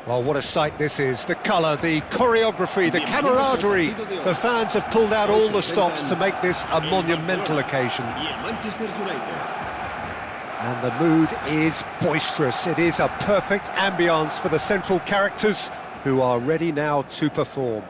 Well, what a sight this is. The colour, the choreography, the camaraderie. The fans have pulled out all the stops to make this a monumental occasion. And the mood is boisterous. It is a perfect ambience for the central characters who are ready now to perform.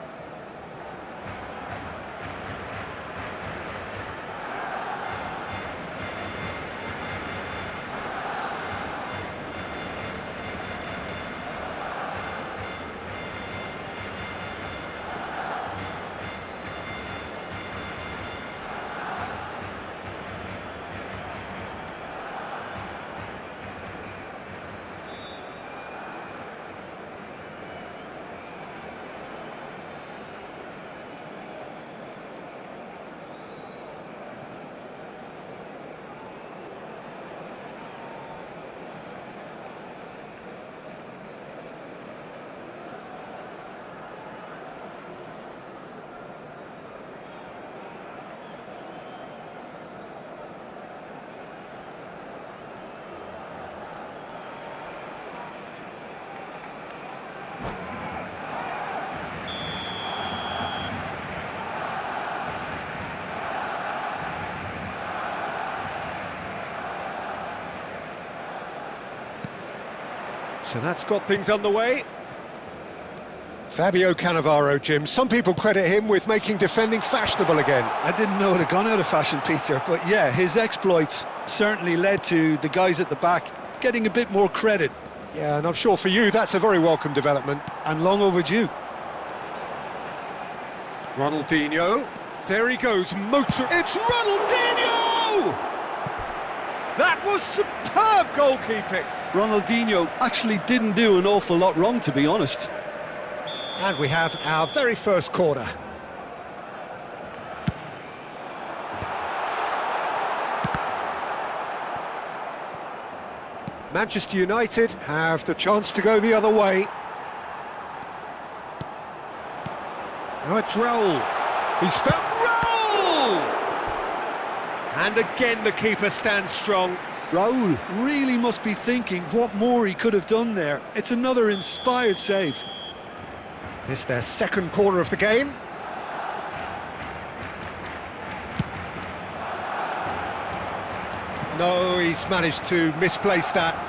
So that's got things underway. Fabio Cannavaro, Jim. Some people credit him with making defending fashionable again. I didn't know it had gone out of fashion, Peter, but yeah, his exploits certainly led to the guys at the back getting a bit more credit. Yeah, and I'm sure for you that's a very welcome development. And long overdue. Ronaldinho. There he goes, motor. It's Ronaldinho! That was superb goalkeeping. Ronaldinho actually didn't do an awful lot wrong, to be honest. And we have our very first corner. Manchester United have the chance to go the other way. Now it's Raul. He's found Raul! And again the keeper stands strong. Raul really must be thinking what more he could have done there. It's another inspired save. It's their second corner of the game. No, he's managed to misplace that.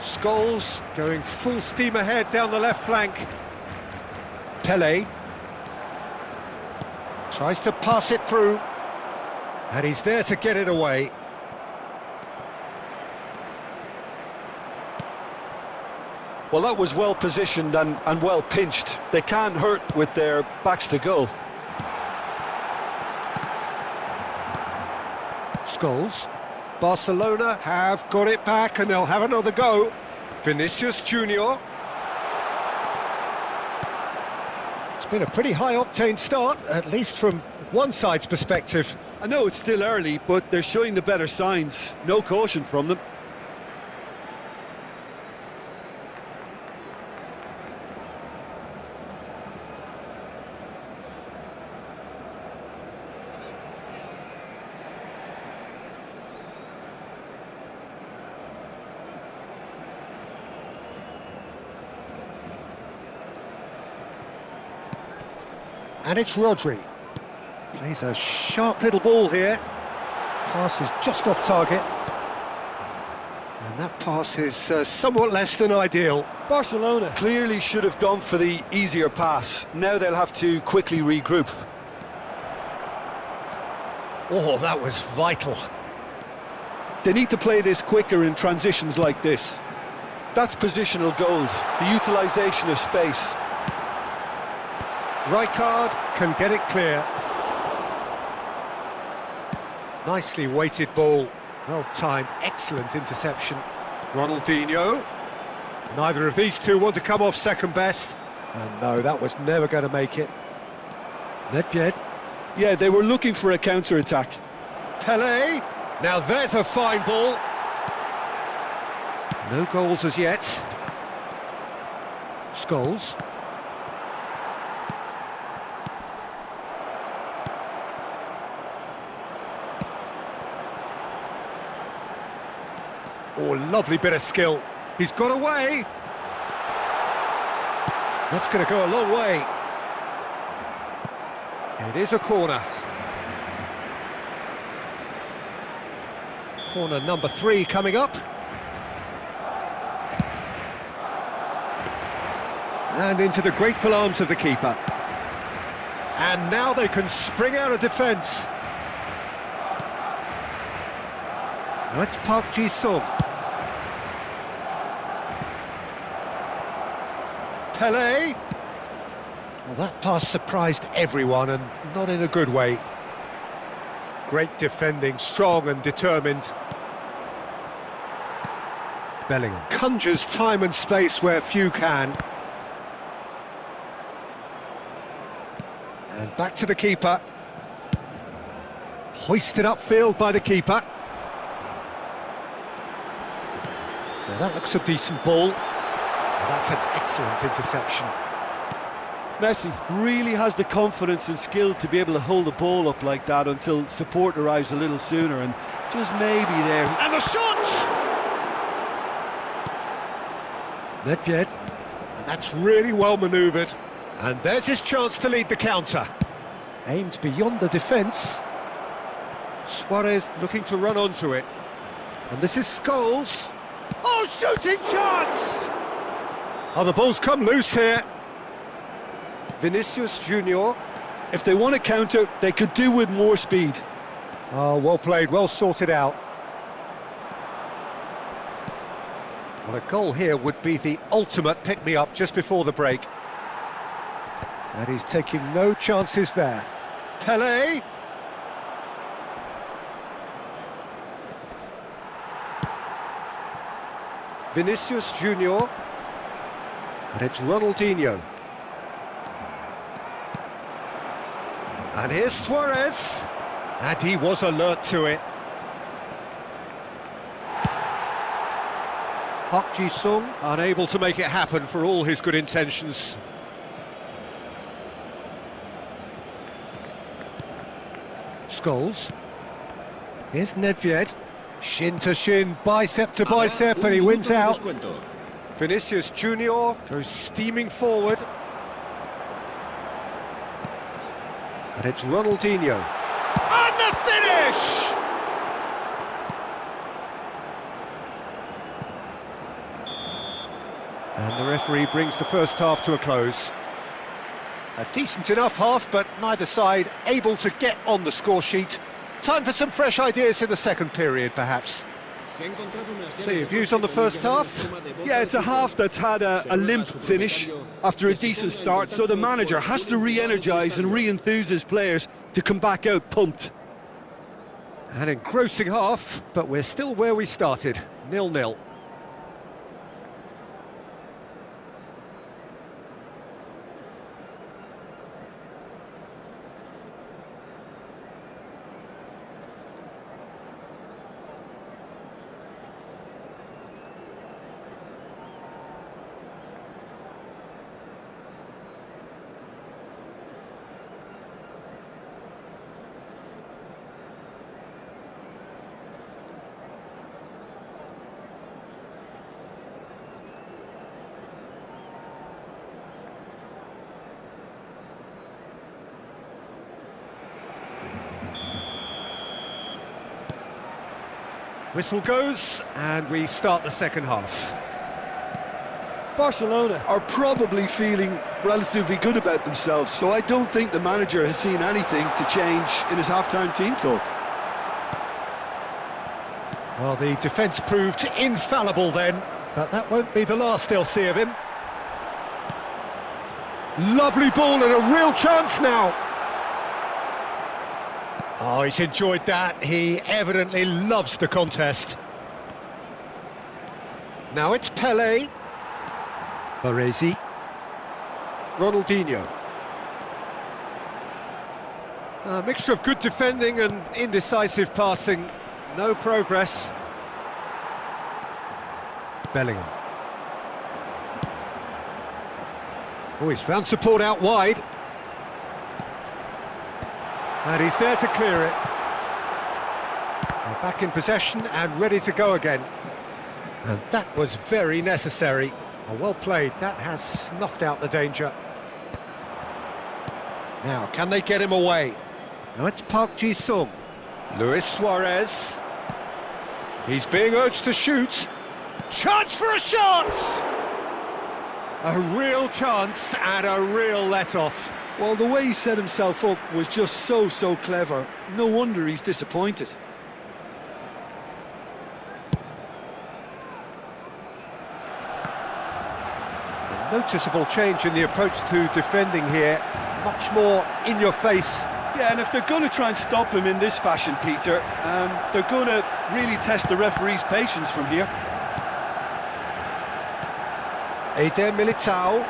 Scholes going full steam ahead down the left flank. Pele tries to pass it through, and he's there to get it away. Well, that was well positioned and well pinched. They can't hurt with their backs to goal. Scholes. Barcelona have got it back and they'll have another go. Vinicius Junior. It's been a pretty high-octane start, at least from one side's perspective. I know it's still early, but they're showing the better signs. No caution from them. And it's Rodri. Plays a sharp little ball here. Pass is just off target. And that pass is somewhat less than ideal. Barcelona clearly should have gone for the easier pass. Now they'll have to quickly regroup. Oh, that was vital. They need to play this quicker in transitions like this. That's positional gold, the utilisation of space. Rijkaard can get it clear. Nicely weighted ball. Well timed, excellent interception. Ronaldinho. Neither of these two want to come off second best. And no, that was never going to make it. Nedved. Yeah, they were looking for a counter-attack. Pele. Now there's a fine ball. No goals as yet. Scholes. Oh, lovely bit of skill. He's got away. That's going to go a long way. It is a corner. Corner number 3 coming up. And into the grateful arms of the keeper. And now they can spring out of defence. Now it's Park Ji-sung. Pele. Well, that pass surprised everyone, and not in a good way. Great defending, strong and determined. Bellingham conjures time and space where few can. And back to the keeper. Hoisted upfield by the keeper. Now that looks a decent ball. Well, that's an excellent interception. Messi really has the confidence and skill to be able to hold the ball up like that until support arrives a little sooner, and just maybe there. And the shot! Nedved. And that's really well manoeuvred. And there's his chance to lead the counter. Aimed beyond the defence. Suarez looking to run onto it. And this is Scholes. Oh, shooting chance! Oh, the ball's come loose here. Vinicius Junior. If they want to counter, they could do with more speed. Oh, well played, well sorted out. Well, a goal here would be the ultimate pick-me-up just before the break. And he's taking no chances there. Pele. Vinicius Junior. And it's Ronaldinho. And here's Suarez. And he was alert to it. Park Ji-sung unable to make it happen for all his good intentions. Scholes. Here's Nedved. Shin to shin, bicep to bicep, and he wins out. Vinicius Junior goes steaming forward. And it's Ronaldinho. And the finish! And the referee brings the first half to a close. A decent enough half, but neither side able to get on the score sheet. Time for some fresh ideas in the second period, perhaps. So your views on the first half? Yeah, it's a half that's had a limp finish after a decent start, so the manager has to re-energise and re-enthuse his players to come back out pumped. An engrossing half, but we're still where we started, 0-0. Whistle goes, and we start the second half. Barcelona are probably feeling relatively good about themselves, so I don't think the manager has seen anything to change in his half-time team talk. Well, the defence proved infallible then, but that won't be the last they'll see of him. Lovely ball and a real chance now. Oh, he's enjoyed that. He evidently loves the contest. Now it's Pele. Baresi. Ronaldinho. A mixture of good defending and indecisive passing. No progress. Bellingham. Oh, he's found support out wide. And he's there to clear it. They're back in possession and ready to go again. And that was very necessary. Well played, that has snuffed out the danger. Now, can they get him away? Now it's Park Ji-sung. Luis Suarez. He's being urged to shoot. Chance for a shot! A real chance and a real let-off. Well, the way he set himself up was just so clever. No wonder he's disappointed. A noticeable change in the approach to defending here. Much more in your face. Yeah, and if they're going to try and stop him in this fashion, Peter, they're going to really test the referee's patience from here. Eder Militao.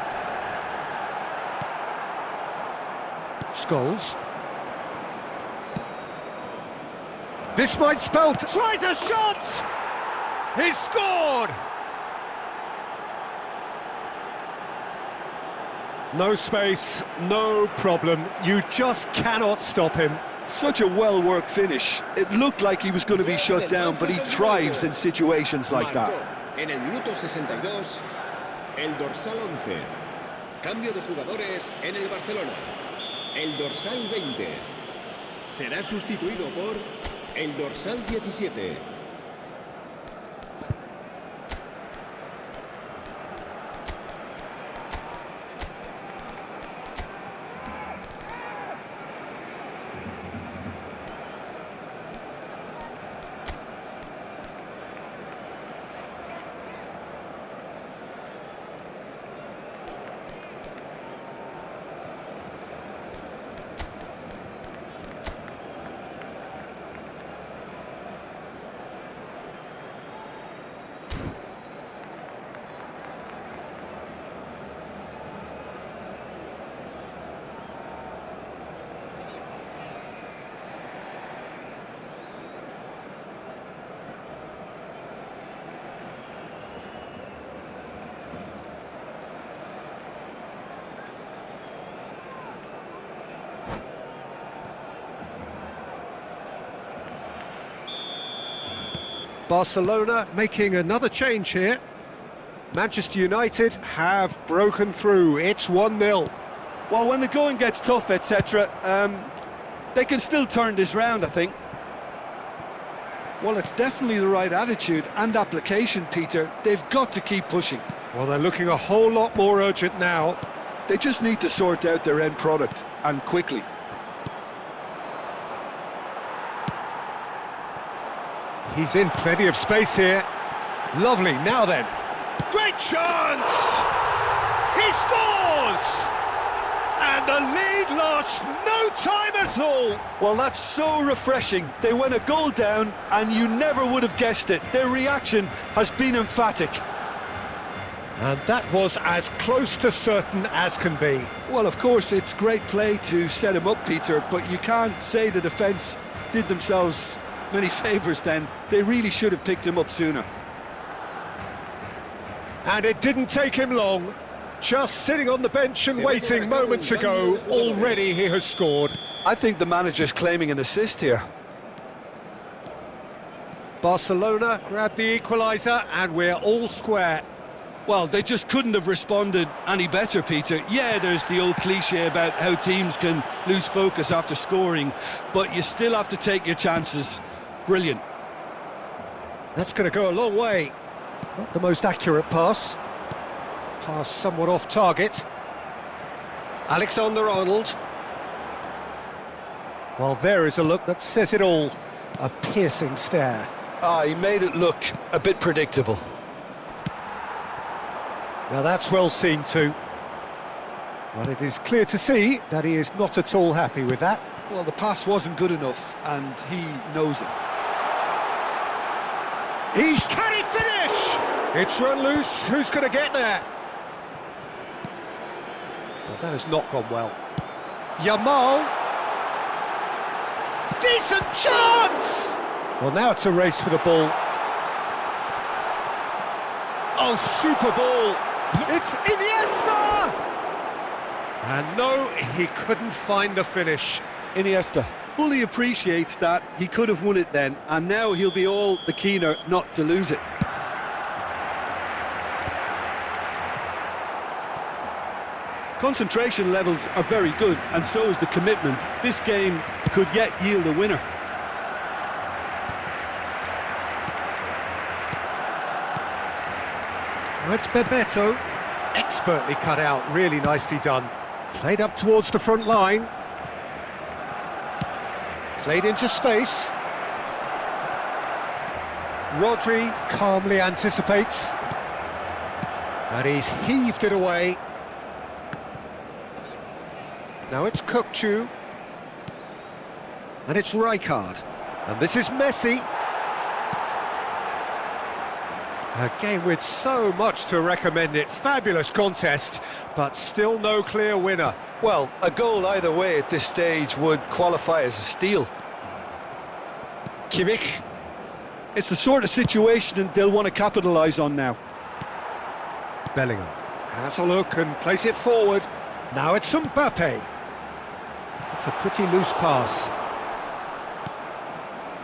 Scholes. This might spell... Tries a shot! He's scored! No space, no problem. You just cannot stop him. Such a well-worked finish. It looked like he was going to be shut down, but he thrives in situations like that. En el minuto 62, el dorsal 11. Cambio de jugadores en el Barcelona. El dorsal 20 será sustituido por el dorsal 17. Barcelona making another change here. Manchester United have broken through. It's 1-0. Well, when the going gets tough, etc., they can still turn this round, I think. Well, it's definitely the right attitude and application, Peter. They've got to keep pushing. Well, they're looking a whole lot more urgent now. They just need to sort out their end product, and quickly. He's in plenty of space here. Lovely, now then. Great chance! He scores! And the lead lost no time at all. Well, that's so refreshing. They went a goal down, and you never would have guessed it. Their reaction has been emphatic. And that was as close to certain as can be. Well, of course, it's great play to set him up, Peter, but you can't say the defence did themselves many favours then. They really should have picked him up sooner. And it didn't take him long. Just sitting on the bench and waiting moments ago, already he has scored. I think the manager's claiming an assist here. Barcelona grab the equaliser and we're all square. Well, they just couldn't have responded any better, Peter. Yeah, there's the old cliche about how teams can lose focus after scoring, but you still have to take your chances. Brilliant. That's going to go a long way. Not the most accurate pass. Pass somewhat off target. Alexander-Arnold. Well, there is a look that says it all. A piercing stare. Ah, he made it look a bit predictable. Now that's well seen too. But it is clear to see that he is not at all happy with that. Well, the pass wasn't good enough, and he knows it. Can he finish? It's run loose. Who's going to get there? Well, that has not gone well. Yamal. Decent chance! Well, now it's a race for the ball. Oh, super ball! It's Iniesta! And no, he couldn't find the finish. Iniesta fully appreciates that he could have won it then, and now he'll be all the keener not to lose it. Concentration levels are very good, and so is the commitment. This game could yet yield a winner. Now it's Bebeto, expertly cut out, really nicely done. Played up towards the front line. Played into space. Rodri calmly anticipates. And he's heaved it away. Now it's Kukçu. And it's Rijkaard. And this is Messi. A game with so much to recommend it. Fabulous contest, but still no clear winner. Well, a goal either way at this stage would qualify as a steal. Kimmich. It's the sort of situation they'll want to capitalise on now. Bellingham has a look and plays it forward. Now it's Mbappe. It's a pretty loose pass.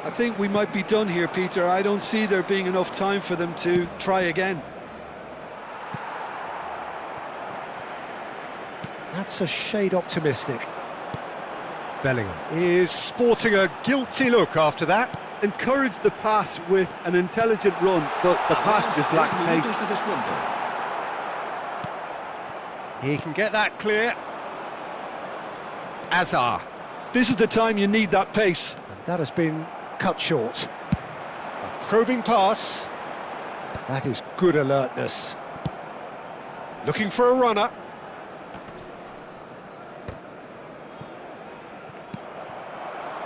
I think we might be done here, Peter. I don't see there being enough time for them to try again. That's a shade optimistic. Bellingham is sporting a guilty look after that. Encouraged the pass with an intelligent run, but the pass just lacked 3 minutos pace. de descuento. He can get that clear. Azar. This is the time you need that pace. And that has been cut short. A probing pass. That is good alertness. Looking for a runner.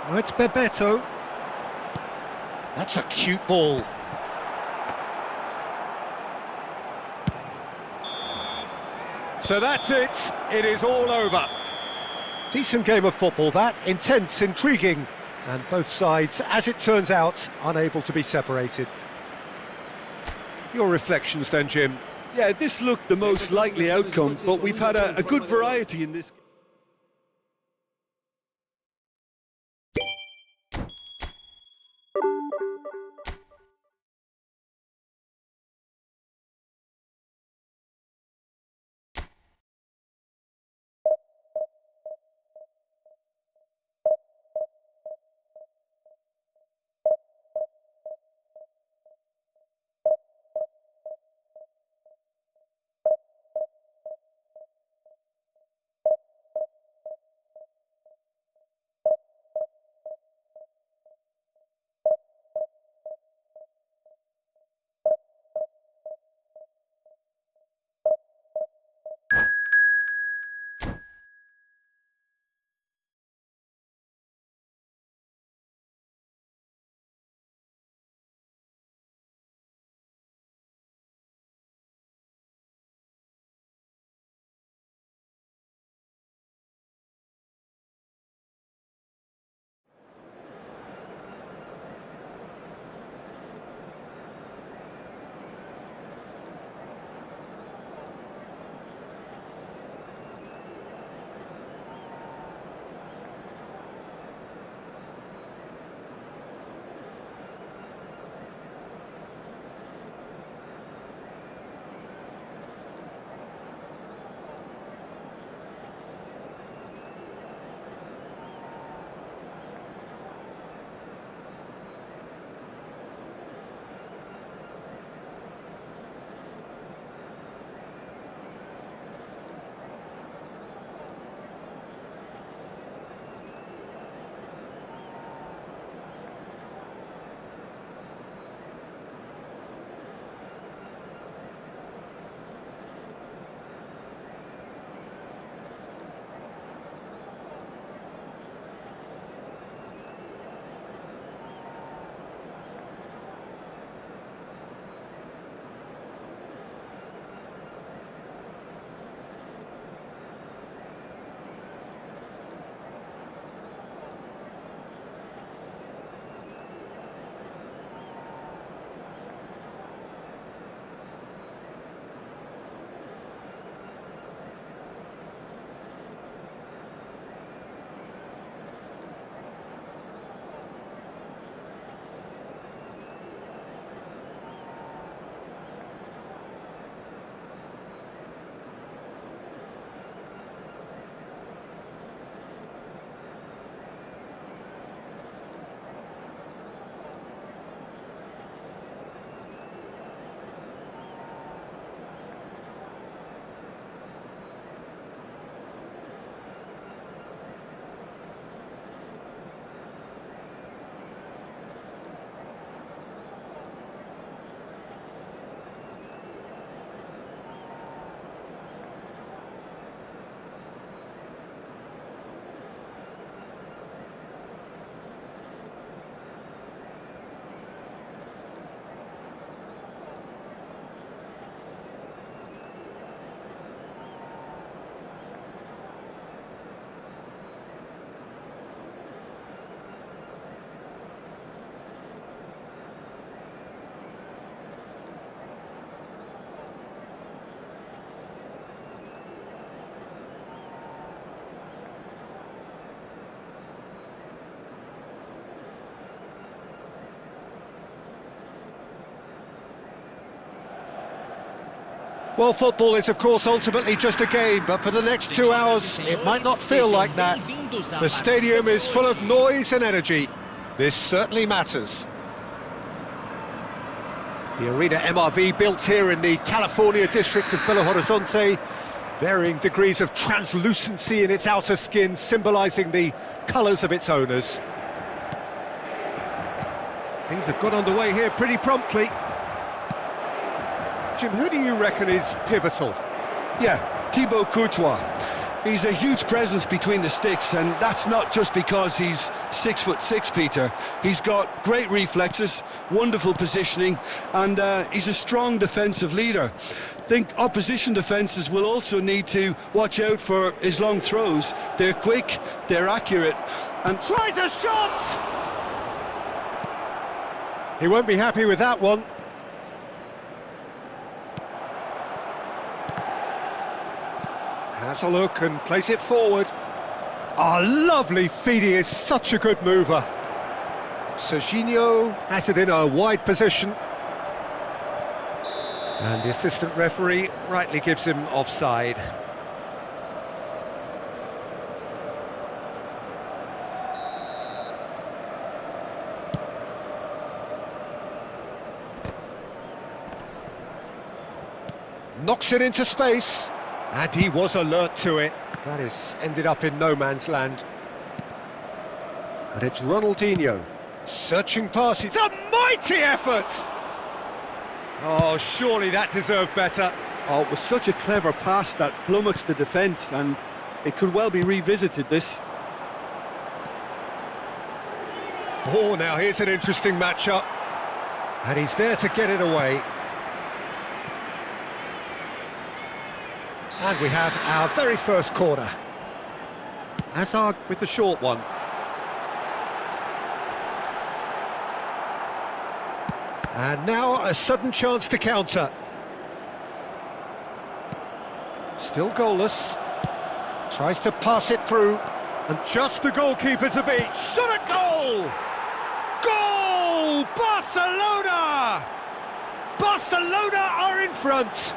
Oh, it's Bebeto. That's a cute ball. So that's it. It is all over. Decent game of football, that. Intense, intriguing. And both sides, as it turns out, unable to be separated. Your reflections then, Jim? Yeah, this looked the most likely outcome, but we've had a good variety in this game. Well, football is, of course, ultimately just a game, but for the next 2 hours, it might not feel like that. The stadium is full of noise and energy. This certainly matters. The Arena MRV, built here in the California district of Belo Horizonte, varying degrees of translucency in its outer skin, symbolising the colours of its owners. Things have got underway here pretty promptly. Jim, who do you reckon is pivotal? Yeah, Thibaut Courtois. He's a huge presence between the sticks, and that's not just because he's 6'6", Peter. He's got great reflexes, wonderful positioning, and he's a strong defensive leader. I think opposition defences will also need to watch out for his long throws. They're quick, they're accurate, and Tries a shot! He won't be happy with that one. Has a look and plays it forward. Oh, lovely feed, he is such a good mover. Serginho has it in a wide position. And the assistant referee rightly gives him offside. Knocks it into space. And he was alert to it. That is ended up in no man's land. And it's Ronaldinho. Searching past. It's a mighty effort! Oh, surely that deserved better. oh, it was such a clever pass that flummoxed the defence, and it could well be revisited, this. Oh, now here's an interesting matchup. And he's there to get it away. And we have our very first corner. Hazard with the short one. And now a sudden chance to counter. Still goalless. Tries to pass it through. And just the goalkeeper to beat. Shot at goal! Goal! Barcelona! Barcelona are in front.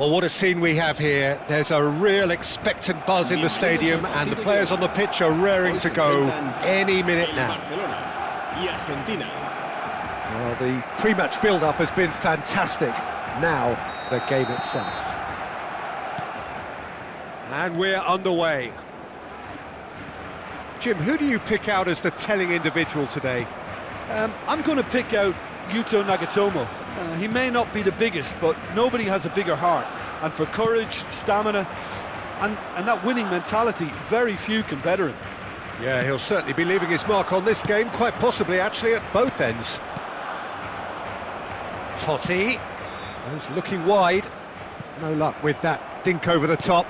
Well, what a scene we have here. There's a real expectant buzz in the stadium, and the players on the pitch are raring to go any minute now. Well, the pre-match build-up has been fantastic. Now, the game itself. And we're underway. Jim, who do you pick out as the telling individual today? I'm going to pick out Yuto Nagatomo. He may not be the biggest, but nobody has a bigger heart. And for courage, stamina, and that winning mentality, very few can better him. Yeah, he'll certainly be leaving his mark on this game, quite possibly actually at both ends. Totti, he's looking wide. No luck with that dink over the top.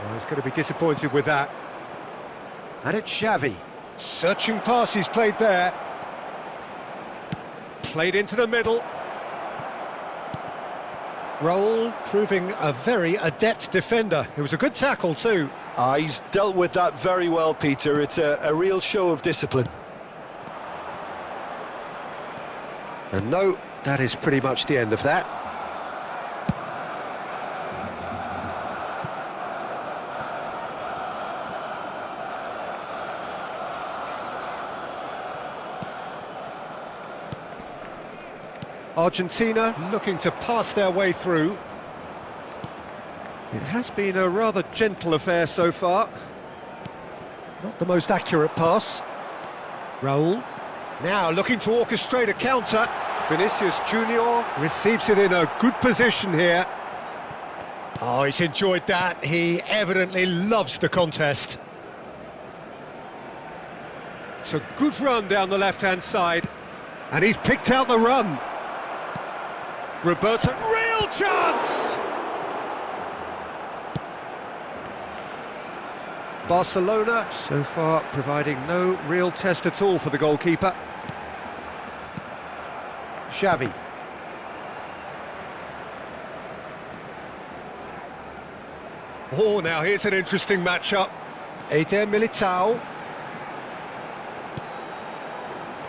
Well, he's going to be disappointed with that. And it's Xavi. Searching pass he's played there. Played into the middle. Raul proving a very adept defender. It was a good tackle too. He's dealt with that very well, Peter. It's a real show of discipline. And no, that is pretty much the end of that. Argentina looking to pass their way through. It has been a rather gentle affair so far. Not the most accurate pass. Raul. Now looking to orchestrate a counter. Vinicius Junior receives it in a good position here. Oh, he's enjoyed that. He evidently loves the contest. It's a good run down the left-hand side. And he's picked out the run. Roberto, real chance! Barcelona, so far, providing no real test at all for the goalkeeper. Xavi. Oh, now here's an interesting matchup. Eder Militao.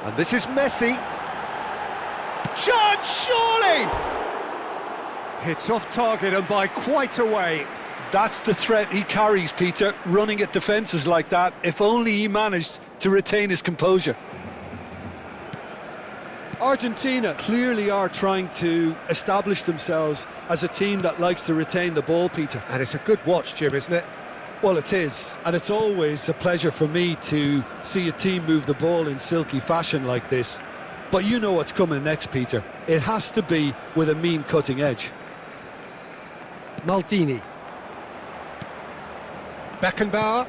And this is Messi. Chance, surely! Hits off target and by quite a way. That's the threat he carries, Peter, running at defences like that. If only he managed to retain his composure. Argentina clearly are trying to establish themselves as a team that likes to retain the ball, Peter. And it's a good watch, Jim, isn't it? Well, it is, and it's always a pleasure for me to see a team move the ball in silky fashion like this. But you know what's coming next, Peter. It has to be with a mean cutting edge. Maldini. Beckenbauer.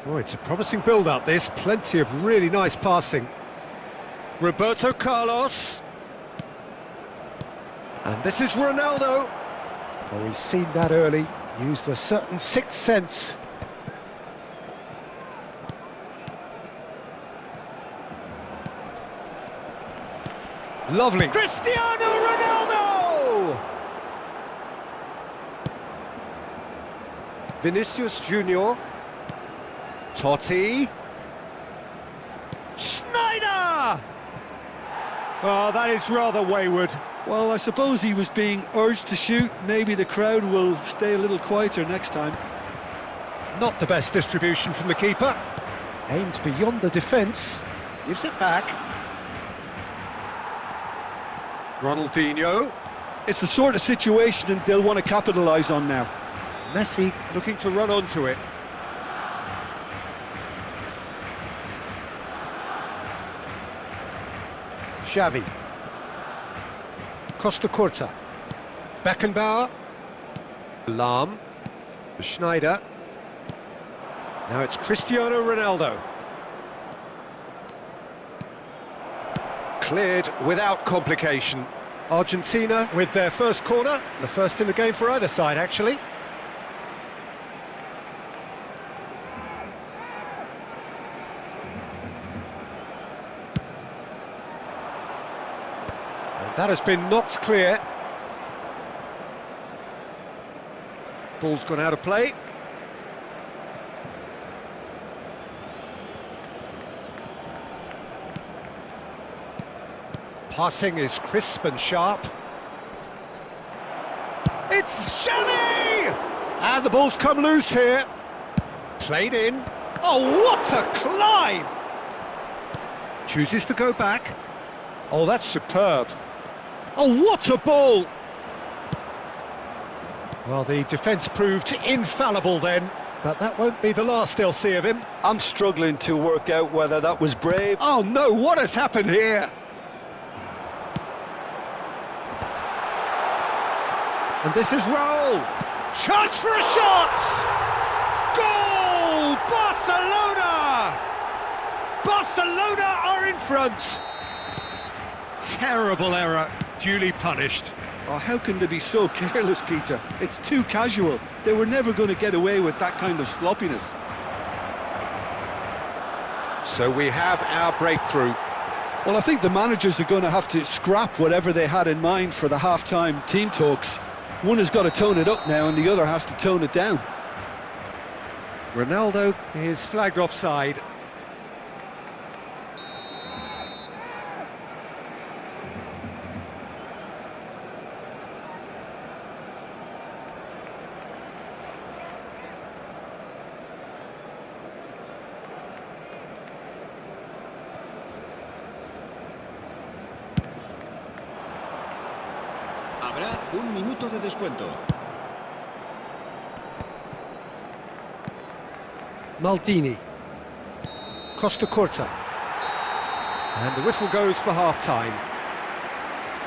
Oh, it's a promising build-up, this. Plenty of really nice passing. Roberto Carlos. And this is Ronaldo. Oh, he's seen that early. Used a certain sixth sense. Lovely. Cristiano Ronaldo! Vinicius Junior. Totti. Schneider! Oh, that is rather wayward. Well, I suppose he was being urged to shoot. Maybe the crowd will stay a little quieter next time. Not the best distribution from the keeper. Aimed beyond the defence. Gives it back. Ronaldinho. It's the sort of situation they'll want to capitalise on now. Messi looking to run onto it. Xavi. Costa Curta. Beckenbauer. Lahm. Schneider. Now it's Cristiano Ronaldo. Cleared without complication. Argentina with their first corner, the first in the game for either side, actually. And that has been knocked clear. Ball's gone out of play. Passing is crisp and sharp. It's Xavi! And the ball's come loose here. Played in. Oh, what a climb! Chooses to go back. Oh, that's superb. Oh, what a ball! Well, the defence proved infallible then, but that won't be the last they'll see of him. I'm struggling to work out whether that was brave. Oh no, what has happened here? And this is Raul. Chance for a shot! Goal! Barcelona! Barcelona are in front. Terrible error, duly punished. Oh, how can they be so careless, Peter? It's too casual. They were never going to get away with that kind of sloppiness. So we have our breakthrough. Well, I think the managers are going to have to scrap whatever they had in mind for the half-time team talks. One has got to tone it up now and the other has to tone it down. Ronaldo is flagged offside. Habrá un minuto de descuento. Maldini. Costa Curta. And the whistle goes for half-time.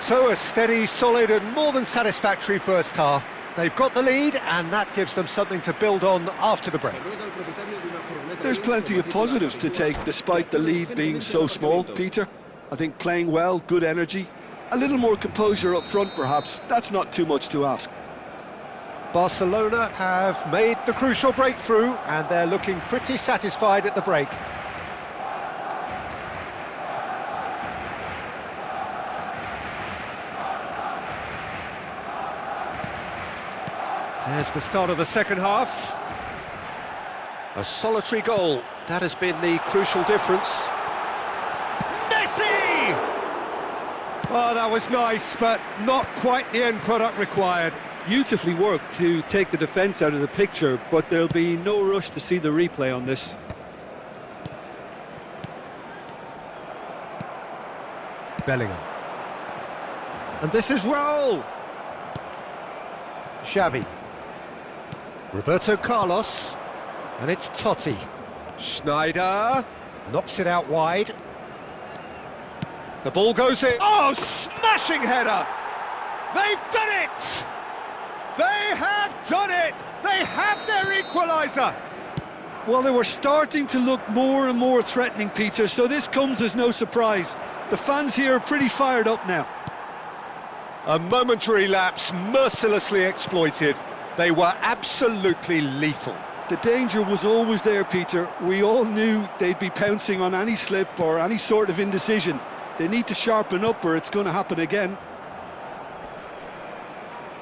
So a steady, solid and more than satisfactory first half. They've got the lead and that gives them something to build on after the break. There's plenty of positives to take despite the lead being so small, Peter. I think playing well, good energy. A little more composure up front, perhaps. That's not too much to ask. Barcelona have made the crucial breakthrough and they're looking pretty satisfied at the break. There's the start of the second half. A solitary goal. That has been the crucial difference. Messi! Oh, that was nice, but not quite the end product required. Beautifully worked to take the defence out of the picture, but there'll be no rush to see the replay on this. Bellingham. And this is Raul. Xavi. Roberto Carlos. And it's Totti. Schneider. Knocks it out wide. The ball goes in. Oh, smashing header! They've done it! They have done it! They have their equaliser! Well, they were starting to look more and more threatening, Peter, so this comes as no surprise. The fans here are pretty fired up now. A momentary lapse mercilessly exploited. They were absolutely lethal. The danger was always there, Peter. We all knew they'd be pouncing on any slip or any sort of indecision. They need to sharpen up or it's going to happen again.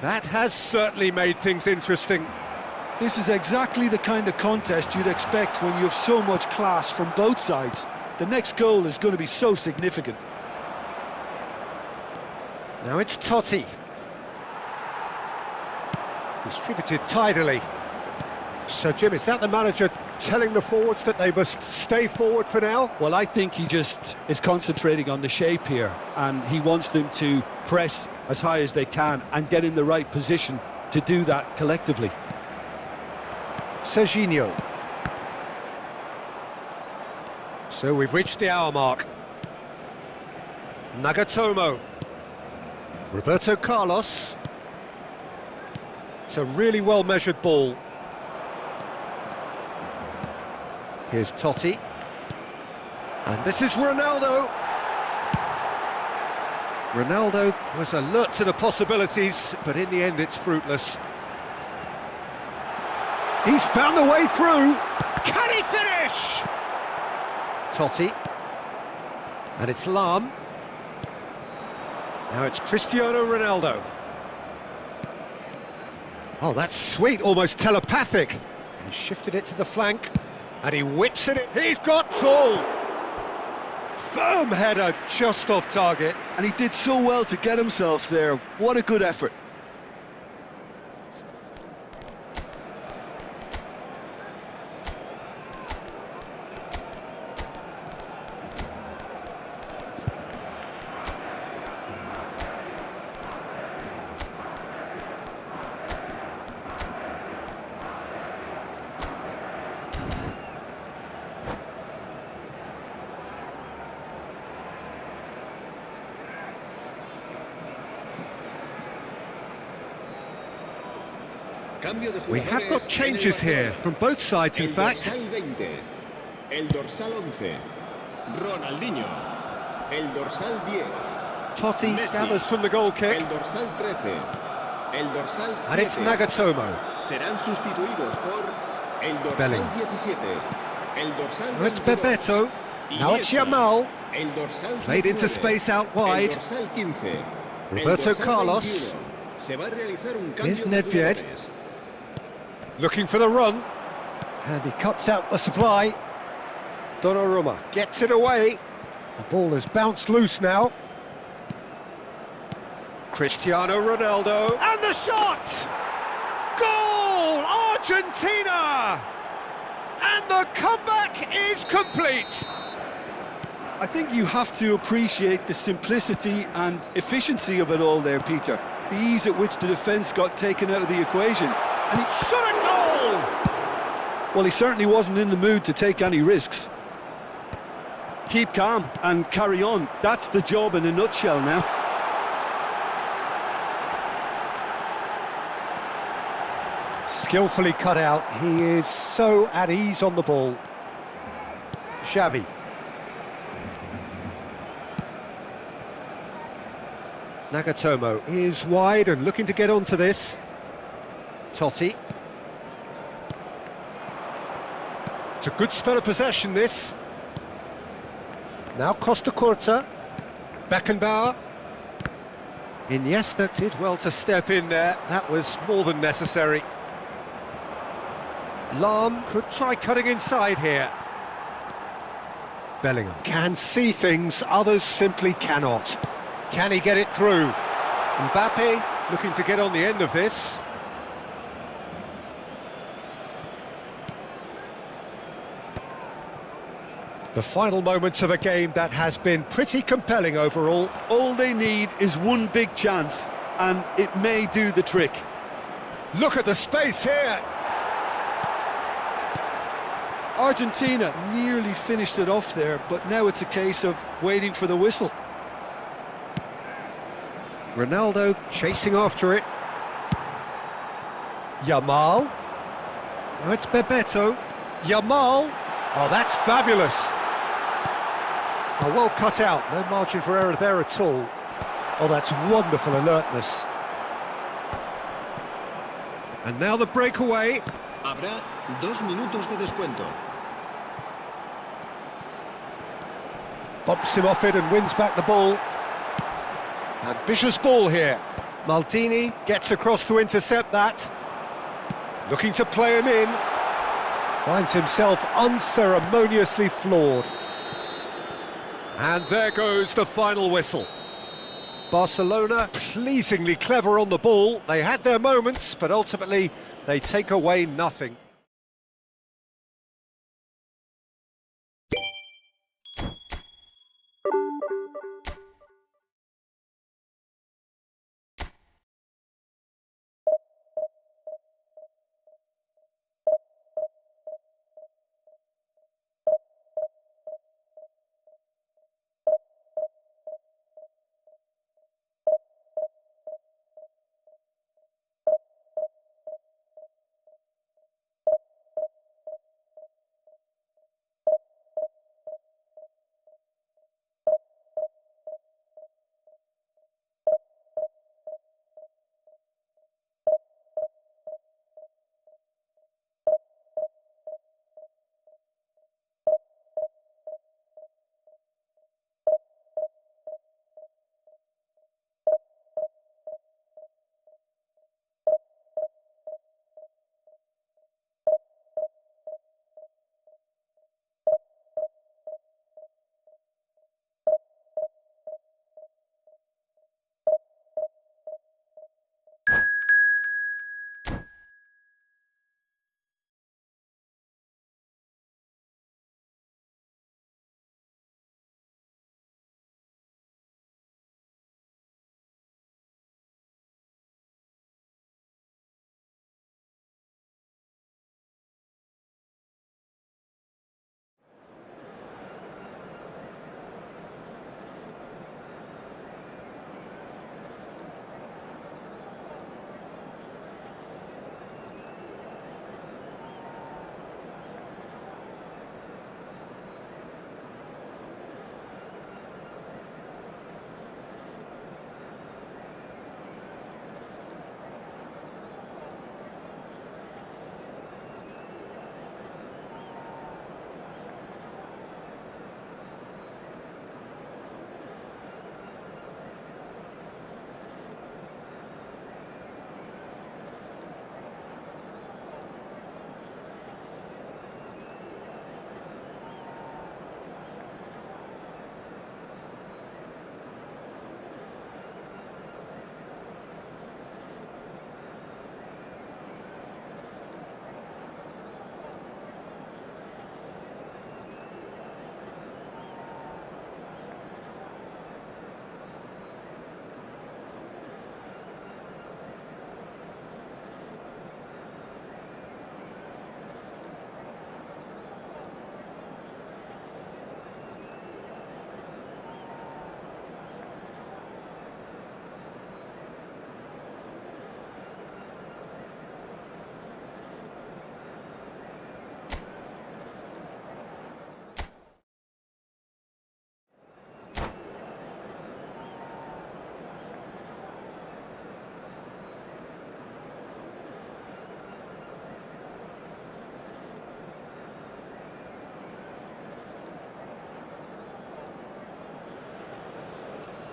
That has certainly made things interesting. This is exactly the kind of contest you'd expect when you have so much class from both sides. The next goal is going to be so significant. Now it's Totti. Distributed tidily. So, Jim, is that the manager telling the forwards that they must stay forward for now? Well, I think he just is concentrating on the shape here, and he wants them to press as high as they can and get in the right position to do that collectively. Serginho. So we've reached the hour mark. Nagatomo. Roberto Carlos. It's a really well-measured ball. Here's Totti. And this is Ronaldo. Ronaldo was alert to the possibilities, but in the end it's fruitless. He's found the way through. Can he finish? Totti. And it's Lahm. Now it's Cristiano Ronaldo. Oh, that's sweet, almost telepathic. He shifted it to the flank. And he whips it in. He's got tall. Firm header, just off target. And he did so well to get himself there. What a good effort. Cambio de We have jugadores got en el changes here Barcelona. from both sides, in El fact. dorsal 20, el dorsal 11, Ronaldinho, el dorsal 10, Totti Messi. gathers from the goal kick, el dorsal 13, el dorsal 7. and it's Nagatomo. Serán sustituidos por el dorsal Bellingham. 17, el dorsal Now it's 22, Bebeto. Now it's Iniesta, Yamal. el dorsal Played into 19, space out el wide. dorsal 15, Roberto el dorsal Carlos. 21. Se va a realizar un Here's cambio de Nedved. jugadores. Looking for the run. And he cuts out the supply. Donnarumma gets it away. The ball has bounced loose now. Cristiano Ronaldo. And the shot! Goal! Argentina! And the comeback is complete. I think you have to appreciate the simplicity and efficiency of it all there, Peter. The ease at which the defence got taken out of the equation. And he shot a goal! Well, he certainly wasn't in the mood to take any risks. Keep calm and carry on. That's the job in a nutshell now. Skillfully cut out. He is so at ease on the ball. Xavi. Nagatomo is wide and looking to get onto this. Totti. It's a good spell of possession, this. Now Costa Curta. Beckenbauer. Iniesta did well to step in there. That was more than necessary. Lahm could try cutting inside here. Bellingham can see things others simply cannot. Can he get it through? Mbappe looking to get on the end of this. The final moments of a game that has been pretty compelling overall. All they need is one big chance, and it may do the trick. Look at the space here. Argentina nearly finished it off there, but now it's a case of waiting for the whistle. Ronaldo chasing after it. Yamal. Now it's Bebeto. Yamal. Oh, that's fabulous. Oh, well cut out. No margin for error there at all. Oh, that's wonderful alertness. And now the breakaway. Habrá 2 minutos de descuento. Bumps him off it and wins back the ball. Ambitious ball here. Maldini gets across to intercept that. Looking to play him in. Finds himself unceremoniously floored. And there goes the final whistle. Barcelona pleasingly clever on the ball. They had their moments, but ultimately they take away nothing.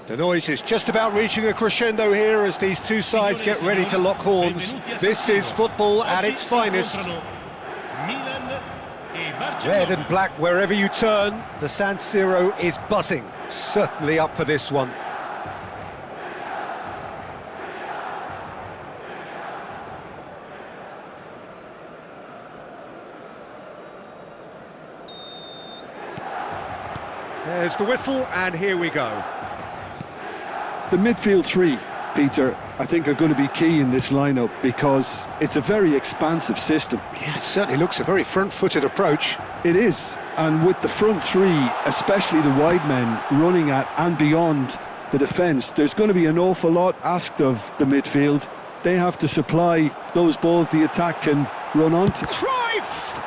The noise is just about reaching a crescendo here as these two sides get ready to lock horns. This is football at its finest. Red and black wherever you turn. The San Siro is buzzing. Certainly up for this one. There's the whistle, and here we go. The midfield three, Peter, I think are going to be key in this lineup because it's a very expansive system. Yeah, it certainly looks a very front-footed approach. It is, and with the front three, especially the wide men, running at and beyond the defence, there's going to be an awful lot asked of the midfield. They have to supply those balls the attack can run onto. Cruyff!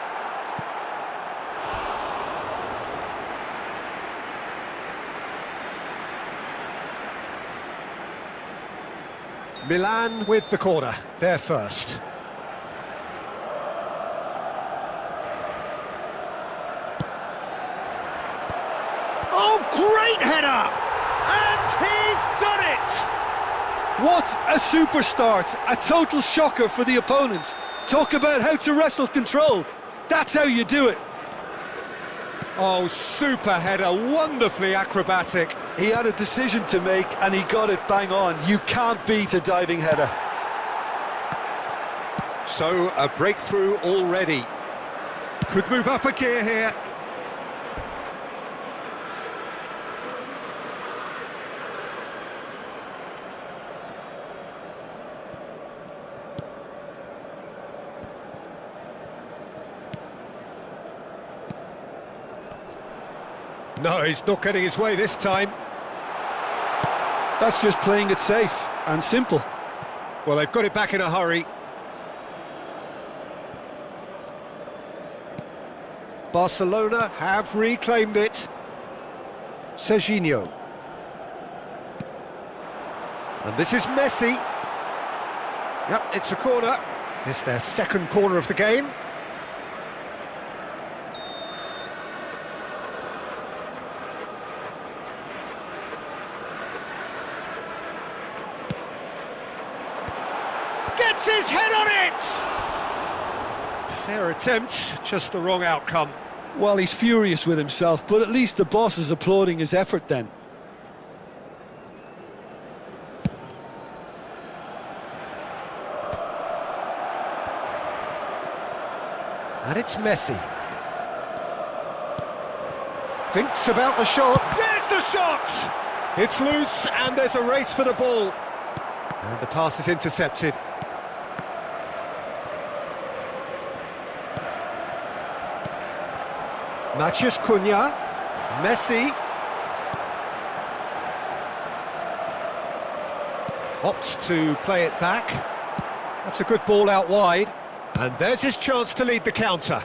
Milan with the corner, they're first. Oh, great header! And he's done it! What a super start! A total shocker for the opponents. Talk about how to wrestle control. That's how you do it. Oh, super header, wonderfully acrobatic. He had a decision to make and he got it bang on. You can't beat a diving header. So, a breakthrough already. Could move up a gear here. No, he's not getting his way this time. That's just playing it safe and simple. Well, they've got it back in a hurry. Barcelona have reclaimed it. Serginho. And this is Messi. Yep, it's a corner. It's their second corner of the game. Gets his head on it! Fair attempt, just the wrong outcome. Well, he's furious with himself, but at least the boss is applauding his effort then. And it's Messi. Thinks about the shot. There's the shot! It's loose, and there's a race for the ball. And the pass is intercepted. Matheus Cunha, Messi. Opts to play it back. That's a good ball out wide. And there's his chance to lead the counter.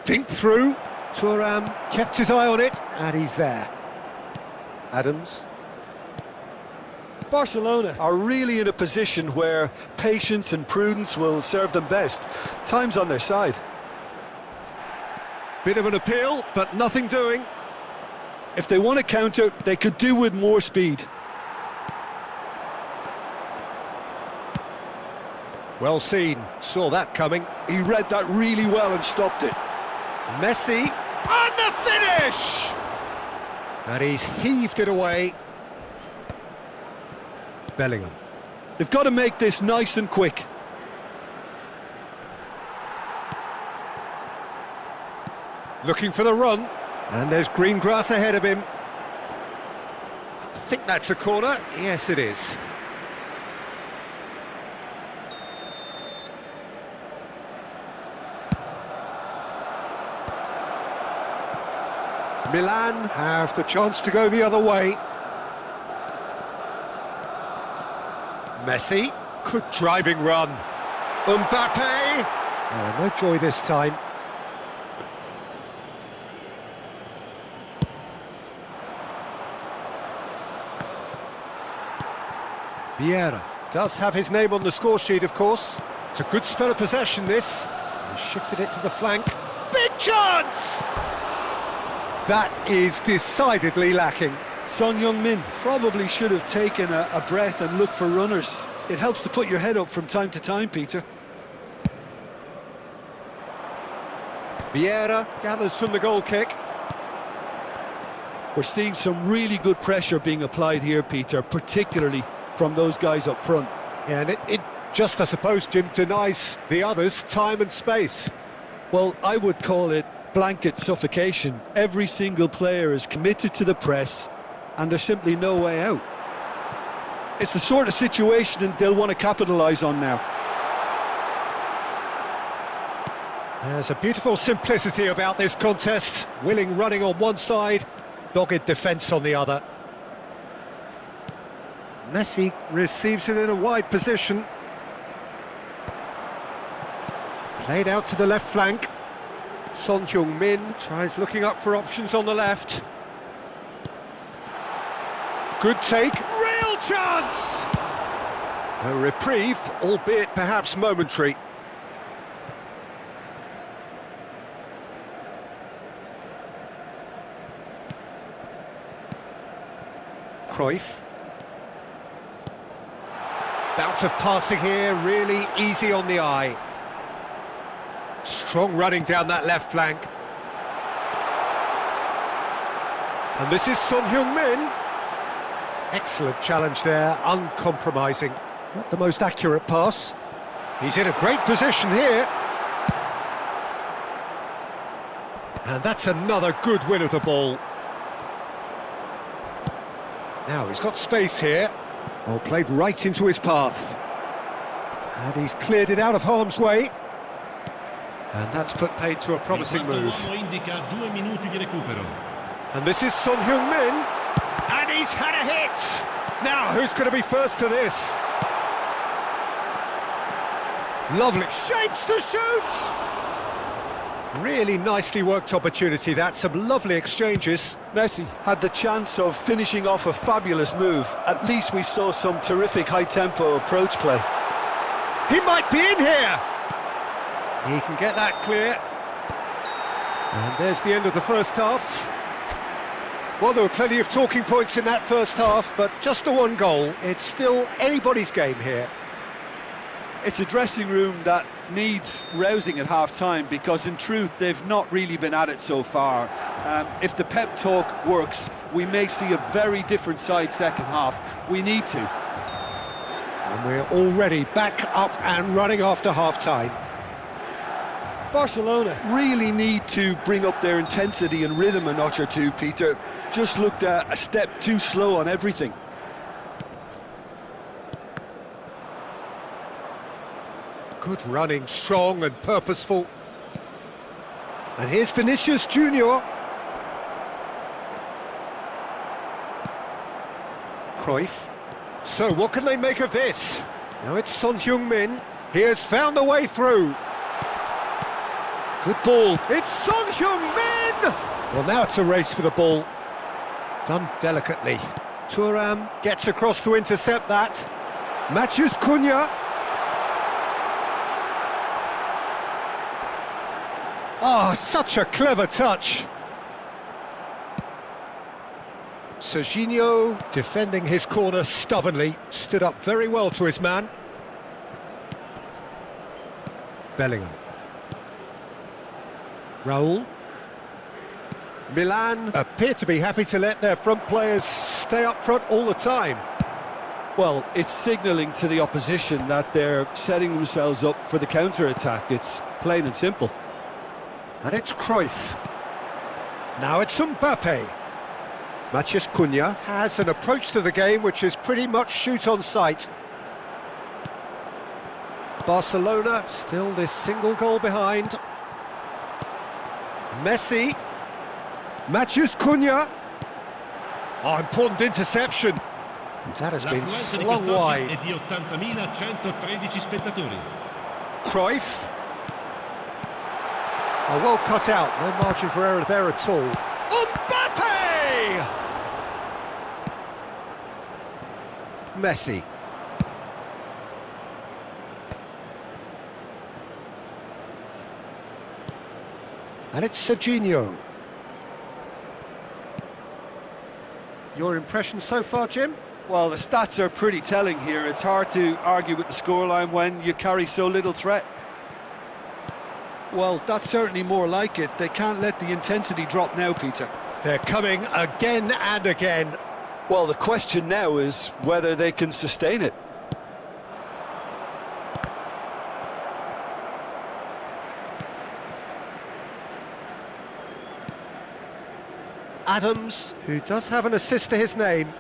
Dink through. Thuram kept his eye on it, and he's there. Adams. Barcelona are really in a position where patience and prudence will serve them best. Time's on their side. Bit of an appeal, but nothing doing. If they want to counter, they could do with more speed. Well seen, saw that coming. He read that really well and stopped it. Messi, on the finish! And he's heaved it away. Bellingham. They've got to make this nice and quick. Looking for the run, and there's green grass ahead of him. I think that's a corner. Yes, it is. Milan have the chance to go the other way. Messi, good driving run. Mbappe! Oh, no joy this time. Vieira does have his name on the score sheet, of course. It's a good spell of possession, this. He shifted it to the flank. Big chance! That is decidedly lacking. Son Heung-min probably should have taken a breath and looked for runners. It helps to put your head up from time to time, Peter. Vieira gathers from the goal kick. We're seeing some really good pressure being applied here, Peter, particularly from those guys up front. Yeah, and it just, I suppose, Jim, denies the others time and space. Well, I would call it blanket suffocation. Every single player is committed to the press, and there's simply no way out. It's the sort of situation they'll want to capitalise on now. There's a beautiful simplicity about this contest. Willing running on one side, dogged defence on the other. Messi receives it in a wide position. Played out to the left flank. Son Heung-min tries looking up for options on the left. Good take. Real chance! A reprieve, albeit perhaps momentary. Cruyff. Bout of passing here, really easy on the eye. Strong running down that left flank. And this is Son Heung-min. Excellent challenge there, uncompromising. Not the most accurate pass. He's in a great position here. And that's another good win of the ball. Now he's got space here. Ball played right into his path. And he's cleared it out of harm's way. And that's put paid to a promising move. And this is Son Heung-min. And he's had a hit! Now, who's going to be first to this? Lovely. Shapes to shoot! Really nicely worked opportunity, that. Some lovely exchanges. Messi had the chance of finishing off a fabulous move. At least we saw some terrific high-tempo approach play. He might be in here! He can get that clear. And there's the end of the first half. Well, there were plenty of talking points in that first half, but just the one goal. It's still anybody's game here. It's a dressing room that needs rousing at half-time, because in truth they've not really been at it so far. If the pep talk works, we may see a very different side second half. We need to. And we're already back up and running after half-time. Barcelona really need to bring up their intensity and rhythm a notch or two, Peter. Just looked a step too slow on everything. Good running, strong and purposeful. And here's Vinicius Junior. Cruyff. So what can they make of this? Now it's Son Heung-min. He has found the way through. Good ball. It's Son Heung-min! Well, now it's a race for the ball. Done delicately. Thuram gets across to intercept that. Matheus Cunha. Oh, such a clever touch. Serginho defending his corner stubbornly, stood up very well to his man. Bellingham. Raul. Milan appear to be happy to let their front players stay up front all the time. Well, it's signalling to the opposition that they're setting themselves up for the counter-attack. It's plain and simple. And it's Cruyff. Now it's Mbappe. Matheus Cunha has an approach to the game which is pretty much shoot on sight. Barcelona still this single goal behind. Messi. Matheus Cunha. Oh, important interception. That has been slung wide. Cruyff. Oh, well cut out, no margin for error there at all. Mbappe! Messi. And it's Serginho. Your impression so far, Jim? Well, the stats are pretty telling here. It's hard to argue with the scoreline when you carry so little threat. Well, that's certainly more like it. They can't let the intensity drop now, Peter. They're coming again and again. Well, the question now is whether they can sustain it. Adams, who does have an assist to his name.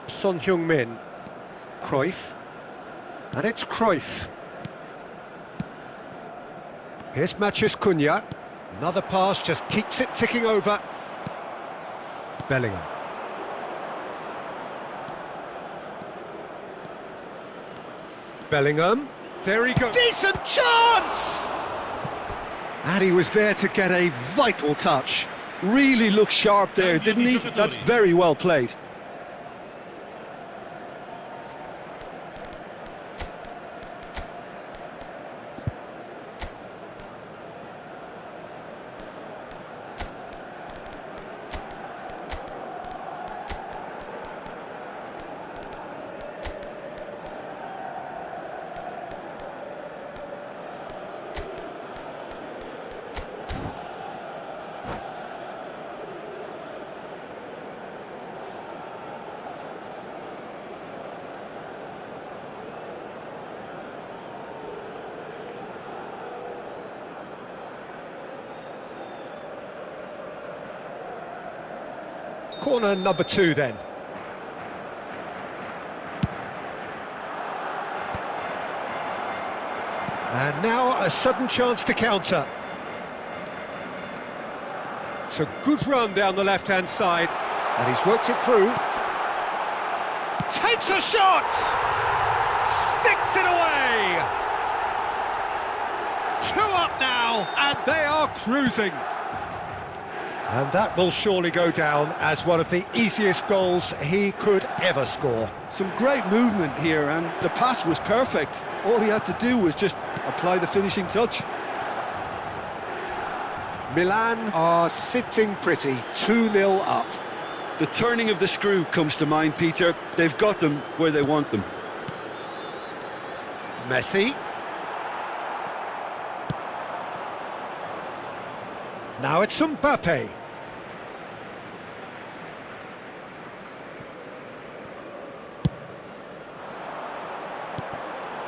Son Heung-min. Cruyff. And it's Cruyff. Here's Matheus Cunha. Another pass, just keeps it ticking over. Bellingham. Bellingham. There he goes. Decent chance! And he was there to get a vital touch. Really looked sharp there, didn't he? That's very well played. Corner number 2 then. And now a sudden chance to counter. It's a good run down the left-hand side, and he's worked it through. Takes a shot! Sticks it away! 2 up now, and they are cruising. And that will surely go down as one of the easiest goals he could ever score. Some great movement here, and the pass was perfect. All he had to do was just apply the finishing touch. Milan are sitting pretty, 2-0 up. The turning of the screw comes to mind, Peter. They've got them where they want them. Messi. Now it's Mbappe.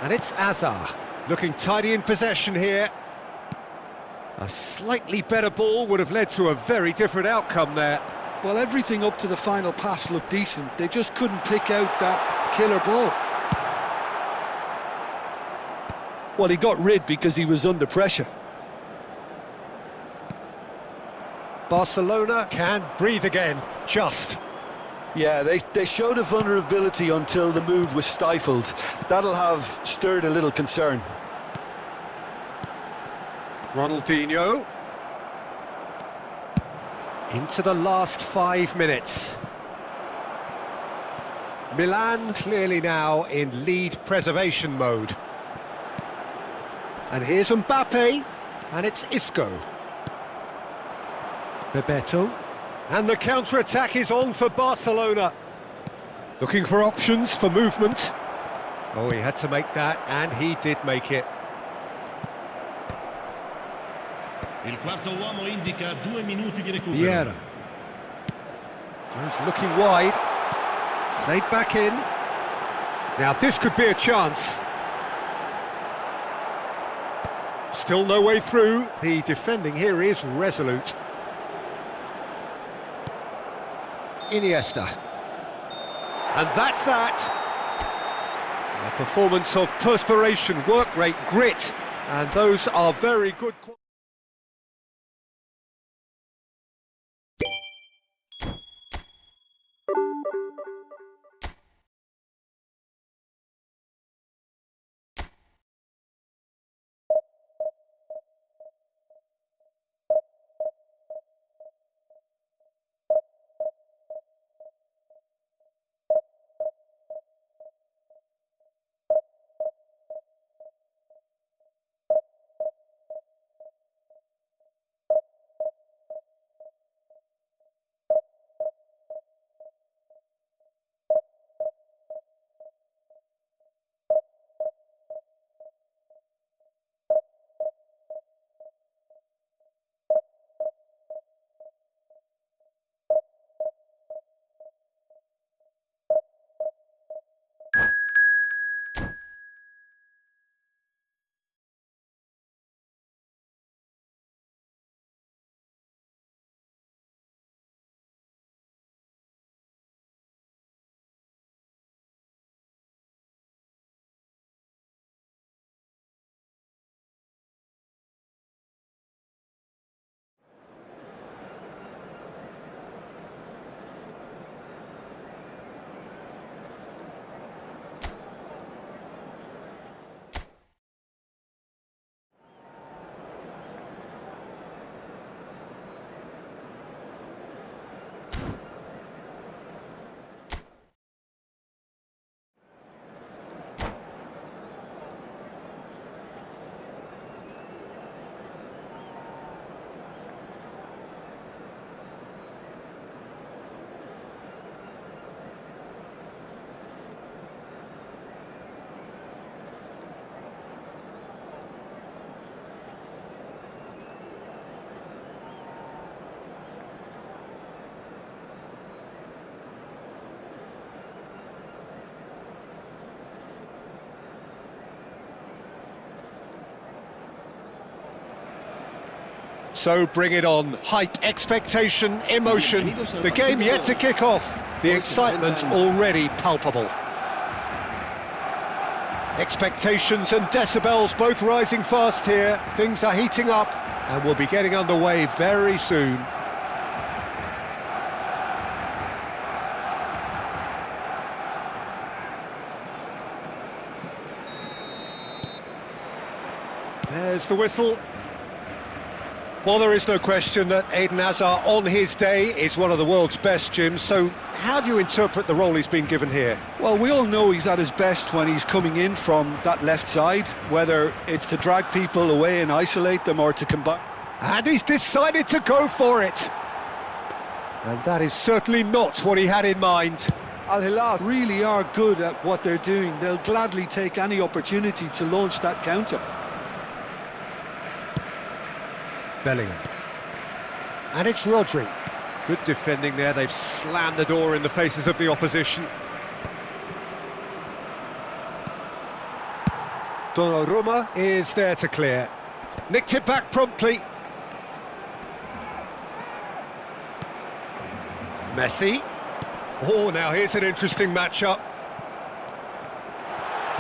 And it's Azar, looking tidy in possession here. A slightly better ball would have led to a very different outcome there. Well, everything up to the final pass looked decent. They just couldn't pick out that killer ball. Well, he got rid because he was under pressure. Barcelona can breathe again, just. Yeah, they showed a vulnerability until the move was stifled. That'll have stirred a little concern. Ronaldinho. Into the last 5 minutes. Milan clearly now in lead preservation mode. And here's Mbappe, and it's Isco. Bebeto. And the counter-attack is on for Barcelona. Looking for options for movement. Oh, he had to make that, and he did make it. Il quarto uomo indica 2 minuti di recupero. Vieira. He's looking wide. Played back in. Now this could be a chance. Still no way through. The defending here is resolute. Iniesta. And that's that. A performance of perspiration, work rate, grit, and those are very good. So bring it on. Hype, expectation, emotion. The game yet to kick off. The excitement already palpable. Expectations and decibels both rising fast here. Things are heating up and we'll be getting underway very soon. There's the whistle. Well, there is no question that Eden Hazard, on his day, is one of the world's best, Jim. So how do you interpret the role he's been given here? Well, we all know he's at his best when he's coming in from that left side, whether it's to drag people away and isolate them or to combine. And he's decided to go for it. And that is certainly not what he had in mind. Al Hilal really are good at what they're doing. They'll gladly take any opportunity to launch that counter. Bellingham. And it's Rodri. Good defending there. They've slammed the door in the faces of the opposition. Donnarumma is there to clear. Nicked it back promptly. Messi. Oh, now here's an interesting matchup.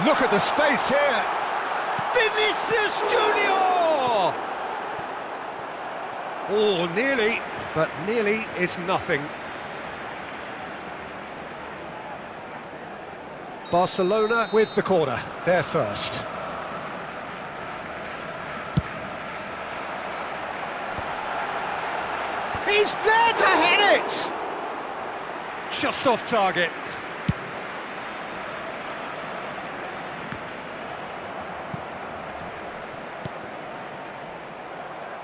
Look at the space here. Vinicius Junior! Oh, nearly, but nearly is nothing. Barcelona with the corner, they're first. He's there to hit it! Just off target.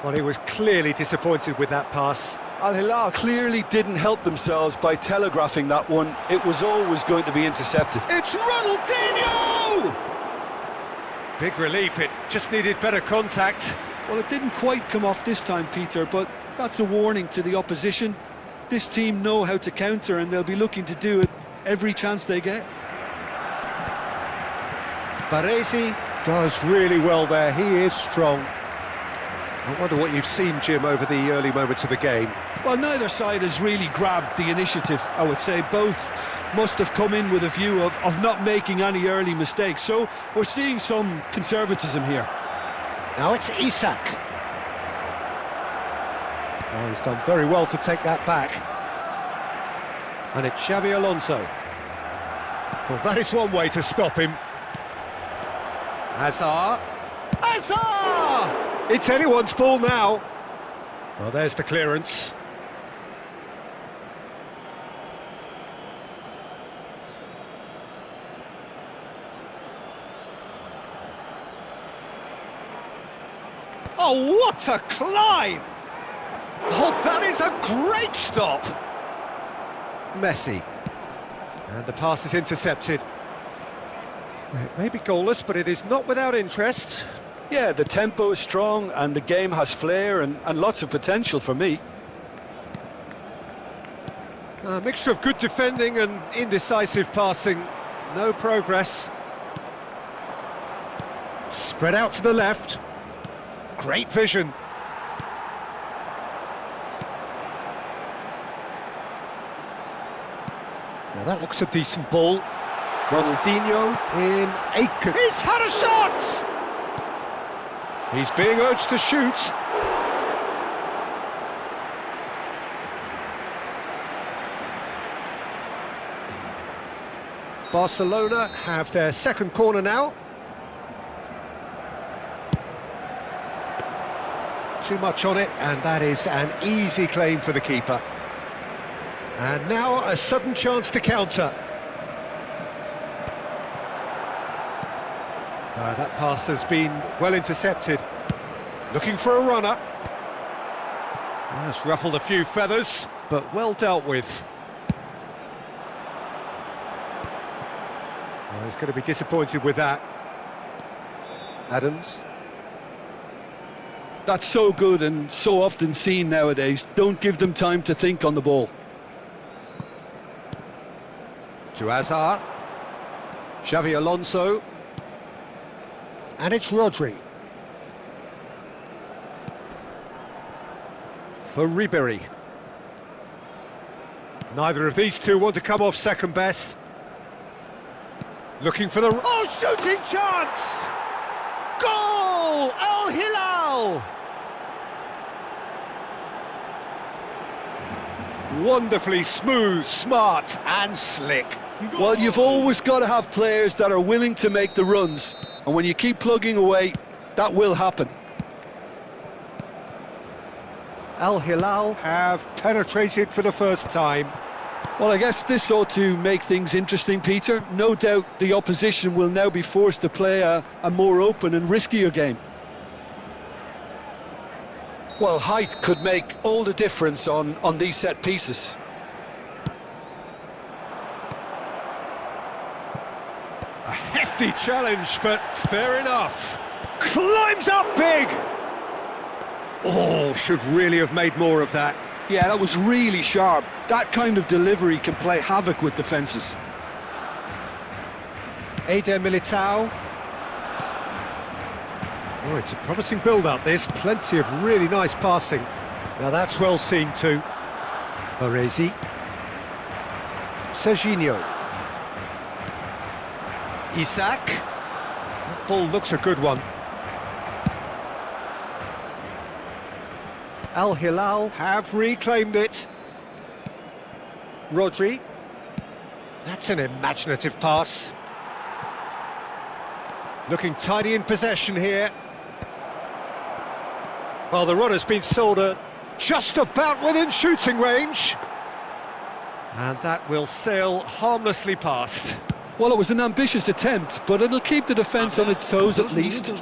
Well, he was clearly disappointed with that pass. Al Hilal clearly didn't help themselves by telegraphing that one. It was always going to be intercepted. It's Ronaldinho! Big relief, it just needed better contact. Well, it didn't quite come off this time, Peter, but that's a warning to the opposition. This team know how to counter and they'll be looking to do it every chance they get. Baresi does really well there, he is strong. I wonder what you've seen, Jim, over the early moments of the game. Well, neither side has really grabbed the initiative, I would say. Both must have come in with a view of not making any early mistakes. So we're seeing some conservatism here. Now it's Isak. Oh, he's done very well to take that back. And it's Xabi Alonso. Well, that is one way to stop him. Hazard. Hazard! It's anyone's ball now. Well, there's the clearance. Oh, what a climb! Oh, that is a great stop! Messi. And the pass is intercepted. It may be goalless, but it is not without interest. Yeah, the tempo is strong and the game has flair and lots of potential for me. A mixture of good defending and indecisive passing. No progress. Spread out to the left. Great vision. Now that looks a decent ball. Ronaldinho in Aiken. He's had a shot! He's being urged to shoot. Barcelona have their second corner now. Too much on it, and that is an easy claim for the keeper. And now a sudden chance to counter. That pass has been well intercepted. Looking for a runner. That's ruffled a few feathers, but well dealt with. Well, he's going to be disappointed with that. Adams. That's so good and so often seen nowadays. Don't give them time to think on the ball. To Hazard. Xabi Alonso. And it's Rodri. for Ribéry. Neither of these two want to come off second best. Looking for the... Oh, shooting chance! Goal! Al Hilal! Wonderfully smooth, smart and slick. Well, you've always got to have players that are willing to make the runs, and when you keep plugging away, that will happen. Al Hilal have penetrated for the first time. Well, I guess this ought to make things interesting, Peter. No doubt the opposition will now be forced to play a more open and riskier game. Well, height could make all the difference on these set pieces. A hefty challenge, but fair enough. Climbs up big! Oh, should really have made more of that. Yeah, that was really sharp. That kind of delivery can play havoc with defences. Eder Militao. Oh, it's a promising build-up, this. Plenty of really nice passing. Now that's well seen too. Baresi. Serginho. Isak. That ball looks a good one. Al Hilal have reclaimed it. Rodri. That's an imaginative pass. Looking tidy in possession here. Well, the run has been sold just about within shooting range. And that will sail harmlessly past. Well, it was an ambitious attempt, but it'll keep the defence on its toes at least.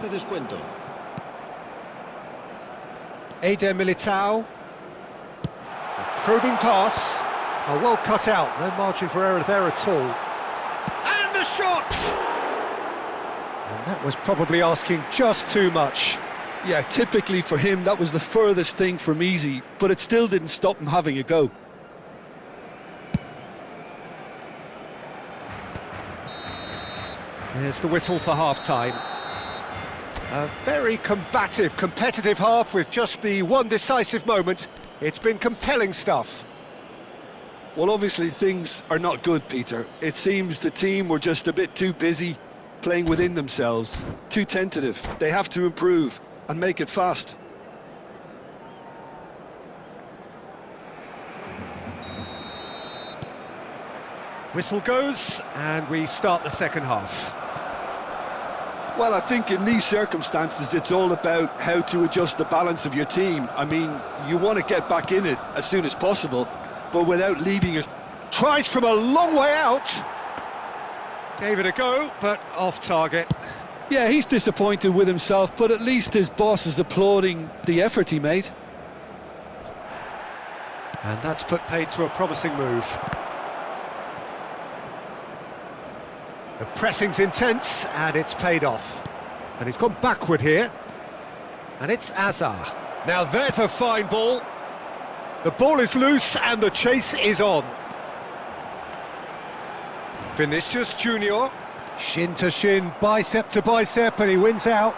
Eder Militao. A probing pass. Oh, well cut out. No margin for error there at all. And the shot! And that was probably asking just too much. Yeah, typically for him, that was the furthest thing from easy, but it still didn't stop him having a go. There's the whistle for half-time. A very combative, competitive half with just the one decisive moment. It's been compelling stuff. Well, obviously things are not good, Peter. It seems the team were just a bit too busy playing within themselves, too tentative. They have to improve and make it fast. Whistle goes, and we start the second half. Well, I think in these circumstances, it's all about how to adjust the balance of your team. I mean, you want to get back in it as soon as possible, but without leaving it. Tries from a long way out. Gave it a go, but off target. Yeah, he's disappointed with himself, but at least his boss is applauding the effort he made. And that's put paid to a promising move. The pressing's intense, and it's paid off. And he's gone backward here. And it's Azar. Now there's a fine ball. The ball is loose, and the chase is on. Vinicius Junior. Shin to shin, bicep to bicep, and he wins out.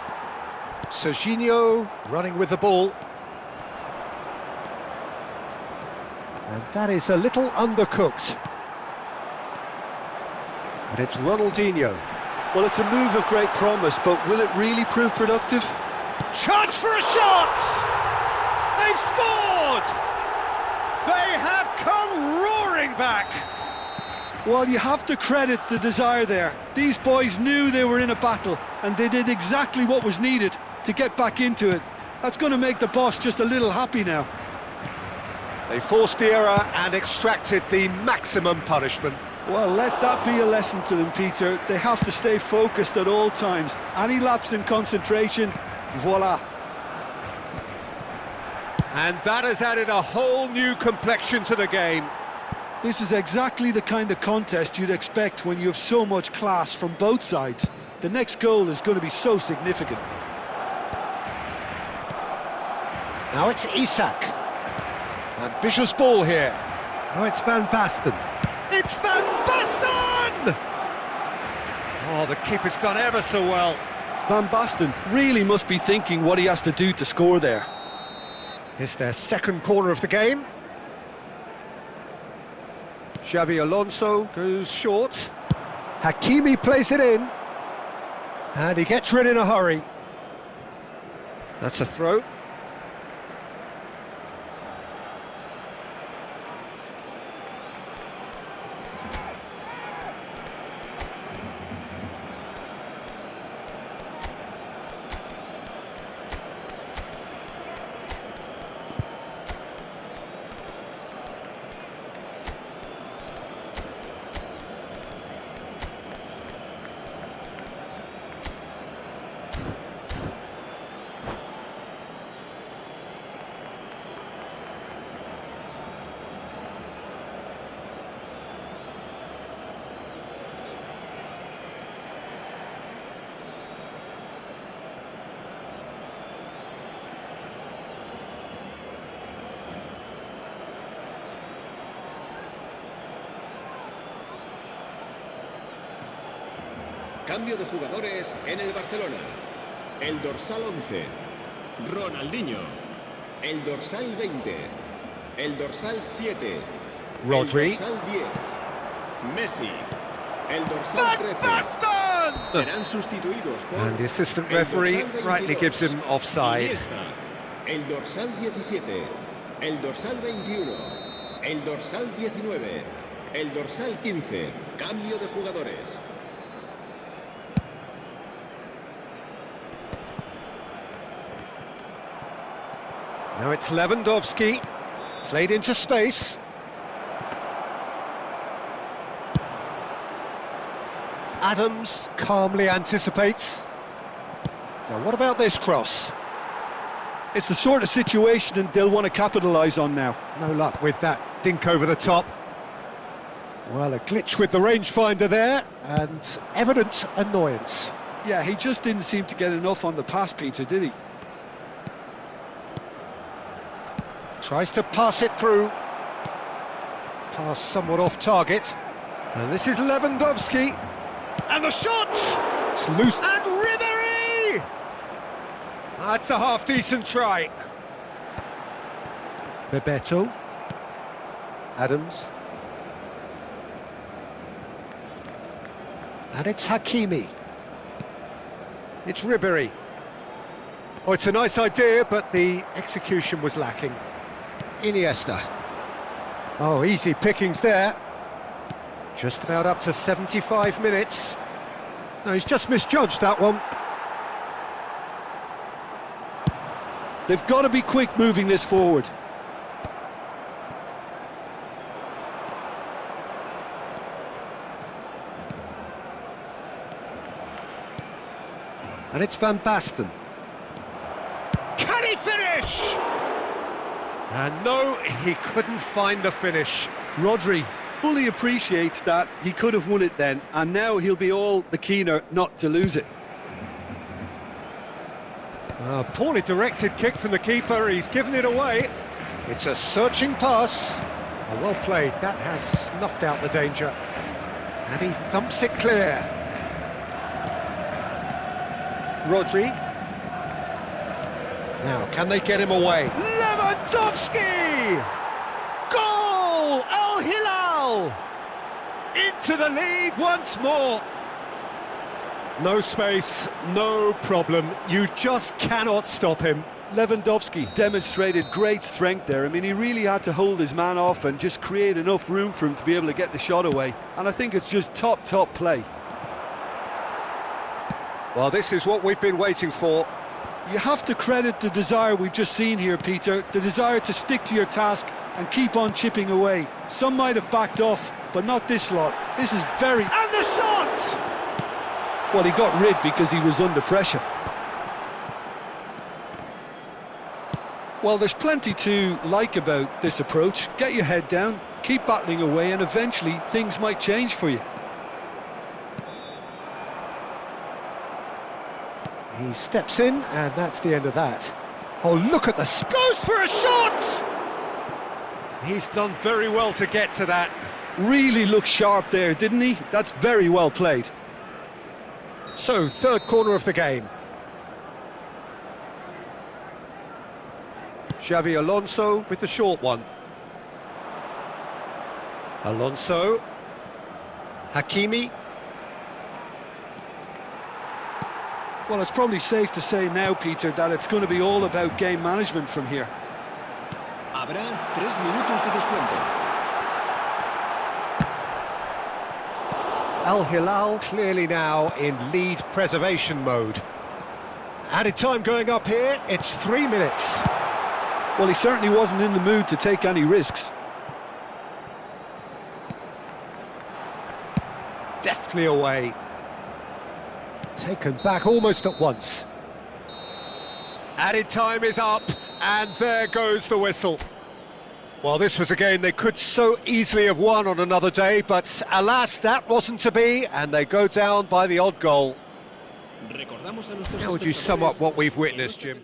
Serginho running with the ball. And that is a little undercooked. And it's Ronaldinho. Well, it's a move of great promise, but will it really prove productive? Chance for a shot! They've scored! They have come roaring back! Well, you have to credit the desire there. These boys knew they were in a battle, and they did exactly what was needed to get back into it. That's going to make the boss just a little happy now. They forced the error and extracted the maximum punishment. Well, let that be a lesson to them, Peter. They have to stay focused at all times. Any lapse in concentration, voila. And that has added a whole new complexion to the game. This is exactly the kind of contest you'd expect when you have so much class from both sides. The next goal is going to be so significant. Now it's Isak. Ambitious ball here. Now it's Van Basten. It's Van Basten! Oh, the keeper's done ever so well. Van Basten really must be thinking what he has to do to score there. It's their second corner of the game. Xabi Alonso goes short. Hakimi plays it in. And he gets rid in a hurry. That's a throw. Cambio de jugadores en el Barcelona. El dorsal 11, Ronaldinho. El dorsal 20, el dorsal 7, Rodri. el dorsal 10, Messi. El dorsal 13 serán sustituidos por And the assistant el referee dorsal rightly 22, gives him offside. Iniesta. El dorsal 17, el dorsal 21, el dorsal 19, el dorsal 15. Cambio de jugadores. Now it's Lewandowski, played into space. Adams calmly anticipates. Now what about this cross? It's the sort of situation they'll want to capitalise on now. No luck with that dink over the top. Well, a glitch with the rangefinder there, and evident annoyance. Yeah, he just didn't seem to get enough on the pass, Peter, did he? Tries to pass it through. Pass somewhat off target. And this is Lewandowski. And the shot! It's loose. And Ribéry! That's a half-decent try. Bebeto. Adams. And it's Hakimi. It's Ribéry. Oh, it's a nice idea, but the execution was lacking. Iniesta. Oh, easy pickings there. Just about up to 75 minutes. No, he's just misjudged that one. They've got to be quick moving this forward. And it's Van Basten. Can he finish? And no, he couldn't find the finish. Rodri fully appreciates that he could have won it then, and now he'll be all the keener not to lose it. A poorly directed kick from the keeper, he's given it away. It's a searching pass. Oh, well played, that has snuffed out the danger. And he thumps it clear. Rodri. Now, can they get him away? Lewandowski! Goal! Al Hilal! Into the lead once more. No space, no problem. You just cannot stop him. Lewandowski demonstrated great strength there. I mean, he really had to hold his man off and just create enough room for him to be able to get the shot away. And I think it's just top play. Well, this is what we've been waiting for. You have to credit the desire we've just seen here, Peter. The desire to stick to your task and keep on chipping away. Some might have backed off, but not this lot. This is very... And the shot! Well, he got rid because he was under pressure. Well, there's plenty to like about this approach. Get your head down, keep battling away, and eventually things might change for you. He steps in, and that's the end of that. Oh, look at the... Goes for a shot! He's done very well to get to that. Really looked sharp there, didn't he? That's very well played. So, third corner of the game. Xabi Alonso with the short one. Alonso. Hakimi. Well, it's probably safe to say now, Peter, that it's going to be all about game management from here. Habrá 3 minutos de descuento. Al Hilal clearly now in lead preservation mode. Added time going up here, it's 3 minutes. Well, he certainly wasn't in the mood to take any risks. Deftly away. Taken back almost at once. Added time is up, and there goes the whistle. Well, this was a game they could so easily have won on another day, but alas, that wasn't to be, and they go down by the odd goal. How would you sum up what we've witnessed, Jim?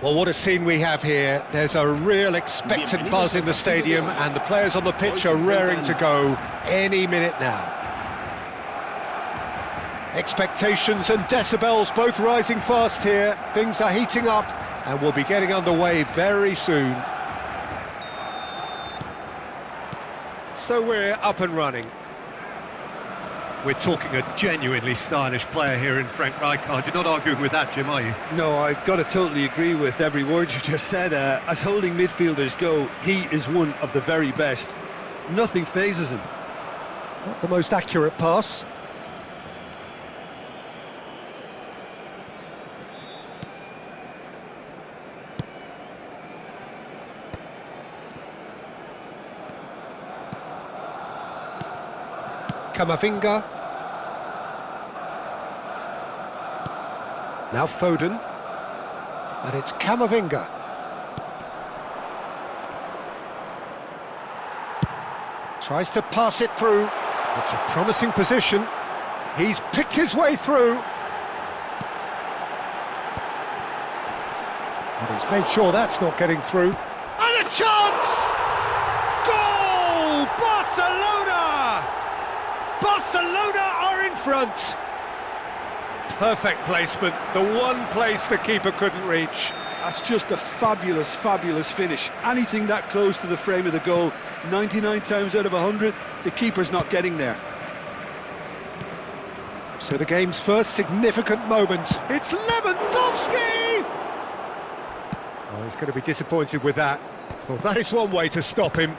Well, what a scene we have here. There's a real expectant buzz in the stadium, and the players on the pitch are raring to go any minute now. Expectations and decibels both rising fast here. Things are heating up, and we'll be getting underway very soon. So we're up and running. We're talking a genuinely stylish player here in Frank Rijkaard. You're not arguing with that, Jim, are you? No, I've got to totally agree with every word you just said. As holding midfielders go, he is one of the very best. Nothing phases him. Not the most accurate pass. Camavinga. Now Foden. And it's Camavinga. Tries to pass it through. It's a promising position. He's picked his way through. And he's made sure that's not getting through. And a chance! Goal! Barcelona! Barcelona are in front. Perfect placement, the one place the keeper couldn't reach. That's just a fabulous, fabulous finish. Anything that close to the frame of the goal, 99 times out of 100, the keeper's not getting there. So the game's first significant moment. It's Lewandowski! Oh, he's going to be disappointed with that. Well, that is one way to stop him.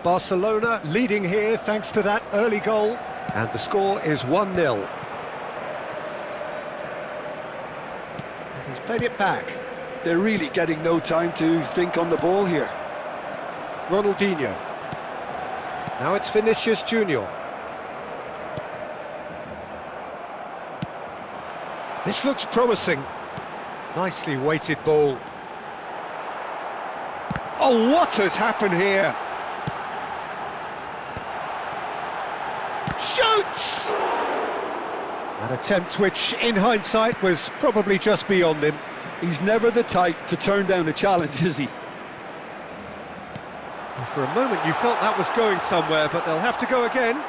Barcelona leading here thanks to that early goal. And the score is 1-0. He's played it back. They're really getting no time to think on the ball here. Ronaldinho. Now it's Vinicius Junior. This looks promising. Nicely weighted ball. Oh, what has happened here? Shoots! An attempt which, in hindsight, was probably just beyond him. He's never the type to turn down a challenge, is he? For a moment you felt that was going somewhere, but they'll have to go again.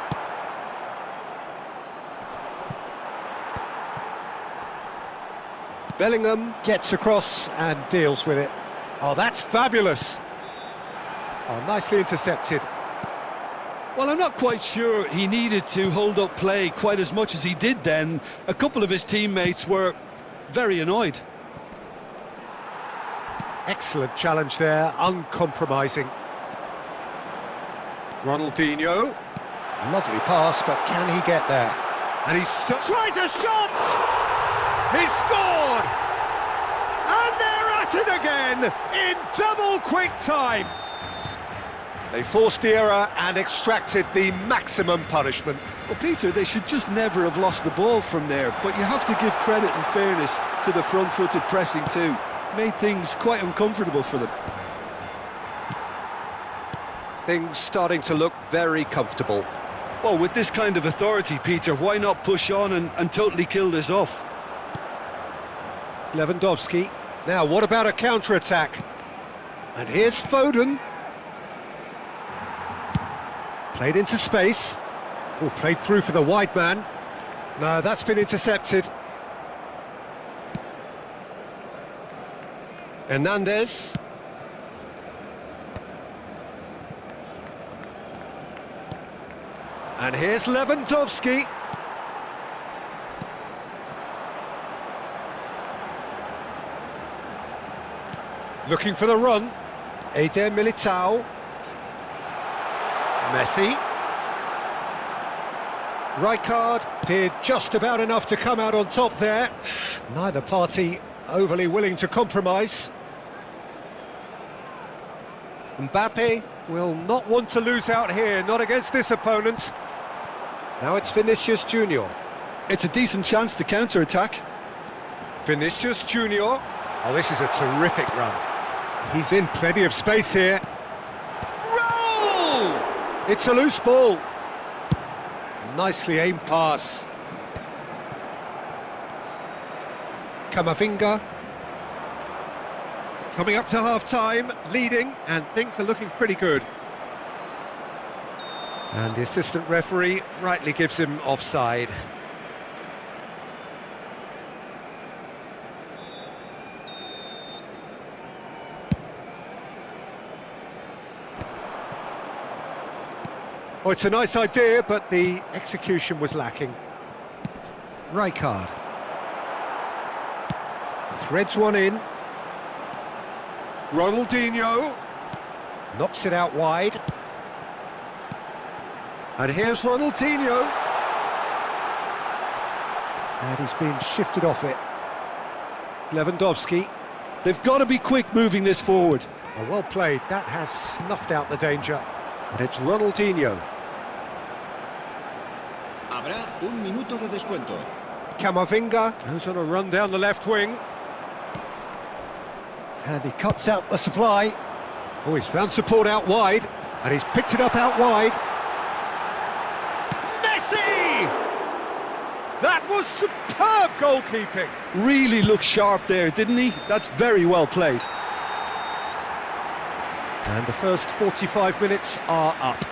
Bellingham gets across and deals with it. Oh, that's fabulous. Oh, nicely intercepted. Well, I'm not quite sure he needed to hold up play quite as much as he did then. A couple of his teammates were very annoyed. Excellent challenge there, uncompromising. Ronaldinho. Lovely pass, but can he get there? And he tries a shot! He's scored! And they're at it again in double quick time. They forced the error and extracted the maximum punishment. Well, Peter, they should just never have lost the ball from there, but you have to give credit and fairness to the front-footed pressing too. Made things quite uncomfortable for them. Things starting to look very comfortable. Well, with this kind of authority, Peter, why not push on and totally kill this off? Lewandowski. Now, what about a counter-attack? And here's Foden. Played into space. Oh, played through for the wide man. No, that's been intercepted. Hernandez. And here's Lewandowski. Looking for the run. Eder Militao. Messi. Rijkaard did just about enough to come out on top there. Neither party overly willing to compromise. Mbappe will not want to lose out here, not against this opponent. Now it's Vinicius Junior. It's a decent chance to counter-attack. Vinicius Junior. Oh, this is a terrific run. He's in plenty of space here. Roll! It's a loose ball. Nicely aimed pass. Camavinga. Coming up to half-time, leading, and things are looking pretty good. And the assistant referee rightly gives him offside. Oh, it's a nice idea, but the execution was lacking. Rijkaard. Threads one in. Ronaldinho. Knocks it out wide. And here's Ronaldinho. And he's been shifted off it. Lewandowski. They've got to be quick moving this forward. Oh, well played. That has snuffed out the danger. And it's Ronaldinho. Habrá un minuto de descuento. Camavinga goes on a run down the left wing. And he cuts out the supply. Oh, he's found support out wide. And he's picked it up out wide. Messi! That was superb goalkeeping. Really looked sharp there, didn't he? That's very well played. And the first 45 minutes are up.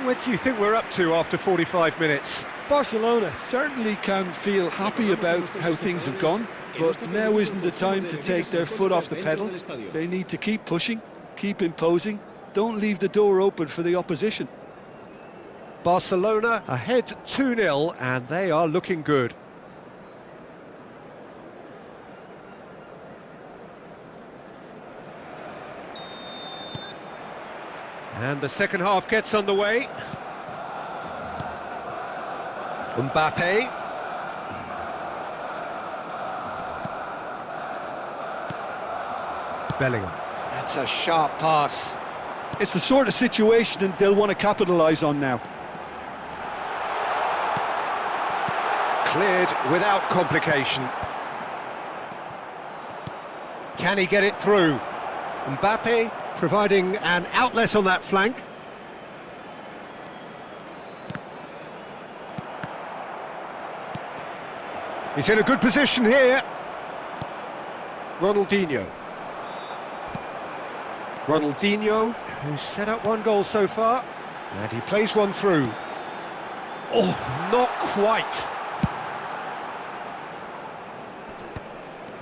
What do you think we're up to after 45 minutes? Barcelona certainly can feel happy about how things have gone, but now isn't the time to take their foot off the pedal. They need to keep pushing, keep imposing, don't leave the door open for the opposition. Barcelona ahead 2-0, and they are looking good. And the second half gets underway. Mbappe. Bellingham. That's a sharp pass. It's the sort of situation that they'll want to capitalise on now. Cleared without complication. Can he get it through? Mbappe providing an outlet on that flank. He's in a good position here. Ronaldinho. Ronaldinho, who's set up one goal so far. And he plays one through. Oh, not quite.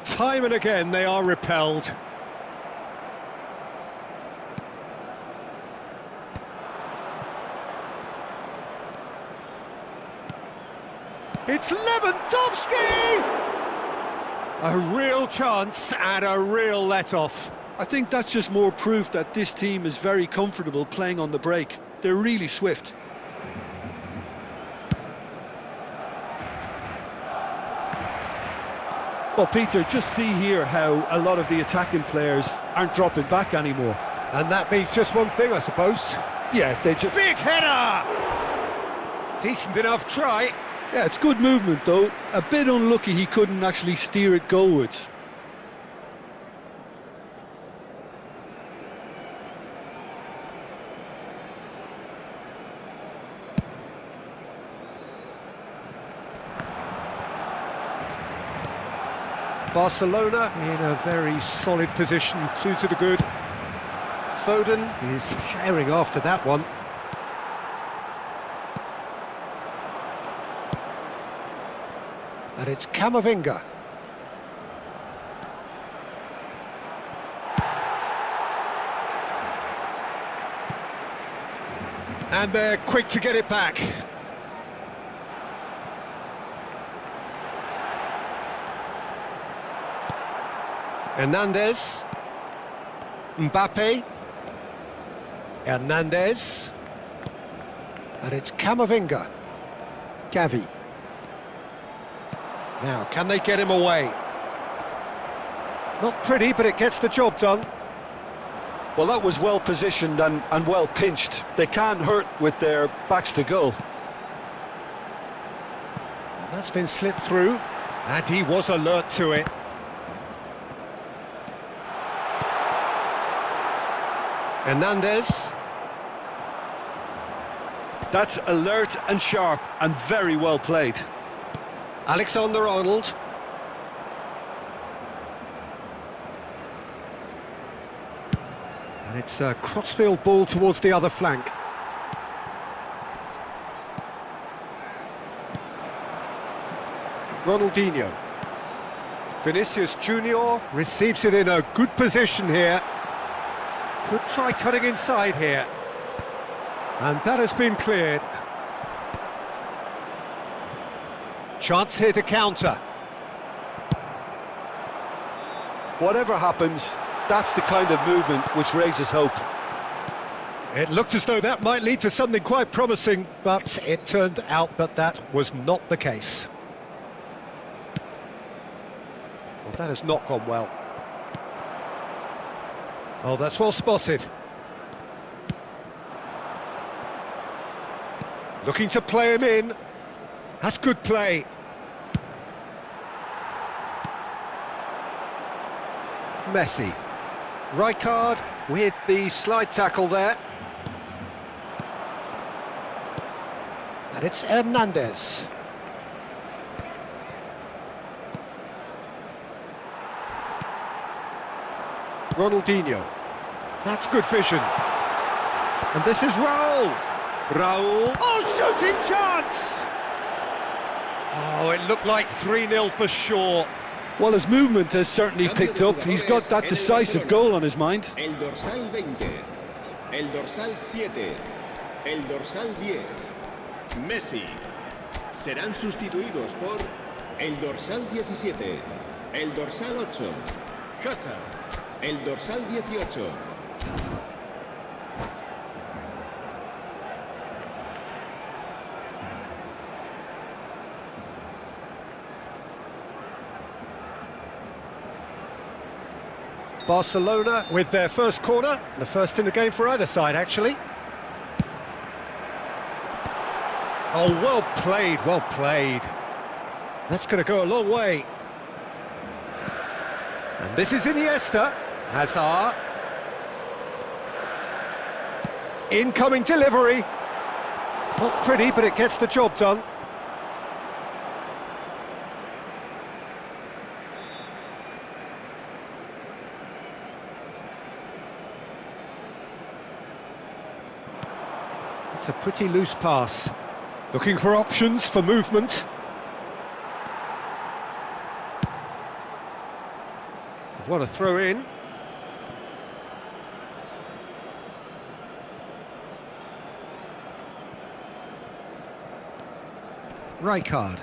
Time and again they are repelled. It's Lewandowski! A real chance and a real let-off. I think that's just more proof that this team is very comfortable playing on the break. They're really swift. Well, Peter, just see here how a lot of the attacking players aren't dropping back anymore. And that means just one thing, I suppose. Yeah, they just... Big header! Decent enough try. Yeah, it's good movement, though. A bit unlucky he couldn't actually steer it goalwards. Barcelona in a very solid position, 2 to the good. Foden is herring after that one. And it's Camavinga. And they're quick to get it back. Hernandez. Mbappe. Hernandez. And it's Camavinga. Gavi. Now, can they get him away? Not pretty, but it gets the job done. Well, that was well positioned and well pinched. They can't hurt with their backs to goal. That's been slipped through, and he was alert to it. Hernandez. That's alert and sharp and very well played. Alexander-Arnold. And it's a crossfield ball towards the other flank. Ronaldinho. Vinicius Junior receives it in a good position here. Could try cutting inside here. And that has been cleared. Chance here to counter. Whatever happens, that's the kind of movement which raises hope. It looked as though that might lead to something quite promising, but it turned out that that was not the case. Well, that has not gone well. Oh, that's well spotted. Looking to play him in. That's good play. Messi. Rijkaard with the slide tackle there. And it's Hernandez. Ronaldinho. That's good vision. And this is Raul. Raul. Oh, shooting chance! Oh, it looked like 3-0 for sure. Well, his movement has certainly picked up. He's got that decisive goal on his mind. El dorsal 20, el dorsal 7, el dorsal 10. Messi. Serán sustituidos por el dorsal 17, el dorsal 8. Hazard. El dorsal 18. Barcelona with their first corner, the first in the game for either side, actually. Oh, well played, well played. That's going to go a long way. And this is Iniesta. Hazard. Incoming delivery. Not pretty, but it gets the job done. It's a pretty loose pass. Looking for options for movement. They've won a throw in. Rijkaard.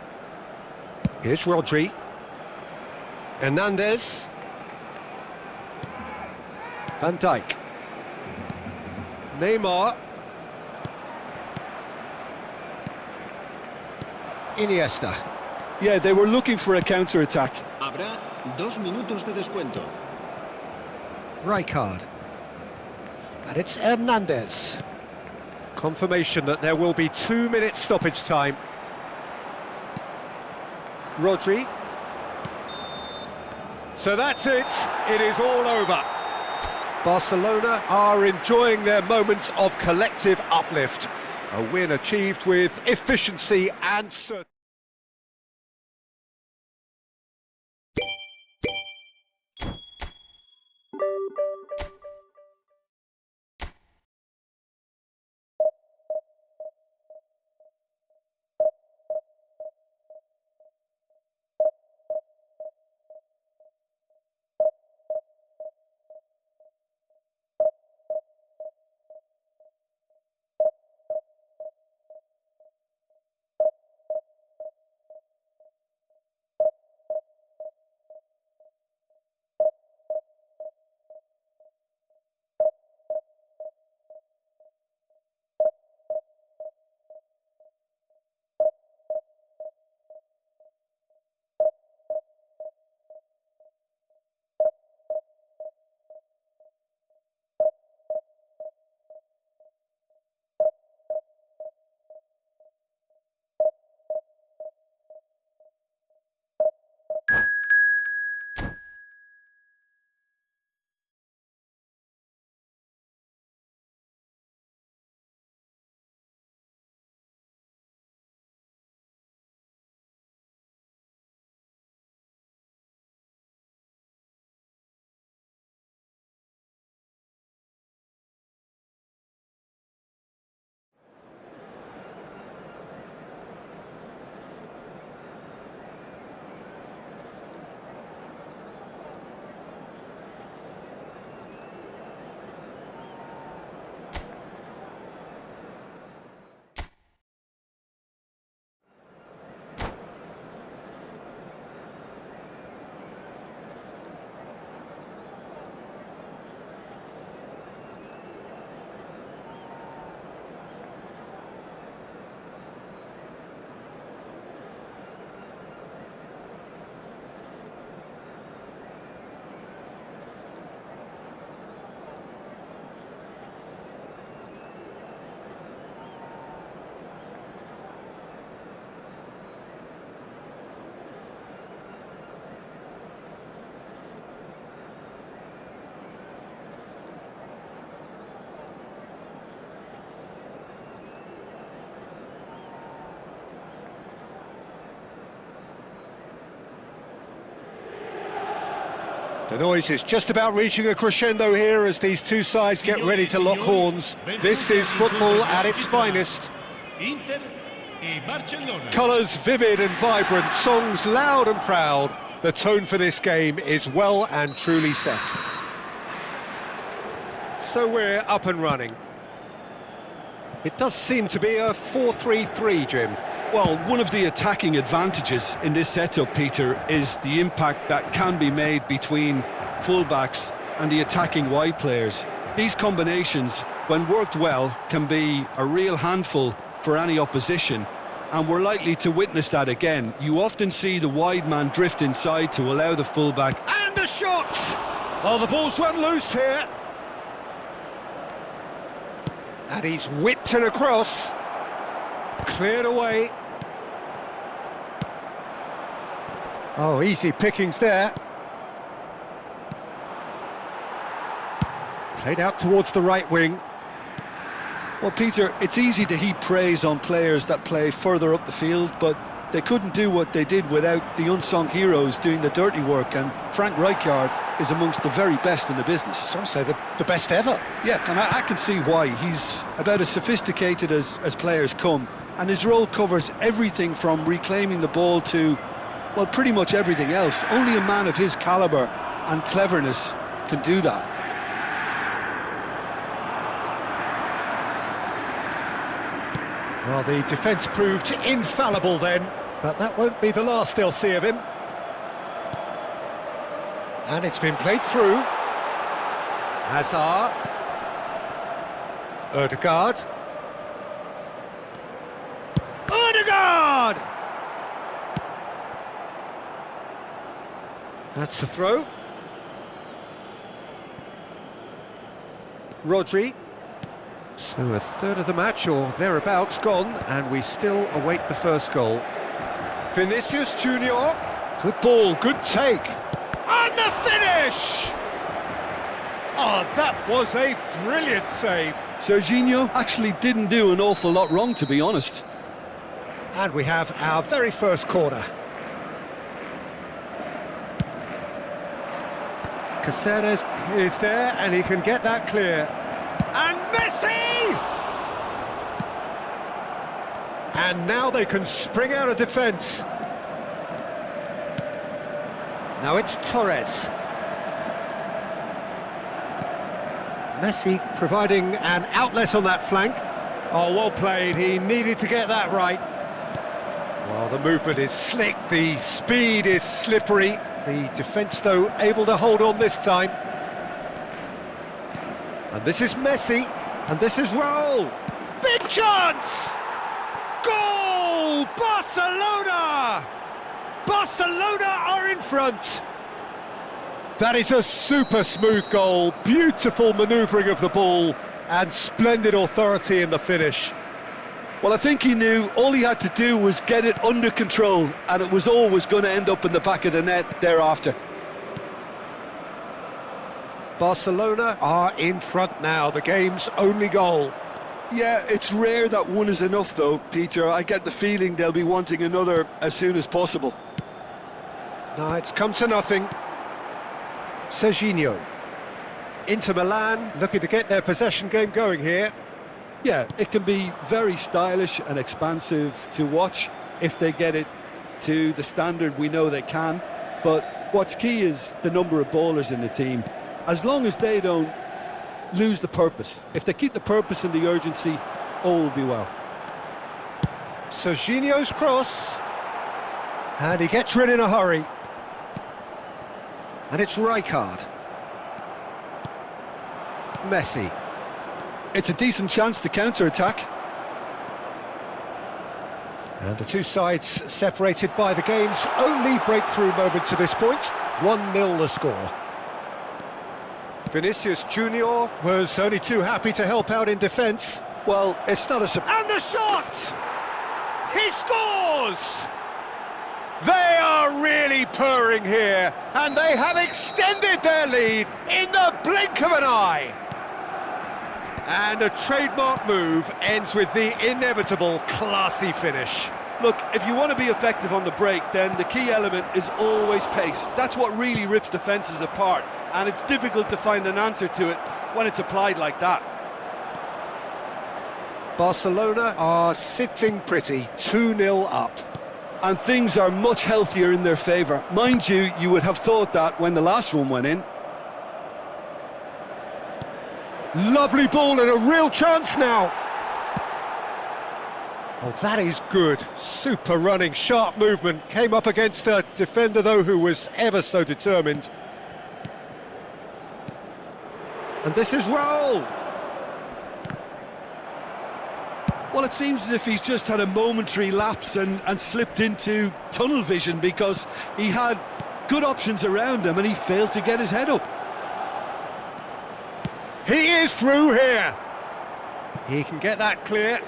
Here's Rodri. Hernandez. Van Dijk. Neymar. Iniesta. Yeah, they were looking for a counter-attack. Habrá 2 minutos de descuento. Rijkaard. And it's Hernandez. Confirmation that there will be 2 minutes stoppage time. Rodri. So that's it. It is all over. Barcelona are enjoying their moments of collective uplift. A win achieved with efficiency and certainty. The noise is just about reaching a crescendo here as these two sides get ready to lock horns. This is football at its finest. Inter y Barcelona. Colours vivid and vibrant, songs loud and proud. The tone for this game is well and truly set. So we're up and running. It does seem to be a 4-3-3, Jim. Well, one of the attacking advantages in this setup, Peter, is the impact that can be made between fullbacks and the attacking wide players. These combinations, when worked well, can be a real handful for any opposition, and we're likely to witness that again. You often see the wide man drift inside to allow the fullback. And a shot! Oh, the ball's run loose here. And he's whipped it across. Cleared away. Oh, easy pickings there. Played out towards the right wing. Well, Peter, it's easy to heap praise on players that play further up the field, but they couldn't do what they did without the unsung heroes doing the dirty work, and Frank Rijkaard is amongst the very best in the business. Some say the best ever. Yeah, and I can see why. He's about as sophisticated as players come, and his role covers everything from reclaiming the ball to, well, pretty much everything else. Only a man of his calibre and cleverness can do that. Well, the defence proved infallible then, but that won't be the last they'll see of him. And it's been played through. Hazard. Ødegaard. Ødegaard! That's the throw. Rodri. So a third of the match or thereabouts gone, and we still await the first goal. Vinicius Junior. Good ball, good take. And the finish! Oh, that was a brilliant save. Serginho actually didn't do an awful lot wrong, to be honest. And we have our very first corner. Caceres is there, and he can get that clear. And Messi! And now they can spring out of defence. Now it's Torres. Messi providing an outlet on that flank. Oh, well played. He needed to get that right. Well, the movement is slick, the speed is slippery. The defence, though, able to hold on this time. And this is Messi, and this is Raul. Big chance! Goal! Barcelona! Barcelona are in front. That is a super smooth goal, beautiful manoeuvring of the ball, and splendid authority in the finish. Well, I think he knew all he had to do was get it under control, and it was always going to end up in the back of the net thereafter. Barcelona are in front now, the game's only goal. Yeah, it's rare that one is enough though, Peter. I get the feeling they'll be wanting another as soon as possible. No, it's come to nothing. Serginho. Inter Milan looking to get their possession game going here. Yeah, it can be very stylish and expansive to watch if they get it to the standard we know they can. But what's key is the number of ballers in the team. As long as they don't lose the purpose, if they keep the purpose and the urgency, all will be well. Serginho's cross. And he gets rid in a hurry. And it's Rijkaard. Messi. It's a decent chance to counter-attack. And the two sides separated by the game's only breakthrough moment to this point. 1-0 the score. Vinicius Junior was only too happy to help out in defence. Well, it's not a surprise. And the shot! He scores! They are really purring here, and they have extended their lead in the blink of an eye. And a trademark move ends with the inevitable classy finish. Look, if you want to be effective on the break, then the key element is always pace. That's what really rips defences apart, and it's difficult to find an answer to it when it's applied like that. Barcelona are sitting pretty, 2-0 up. And things are much healthier in their favour. Mind you, you would have thought that when the last one went in. Lovely ball and a real chance now. Oh, that is good. Super running, sharp movement. Came up against a defender, though, who was ever so determined. And this is Raul. Well, it seems as if he's just had a momentary lapse and slipped into tunnel vision, because he had good options around him and he failed to get his head up. He is through here. He can get that clear.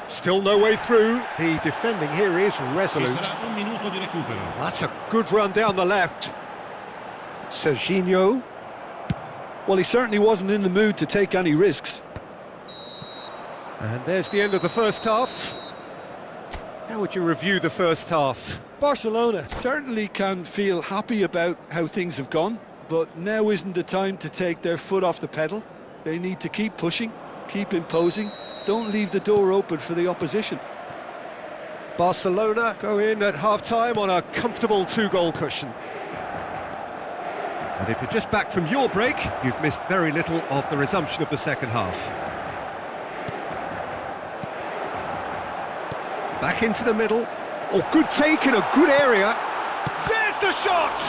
Still no way through. The defending here is resolute. Ci sarà un minuto di recupero. That's a good run down the left. Serginho. Well, he certainly wasn't in the mood to take any risks. And there's the end of the first half. How would you review the first half? Barcelona certainly can feel happy about how things have gone, but now isn't the time to take their foot off the pedal. They need to keep pushing, keep imposing, don't leave the door open for the opposition. Barcelona go in at half-time on a comfortable 2-goal cushion. And if you're just back from your break, you've missed very little of the resumption of the second half. Back into the middle. Oh, good take in a good area. There's the shot!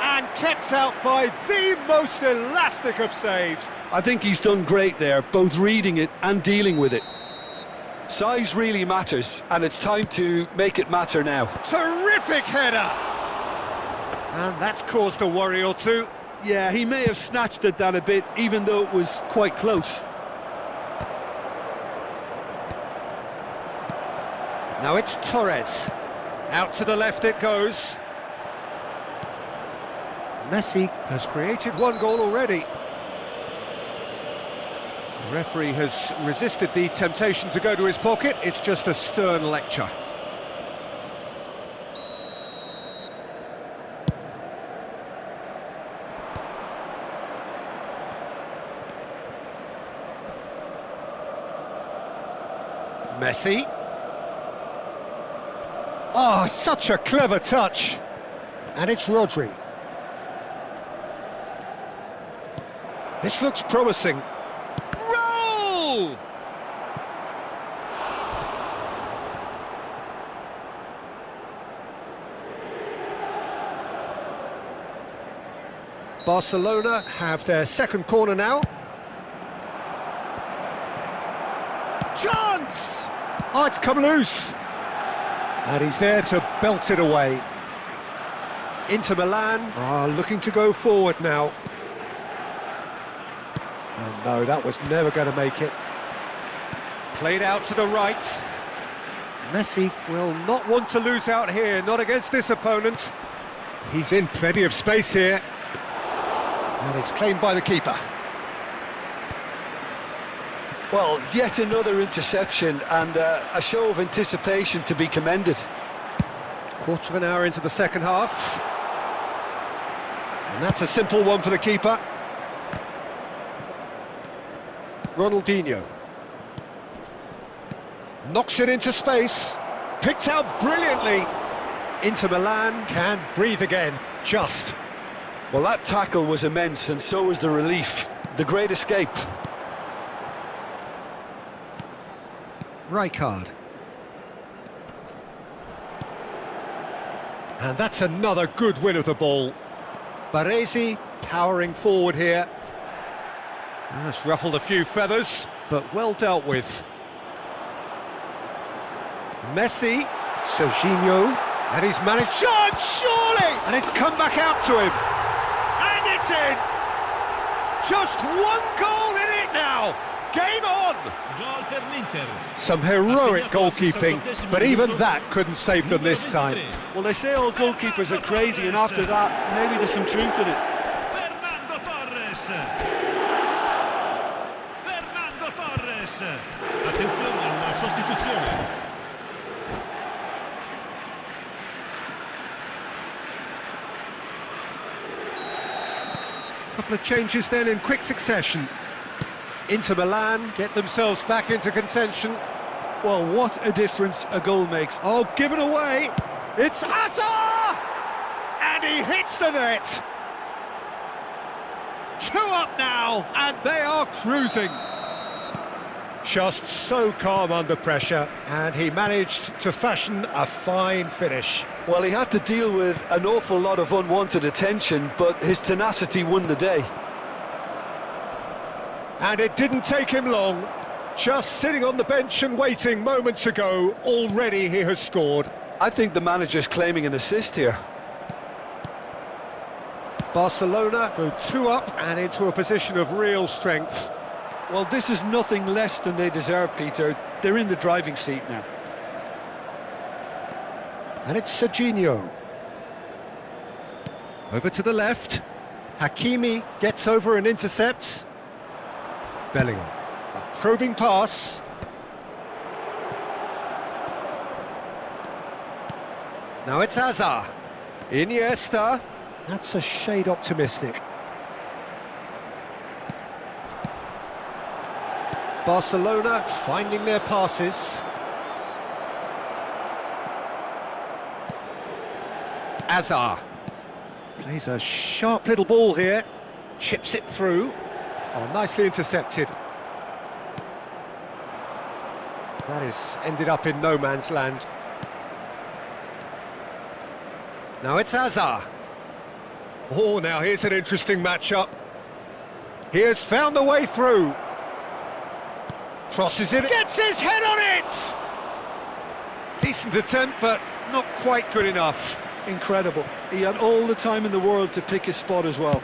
And kept out by the most elastic of saves. I think he's done great there, both reading it and dealing with it. Size really matters, and it's time to make it matter now. Terrific header! And that's caused a worry or two. Yeah, he may have snatched at that a bit, even though it was quite close. Now it's Torres. Out to the left it goes. Messi has created 1 goal already. The referee has resisted the temptation to go to his pocket. It's just a stern lecture. Messi. Oh, such a clever touch. And it's Rodri. This looks promising. Roll! Barcelona have their second corner now. Chance! Oh, it's come loose. And he's there to belt it away. Inter Milan are looking to go forward now. Oh no, that was never going to make it. Played out to the right. Messi will not want to lose out here, not against this opponent. He's in plenty of space here. And it's claimed by the keeper. Well, yet another interception and a show of anticipation to be commended. Quarter of an hour into the second half. And that's a simple one for the keeper. Ronaldinho. Knocks it into space. Picked out brilliantly. Inter Milan can breathe again, just. Well, that tackle was immense, and so was the relief. The great escape. Rijkaard. And that's another good win of the ball. Baresi powering forward here. That's ruffled a few feathers, but well dealt with. Messi, Serginho, and he's managed... Shot, surely! And it's come back out to him. And it's in! Just 1 goal in it now! Game on! Gol per l'Inter. Some heroic goalkeeping, but even that couldn't save them this time. Well, they say all goalkeepers are crazy, and after that, maybe there's some truth in it. Fernando Torres. Fernando Torres. Attenzione alla sostituzione. Couple of changes then in quick succession. Inter Milan get themselves back into contention. Well, what a difference a goal makes. Oh, given away. It's Hazard! And he hits the net. 2 up now, and they are cruising. Just so calm under pressure, and he managed to fashion a fine finish. Well, he had to deal with an awful lot of unwanted attention, but his tenacity won the day. And it didn't take him long. Just sitting on the bench and waiting moments ago, already he has scored. I think the manager's claiming an assist here. Barcelona go 2 up and into a position of real strength. Well, this is nothing less than they deserve, Peter. They're in the driving seat now. And it's Serginho. Over to the left. Hakimi gets over and intercepts. Bellingham. A probing pass. Now it's Hazard. Iniesta. That's a shade optimistic. Barcelona finding their passes. Hazard plays a sharp little ball here, chips it through. Oh, nicely intercepted. That is ended up in no man's land. Now it's Hazard. Oh, now here's an interesting matchup. He has found the way through. Crosses it, gets his head on it! Decent attempt, but not quite good enough. Incredible. He had all the time in the world to pick his spot as well.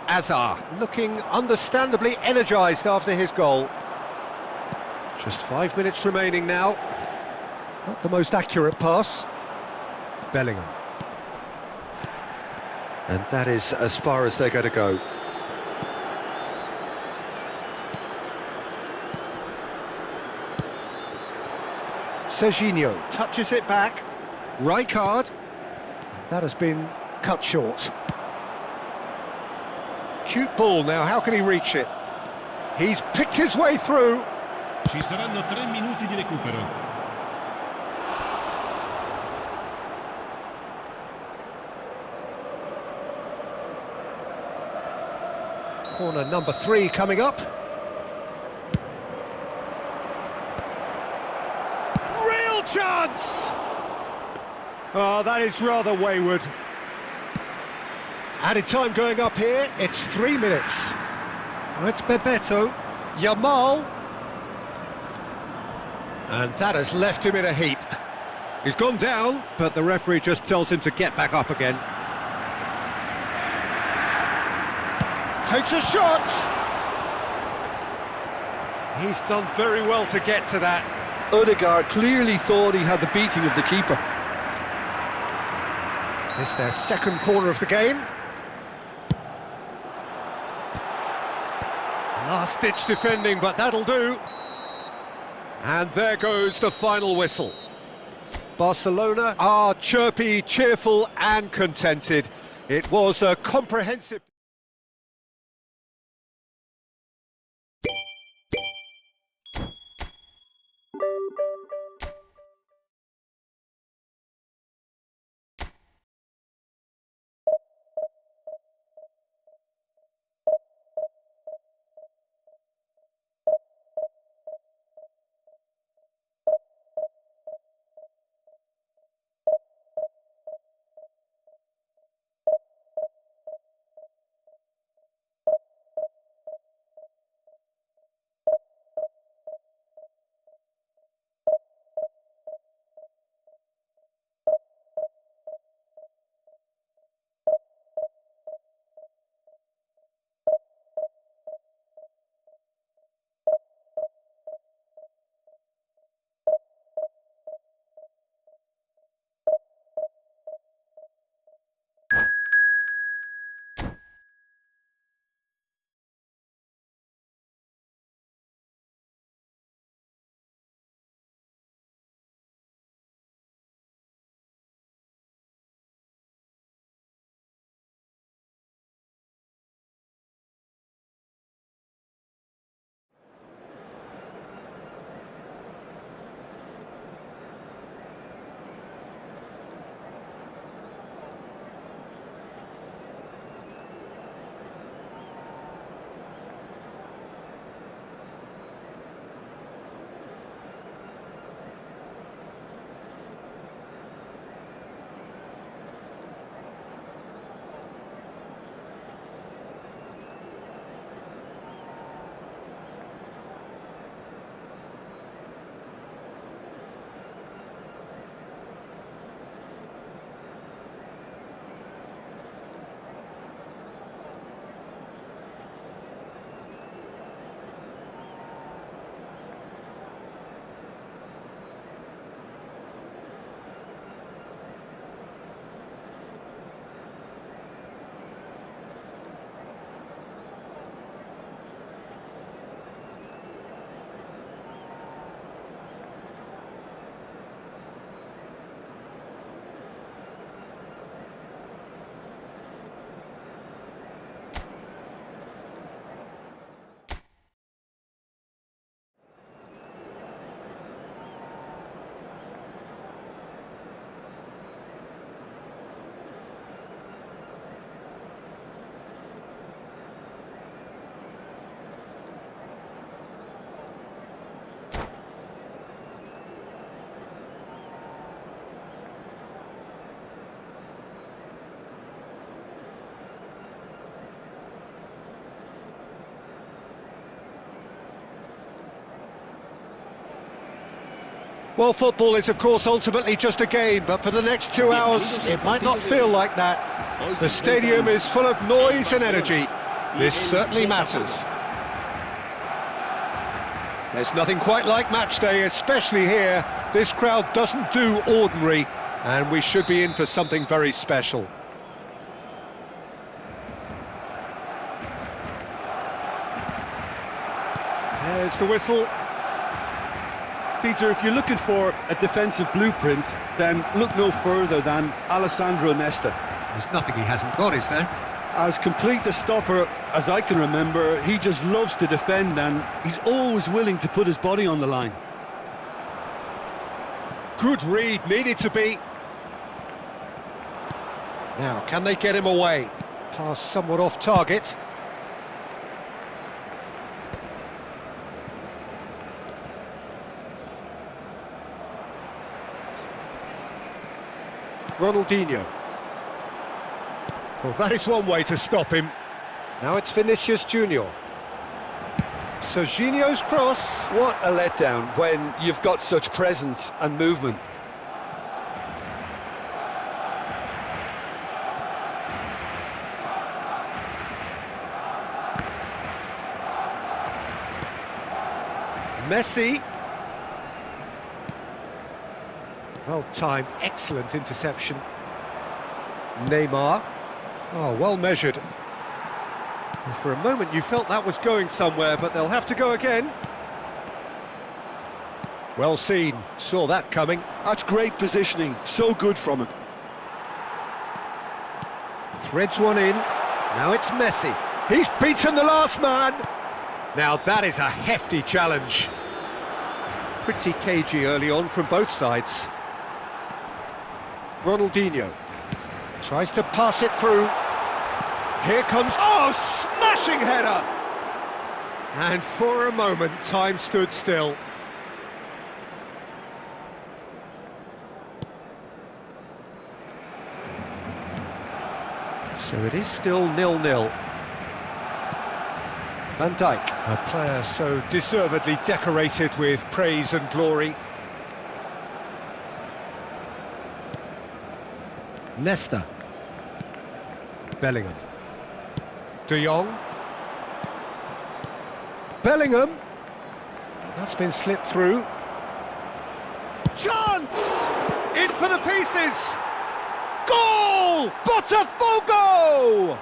Hazard looking understandably energised after his goal. Just 5 minutes remaining now. Not the most accurate pass. Bellingham. And that is as far as they're going to go. Serginho touches it back. Rijkaard. That has been cut short. Cute ball now, how can he reach it? He's picked his way through. Ci saranno 3 minuti di recupero. Corner number 3 coming up. Real chance! Oh, that is rather wayward. Added time going up here, it's 3 minutes. Oh, it's Bebeto, Yamal. And that has left him in a heap. He's gone down, but the referee just tells him to get back up again. Takes a shot! He's done very well to get to that. Odegaard clearly thought he had the beating of the keeper. It's their second corner of the game. Last-ditch defending, but that'll do. And there goes the final whistle. Barcelona are chirpy, cheerful and contented. It was a comprehensive... Well, football is, of course, ultimately just a game, but for the next 2 hours, it might not feel like that. The stadium is full of noise and energy. This certainly matters. There's nothing quite like match day, especially here. This crowd doesn't do ordinary, and we should be in for something very special. There's the whistle. Peter, if you're looking for a defensive blueprint, then look no further than Alessandro Nesta. There's nothing he hasn't got, is there? As complete a stopper as I can remember, he just loves to defend and he's always willing to put his body on the line. Good read, needed to be. Now, can they get him away? Pass somewhat off target. Ronaldinho. Well, that is one way to stop him. Now it's Vinicius Junior. Serginho's cross. What a letdown when you've got such presence and movement. Messi. Well timed, excellent interception. Neymar. Oh, well measured. Well, for a moment you felt that was going somewhere, but they'll have to go again. Well seen, saw that coming. That's great positioning, so good from him. Threads one in, now it's Messi. He's beaten the last man! Now that is a hefty challenge. Pretty cagey early on from both sides. Ronaldinho tries to pass it through. Here comes... Oh, smashing header! And for a moment, time stood still. So it is still 0-0. Van Dijk, a player so deservedly decorated with praise and glory. Nesta. Bellingham. De Jong. Bellingham. That's been slipped through. Chance! In for the pieces! Goal! Botafogo!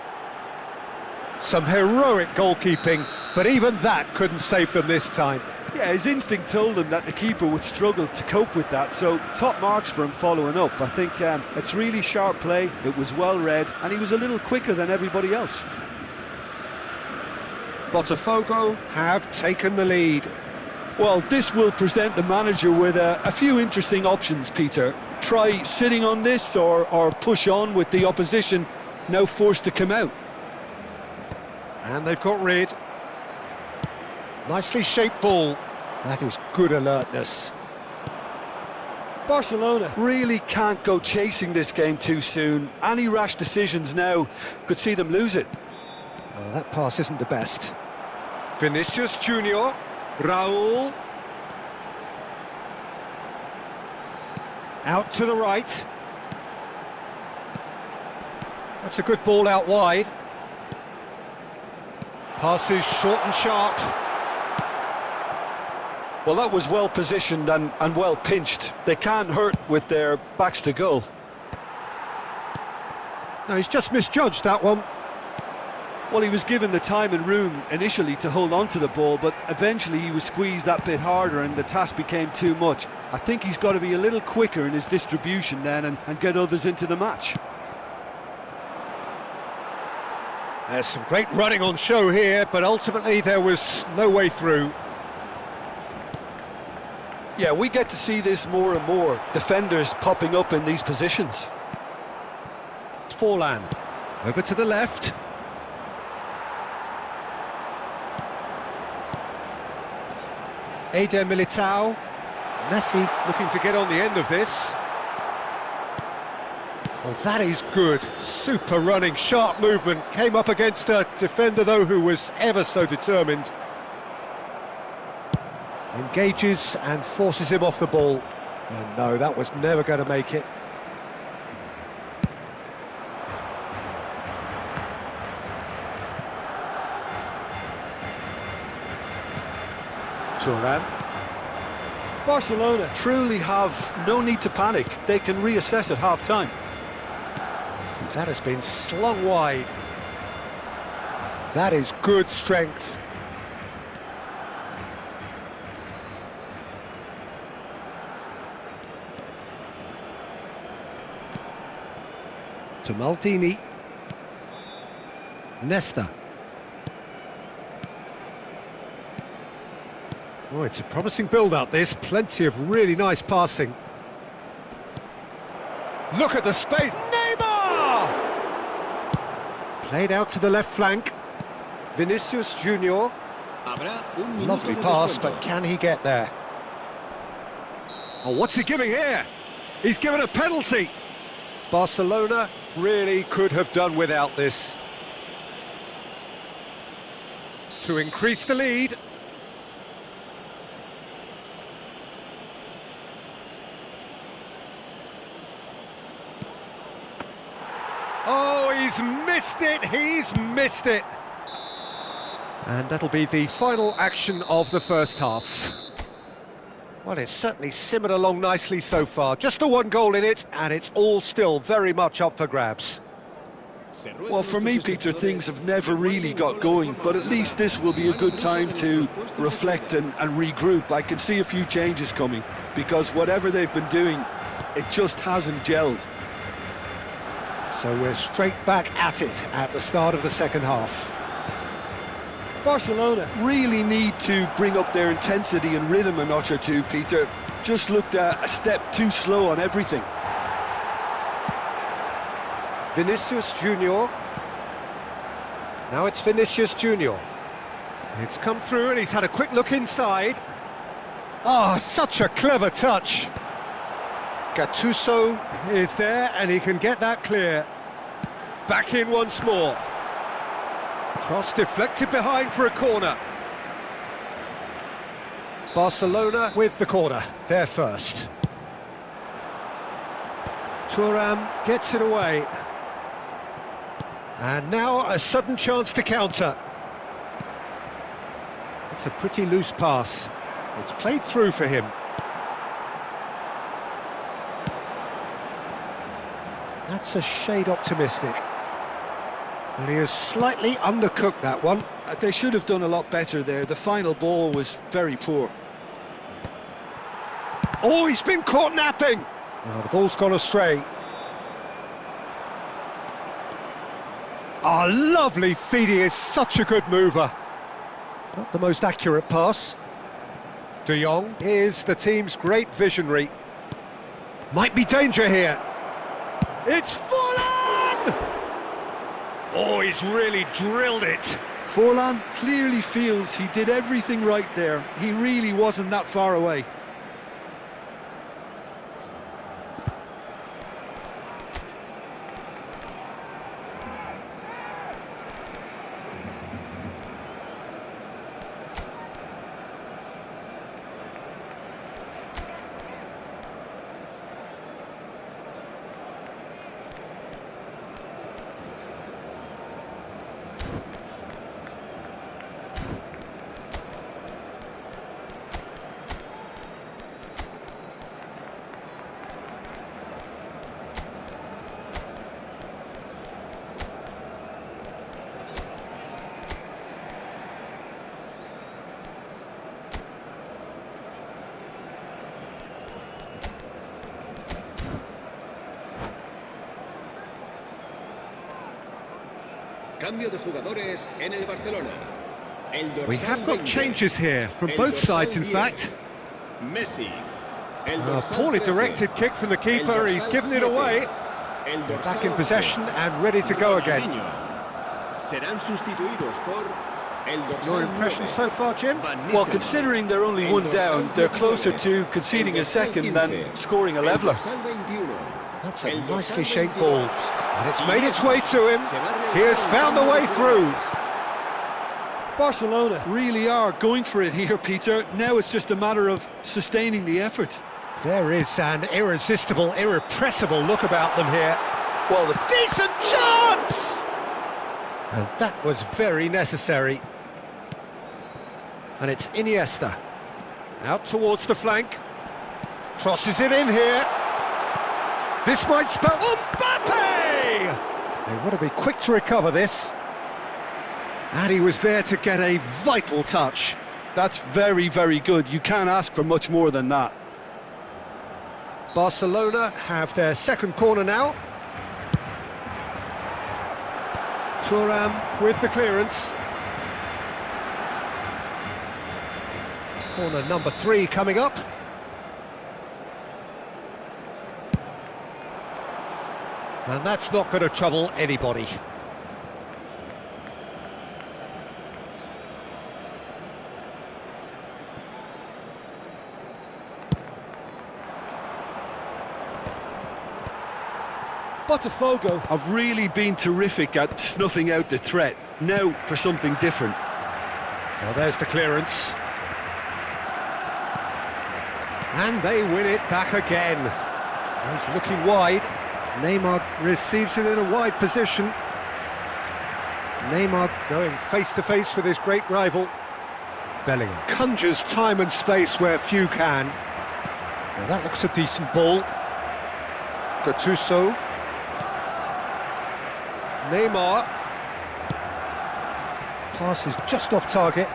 Some heroic goalkeeping, but even that couldn't save them this time. Yeah, his instinct told him that the keeper would struggle to cope with that, so top marks for him following up. I think it's really sharp play, it was well read, and he was a little quicker than everybody else. Botafogo have taken the lead. Well, this will present the manager with a few interesting options, Peter. Try sitting on this or push on with the opposition now forced to come out. And they've got rid. Nicely shaped ball. That is good alertness. Barcelona really can't go chasing this game too soon. Any rash decisions now could see them lose it. Oh, that pass isn't the best. Vinicius Junior. Raul. Out to the right. That's a good ball out wide. Passes short and sharp. Well, that was well positioned and well pinched. They can't hurt with their backs to goal. No, he's just misjudged that one. Well, he was given the time and room initially to hold on to the ball, but eventually he was squeezed that bit harder and the task became too much. I think he's got to be a little quicker in his distribution then and get others into the match. There's some great running on show here, but ultimately there was no way through. Yeah, we get to see this more and more. Defenders popping up in these positions. Forlan. Over to the left. Eder Militao. Messi looking to get on the end of this. Well, that is good. Super running, sharp movement. Came up against a defender, though, who was ever so determined. Engages and forces him off the ball. And no, that was never going to make it. Thuram. Barcelona truly have no need to panic. They can reassess at half-time. That has been slung wide. That is good strength. To Maldini. Nesta. Oh, it's a promising build-up, this. Plenty of really nice passing. Look at the space. Neymar! Played out to the left flank. Vinicius Junior. Lovely pass, but can he get there? Oh, what's he giving here? He's given a penalty. Barcelona really could have done without this. To increase the lead. Oh, he's missed it, And that'll be the final action of the first half. Well, it's certainly simmered along nicely so far. Just the one goal in it, and it's all still very much up for grabs. Well, for me, Peter, things have never really got going, but at least this will be a good time to reflect and regroup. I can see a few changes coming, because whatever they've been doing, it just hasn't gelled. So we're straight back at it at the start of the second half. Barcelona really need to bring up their intensity and rhythm a notch or two, Peter. Just looked a step too slow on everything. Vinicius Junior. Now it's Vinicius Junior. It's come through and he's had a quick look inside. Oh, such a clever touch. Gattuso is there and he can get that clear. Back in once more. Cross deflected behind for a corner. Barcelona with the corner, they're first. Thuram gets it away. And now a sudden chance to counter. It's a pretty loose pass. It's played through for him. That's a shade optimistic. And he has slightly undercooked that one. They should have done a lot better there. The final ball was very poor. Oh, he's been caught napping! Oh, the ball's gone astray. Oh, lovely feed. He is such a good mover. Not the most accurate pass. De Jong is the team's great visionary. Might be danger here. It's Forlan! Oh, he's really drilled it. Forlan clearly feels he did everything right there. He really wasn't that far away. Cambio de jugadores en el Barcelona. We have got changes here from both sides, in fact. Messi. A poorly directed kick from the keeper, he's given it away. They're back in possession and ready to go again. Serán sustituidos por Your impression so far, Jim? Well, considering they're only one down, they're closer to conceding a second than scoring a leveller. That's a nicely shaped ball, and it's made its way to him. He has found the way through. Barcelona really are going for it here, Peter. Now it's just a matter of sustaining the effort. There is an irresistible, irrepressible look about them here. Well, the Decent chance! And that was very necessary. And it's Iniesta. Out towards the flank. Crosses it in here. This might spell Mbappe! They want to be quick to recover this. And he was there to get a vital touch. That's very, very good. You can't ask for much more than that. Barcelona have their second corner now. Thuram with the clearance. Corner number 3 coming up. And that's not going to trouble anybody. Botafogo have really been terrific at snuffing out the threat. Now for something different. Now there's the clearance. And they win it back again. He's looking wide. Neymar receives it in a wide position. Neymar going face-to-face with his great rival. Bellingham conjures time and space where few can. Now that looks a decent ball. Gattuso. Neymar. Pass is just off target.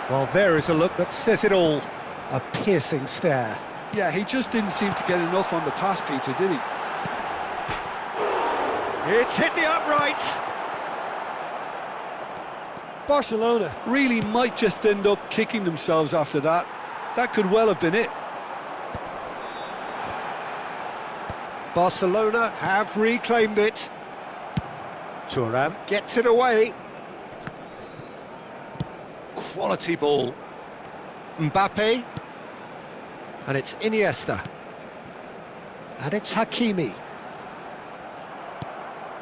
Well, there is a look that says it all. A piercing stare. Yeah, he just didn't seem to get enough on the pass, Peter, did he? It's hit the upright. Barcelona really might just end up kicking themselves after that. That could well have been it. Barcelona have reclaimed it. Thuram gets it away. Quality ball. Mbappe. And it's Iniesta. And it's Hakimi.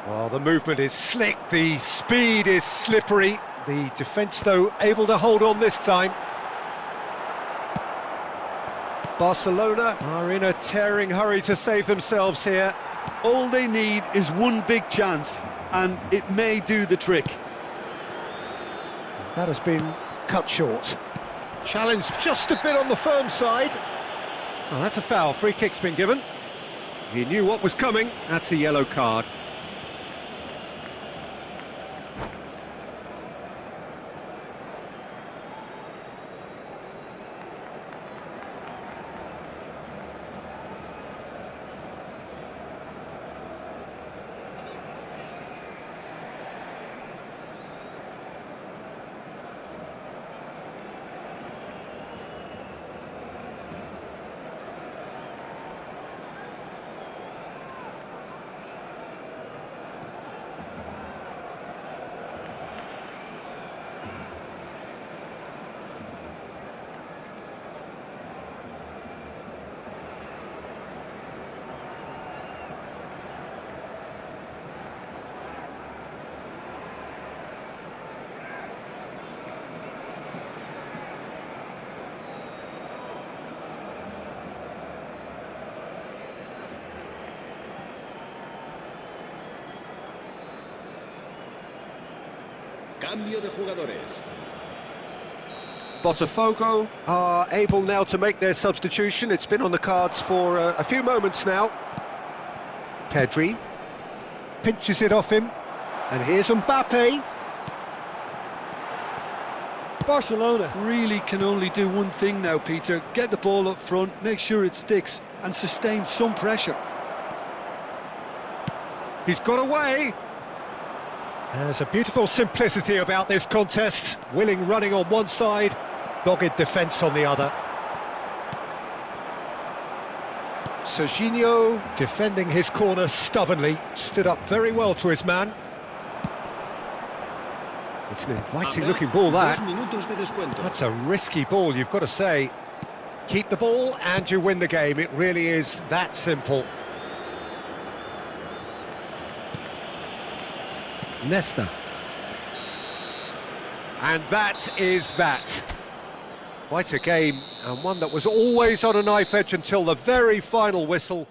Well, the movement is slick, the speed is slippery. The defence, though, able to hold on this time. Barcelona are in a tearing hurry to save themselves here. All they need is one big chance, and it may do the trick. That has been cut short. Challenge just a bit on the firm side. Well, that's a foul. Free kick's been given. He knew what was coming. That's a yellow card. Cambio de jugadores. Botafogo are able now to make their substitution. It's been on the cards for a few moments now. Pedri pinches it off him. And here's Mbappe. Barcelona really can only do one thing now, Peter. Get the ball up front, make sure it sticks, and sustain some pressure. He's got away. There's a beautiful simplicity about this contest. Willing running on one side, dogged defence on the other. Serginho defending his corner stubbornly, stood up very well to his man. It's an inviting looking ball, that. 2 minutos de descuento. That's a risky ball, you've got to say. Keep the ball and you win the game. It really is that simple. Nesta. And that is that. Quite a game, and one that was always on a knife edge until the very final whistle.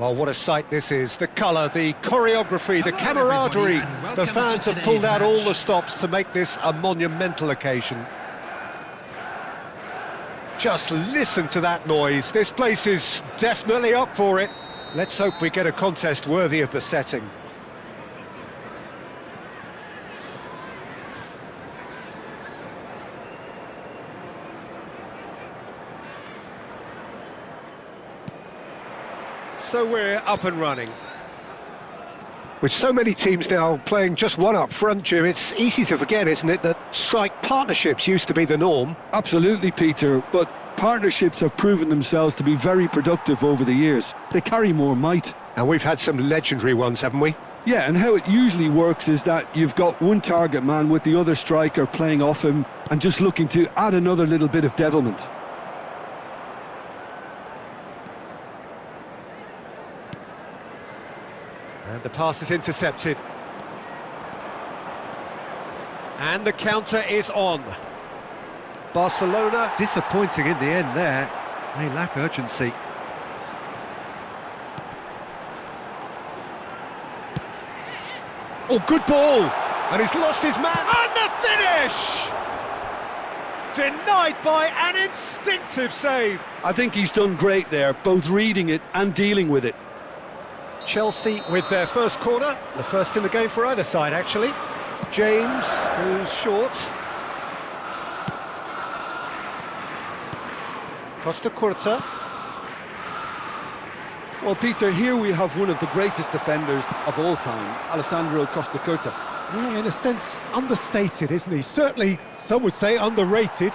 Oh, what a sight this is. The colour, the choreography, the camaraderie. The fans have pulled out all the stops to make this a monumental occasion. Just listen to that noise. This place is definitely up for it. Let's hope we get a contest worthy of the setting. So we're up and running. With so many teams now playing just one up front, Jim, it's easy to forget, isn't it, that strike partnerships used to be the norm. Absolutely, Peter, but partnerships have proven themselves to be very productive over the years. They carry more might. And we've had some legendary ones, haven't we? Yeah, and how it usually works is that you've got one target man with the other striker playing off him and just looking to add another little bit of devilment. And the pass is intercepted. And the counter is on. Barcelona disappointing in the end there. They lack urgency. Oh, good ball! And he's lost his man. And the finish! Denied by an instinctive save. I think he's done great there, both reading it and dealing with it. Chelsea with their first corner, the first in the game for either side, actually. James goes short. Costa Curta. Well, Peter, here we have one of the greatest defenders of all time, Alessandro Costa Curta. Yeah, in a sense, understated, isn't he? Certainly, some would say underrated.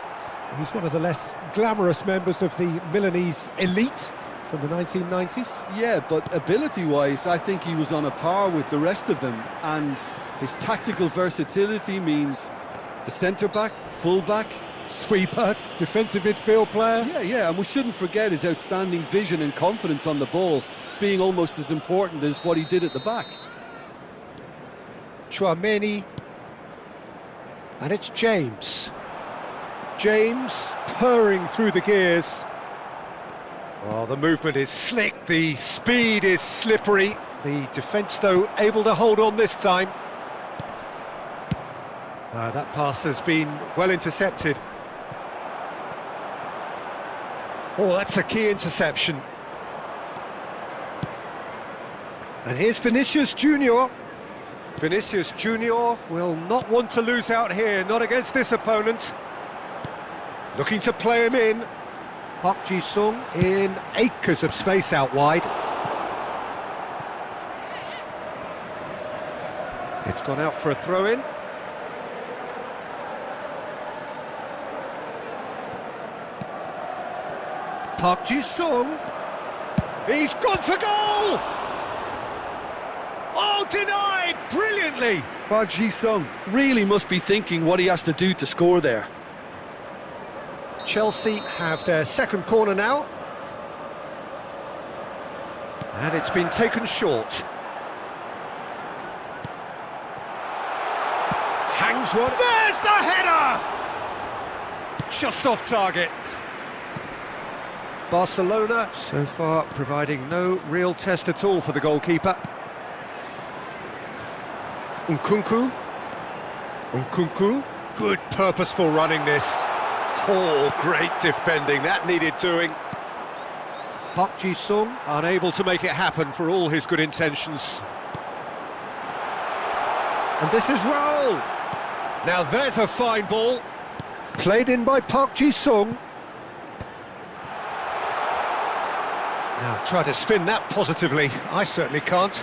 He's one of the less glamorous members of the Milanese elite from the 1990s. Yeah, but ability-wise, I think he was on a par with the rest of them, and his tactical versatility means the centre-back, full-back, Sweeper, defensive midfield player. Yeah, and we shouldn't forget his outstanding vision and confidence on the ball, being almost as important as what he did at the back. Tchouameni. And it's James. James purring through the gears. Oh, the movement is slick, the speed is slippery. The defence, though, able to hold on this time. That pass has been well intercepted. Oh, that's a key interception. And here's Vinicius Junior. Vinicius Junior will not want to lose out here, not against this opponent. Looking to play him in. Park Ji-sung in acres of space out wide. It's gone out for a throw-in. Park Ji-sung. He's gone for goal! Oh, denied brilliantly! Park Ji-sung really must be thinking what he has to do to score there. Chelsea have their second corner now. And it's been taken short. Hangs one. There's the header! Just off target. Barcelona so far providing no real test at all for the goalkeeper. Nkunku. Good purposeful running this. Oh, great defending, that needed doing. Park Ji-sung unable to make it happen for all his good intentions. And this is Raul. Now there's a fine ball. Played in by Park Ji-sung. Now try to spin that positively. I certainly can't.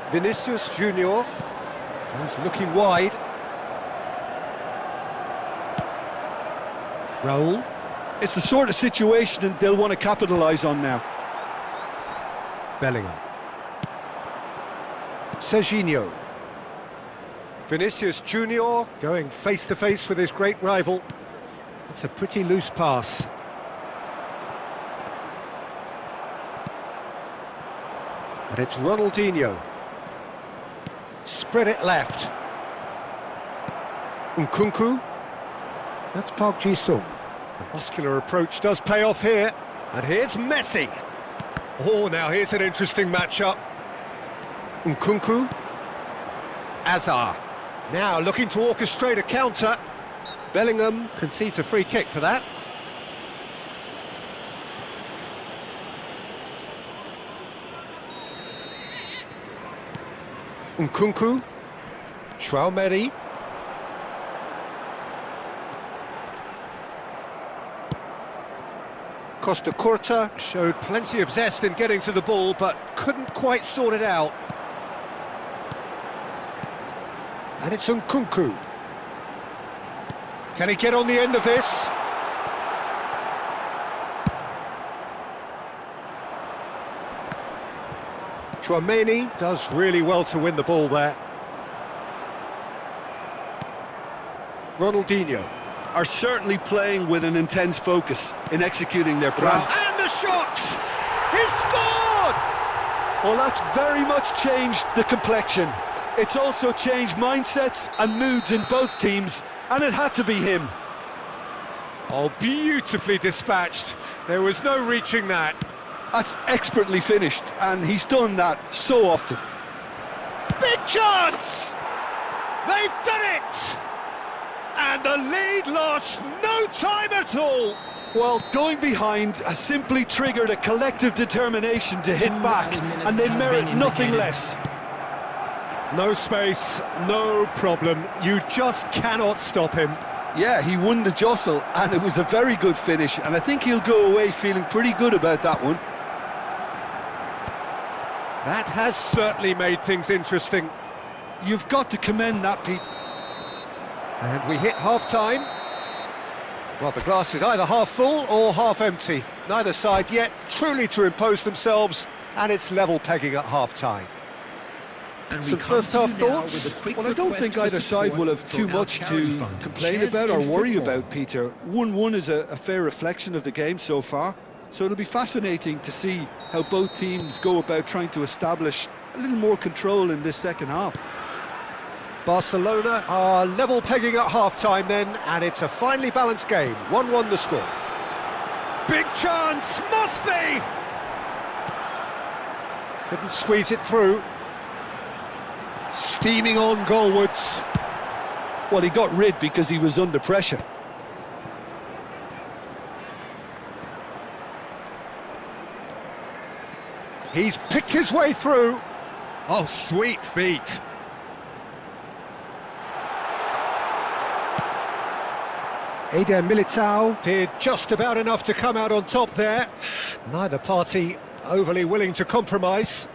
Vinicius Junior. He's looking wide. Raul. It's the sort of situation they'll want to capitalise on now. Bellingham. Serginho. Vinicius Junior going face-to-face with his great rival. It's a pretty loose pass. And it's Ronaldinho. Spread it left. Nkunku. That's Park Ji-sung. The muscular approach does pay off here. And here's Messi. Oh, now here's an interesting matchup. Nkunku. Azar. Now looking to orchestrate a counter. Bellingham concedes a free kick for that. Nkunku. Tchouaméni. Costa Curta showed plenty of zest in getting to the ball, but couldn't quite sort it out. And it's Nkunku. Can he get on the end of this? Tchouaméni does really well to win the ball there. Ronaldinho. Are certainly playing with an intense focus in executing their plan. And the shot! He's scored! Well, that's very much changed the complexion. It's also changed mindsets and moods in both teams, and it had to be him. Oh, beautifully dispatched. There was no reaching that. That's expertly finished, and he's done that so often. Big chance! They've done it! And the lead lost no time at all. Well, going behind has simply triggered a collective determination to hit back, and they merit nothing less. No space, no problem. You just cannot stop him. Yeah, he won the jostle, and it was a very good finish, and I think he'll go away feeling pretty good about that one. That has certainly made things interesting. You've got to commend that, Pete. And we hit half-time. Well, the glass is either half full or half empty. Neither side yet truly to impose themselves, and it's level pegging at half-time. Some first-half thoughts? Well, I don't think either side will have too much to complain about or worry about, Peter. 1-1 is a fair reflection of the game so far, so it'll be fascinating to see how both teams go about trying to establish a little more control in this second half. Barcelona are level pegging at half-time then, and it's a finely balanced game. 1-1 the score. Big chance, must be! Couldn't squeeze it through. Steaming on goalwards. Well, he got rid because he was under pressure. He's picked his way through. Oh, sweet feet. Eder Militao did just about enough to come out on top there. Neither party overly willing to compromise.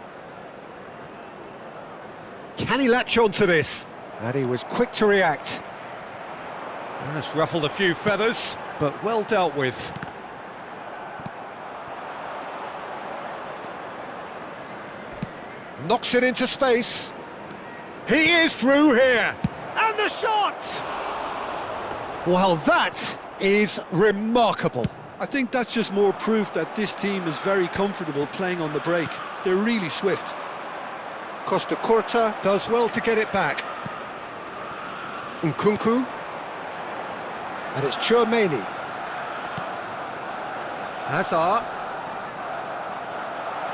Can he latch on to this? And he was quick to react. That's ruffled a few feathers, but well dealt with. Knocks it into space. He is through here. And the shot! Well, that is remarkable. I think that's just more proof that this team is very comfortable playing on the break. They're really swift. Costa Curta does well to get it back. Nkunku. And it's Tchouaméni. Hazard.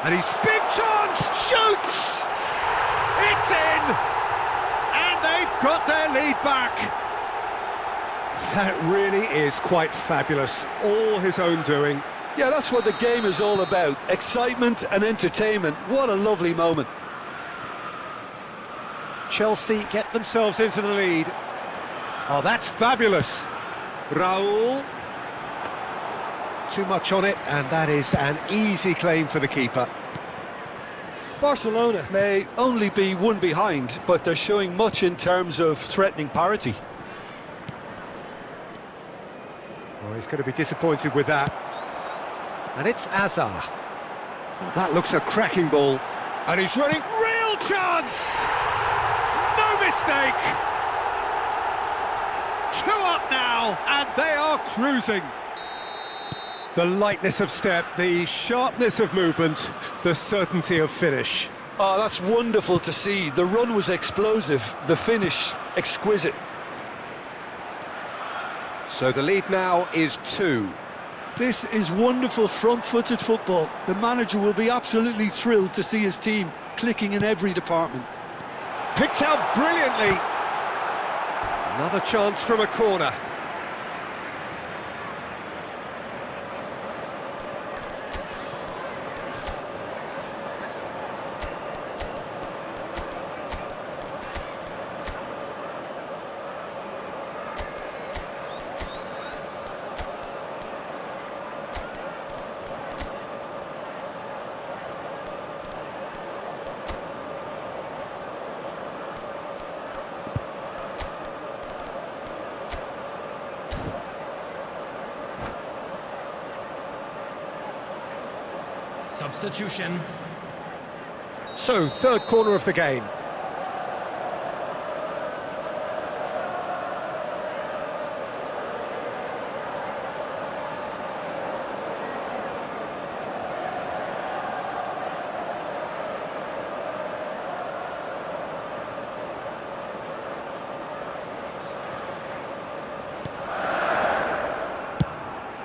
And he's big chance! Shoots! It's in! And they've got their lead back. That really is quite fabulous. All his own doing. Yeah, that's what the game is all about. Excitement and entertainment. What a lovely moment. Chelsea get themselves into the lead. Oh, that's fabulous. Raul. Too much on it, and that is an easy claim for the keeper. Barcelona may only be one behind, but they're showing much in terms of threatening parity. Well, he's going to be disappointed with that. And it's Azar. Oh, that looks a cracking ball. And he's running. Real chance! No mistake! 2 up now, and they are cruising. The lightness of step, the sharpness of movement, the certainty of finish. Oh, that's wonderful to see. The run was explosive, the finish exquisite. So the lead now is 2. This is wonderful front-footed football. The manager will be absolutely thrilled to see his team clicking in every department. Picked out brilliantly. Another chance from a corner. Substitution. So, third corner of the game.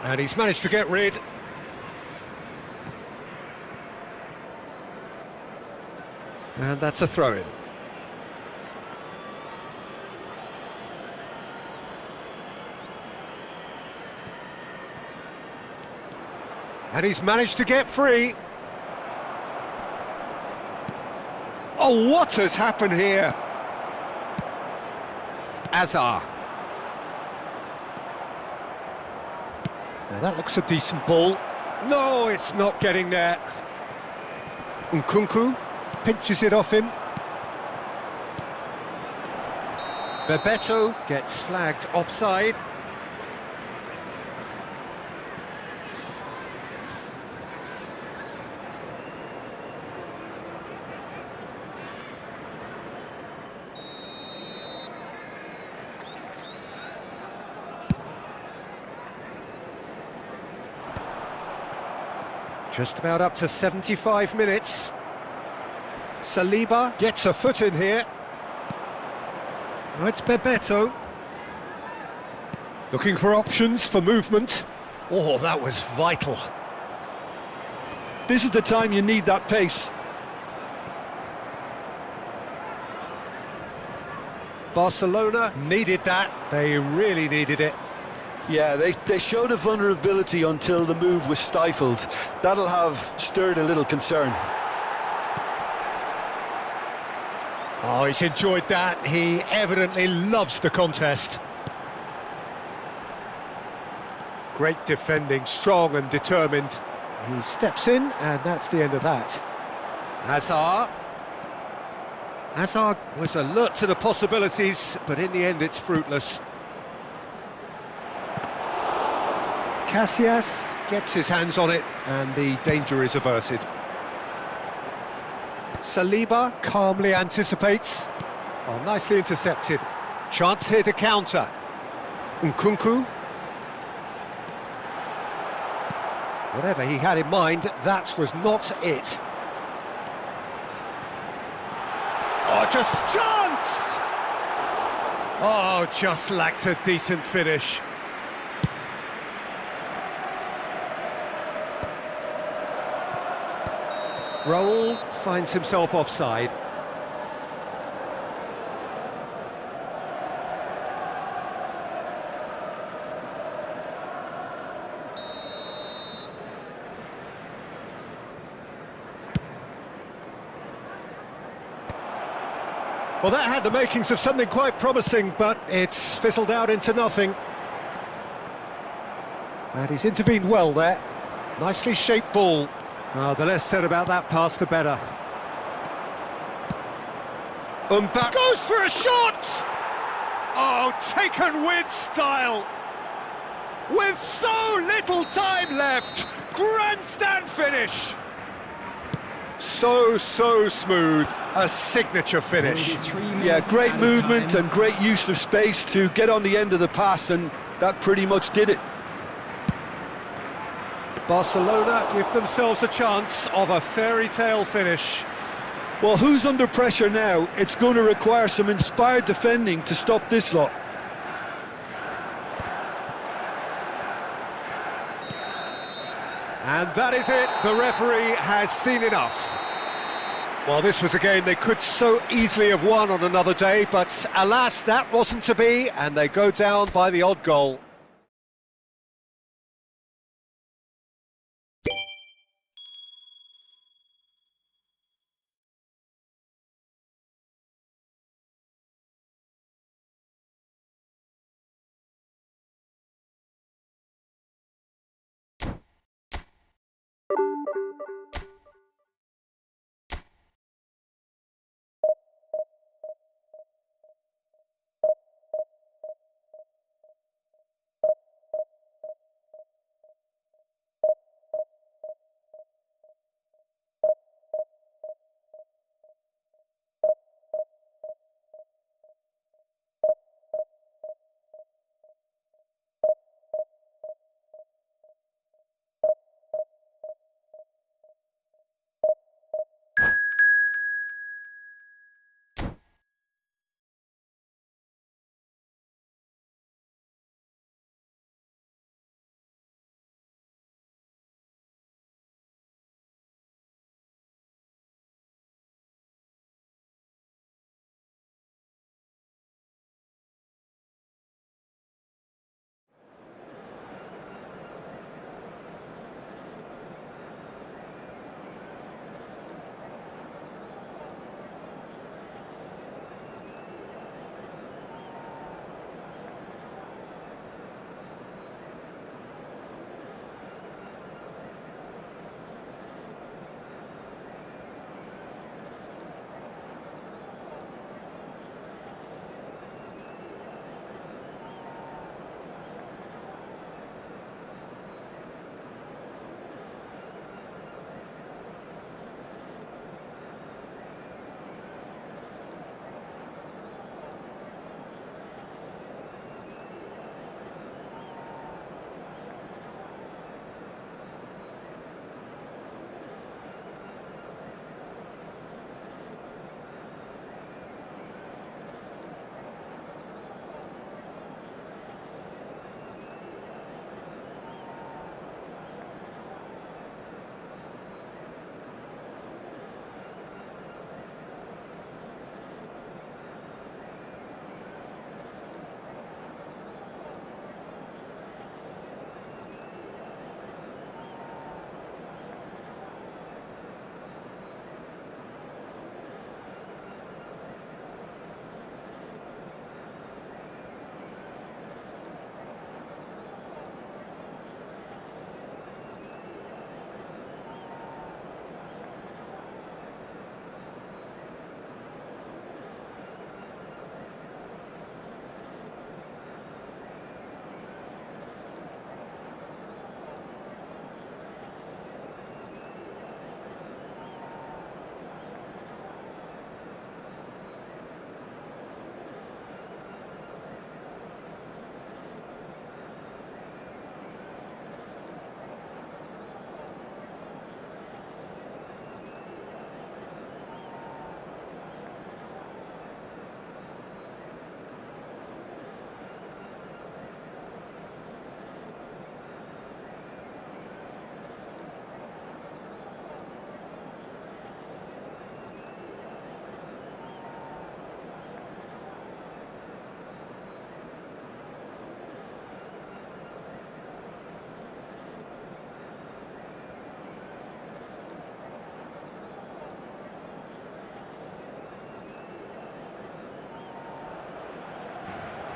And he's managed to get rid. And that's a throw-in. And he's managed to get free. Oh, what has happened here? Azar. Now that looks a decent ball. No, it's not getting there. Nkunku pinches it off him. Bebeto gets flagged offside. Just about up to 75 minutes. Saliba gets a foot in here. Now it's Bebeto. Looking for options for movement. Oh, that was vital. This is the time you need that pace. Barcelona needed that. They really needed it. Yeah, they showed a vulnerability until the move was stifled. That'll have stirred a little concern. Oh, he's enjoyed that. He evidently loves the contest. Great defending, strong and determined. He steps in, and that's the end of that. Hazard. Hazard was alert to the possibilities, but in the end it's fruitless. Casillas gets his hands on it, and the danger is averted. Saliba calmly anticipates. Oh, nicely intercepted. Chance here to counter. Nkunku. Whatever he had in mind, that was not it. Oh, just chance! Oh, just lacked a decent finish. Raul finds himself offside. Well, that had the makings of something quite promising, but it's fizzled out into nothing. And he's intervened well there. Nicely shaped ball. Oh, the less said about that pass, the better. Mbappe goes for a shot! Oh, taken with style! With so little time left! Grandstand finish! So smooth. A signature finish. Yeah, great movement and great use of space to get on the end of the pass, and that pretty much did it. Barcelona give themselves a chance of a fairy tale finish. Well, who's under pressure now? It's going to require some inspired defending to stop this lot. And that is it, the referee has seen enough. Well, this was a game they could so easily have won on another day, but alas, that wasn't to be, and they go down by the odd goal.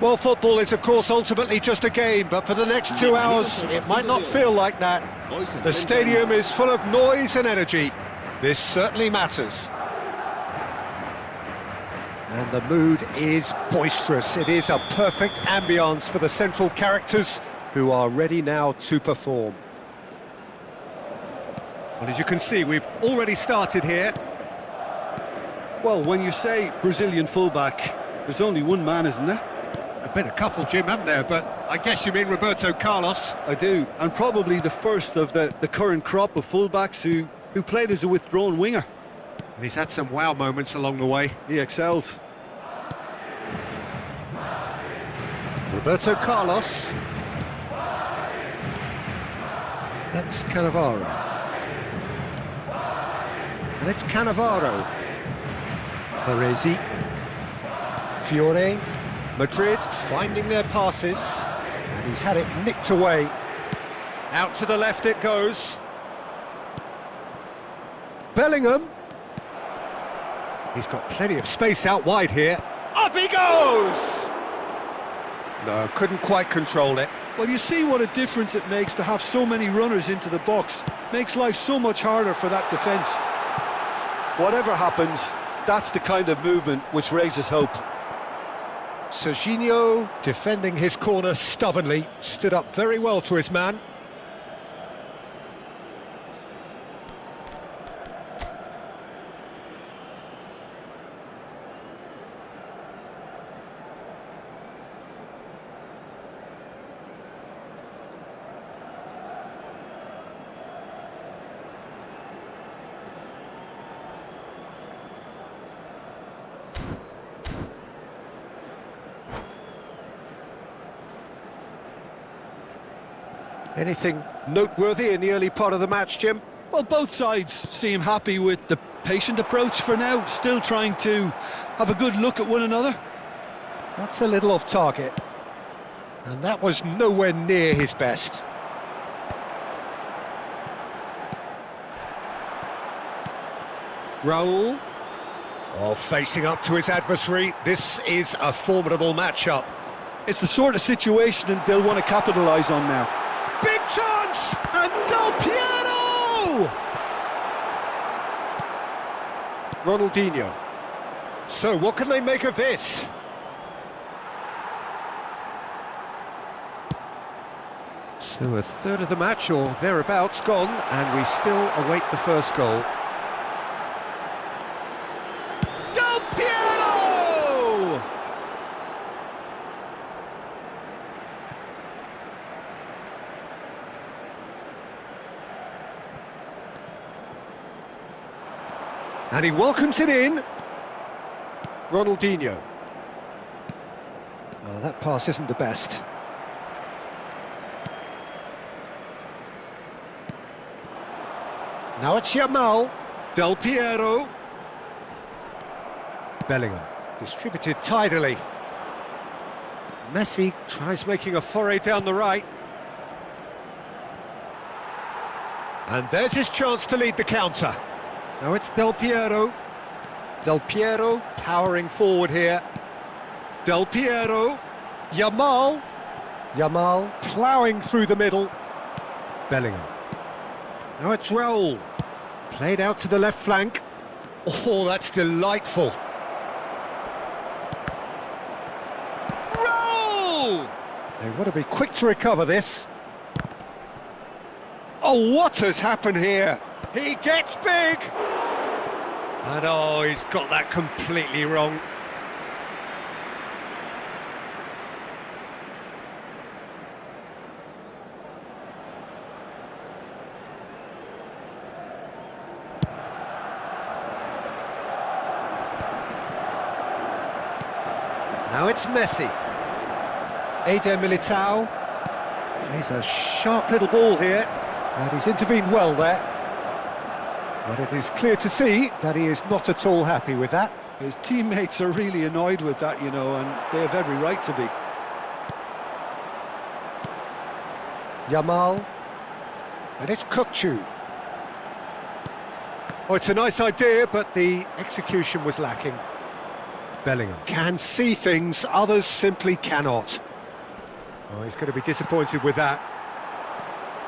Well, football is, of course, ultimately just a game, but for the next 2 hours, it might not feel like that. The stadium is full of noise and energy. This certainly matters. And the mood is boisterous. It is a perfect ambience for the central characters who are ready now to perform. Well, as you can see, we've already started here. Well, when you say Brazilian fullback, there's only one man, isn't there? There've been a couple, Jim, haven't there? But I guess you mean Roberto Carlos. I do, and probably the first of the current crop of fullbacks who played as a withdrawn winger. And he's had some wow moments along the way. He excelled. Roberto Carlos. That's Cannavaro. And it's Cannavaro. Baresi. Fiore. Madrid finding their passes. And he's had it nicked away. Out to the left it goes. Bellingham. He's got plenty of space out wide here. Up he goes! No, couldn't quite control it. Well, you see what a difference it makes to have so many runners into the box. Makes life so much harder for that defence. Whatever happens, that's the kind of movement which raises hope. Serginho, defending his corner stubbornly, stood up very well to his man. Anything noteworthy in the early part of the match, Jim? Well, both sides seem happy with the patient approach for now, still trying to have a good look at one another. That's a little off target. And that was nowhere near his best. Raul. Oh, facing up to his adversary. This is a formidable matchup. It's the sort of situation that they'll want to capitalise on now. Big chance! And Del Piero! Ronaldinho. So, what can they make of this? So, a third of the match, or thereabouts, gone, and we still await the first goal. Del Piero! And he welcomes it in. Ronaldinho. Oh, that pass isn't the best. Now it's Yamal. Del Piero. Bellingham. Distributed tidily. Messi tries making a foray down the right. And there's his chance to lead the counter. Now it's Del Piero. Del Piero powering forward here. Del Piero. Yamal. Yamal ploughing through the middle. Bellingham. Now it's Raul. Played out to the left flank. Oh, that's delightful. Raul! They want to be quick to recover this. Oh, what has happened here? He gets big! And oh, he's got that completely wrong. Now it's Messi. Eder Militao. Plays a sharp little ball here. And he's intervened well there. But it is clear to see that he is not at all happy with that. His teammates are really annoyed with that, you know, and they have every right to be. Yamal. And it's Kukçu. Oh, it's a nice idea, but the execution was lacking. Bellingham can see things others simply cannot. Oh, he's going to be disappointed with that.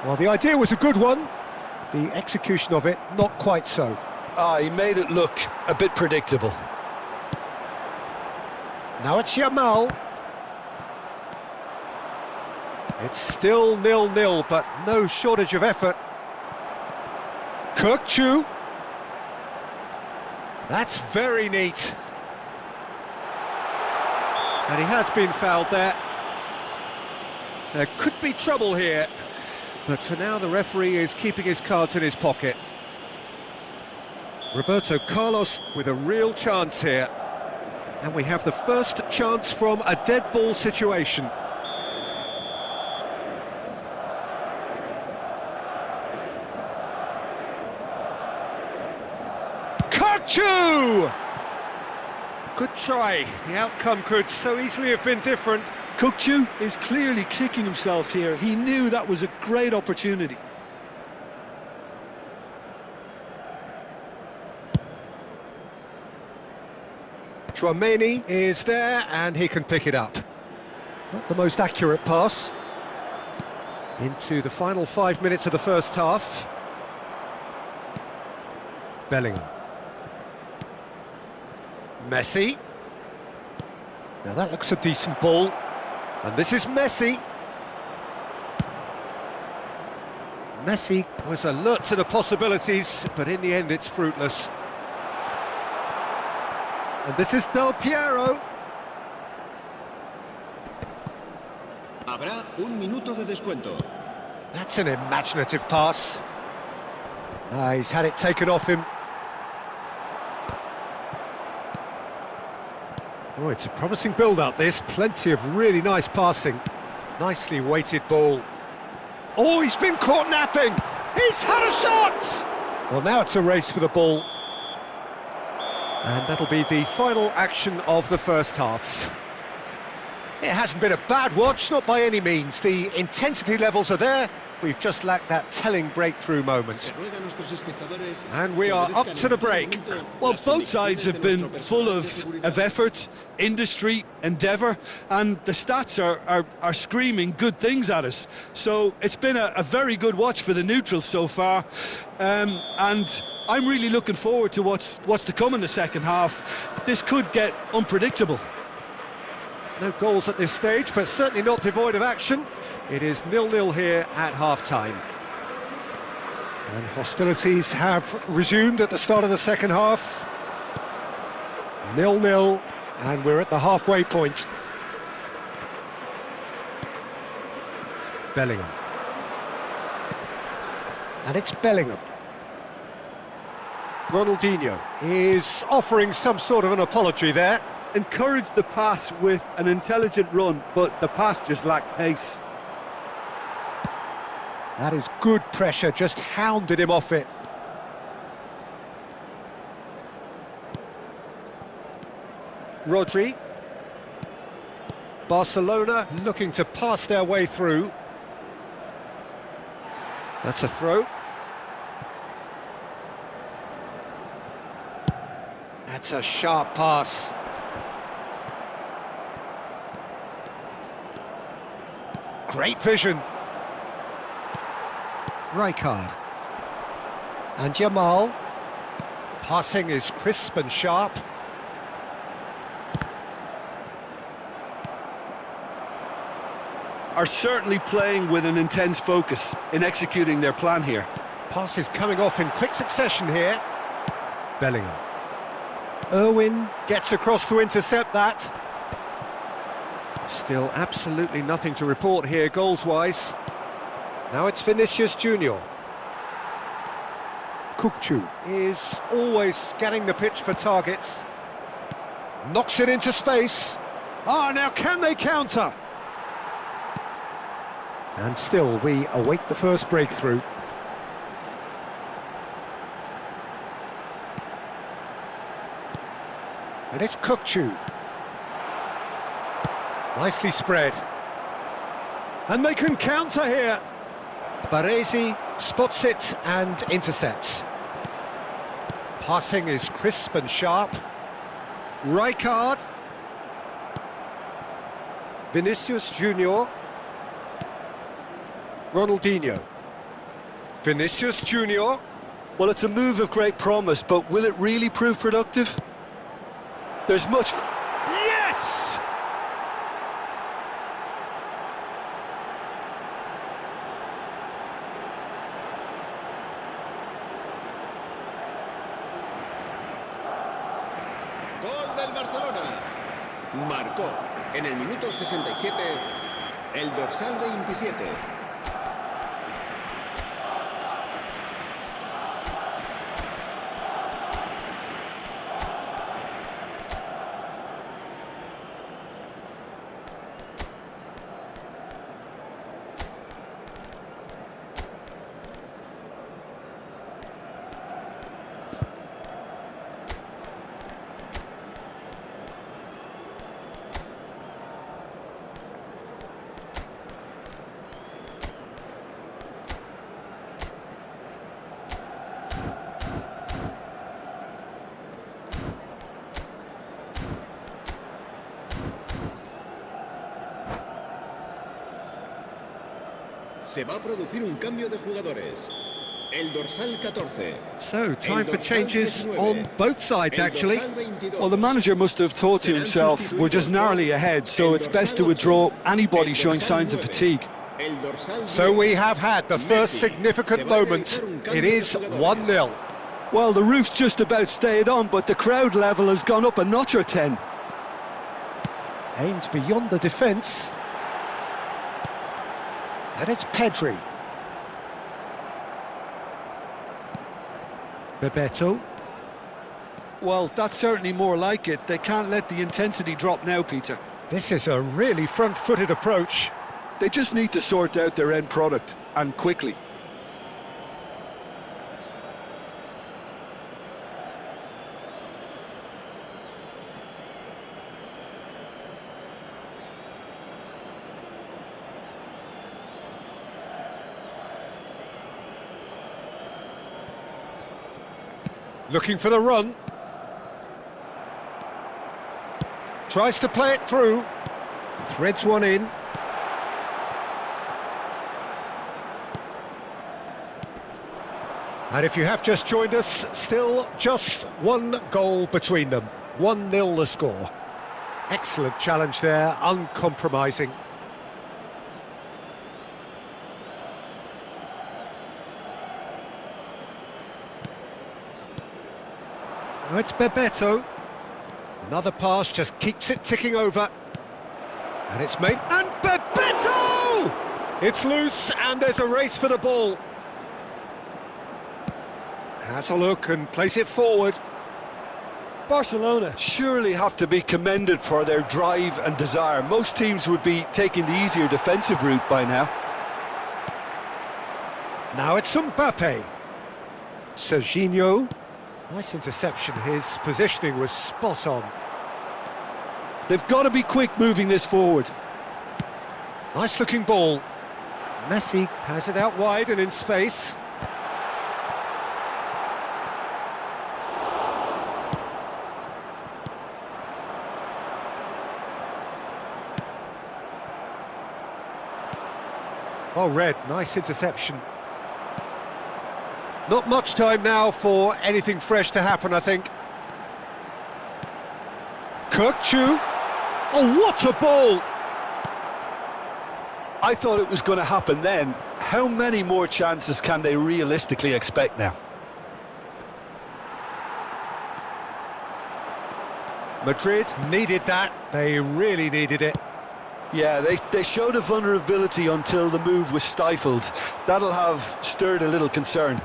Well, the idea was a good one. The execution of it, not quite so. He made it look a bit predictable. Now it's Yamal. It's still 0-0, but no shortage of effort. Kukçu. That's very neat. And he has been fouled there. There could be trouble here. But for now, the referee is keeping his cards in his pocket. Roberto Carlos with a real chance here. And we have the first chance from a dead ball situation. Kukçu! Good try. The outcome could so easily have been different. Kukçu is clearly kicking himself here. He knew that was a great opportunity. Chouameni is there and he can pick it up. Not the most accurate pass. Into the final 5 minutes of the first half. Bellingham. Messi. Now that looks a decent ball. And this is Messi. Messi was alert to the possibilities, but in the end it's fruitless. And this is Del Piero. Habrá un minuto de descuento. That's an imaginative pass. He's had it taken off him. Oh, it's a promising build-up, this. Plenty of really nice passing. Nicely weighted ball. Oh, he's been caught napping! He's had a shot! Well, now it's a race for the ball. And that'll be the final action of the first half. It hasn't been a bad watch, not by any means. The intensity levels are there. We've just lacked that telling breakthrough moment. And we are up to the break. Well, both sides have been full of effort, industry, endeavour, and the stats are screaming good things at us. So it's been a very good watch for the neutrals so far, and I'm really looking forward to what's to come in the second half. This could get unpredictable. No goals at this stage, but certainly not devoid of action. It is 0-0 here at half-time. And hostilities have resumed at the start of the second half. 0-0, and we're at the halfway point. Bellingham. And it's Bellingham. Ronaldinho is offering some sort of an apology there. Encouraged the pass with an intelligent run, but the pass just lacked pace. That is good pressure, just hounded him off it. Rodri. Barcelona looking to pass their way through. That's a throw. That's a sharp pass. Great vision. Rijkaard. And Yamal. Passing is crisp and sharp. Are certainly playing with an intense focus in executing their plan here. Pass is coming off in quick succession here. Bellingham. Irwin gets across to intercept that. Still absolutely nothing to report here goals-wise. Now it's Vinicius Junior. Kukçu is always scanning the pitch for targets. Knocks it into space. Ah, now can they counter? And still we await the first breakthrough. And it's Kukçu. Nicely spread. And they can counter here. Baresi spots it and intercepts. Passing is crisp and sharp. Rijkaard. Vinicius Junior. Ronaldinho. Vinicius Junior. Well, it's a move of great promise, but will it really prove productive? There's much... Yes! Gol del Barcelona. Marcó en el minuto 67 el dorsal 27. Se va a producir un cambio de jugadores. El dorsal 14. So, time for dorsal changes 19. on both sides, El actually. dorsal 22. Well, the manager must have thought to himself, we're just narrowly ahead, so it's best to withdraw anybody showing signs of fatigue. El dorsal So 10. we have had the first Messi. significant Se va a moment. realizar un cambio It de is jugadores. 1-0. Well, the roof's just about stayed on, but the crowd level has gone up a notch or 10. Aimed beyond the defence. And it's Pedri. Bebeto. Well, that's certainly more like it. They can't let the intensity drop now, Peter. This is a really front-footed approach. They just need to sort out their end product, and quickly. Looking for the run. Tries to play it through. Threads one in. And if you have just joined us, still just one goal between them. 1-0 the score. Excellent challenge there, uncompromising. Now it's Bebeto. Another pass just keeps it ticking over. And it's made. And Bebeto! It's loose and there's a race for the ball. Has a look and plays it forward. Barcelona surely have to be commended for their drive and desire. Most teams would be taking the easier defensive route by now. Now it's Mbappe. Serginho. Nice interception, his positioning was spot on. They've got to be quick moving this forward. Nice looking ball. Messi has it out wide and in space. Oh, Red, nice interception. Not much time now for anything fresh to happen, I think. Kirkchu. Oh, what a ball! I thought it was going to happen then. How many more chances can they realistically expect now? Madrid needed that. They really needed it. Yeah, they showed a vulnerability until the move was stifled. That'll have stirred a little concern.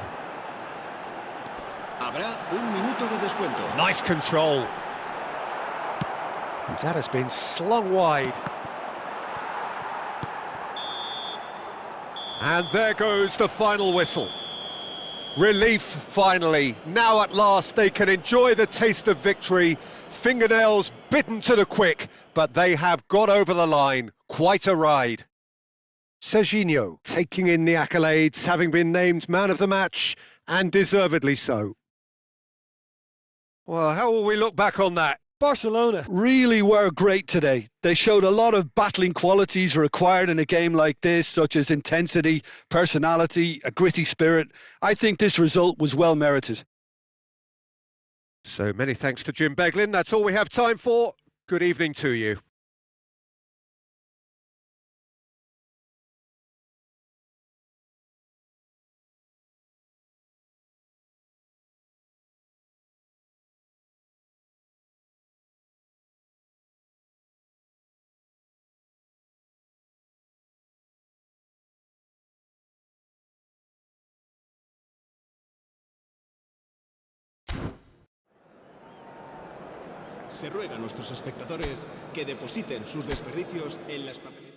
Habrá un minuto de descuento. Nice control. That has been slung wide. And there goes the final whistle. Relief, finally. Now at last they can enjoy the taste of victory. Fingernails bitten to the quick, but they have got over the line. Quite a ride. Serginho taking in the accolades, having been named man of the match, and deservedly so. Well, how will we look back on that? Barcelona really were great today. They showed a lot of battling qualities required in a game like this, such as intensity, personality, a gritty spirit. I think this result was well merited. So many thanks to Jim Beglin. That's all we have time for. Good evening to you. Se ruega a nuestros espectadores que depositen sus desperdicios en las papeleras.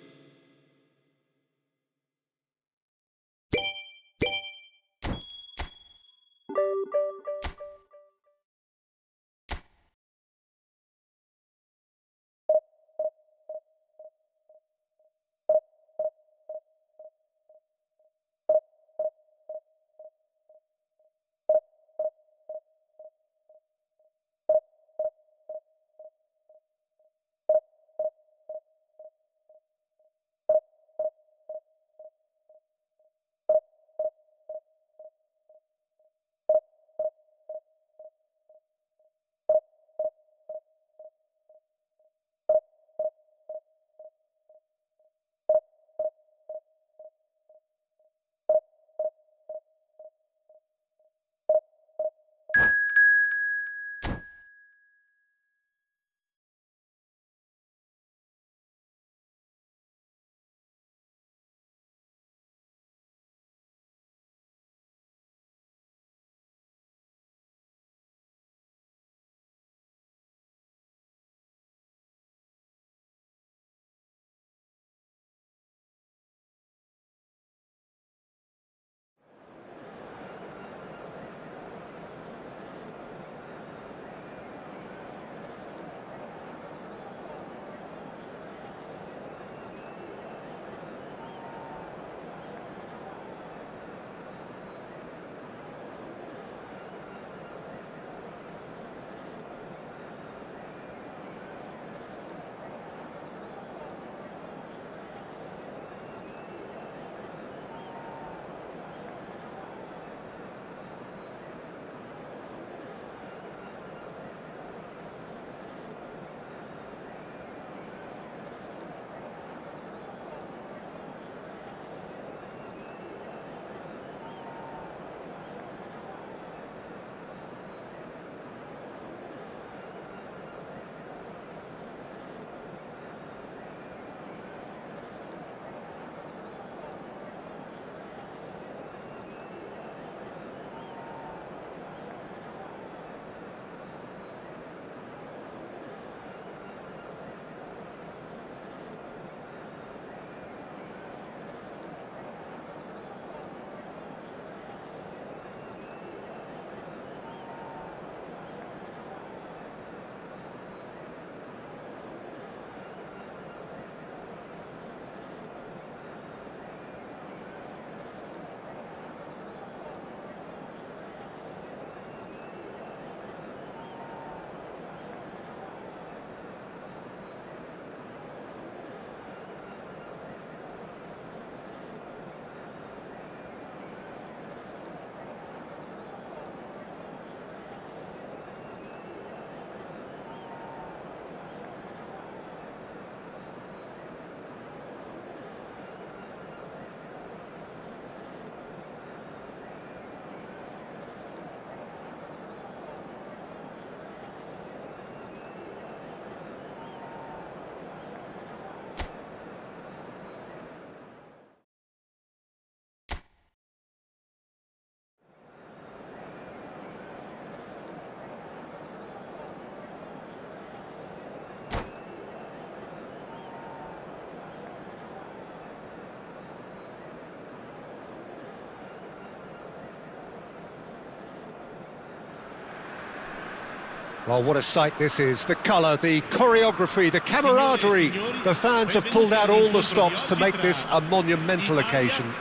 Well, what a sight this is. The colour, the choreography, the camaraderie. The fans have pulled out all the stops to make this a monumental occasion.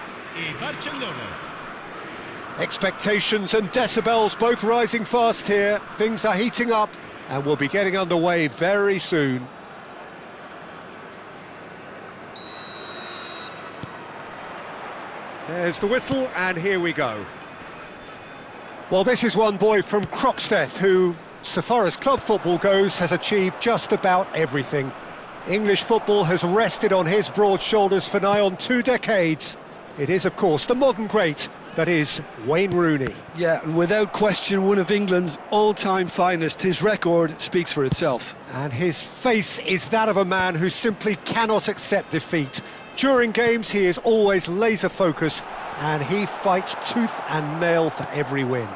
Expectations and decibels both rising fast here. Things are heating up and we'll be getting underway very soon. There's the whistle and here we go. Well, this is one boy from Croxteth who, so far as club football goes, has achieved just about everything. English football has rested on his broad shoulders for nigh on 2 decades. It is, of course, the modern great that is Wayne Rooney. Yeah, and without question, one of England's all-time finest. His record speaks for itself. And his face is that of a man who simply cannot accept defeat. During games, he is always laser-focused, and he fights tooth and nail for every win.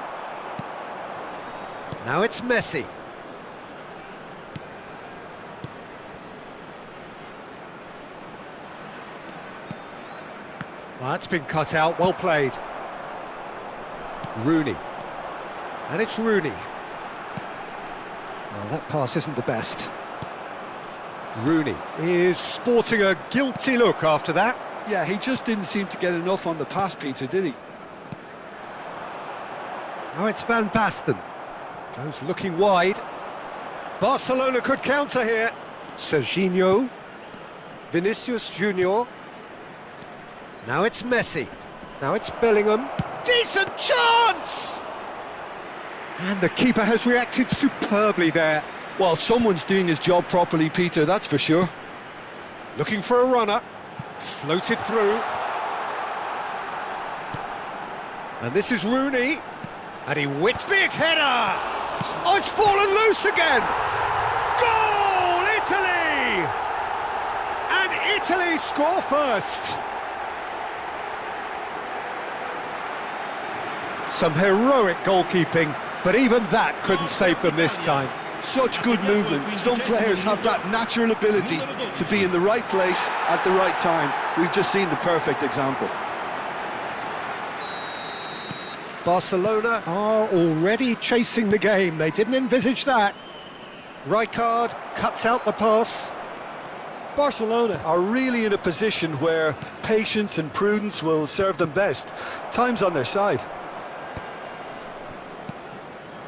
Now it's Messi. Well, that's been cut out, well played. Rooney. And it's Rooney. Well, that pass isn't the best. Rooney is sporting a guilty look after that. Yeah, he just didn't seem to get enough on the pass, Peter, did he? Now it's Van Basten. Goes looking wide. Barcelona could counter here. Serginho. Vinicius Junior. Now it's Messi. Now it's Bellingham. Decent chance! And the keeper has reacted superbly there. Well, someone's doing his job properly, Peter, that's for sure. Looking for a runner. Floated through. And this is Rooney. And he whipped big header! Oh, it's fallen loose again! Goal, Italy! And Italy score first. Some heroic goalkeeping, but even that couldn't save them this time. Such good movement. Some players have that natural ability to be in the right place at the right time. We've just seen the perfect example. Barcelona are already chasing the game. They didn't envisage that. Rijkaard cuts out the pass. Barcelona are really in a position where patience and prudence will serve them best. Time's on their side.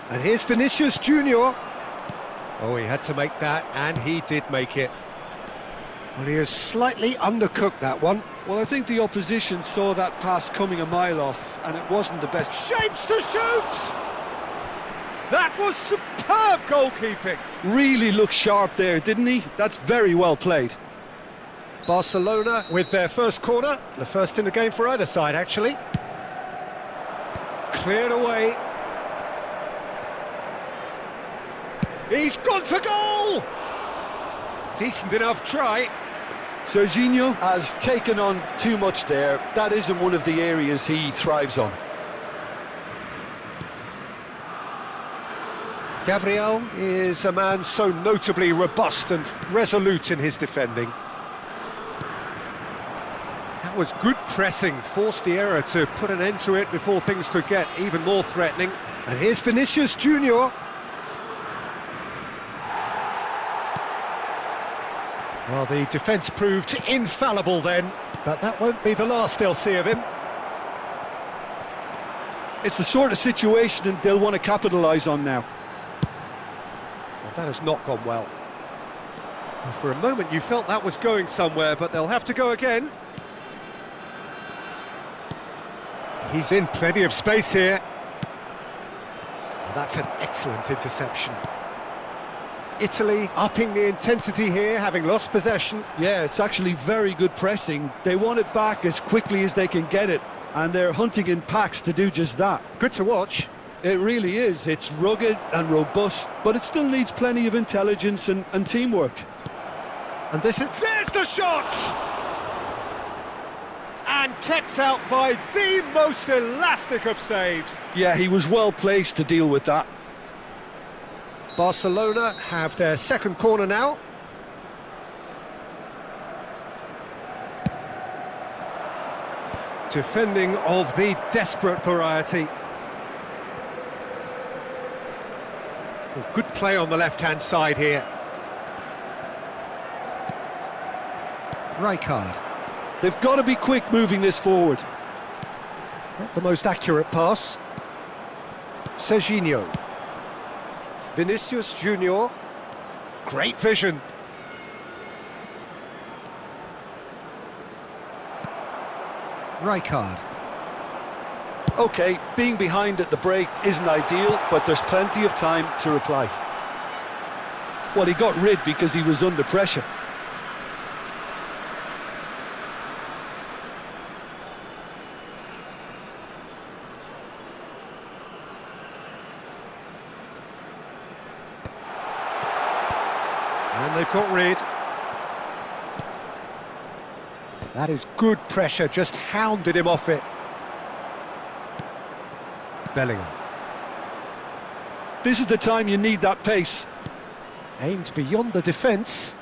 And here's Vinicius Junior. Oh, he had to make that, and he did make it. Well, he has slightly undercooked that one. Well, I think the opposition saw that pass coming a mile off, and it wasn't the best. Shapes to shoot! That was superb goalkeeping. Really looked sharp there, didn't he? That's very well played. Barcelona with their first corner. The first in the game for either side, actually. Cleared away. He's gone for goal! Decent enough try. Serginho has taken on too much there. That isn't one of the areas he thrives on. Gabriel is a man so notably robust and resolute in his defending. That was good pressing, forced the error to put an end to it before things could get even more threatening. And here's Vinicius Junior. Well, the defence proved infallible then, but that won't be the last they'll see of him. It's the sort of situation they'll want to capitalise on now. Well, that has not gone well. Well, for a moment you felt that was going somewhere, but they'll have to go again. He's in plenty of space here. Well, that's an excellent interception. Italy upping the intensity here, having lost possession. Yeah, it's actually very good pressing. They want it back as quickly as they can get it, and they're hunting in packs to do just that. Good to watch. It really is. It's rugged and robust, but it still needs plenty of intelligence and teamwork. And there's the shot! And kept out by the most elastic of saves. Yeah, he was well placed to deal with that. Barcelona have their second corner now. Defending of the desperate variety. Well, good play on the left-hand side here. Rijkaard. They've got to be quick moving this forward. Not the most accurate pass. Serginho. Vinicius Junior. Great vision. Rijkaard. Okay, being behind at the break isn't ideal, but there's plenty of time to reply. Well, he got rid because he was under pressure. And they've got rid. That is good pressure, just hounded him off it. Bellingham. This is the time you need that pace. Aimed beyond the defence.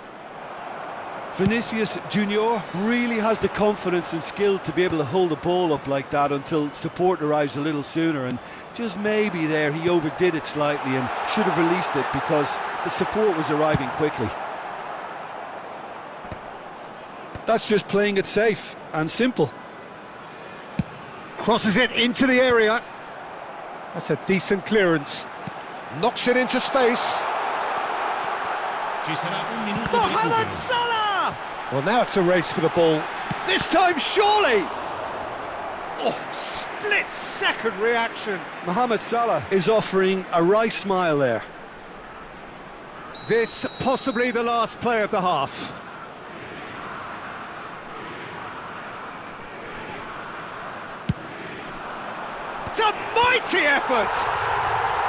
Vinicius Junior really has the confidence and skill to be able to hold the ball up like that until support arrives a little sooner, and just maybe there he overdid it slightly and should have released it because the support was arriving quickly. That's just playing it safe and simple. Crosses it into the area. That's a decent clearance. Knocks it into space. Ci sarà un minuto di Mohamed recupero. Salah! Well, now it's a race for the ball. This time, surely! Oh, split-second reaction. Mohamed Salah is offering a wry smile there. This possibly the last play of the half. It's a mighty effort!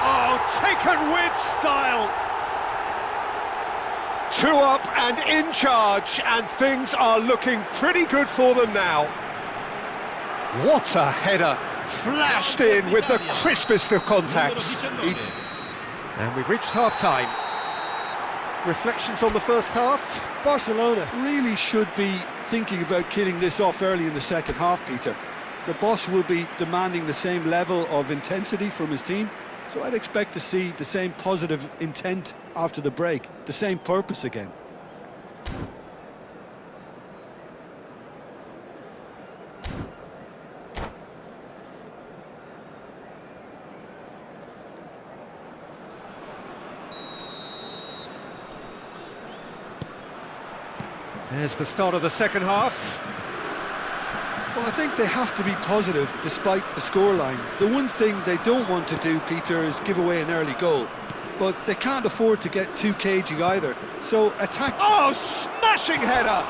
Oh, taken with style! 2 up and in charge, and things are looking pretty good for them now. What a header! Flashed in with the crispest of contacts. Numero 19. And we've reached half-time. Reflections on the first half? Barcelona really should be thinking about killing this off early in the second half, Peter. The boss will be demanding the same level of intensity from his team, so I'd expect to see the same positive intent after the break, the same purpose again. There's the start of the second half. Well, I think they have to be positive despite the scoreline. The one thing they don't want to do, Peter, is give away an early goal. But they can't afford to get too cagey either. So attack... Oh, smashing header!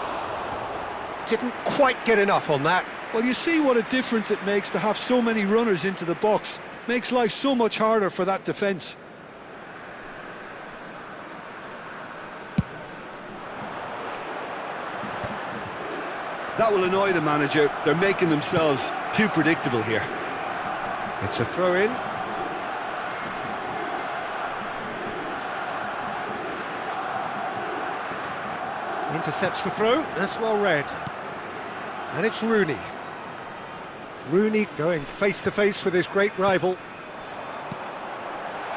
Didn't quite get enough on that. Well, you see what a difference it makes to have so many runners into the box. Makes life so much harder for that defence. That will annoy the manager. They're making themselves too predictable here. It's a throw-in. Intercepts the throw. That's well read. And it's Rooney. Rooney going face-to-face with his great rival.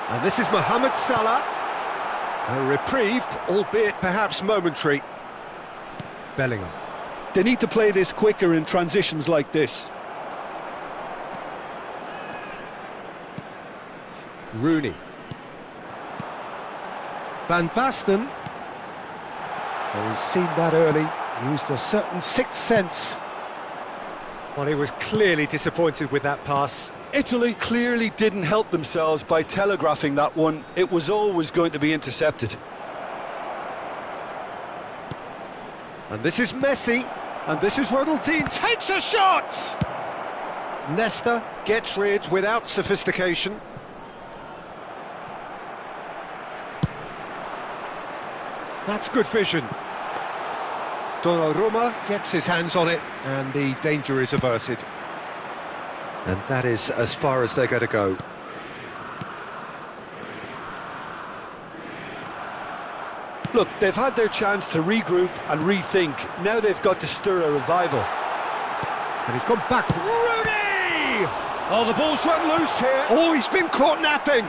And this is Mohamed Salah. A reprieve, albeit perhaps momentary. Bellingham. They need to play this quicker in transitions like this. Rooney. Van Basten. Oh, he's seen that early. Used a certain sixth sense. Well, he was clearly disappointed with that pass. Italy clearly didn't help themselves by telegraphing that one. It was always going to be intercepted. And this is Messi. And this is Ronaldinho. Takes a shot! Nesta gets rid without sophistication. That's good vision. Donnarumma gets his hands on it, and the danger is averted. And that is as far as they're going to go. Look, they've had their chance to regroup and rethink. Now they've got to stir a revival. And he's gone back. Rooney! Oh, the ball's run loose here. Oh, he's been caught napping.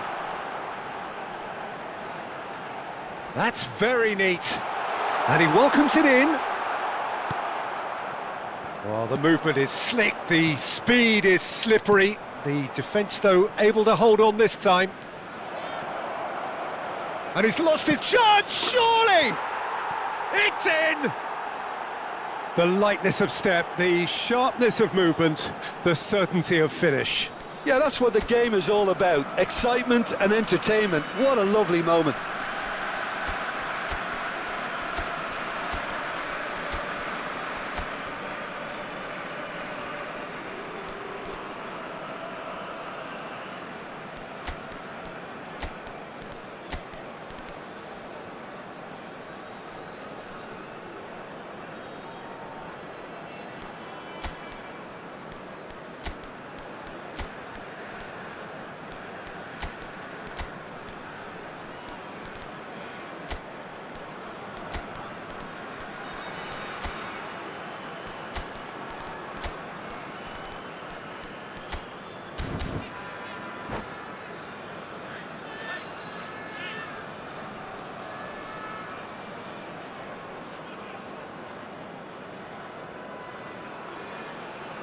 That's very neat. And he welcomes it in. Well, the movement is slick, the speed is slippery. The defence, though, able to hold on this time. And he's lost his chance, surely! It's in! The lightness of step, the sharpness of movement, the certainty of finish. Yeah, that's what the game is all about. Excitement and entertainment. What a lovely moment.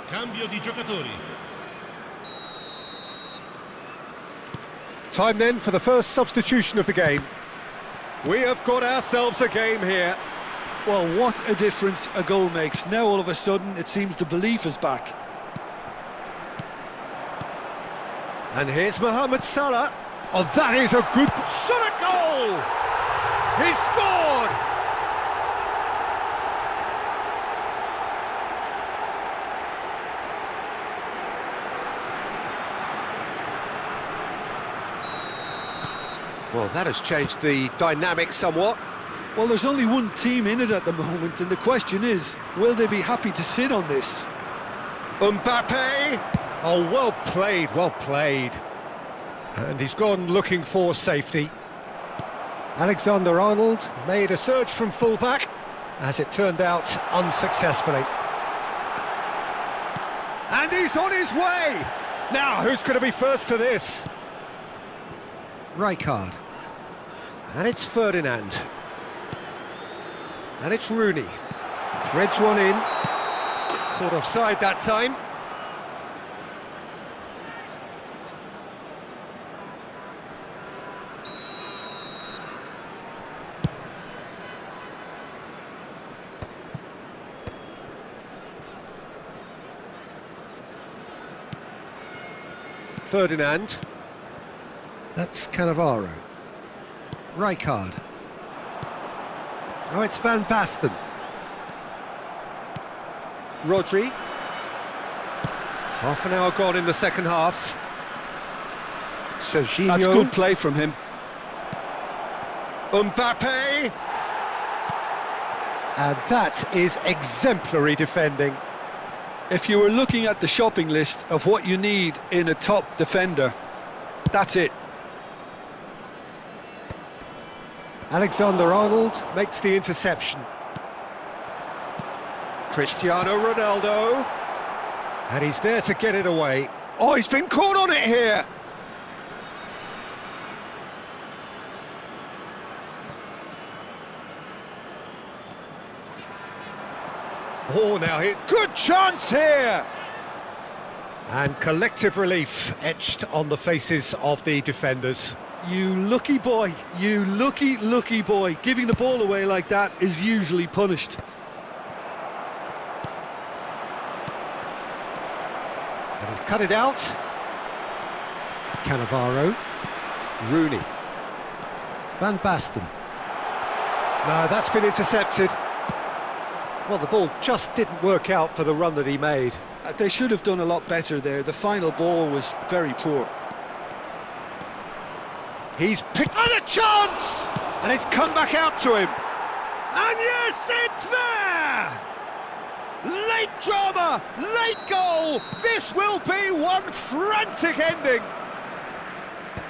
Cambio di giocatori. Time then for the first substitution of the game. We have got ourselves a game here. Well, what a difference a goal makes. Now all of a sudden it seems the belief is back. And here's Mohamed Salah. Oh, that is a good shot at goal! He scored! Well, that has changed the dynamic somewhat. Well, there's only one team in it at the moment, and the question is, will they be happy to sit on this? Mbappe! Oh, well played, well played. And he's gone looking for safety. Alexander-Arnold made a surge from fullback, as it turned out unsuccessfully. And he's on his way! Now, who's going to be first to this? Rijkaard. And it's Ferdinand. And it's Rooney. Threads one in. Caught offside that time. Ferdinand. That's Cannavaro. Rijkaard. Oh, it's Van Basten. Rodri. Half an hour gone in the second half. Serginho. That's good play from him. Mbappe. And that is exemplary defending. If you were looking at the shopping list of what you need in a top defender, that's it. Alexander-Arnold makes the interception. Cristiano Ronaldo. And he's there to get it away. Oh, he's been caught on it here! Oh, now here, good chance here! And collective relief etched on the faces of the defenders. You lucky boy, you lucky boy. Giving the ball away like that is usually punished. And he's cut it out. Cannavaro. Rooney. Van Basten. No, that's been intercepted. Well, the ball just didn't work out for the run that he made. They should have done a lot better there. The final ball was very poor. He's picked on a chance! And it's come back out to him. And yes, it's there! Late drama, late goal! This will be one frantic ending!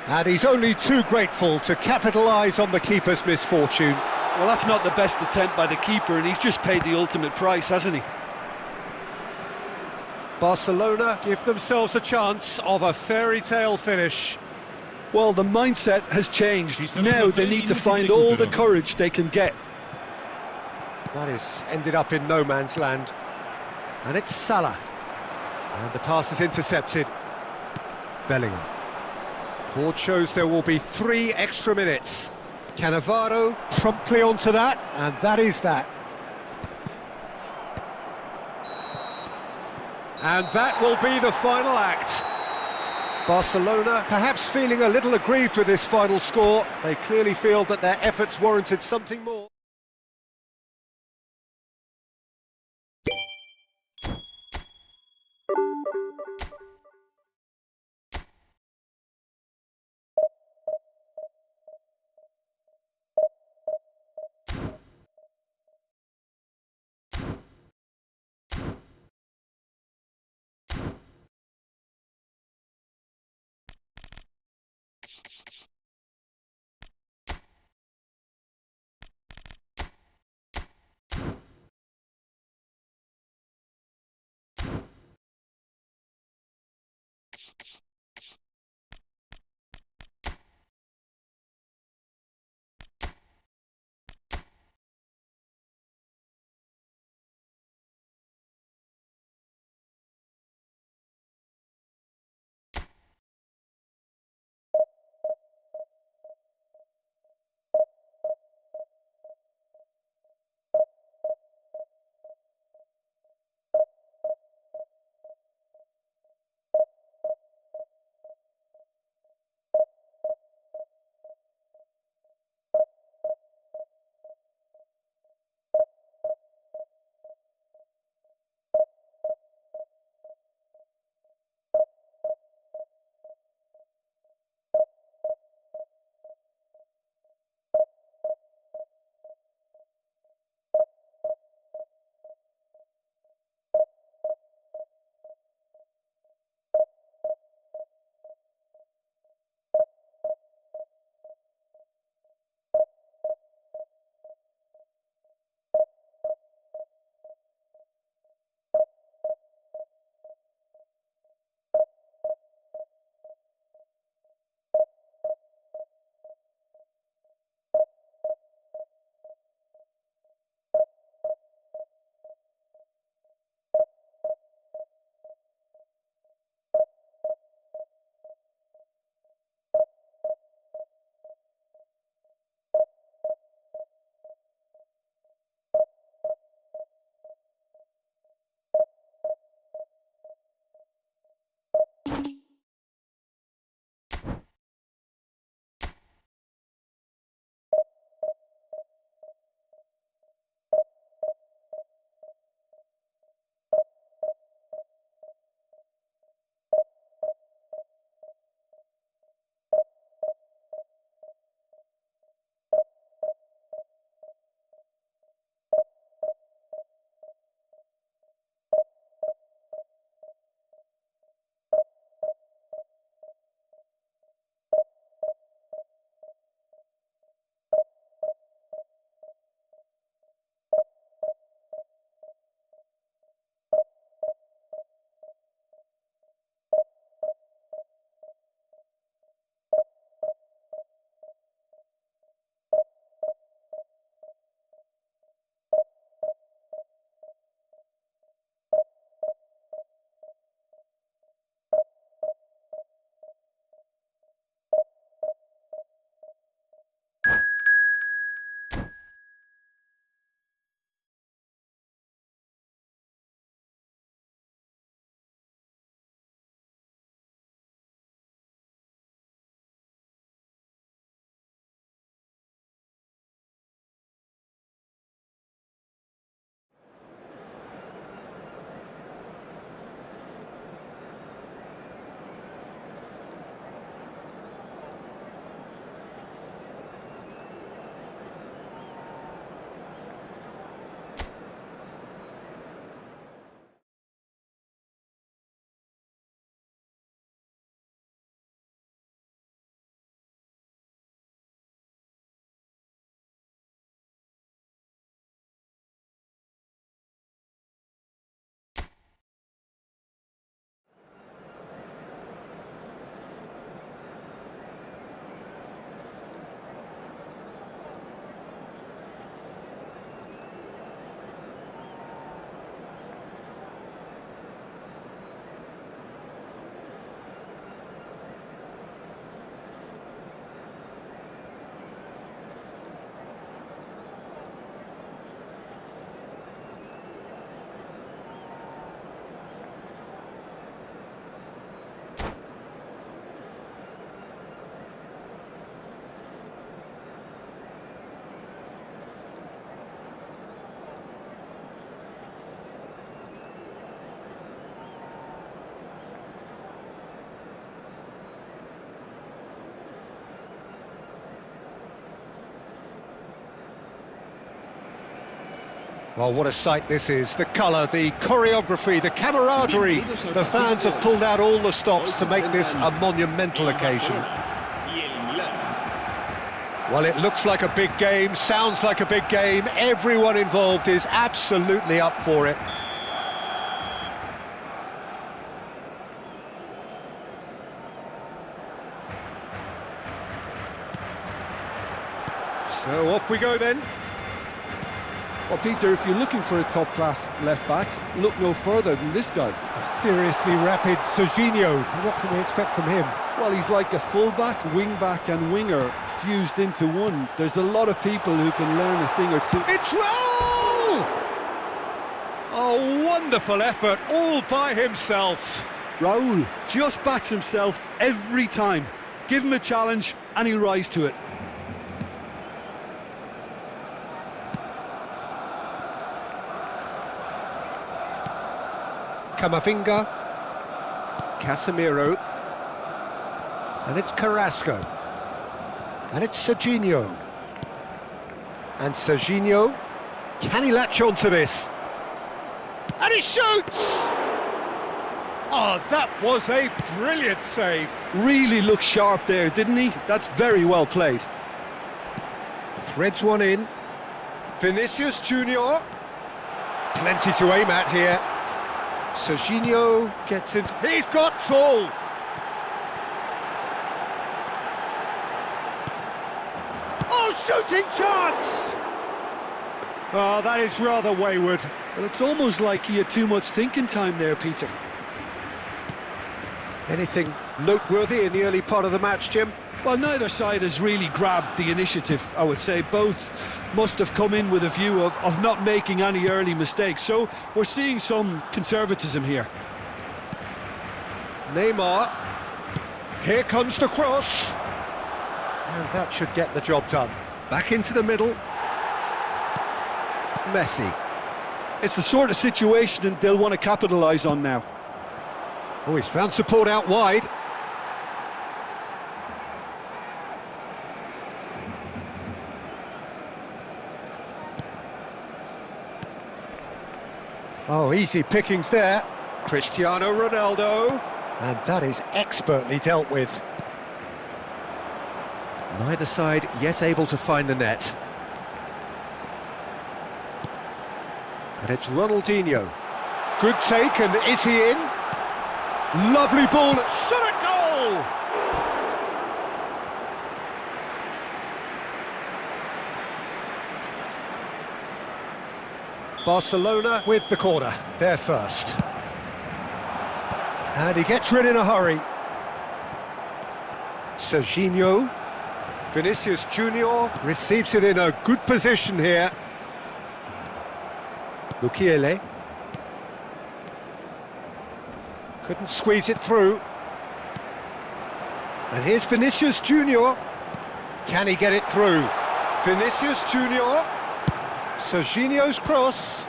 And he's only too grateful to capitalise on the keeper's misfortune. Well, that's not the best attempt by the keeper, and he's just paid the ultimate price, hasn't he? Barcelona give themselves a chance of a fairy tale finish. Well, the mindset has changed. Now they need to find all the courage they can get. That is ended up in no man's land. And it's Salah. And the pass is intercepted. Bellingham. Board shows there will be 3 extra minutes. Cannavaro promptly onto that, and that is that. And that will be the final act. Barcelona perhaps feeling a little aggrieved with this final score. They clearly feel that their efforts warranted something more. Well, what a sight this is. The colour, the choreography, the camaraderie. The fans have pulled out all the stops to make this a monumental occasion. Well, it looks like a big game, sounds like a big game. Everyone involved is absolutely up for it. So off we go then. Well, Peter, if you're looking for a top-class left-back, look no further than this guy. A seriously rapid Serginho. What can we expect from him? Well, he's like a full-back, wing-back and winger fused into one. There's a lot of people who can learn a thing or two. It's Raul! A wonderful effort, all by himself. Raul just backs himself every time. Give him a challenge and he'll rise to it. Camavinga, Casemiro, and it's Carrasco, and it's Serginho, and Serginho, can he latch on to this? And he shoots! Oh, that was a brilliant save. Really looked sharp there, didn't he? That's very well played. Threads one in. Vinicius Junior, plenty to aim at here. Serginho gets it. He's got tall. Oh, shooting chance! Oh, that is rather wayward. Well, it's almost like he had too much thinking time there, Peter. Anything noteworthy in the early part of the match, Jim? Well, neither side has really grabbed the initiative, I would say. Both must have come in with a view of not making any early mistakes. So we're seeing some conservatism here. Neymar. Here comes the cross. And that should get the job done. Back into the middle. Messi. It's the sort of situation that they'll want to capitalise on now. Oh, he's found support out wide. Oh, easy pickings there. Cristiano Ronaldo. And that is expertly dealt with. Neither side yet able to find the net. And it's Ronaldinho. Good take, and is he in? Lovely ball, shot at goal! Barcelona with the corner, they're first. And he gets rid in a hurry. Serginho. Vinicius Junior receives it in a good position here. Mukiele. Couldn't squeeze it through. And here's Vinicius Junior. Can he get it through? Vinicius Junior. Serginho's cross.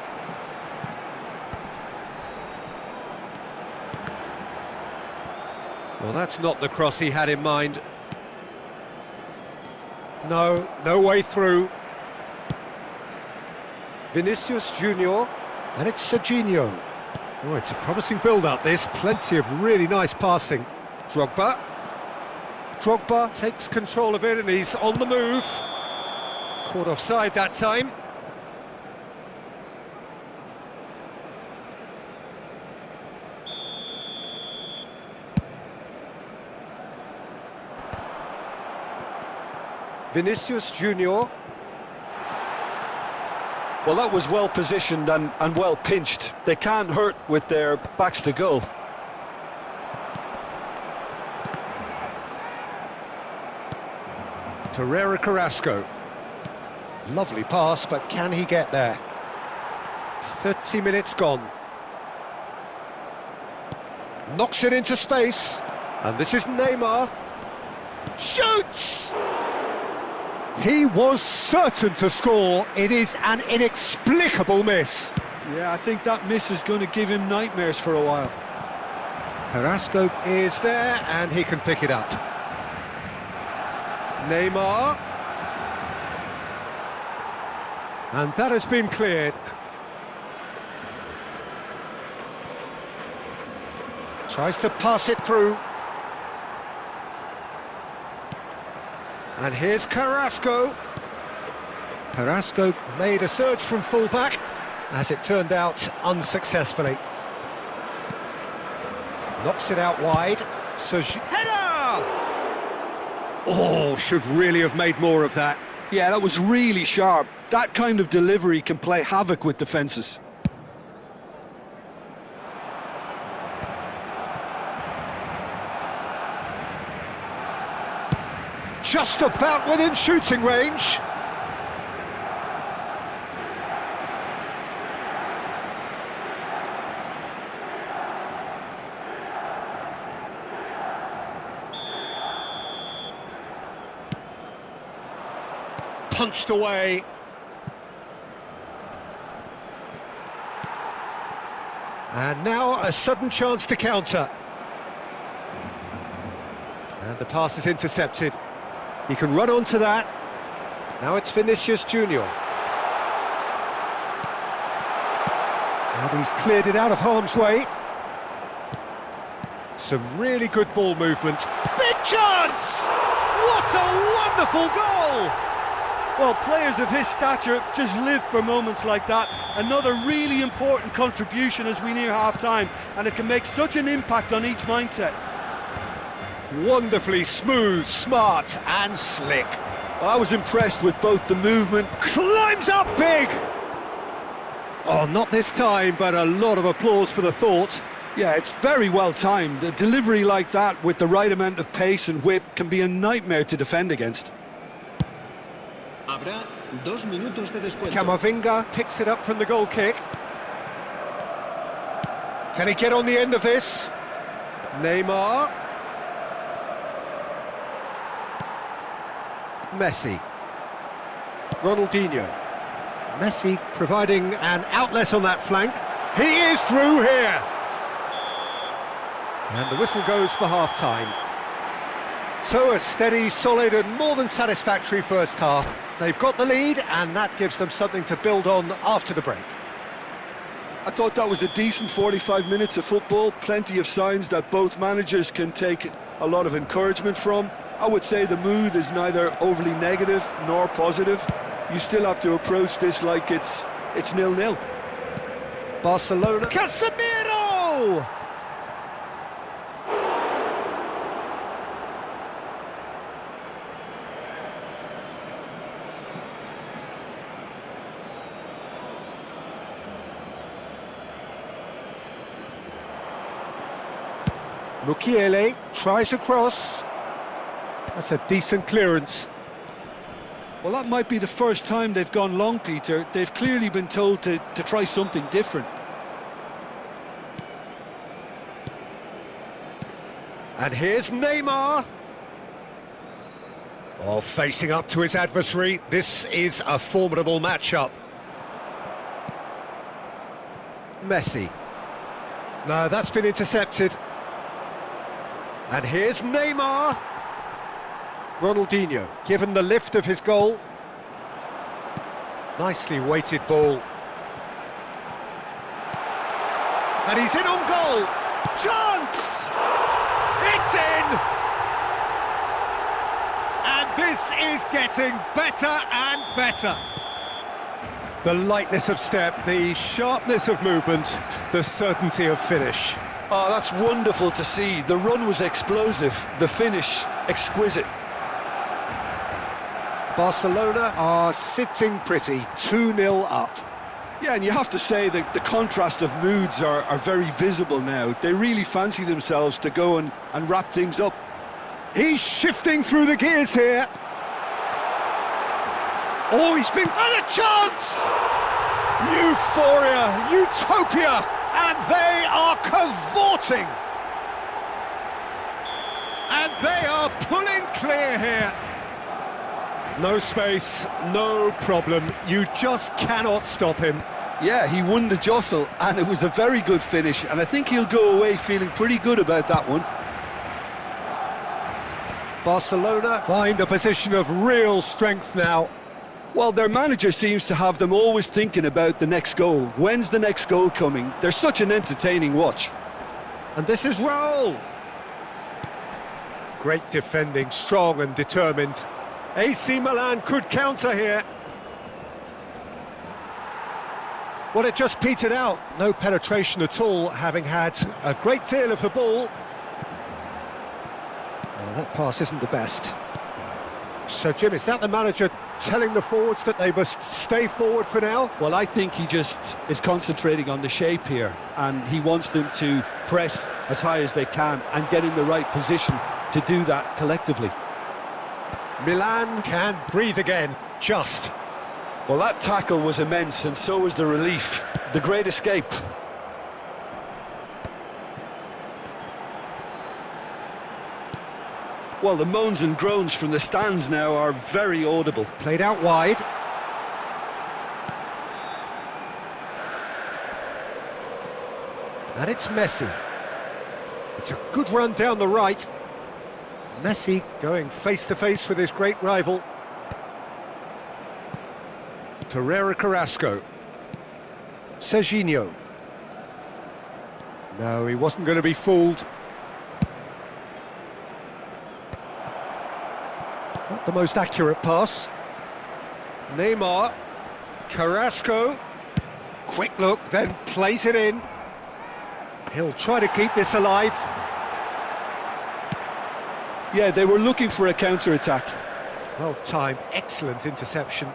Well, that's not the cross he had in mind. No, no way through. Vinicius Junior. And it's Serginho. Oh, it's a promising build-up, this. Plenty of really nice passing. Drogba. Drogba takes control of it and he's on the move. Caught offside that time. Vinicius Junior. Well, that was well positioned and well pinched. They can't hurt with their backs to goal. Torreira Carrasco. Lovely pass, but can he get there? 30 minutes gone. Knocks it into space. And this is Neymar. Shoots! He was certain to score. It is an inexplicable miss. Yeah, I think that miss is going to give him nightmares for a while. Carrasco is there, and he can pick it up. Neymar. And that has been cleared. Tries to pass it through. And here's Carrasco. Carrasco made a surge from fullback, as it turned out unsuccessfully. Knocks it out wide. Header! Oh, should really have made more of that. Yeah, that was really sharp. That kind of delivery can play havoc with defences. Just about within shooting range. Punched away. And now a sudden chance to counter. And the pass is intercepted. He can run onto that. Now it's Vinicius Junior. And he's cleared it out of harm's way. Some really good ball movement. Big chance! What a wonderful goal! Well, players of his stature just live for moments like that. Another really important contribution as we near half-time, and it can make such an impact on each mindset. Wonderfully smooth, smart and slick. Well, I was impressed with both the movement. Climbs up big! Oh, not this time, but a lot of applause for the thought. Yeah, it's very well timed. A delivery like that with the right amount of pace and whip can be a nightmare to defend against. Habrá 2 minutos de descuento. Camavinga picks it up from the goal kick. Can he get on the end of this? Neymar. Messi. Ronaldinho. Messi providing an outlet on that flank. He is through here. And the whistle goes for half-time. So a steady, solid and more than satisfactory first half. They've got the lead and that gives them something to build on after the break. I thought that was a decent 45 minutes of football. Plenty of signs that both managers can take a lot of encouragement from. I would say the mood is neither overly negative nor positive. You still have to approach this like it's 0-0. Barcelona. Casemiro! Mukiele tries a cross. That's a decent clearance. Well, that might be the first time they've gone long, Peter. They've clearly been told to try something different. And here's Neymar. Oh, facing up to his adversary. This is a formidable matchup. Messi. No, that's been intercepted. And here's Neymar. Ronaldinho, given the lift of his goal. Nicely weighted ball. And he's in on goal. Chance! It's in! And this is getting better and better. The lightness of step, the sharpness of movement, the certainty of finish. Oh, that's wonderful to see. The run was explosive, the finish exquisite. Barcelona are sitting pretty, 2-0 up. Yeah, and you have to say that the contrast of moods are very visible now. They really fancy themselves to go and wrap things up. He's shifting through the gears here. Oh, he's been... And a chance! Euphoria, utopia, and they are cavorting. And they are pulling clear here. No space, no problem. You just cannot stop him. Yeah, he won the jostle, and it was a very good finish, and I think he'll go away feeling pretty good about that one. Barcelona find a position of real strength now. Well, their manager seems to have them always thinking about the next goal. When's the next goal coming? They're such an entertaining watch. And this is Raul. Great defending, strong and determined. AC Milan could counter here. Well, it just petered out. No penetration at all, having had a great deal of the ball. Oh, that pass isn't the best. So, Jim, is that the manager telling the forwards that they must stay forward for now? Well, I think he just is concentrating on the shape here, and he wants them to press as high as they can and get in the right position to do that collectively. Milan can breathe again, just. Well, that tackle was immense, and so was the relief. The great escape. Well, the moans and groans from the stands now are very audible. Played out wide. And it's Messi. It's a good run down the right. Messi going face-to-face with his great rival. Ferreira Carrasco. Serginho. No, he wasn't going to be fooled. Not the most accurate pass. Neymar. Carrasco. Quick look, then plays it in. He'll try to keep this alive. Yeah, they were looking for a counter-attack. Well timed, excellent interception.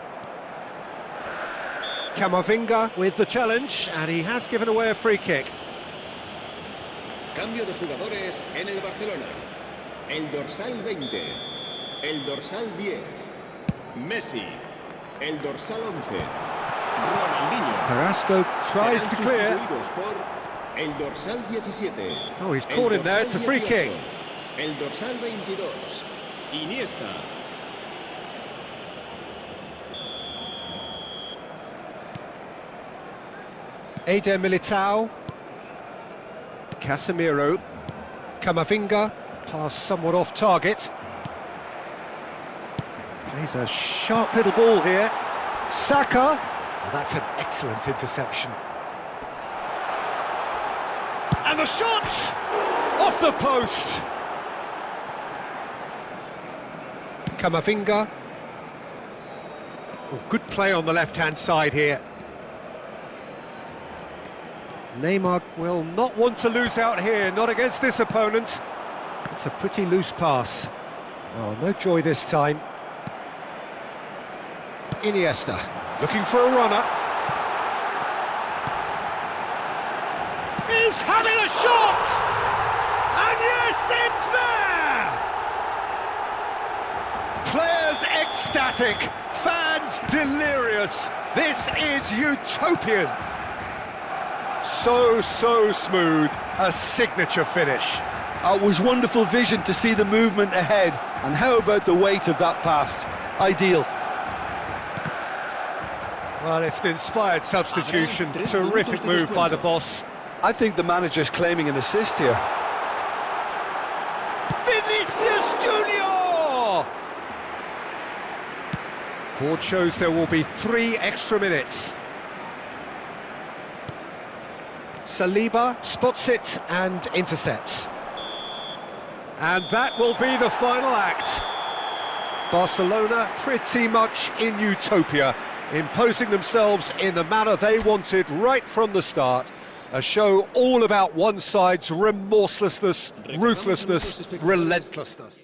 Camavinga with the challenge, and he has given away a free kick. Cambio de jugadores en el Barcelona. El dorsal 20. El dorsal 10. Messi. El dorsal 11. Ronaldinho. Carrasco tries to Serán clear. sustituidos por el dorsal 17. Oh, he's caught him there, it's a free kick. El dorsal 22. Iniesta. Eder Militao. Casemiro. Camavinga. Pass somewhat off target. Plays a sharp little ball here. Saka. Oh, that's an excellent interception. And the shot! Off the post! Camavinga. Oh, good play on the left-hand side here. Neymar will not want to lose out here, not against this opponent. It's a pretty loose pass. Oh, no joy this time. Iniesta, looking for a runner. He's having a shot! And yes, it's there! Players ecstatic, fans delirious. This is utopian. So smooth, a signature finish. It was wonderful vision to see the movement ahead, and how about the weight of that pass? Ideal. Well, it's an inspired substitution, terrific move by the boss. I think the manager's claiming an assist here. Vinicius Junior! Board shows there will be 3 extra minutes. Saliba spots it and intercepts. And that will be the final act. Barcelona pretty much in utopia, imposing themselves in the manner they wanted right from the start. A show all about one side's remorselessness, ruthlessness, relentlessness.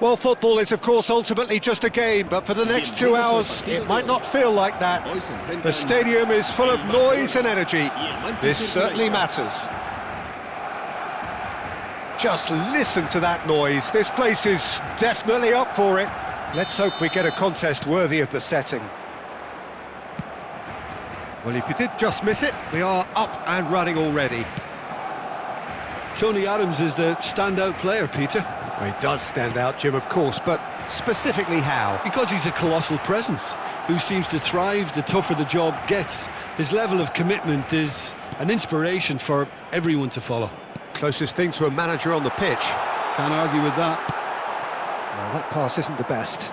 Well, football is, of course, ultimately just a game, but for the next 2 hours, it might not feel like that. The stadium is full of noise and energy. This certainly matters. Just listen to that noise. This place is definitely up for it. Let's hope we get a contest worthy of the setting. Well, if you did just miss it, we are up and running already. Tony Adams is the standout player, Peter. Well, he does stand out, Jim, of course, but specifically how? Because he's a colossal presence who seems to thrive the tougher the job gets. His level of commitment is an inspiration for everyone to follow. Closest thing to a manager on the pitch. Can't argue with that. Well, that pass isn't the best.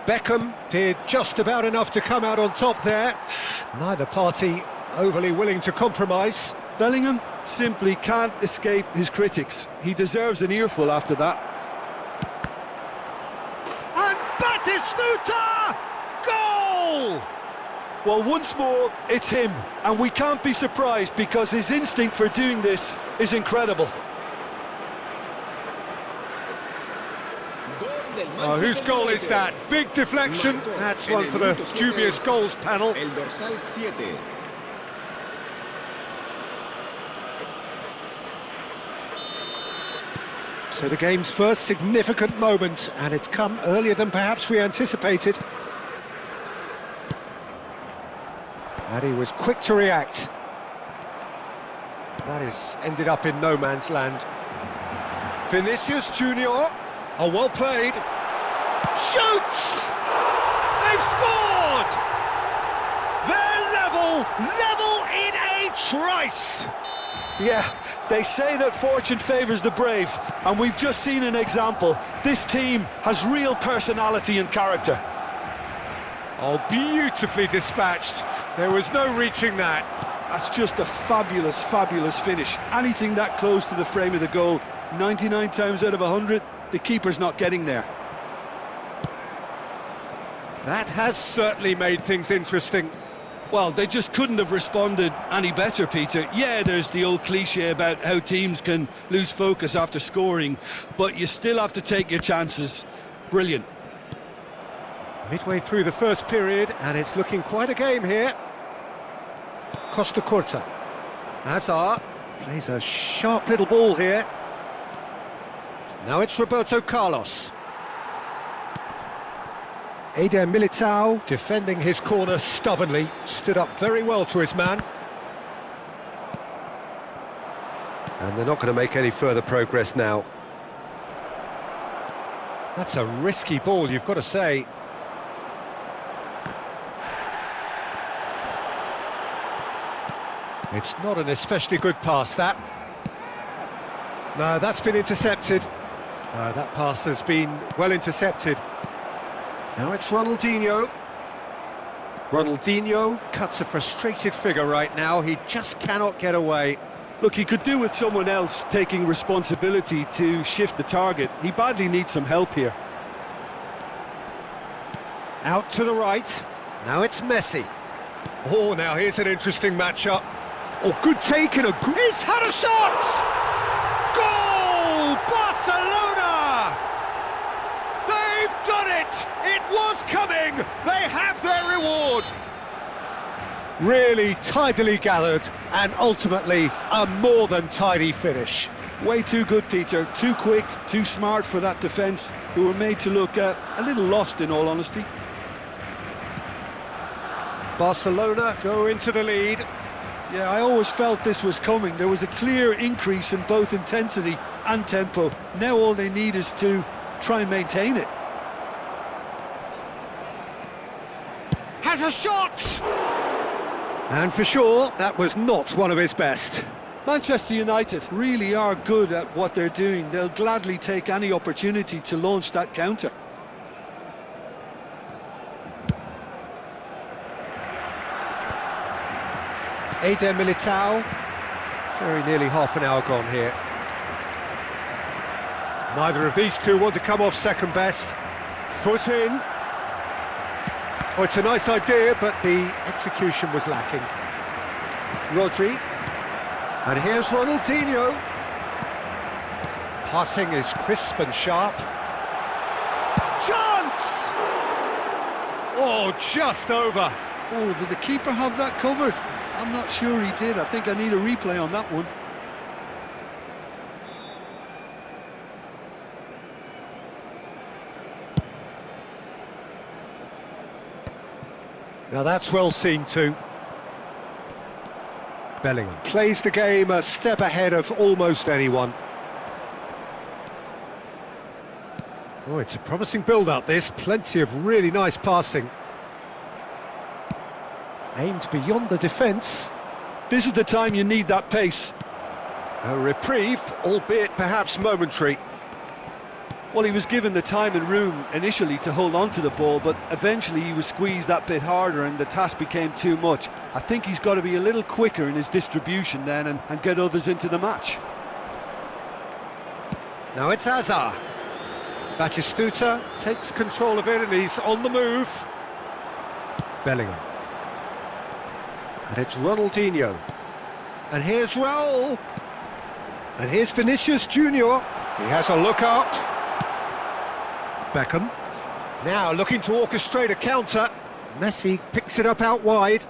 Beckham did just about enough to come out on top there. Neither party overly willing to compromise. Bellingham simply can't escape his critics. He deserves an earful after that. And Batistuta! Goal! Well, once more, it's him. And we can't be surprised because his instinct for doing this is incredible. Oh, whose goal is that? Big deflection. That's one for the dubious goals panel. El dorsal 7. So the game's first significant moment, and it's come earlier than perhaps we anticipated. And he was quick to react. That is ended up in no man's land. Vinicius Junior. Oh, well played. Shoots! They've scored! They're level in a trice! Yeah, they say that fortune favours the brave, and we've just seen an example. This team has real personality and character. Oh, beautifully dispatched. There was no reaching that. That's just a fabulous, fabulous finish. Anything that close to the frame of the goal, 99 times out of 100, the keeper's not getting there. That has certainly made things interesting. Well, they just couldn't have responded any better, Peter. Yeah, there's the old cliche about how teams can lose focus after scoring, but you still have to take your chances. Brilliant. Midway through the first period, and it's looking quite a game here. Costa Curta. Hazard plays a sharp little ball here. Now it's Roberto Carlos. Eder Militao, defending his corner stubbornly, stood up very well to his man. And they're not going to make any further progress now. That's a risky ball, you've got to say. It's not an especially good pass, that. No, that's been intercepted. No, that pass has been well intercepted. Now it's Ronaldinho. Ronaldinho cuts a frustrated figure right now. He just cannot get away. Look, he could do with someone else taking responsibility to shift the target. He badly needs some help here. Out to the right. Now it's Messi. Oh, now here's an interesting matchup. Oh, good take and a good... He's had a shot! Goal! Barcelona! They've done it! It was coming! They have their reward! Really tidily gathered, and ultimately a more than tidy finish. Way too good, Peter. Too quick, too smart for that defence, who were made to look a little lost, in all honesty. Barcelona go into the lead. Yeah, I always felt this was coming. There was a clear increase in both intensity and tempo. Now all they need is to try and maintain it. Has a shot! And for sure, that was not one of his best. Manchester United really are good at what they're doing. They'll gladly take any opportunity to launch that counter. Eder Militao. Very nearly half an hour gone here. Neither of these two want to come off second best. Foot in. Oh, it's a nice idea, but the execution was lacking. Rodri. And here's Ronaldinho. Passing is crisp and sharp. Chance! Oh, just over. Oh, did the keeper have that covered? I'm not sure he did. I think I need a replay on that one. Now that's well seen too. Bellingham plays the game a step ahead of almost anyone. Oh, it's a promising build-up this, plenty of really nice passing. Aimed beyond the defence. This is the time you need that pace. A reprieve, albeit perhaps momentary. Well, he was given the time and room initially to hold on to the ball, but eventually he was squeezed that bit harder and the task became too much. I think he's got to be a little quicker in his distribution then and get others into the match. Now it's Hazard. Batistuta takes control of it and he's on the move. Bellingham. And it's Ronaldinho. And here's Raul. And here's Vinicius Junior. He has a look up. Beckham. Now looking to orchestrate a counter. Messi picks it up out wide.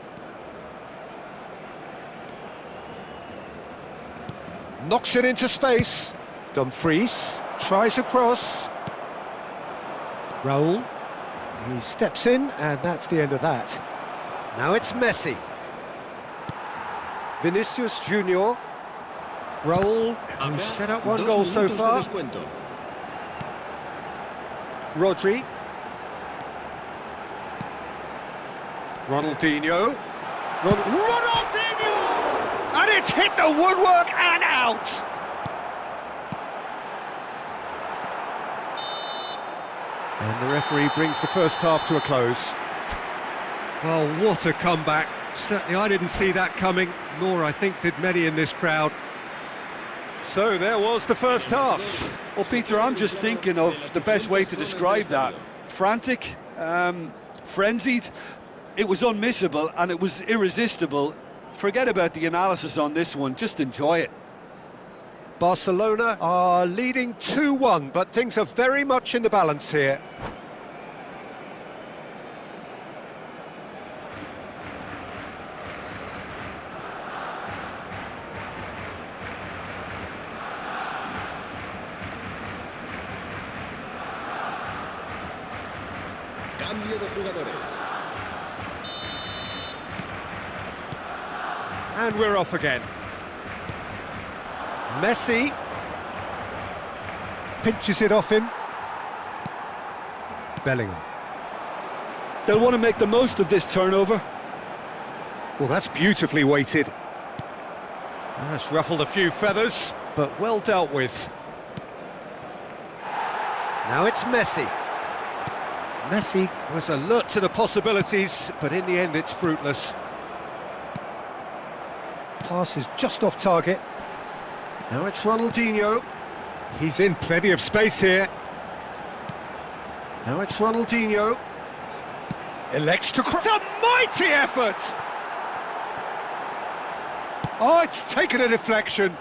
Knocks it into space. Dumfries tries a cross. Raul. He steps in and that's the end of that. Now it's Messi. Vinicius Junior. Raul, who's set up one goal so far. Rodri. Ronaldinho. Ronaldinho! And it's hit the woodwork and out! And the referee brings the first half to a close. Well, what a comeback. Certainly I didn't see that coming, nor I think did many in this crowd. So there was the first half. Well, Peter, I'm just thinking of the best way to describe that. Frantic, frenzied. It was unmissable and it was irresistible. Forget about the analysis on this one, just enjoy it. Barcelona are leading 2-1, but things are very much in the balance here. Cambio de jugadores. And we're off again. Messi pinches it off him. Bellingham. They'll want to make the most of this turnover. Well, that's beautifully weighted. That's ruffled a few feathers, but well dealt with. Now it's Messi. Messi was alert to the possibilities, but in the end it's fruitless. Pass is just off target. Now it's Ronaldinho. He's in plenty of space here. Now it's Ronaldinho. Elects to cross. A mighty effort! Oh, it's taken a deflection.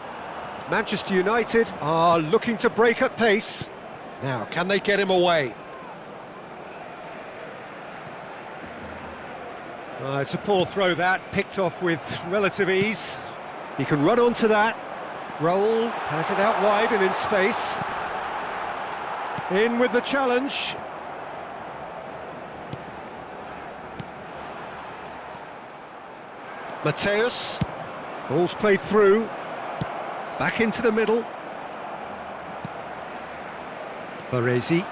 Manchester United are looking to break at pace. Now, can they get him away? It's a poor throw that, picked off with relative ease. He can run onto that. Raul has it out wide and in space. In with the challenge. Mateus. Ball's played through. Back into the middle. Baresi.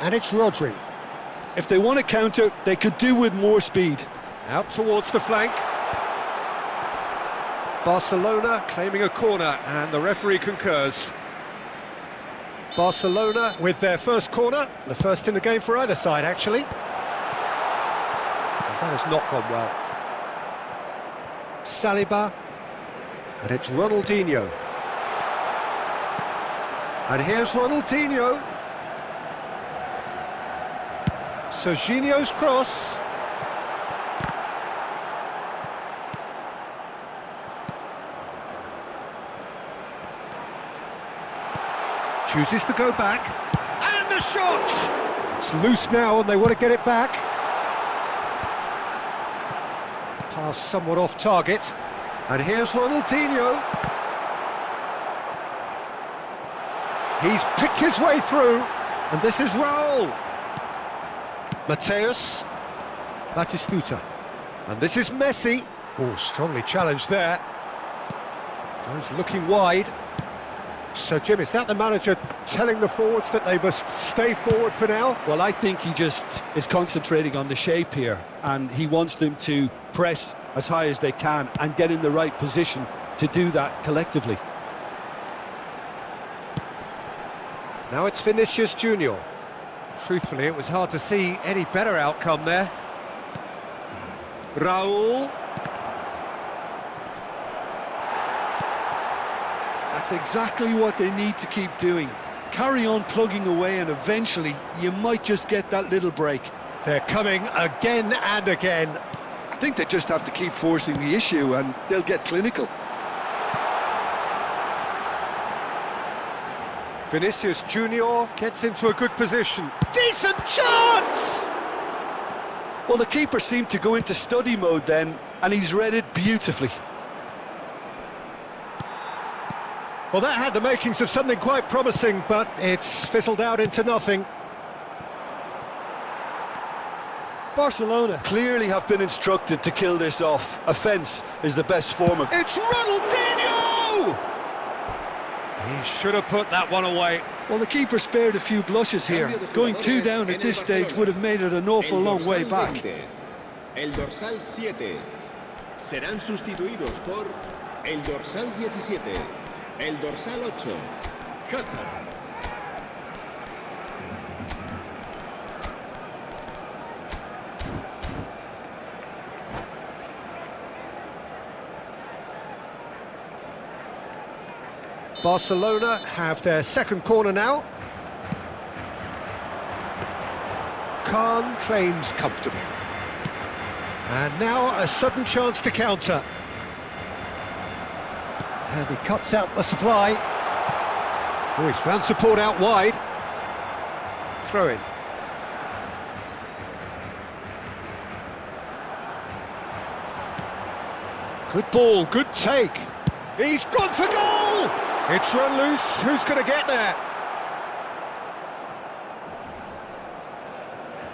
And it's Rodri. If they want to counter, they could do with more speed. Out towards the flank. Barcelona claiming a corner, and the referee concurs. Barcelona with their first corner, the first in the game for either side, actually. And that has not gone well. Saliba, and it's Ronaldinho. And here's Ronaldinho. Serginho's cross. Chooses to go back. And the shot! It's loose now and they want to get it back. Pass somewhat off target. And here's Ronaldinho. He's picked his way through. And this is Raul. Mateus. Batistuta. And this is Messi. Oh, strongly challenged there. Goes looking wide. So, Jim, is that the manager telling the forwards that they must stay forward for now? Well, I think he just is concentrating on the shape here, and he wants them to press as high as they can and get in the right position to do that collectively. Now it's Vinicius Junior. Truthfully, it was hard to see any better outcome there. Raul. That's exactly what they need to keep doing. Carry on plugging away and eventually you might just get that little break. They're coming again and again. I think they just have to keep forcing the issue and they'll get clinical. Vinicius Junior gets into a good position. Decent chance! Well, the keeper seemed to go into study mode then, and he's read it beautifully. Well, that had the makings of something quite promising, but it's fizzled out into nothing. Barcelona clearly have been instructed to kill this off. Offence is the best form of... It's Ronaldinho! He should have put that one away. Well, the keeper spared a few blushes here. Going 2 down at this stage would have made it an awful long way back. El dorsal 7. Serán sustituidos por el dorsal 17. El dorsal 8. Hazard. Barcelona have their second corner now. Khan claims comfortably. And now a sudden chance to counter. And he cuts out the supply. Oh, he's found support out wide. Throw in. Good ball, good take. He's gone for goal! It's run loose, who's going to get there?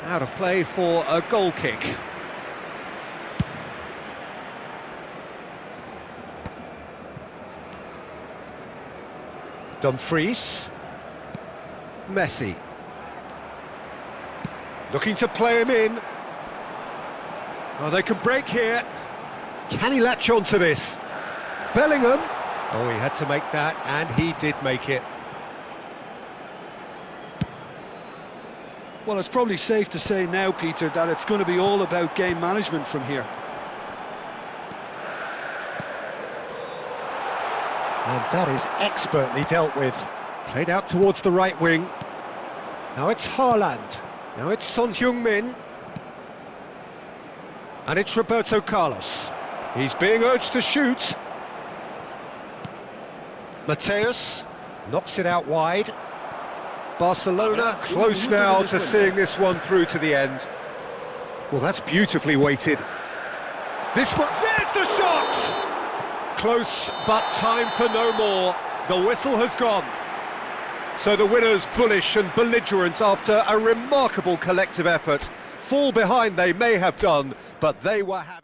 Out of play for a goal kick. Dumfries. Messi. Looking to play him in. Oh, they can break here. Can he latch on to this? Bellingham. Oh, he had to make that, and he did make it. Well, it's probably safe to say now, Peter, that it's going to be all about game management from here. And that is expertly dealt with. Played out towards the right wing. Now it's Haaland. Now it's Son Heung-min. And it's Roberto Carlos. He's being urged to shoot. Mateus knocks it out wide. Barcelona close now to seeing this one through to the end. Well, that's beautifully weighted. This one, there's the shot! Close, but time for no more. The whistle has gone. So the winners, bullish and belligerent after a remarkable collective effort. Fall behind they may have done, but they were happy.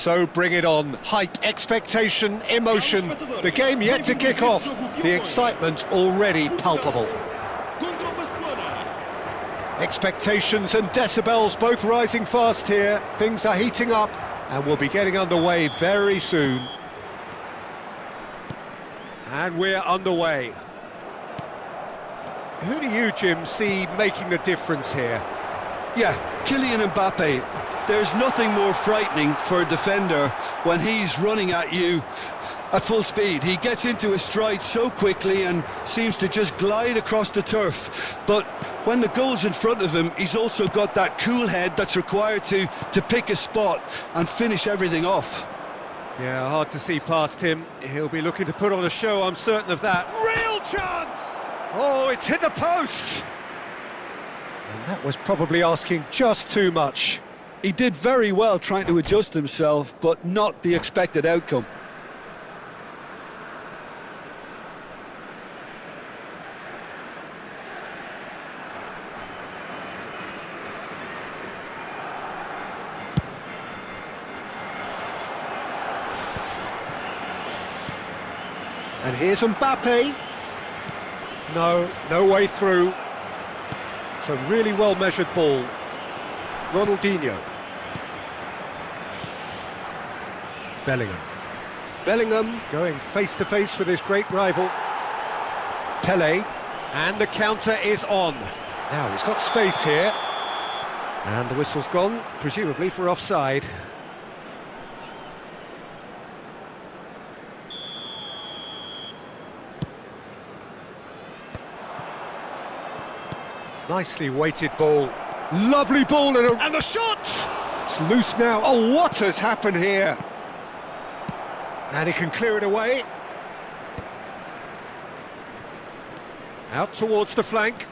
So bring it on. Hype, expectation, emotion. The game yet to kick off. The excitement already palpable. Expectations and decibels both rising fast here. Things are heating up and we'll be getting underway very soon. And we're underway. Who do you, Jim, see making the difference here? Yeah, Kylian Mbappe. There's nothing more frightening for a defender when he's running at you at full speed. He gets into his stride so quickly and seems to just glide across the turf. But when the goal's in front of him, he's also got that cool head that's required to pick a spot and finish everything off. Yeah, hard to see past him. He'll be looking to put on a show, I'm certain of that. Real chance! Oh, it's hit the post! And that was probably asking just too much. He did very well trying to adjust himself, but not the expected outcome. And here's Mbappe. No way through. It's a really well-measured ball. Ronaldinho. Bellingham going face-to-face with his great rival. Pele. And the counter is on. Now, he's got space here. And the whistle's gone, presumably for offside. Nicely weighted ball. Lovely ball and the shot! It's loose now. Oh, what has happened here? And he can clear it away. Out towards the flank.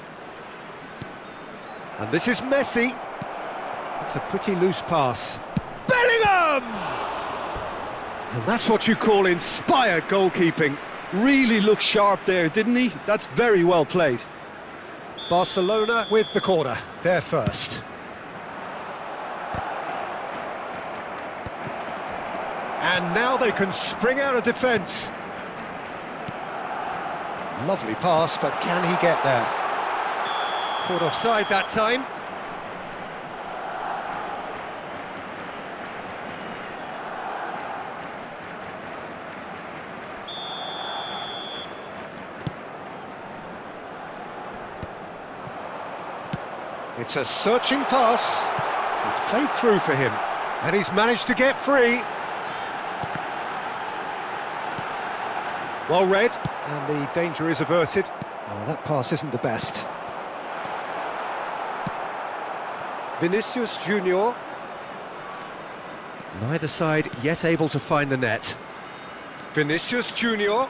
And this is Messi. It's a pretty loose pass. Bellingham! And that's what you call inspired goalkeeping. Really looked sharp there, didn't he? That's very well played. Barcelona with the corner, they're first. And now they can spring out of defence. Lovely pass, but can he get there? Caught offside that time. It's a searching pass. It's played through for him, and he's managed to get free. Well read, and the danger is averted. Oh, that pass isn't the best. Vinicius Junior. Neither side yet able to find the net. Vinicius Junior.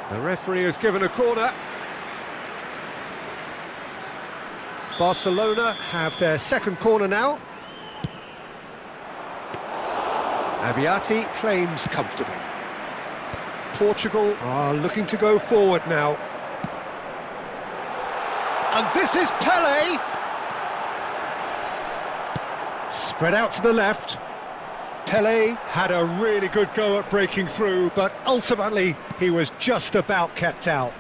The referee has given a corner. Barcelona have their second corner now. Abiati claims comfortably. Portugal are looking to go forward now. And this is Pele! Spread out to the left. Pele had a really good go at breaking through, but ultimately he was just about kept out.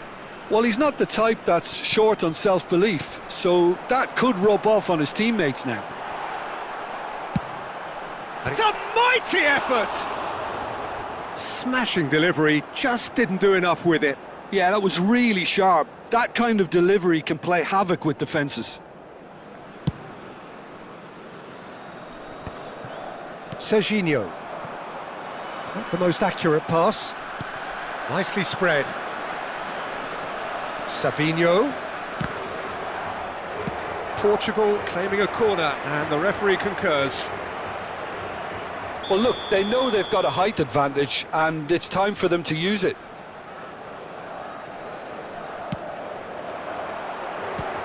Well, he's not the type that's short on self-belief, so that could rub off on his teammates now. It's a mighty effort! Smashing delivery, just didn't do enough with it. Yeah, that was really sharp. That kind of delivery can play havoc with defences. Serginho. Not the most accurate pass. Nicely spread. Sabinho. Portugal claiming a corner, and the referee concurs. Well, look, they know they've got a height advantage, and it's time for them to use it.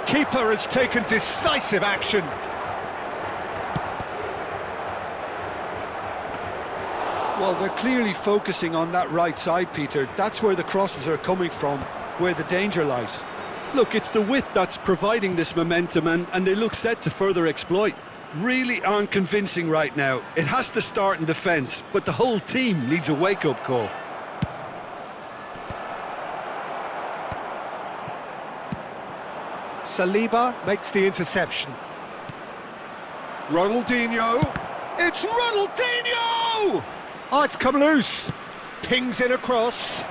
Keeper has taken decisive action. Well, they're clearly focusing on that right side, Peter. That's where the crosses are coming from, where the danger lies. Look, it's the width that's providing this momentum, and they look set to further exploit. Really aren't convincing right now. It has to start in defence, but the whole team needs a wake-up call. Saliba makes the interception. Ronaldinho. It's Ronaldinho! Oh, it's come loose. Pings in across.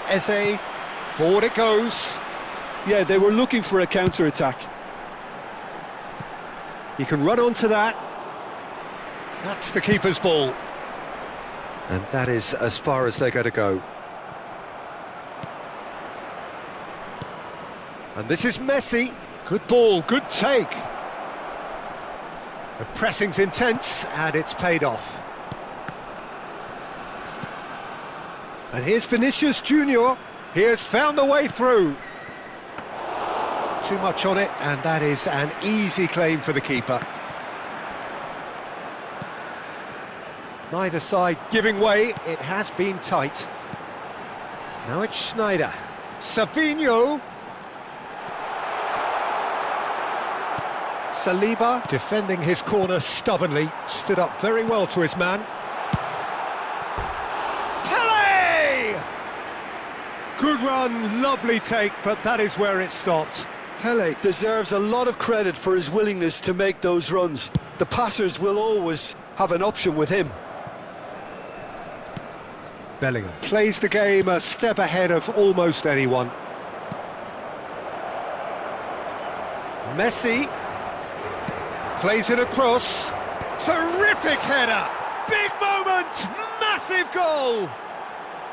Eze. Forward it goes. Yeah, they were looking for a counter-attack. He can run onto that. That's the keeper's ball. And that is as far as they're going to go. And this is Messi. Good ball, good take. The pressing's intense, and it's paid off. And here's Vinicius Junior. He has found the way through. Too much on it, and that is an easy claim for the keeper. Neither side giving way. It has been tight. Now it's Schneider. Savinho. Saliba defending his corner stubbornly, stood up very well to his man. Pele! Good run, lovely take, but that is where it stopped. Pele deserves a lot of credit for his willingness to make those runs. The passers will always have an option with him. Bellingham plays the game a step ahead of almost anyone. Messi plays it across. Terrific header! Big moment! Massive goal!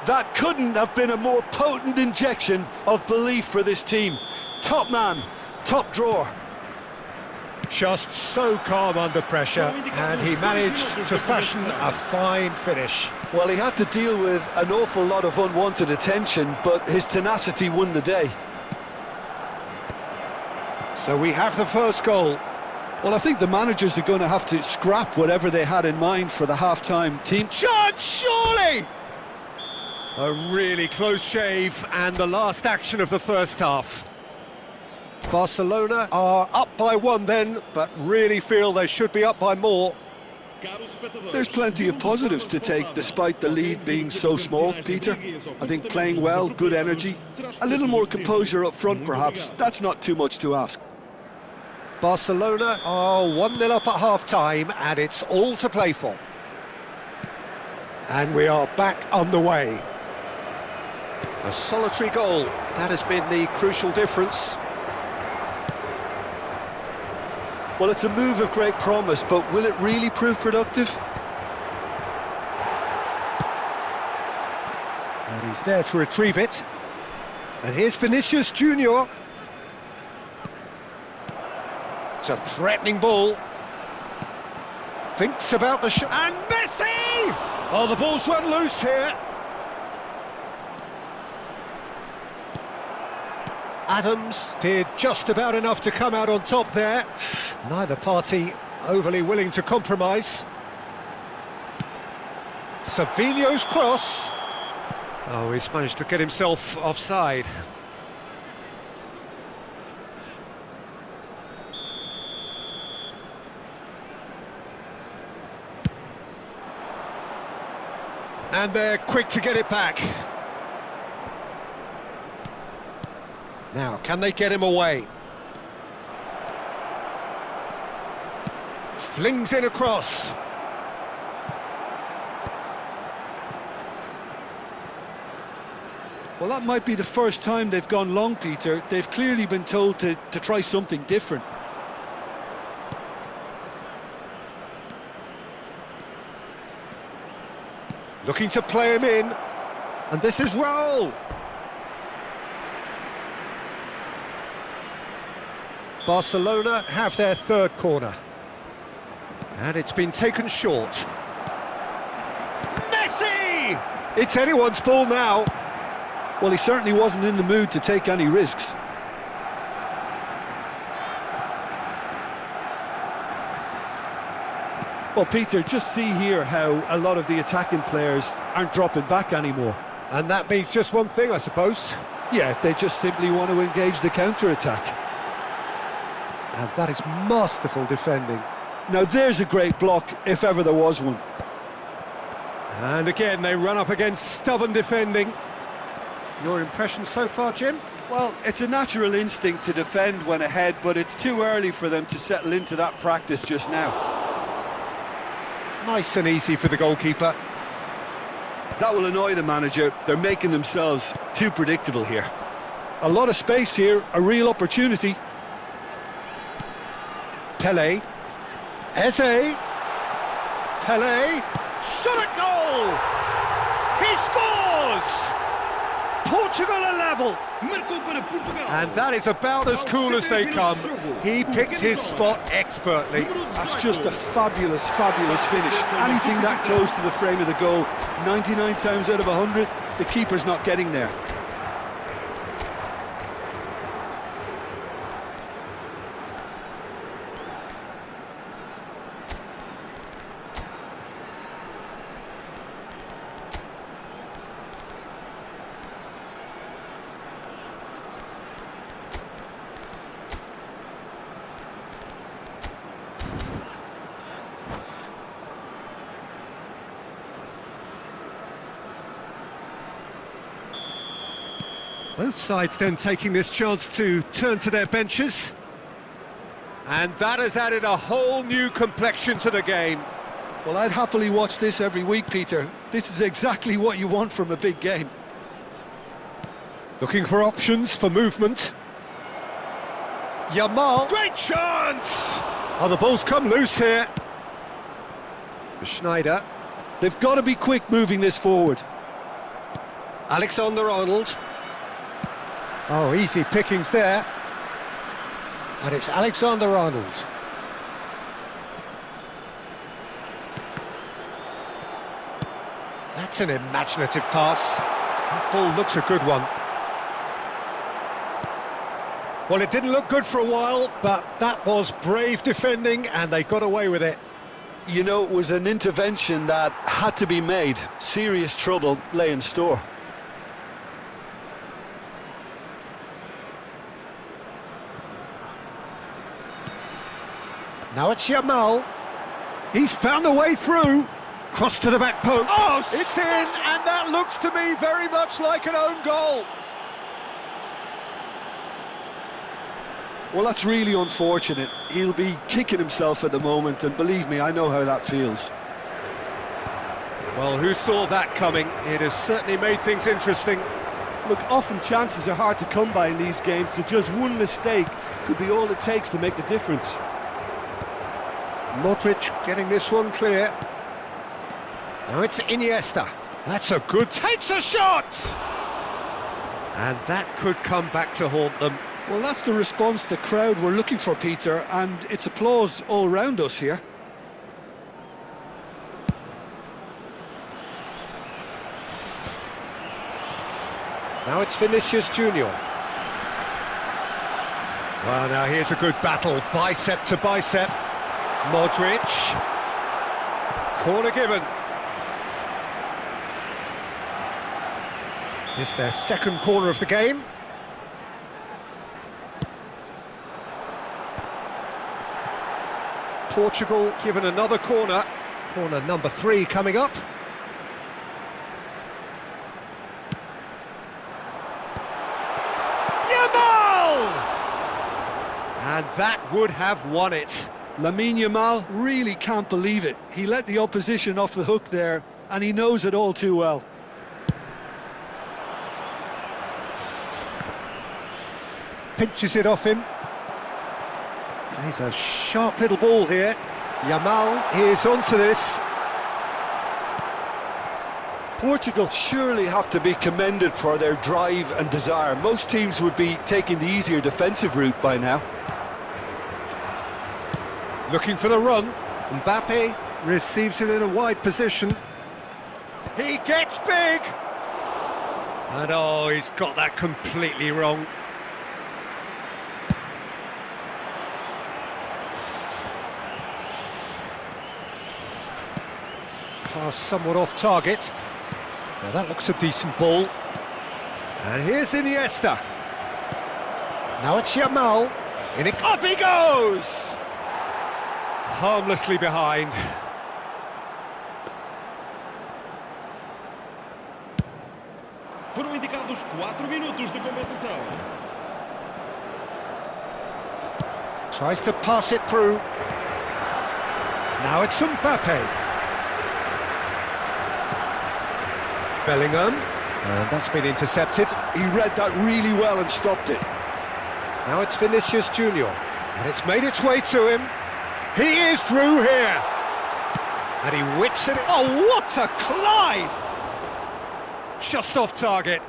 That couldn't have been a more potent injection of belief for this team. Top man, top drawer. Just so calm under pressure, and he managed to fashion a fine finish. Well, he had to deal with an awful lot of unwanted attention, but his tenacity won the day. So we have the first goal. Well, I think the managers are going to have to scrap whatever they had in mind for the half-time team. Chance, surely! A really close shave, and the last action of the first half. Barcelona are up by one then, but really feel they should be up by more. There's plenty of positives to take despite the lead being so small, Peter. I think playing well, good energy, a little more composure up front perhaps, that's not too much to ask. Barcelona are 1-0 up at half-time, and it's all to play for. And we are back on the way. A solitary goal, that has been the crucial difference. Well, it's a move of great promise, but will it really prove productive? And he's there to retrieve it. And here's Vinicius Junior. It's a threatening ball. Thinks about the shot. And Messi! Oh, the ball's run loose here. Adams did just about enough to come out on top there. Neither party overly willing to compromise. Savinho's cross. Oh, he's managed to get himself offside. And they're quick to get it back. Now, can they get him away? Flings in across. Well, that might be the first time they've gone long, Peter. They've clearly been told to try something different. Looking to play him in. And this is Raul. Barcelona have their third corner. And it's been taken short. Messi! It's anyone's ball now. Well, he certainly wasn't in the mood to take any risks. Well, Peter, just see here how a lot of the attacking players aren't dropping back anymore. And that means just one thing, I suppose. Yeah, they just simply want to engage the counter-attack. And that is masterful defending. Now there's a great block, if ever there was one. And again, they run up against stubborn defending. Your impression so far, Jim? Well, it's a natural instinct to defend when ahead, but it's too early for them to settle into that practice just now. Nice and easy for the goalkeeper. That will annoy the manager. They're making themselves too predictable here. A lot of space here, a real opportunity. Pele. Eze. Pele. Shot at goal! He scores! Portugal are level! And that is about as cool as they come. He picked his spot expertly. That's just a fabulous, fabulous finish. Anything that close to the frame of the goal, 99 times out of 100, the keeper's not getting there. Both sides then taking this chance to turn to their benches. And that has added a whole new complexion to the game. Well, I'd happily watch this every week, Peter. This is exactly what you want from a big game. Looking for options for movement. Yamal. Great chance! Oh, the ball's come loose here. Schneider. They've got to be quick moving this forward. Alexander-Arnold. Oh, easy pickings there. And it's Alexander-Arnold. That's an imaginative pass. That ball looks a good one. Well, it didn't look good for a while, but that was brave defending and they got away with it. You know, it was an intervention that had to be made. Serious trouble lay in store. Now it's Yamal. He's found a way through. Cross to the back post. Oh, it's in, and that looks to me very much like an own goal. Well, that's really unfortunate. He'll be kicking himself at the moment, and believe me, I know how that feels. Well, who saw that coming? It has certainly made things interesting. Look, often chances are hard to come by in these games, so just one mistake could be all it takes to make the difference. Modric getting this one clear. Now it's Iniesta. That's a good... Takes a shot! And that could come back to haunt them. Well, that's the response the crowd were looking for, Peter, and it's applause all round us here. Now it's Vinicius Junior. Well, now here's a good battle, bicep to bicep. Modric. Corner given. It's their second corner of the game. Portugal given another corner. Corner number 3 coming up. Yamal! And that would have won it. Lamine Yamal really can't believe it. He let the opposition off the hook there, and he knows it all too well. Pinches it off him. Plays a sharp little ball here. Yamal is onto this. Portugal surely have to be commended for their drive and desire. Most teams would be taking the easier defensive route by now. Looking for the run. Mbappe receives it in a wide position. He gets big! And oh, he's got that completely wrong. Pass somewhat off target. Now that looks a decent ball. And here's Iniesta. Now it's Yamal. Up he goes! Harmlessly behind. Foram indicados 4 minutos de compensação. Tries to pass it through. Now it's Mbappe. Bellingham. And that's been intercepted. He read that really well and stopped it. Now it's Vinicius Junior. And it's made its way to him. He is through here. And he whips it. Oh, what a climb! Just off target.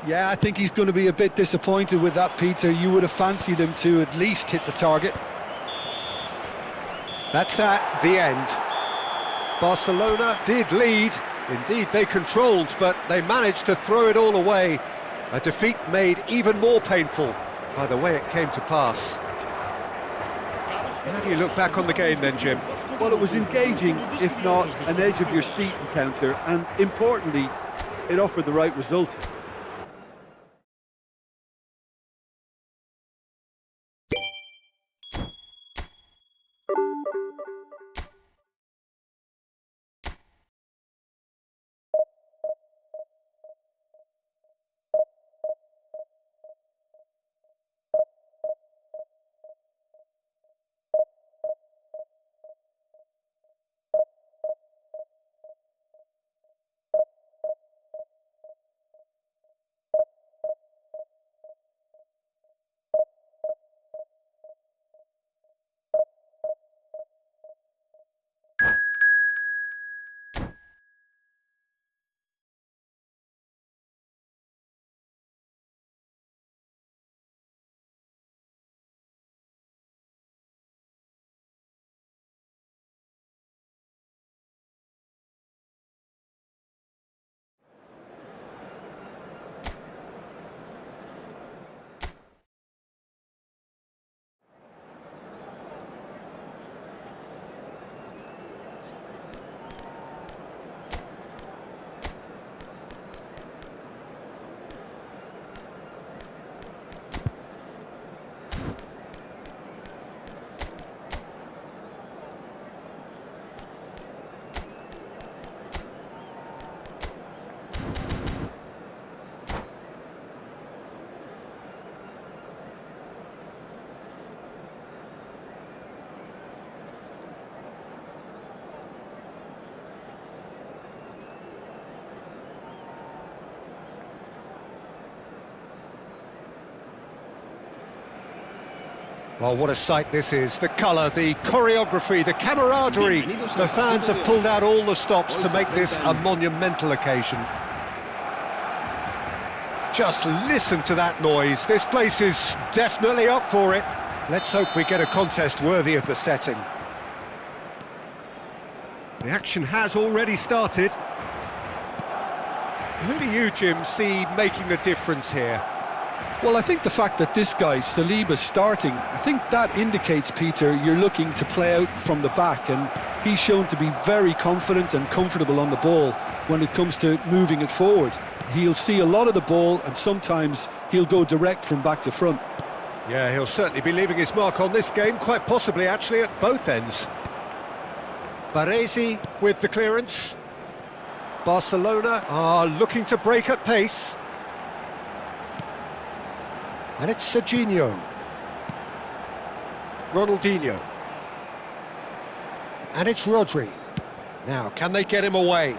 Yeah, I think he's going to be a bit disappointed with that, Peter. You would have fancied him to at least hit the target. That's at the end. Barcelona did lead. Indeed, they controlled, but they managed to throw it all away. A defeat made even more painful by the way it came to pass. How do you look back on the game then, Jim? Well, it was engaging, if not an edge-of-your-seat encounter, and importantly, it offered the right result. Well, what a sight this is. The colour, the choreography, the camaraderie. The fans have pulled out all the stops to make this a monumental occasion. Just listen to that noise. This place is definitely up for it. Let's hope we get a contest worthy of the setting. The action has already started. Who do you, Jim, see making the difference here? Well, I think the fact that this guy, Saliba's starting, I think that indicates, Peter, you're looking to play out from the back, and he's shown to be very confident and comfortable on the ball when it comes to moving it forward. He'll see a lot of the ball, and sometimes he'll go direct from back to front. Yeah, he'll certainly be leaving his mark on this game, quite possibly actually at both ends. Baresi with the clearance. Barcelona are looking to break at pace. And it's Serginho. Ronaldinho. And it's Rodri. Now, can they get him away?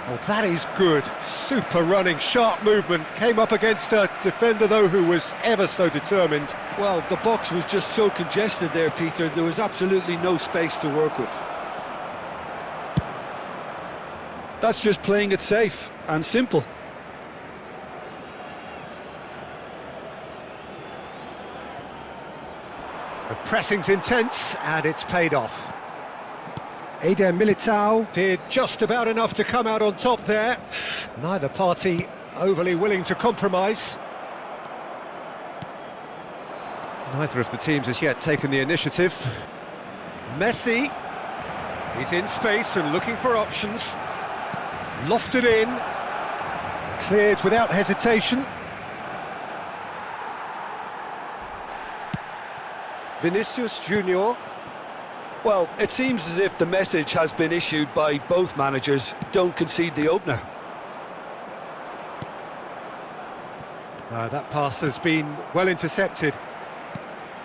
Oh, that is good. Super running, sharp movement. Came up against a defender, though, who was ever so determined. Well, the box was just so congested there, Peter. There was absolutely no space to work with. That's just playing it safe and simple. The pressing's intense, and it's paid off. Eder Militao did just about enough to come out on top there. Neither party overly willing to compromise. Neither of the teams has yet taken the initiative. Messi, he's in space and looking for options. Lofted in. Cleared without hesitation. Vinicius Junior. Well, it seems as if the message has been issued by both managers: don't concede the opener. That pass has been well intercepted.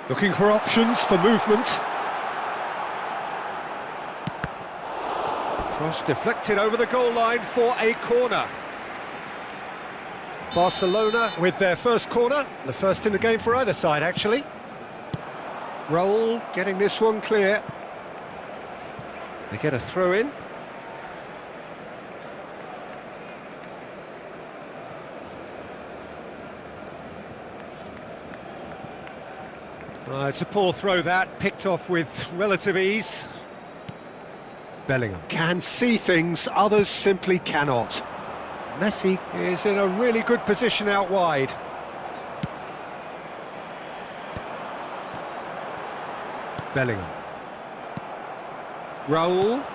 Looking for options for movement. Cross deflected over the goal line for a corner. Barcelona with their first corner, the first in the game for either side actually. Raul getting this one clear. They get a throw in. It's a poor throw that, picked off with relative ease. Bellingham can see things others simply cannot. Messi is in a really good position out wide. Bellingham. Raul.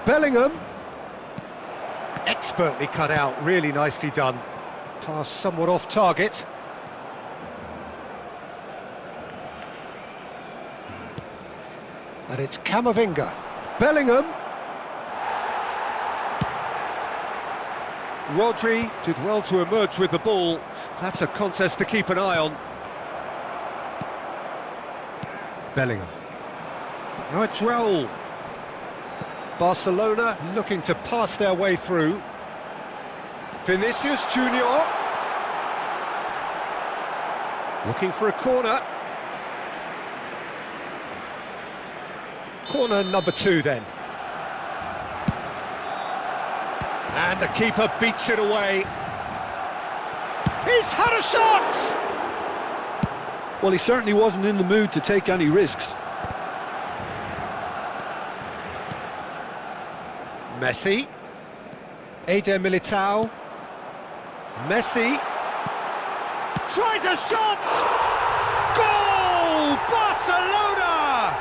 Bellingham. Expertly cut out, really nicely done. Pass somewhat off target. And it's Camavinga. Bellingham. Rodri did well to emerge with the ball. That's a contest to keep an eye on. Bellingham. Now it's Raul. Barcelona looking to pass their way through. Vinicius Junior. Looking for a corner. Corner number 2 then. And the keeper beats it away. He's had a shot! Well, he certainly wasn't in the mood to take any risks. Messi. Eder Militao. Messi. Tries a shot! Goal! Barcelona!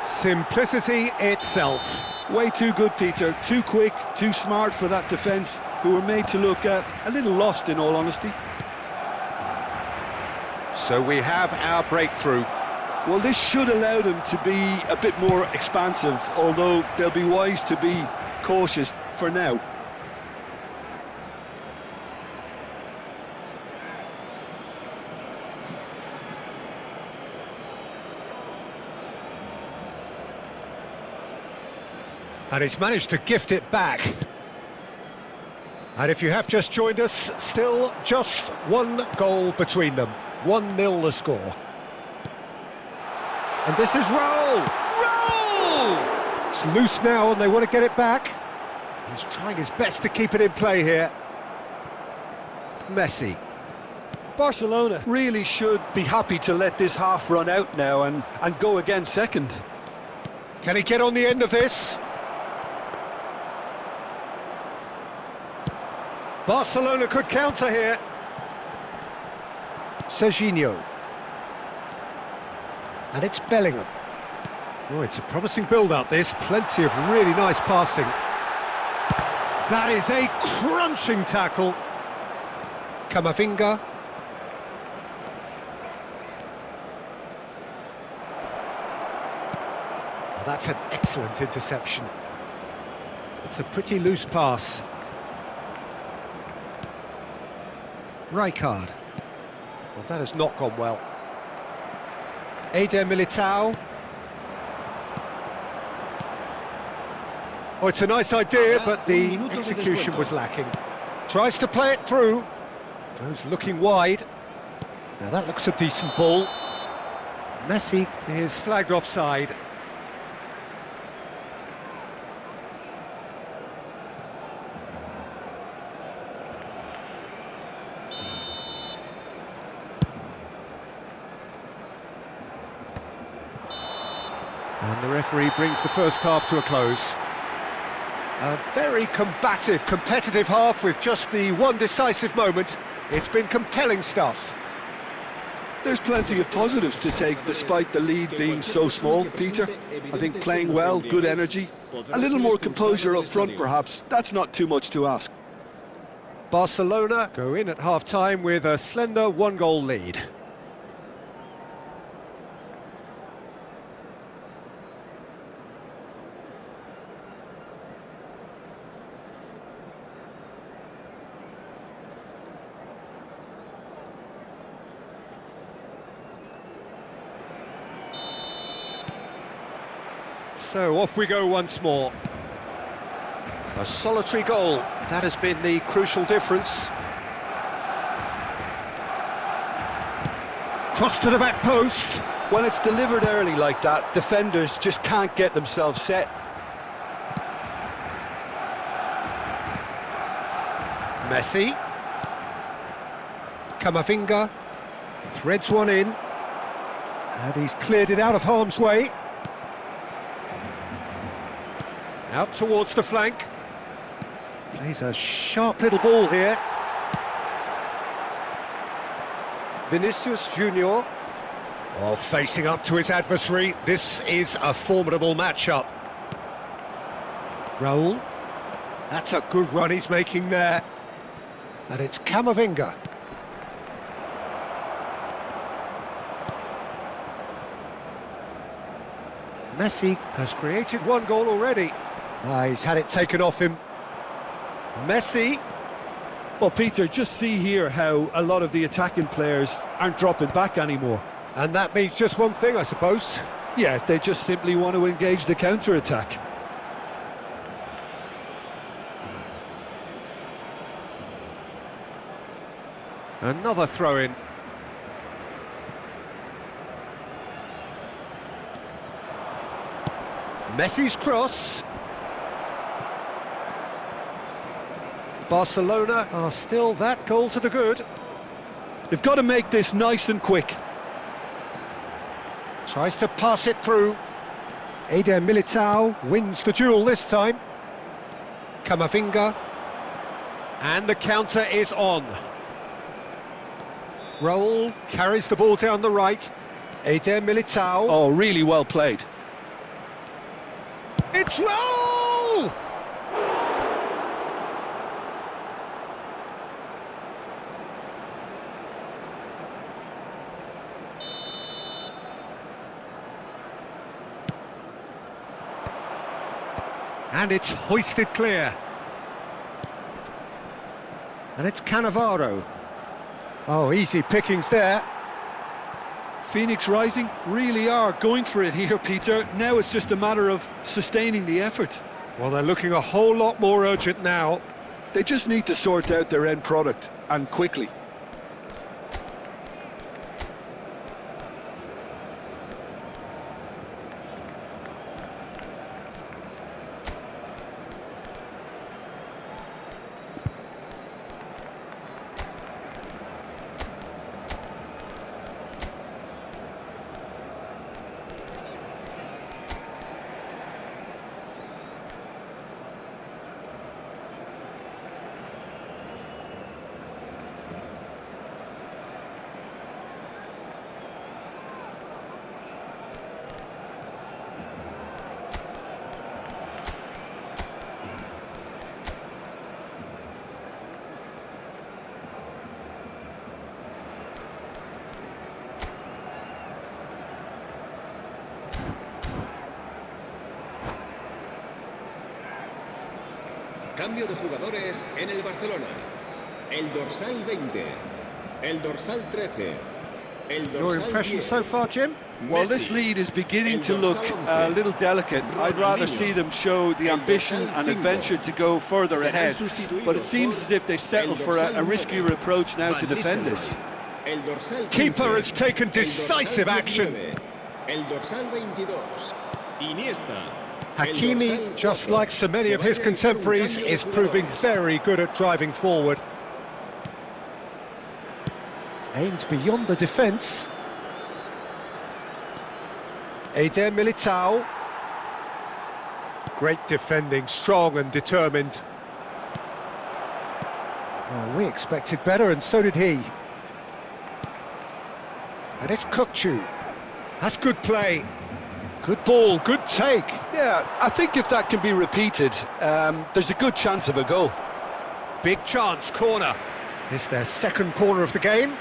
Simplicity itself. Way too good, Peter. Too quick, too smart for that defence, who were made to look a little lost, in all honesty. So we have our breakthrough. Well, this should allow them to be a bit more expansive, although they'll be wise to be cautious for now. And he's managed to gift it back. And if you have just joined us, still just one goal between them. 1-0 the score. And this is Raul! Raul! It's loose now and they want to get it back. He's trying his best to keep it in play here. Messi. Barcelona really should be happy to let this half run out now and go again second. Can he get on the end of this? Barcelona could counter here. Serginho. And it's Bellingham. Oh, it's a promising build-up, this. Plenty of really nice passing. That is a crunching tackle. Camavinga. Oh, that's an excellent interception. It's a pretty loose pass. Rijkaard. Well, that has not gone well. Eder Militao. Oh, it's a nice idea, but the execution was lacking. Tries to play it through. Goes looking wide. Now that looks a decent ball. Messi is flagged offside. And the referee brings the first half to a close. A very combative, competitive half with just the one decisive moment. It's been compelling stuff. There's plenty of positives to take despite the lead being so small, Peter. I think playing well, good energy, A little more composure up front, perhaps. That's not too much to ask. Barcelona go in at half-time with a slender one-goal lead. So off we go once more. A solitary goal, that has been the crucial difference. Cross to the back post. When it's delivered early like that, defenders just can't get themselves set. Messi. Camavinga threads one in. And he's cleared it out of harm's way. Out towards the flank. Plays a sharp little ball here. Vinicius Junior. Oh, facing up to his adversary. This is a formidable matchup. Raul. That's a good run he's making there. And it's Camavinga. Messi has created one goal already. He's had it taken off him. Messi. Well, Peter, just see here how a lot of the attacking players aren't dropping back anymore. And that means just one thing, I suppose. Yeah, they just simply want to engage the counter-attack. Another throw-in. Messi's cross. Barcelona are still that goal to the good. They've got to make this nice and quick. Tries to pass it through. Eder Militao wins the duel this time. Camavinga. And the counter is on. Raul carries the ball down the right. Eder Militao. Oh, really well played. It's Raul! And it's hoisted clear. And it's Cannavaro. Oh, easy pickings there. Phoenix Rising really are going for it here, Peter. Now it's just a matter of sustaining the effort. Well, they're looking a whole lot more urgent now. They just need to sort out their end product, and quickly. Cambio de jugadores en el Barcelona. El dorsal 20, el dorsal 13, el dorsal Your impression 10. so far, Jim? Well, this lead is beginning to look a little delicate. I'd rather see them show the ambition and adventure to go further ahead. But it seems as if they settle for a riskier approach now to defend this. El dorsal 15, Keeper has taken el dorsal decisive action. 19, el dorsal 22, Iniesta. Hakimi, just like so many of his contemporaries, is proving very good at driving forward. Aimed beyond the defence. Eder Militao. Great defending, strong and determined. Oh, we expected better, and so did he. And it's Kukçu. That's good play. Good ball, good take. Yeah, I think if that can be repeated, there's a good chance of a goal. Big chance, corner. It's their second corner of the game.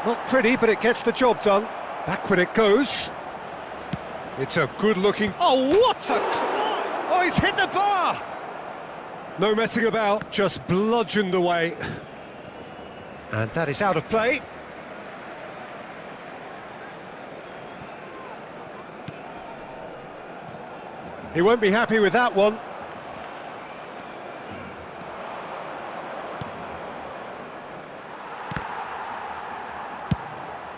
Not pretty, but it gets the job done. Backward it goes. It's a good-looking... Oh, what a climb! Oh, he's hit the bar! No messing about, just bludgeoned away. And that is out of play. He won't be happy with that one.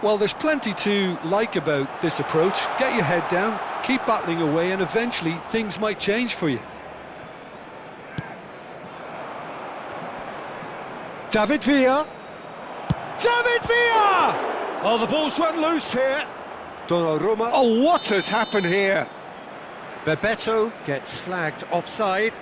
Well, there's plenty to like about this approach. Get your head down, keep battling away, and eventually things might change for you. David Villa. David Villa! Oh, the ball's run loose here. Donnarumma. Oh, what has happened here? Bebeto gets flagged offside.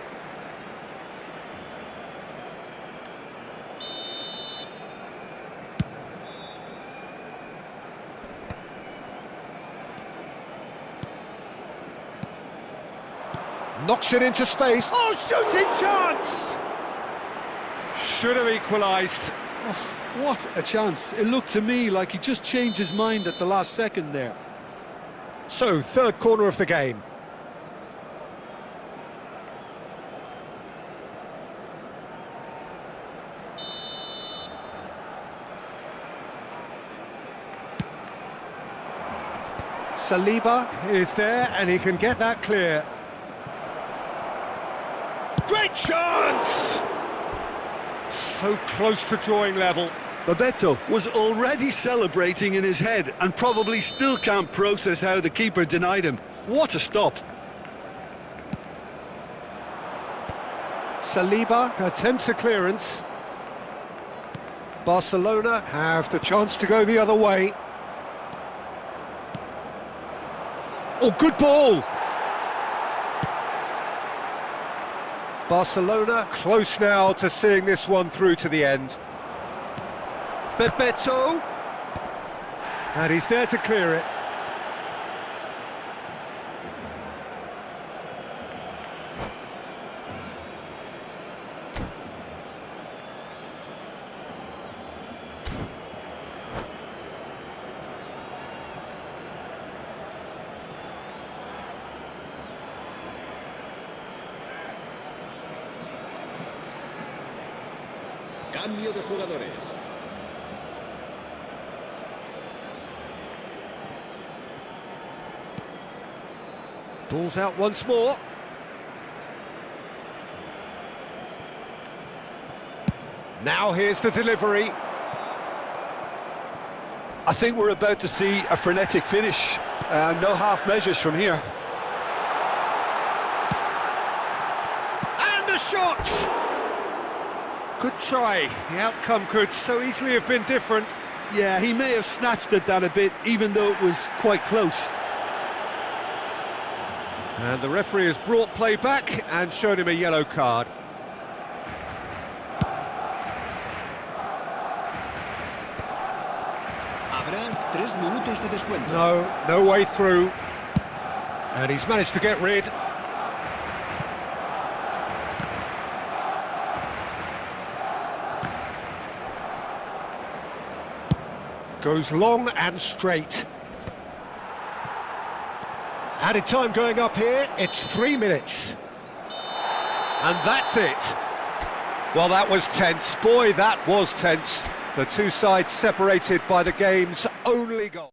Knocks it into space. Oh, shooting chance! Should have equalised. Oh, what a chance. It looked to me like he just changed his mind at the last second there. So, third corner of the game. Saliba is there, and he can get that clear. Great chance! So close to drawing level. Bebeto was already celebrating in his head and probably still can't process how the keeper denied him. What a stop. Saliba attempts a clearance. Barcelona have the chance to go the other way. Oh, good ball! Barcelona close now to seeing this one through to the end. Bebeto. And he's there to clear it. Cambio de jugadores. Ball's out once more. Now here's the delivery. I think we're about to see a frenetic finish. No half measures from here. And a shot! Good try. The outcome could so easily have been different. Yeah, he may have snatched at that a bit, even though it was quite close. And the referee has brought play back and shown him a yellow card. Habrá 3 minutos de descuento. No way through. And he's managed to get rid. Goes long and straight. Added time going up here, it's 3 minutes. And that's it. Well, that was tense. Boy, that was tense. The two sides separated by the game's only goal.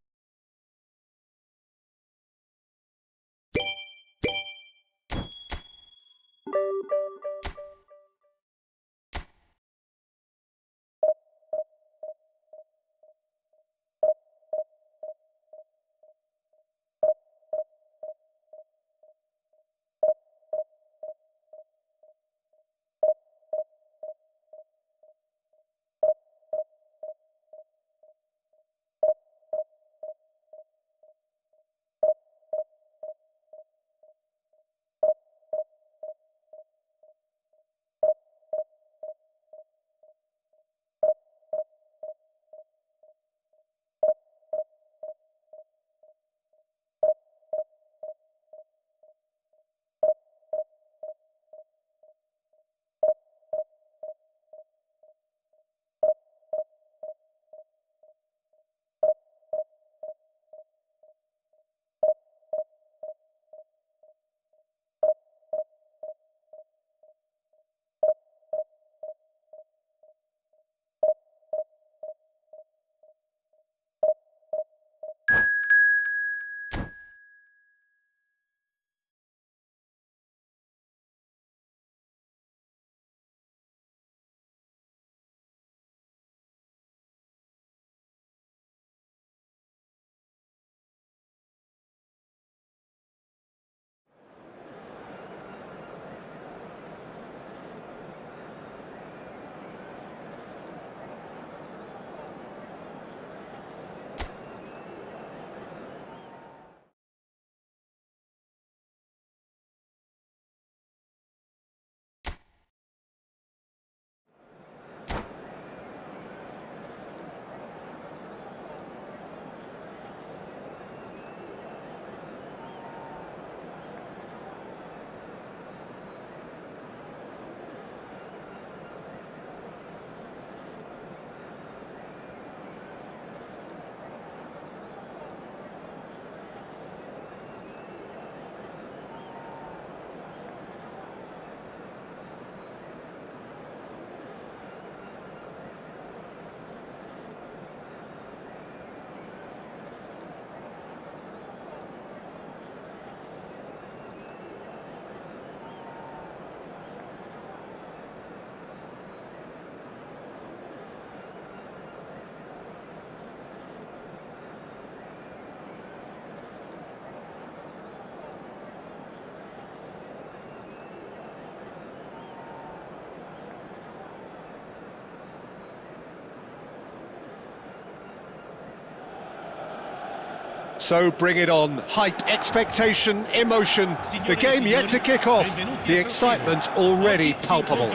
So bring it on. Hype, expectation, emotion. The game yet to kick off. The excitement already palpable.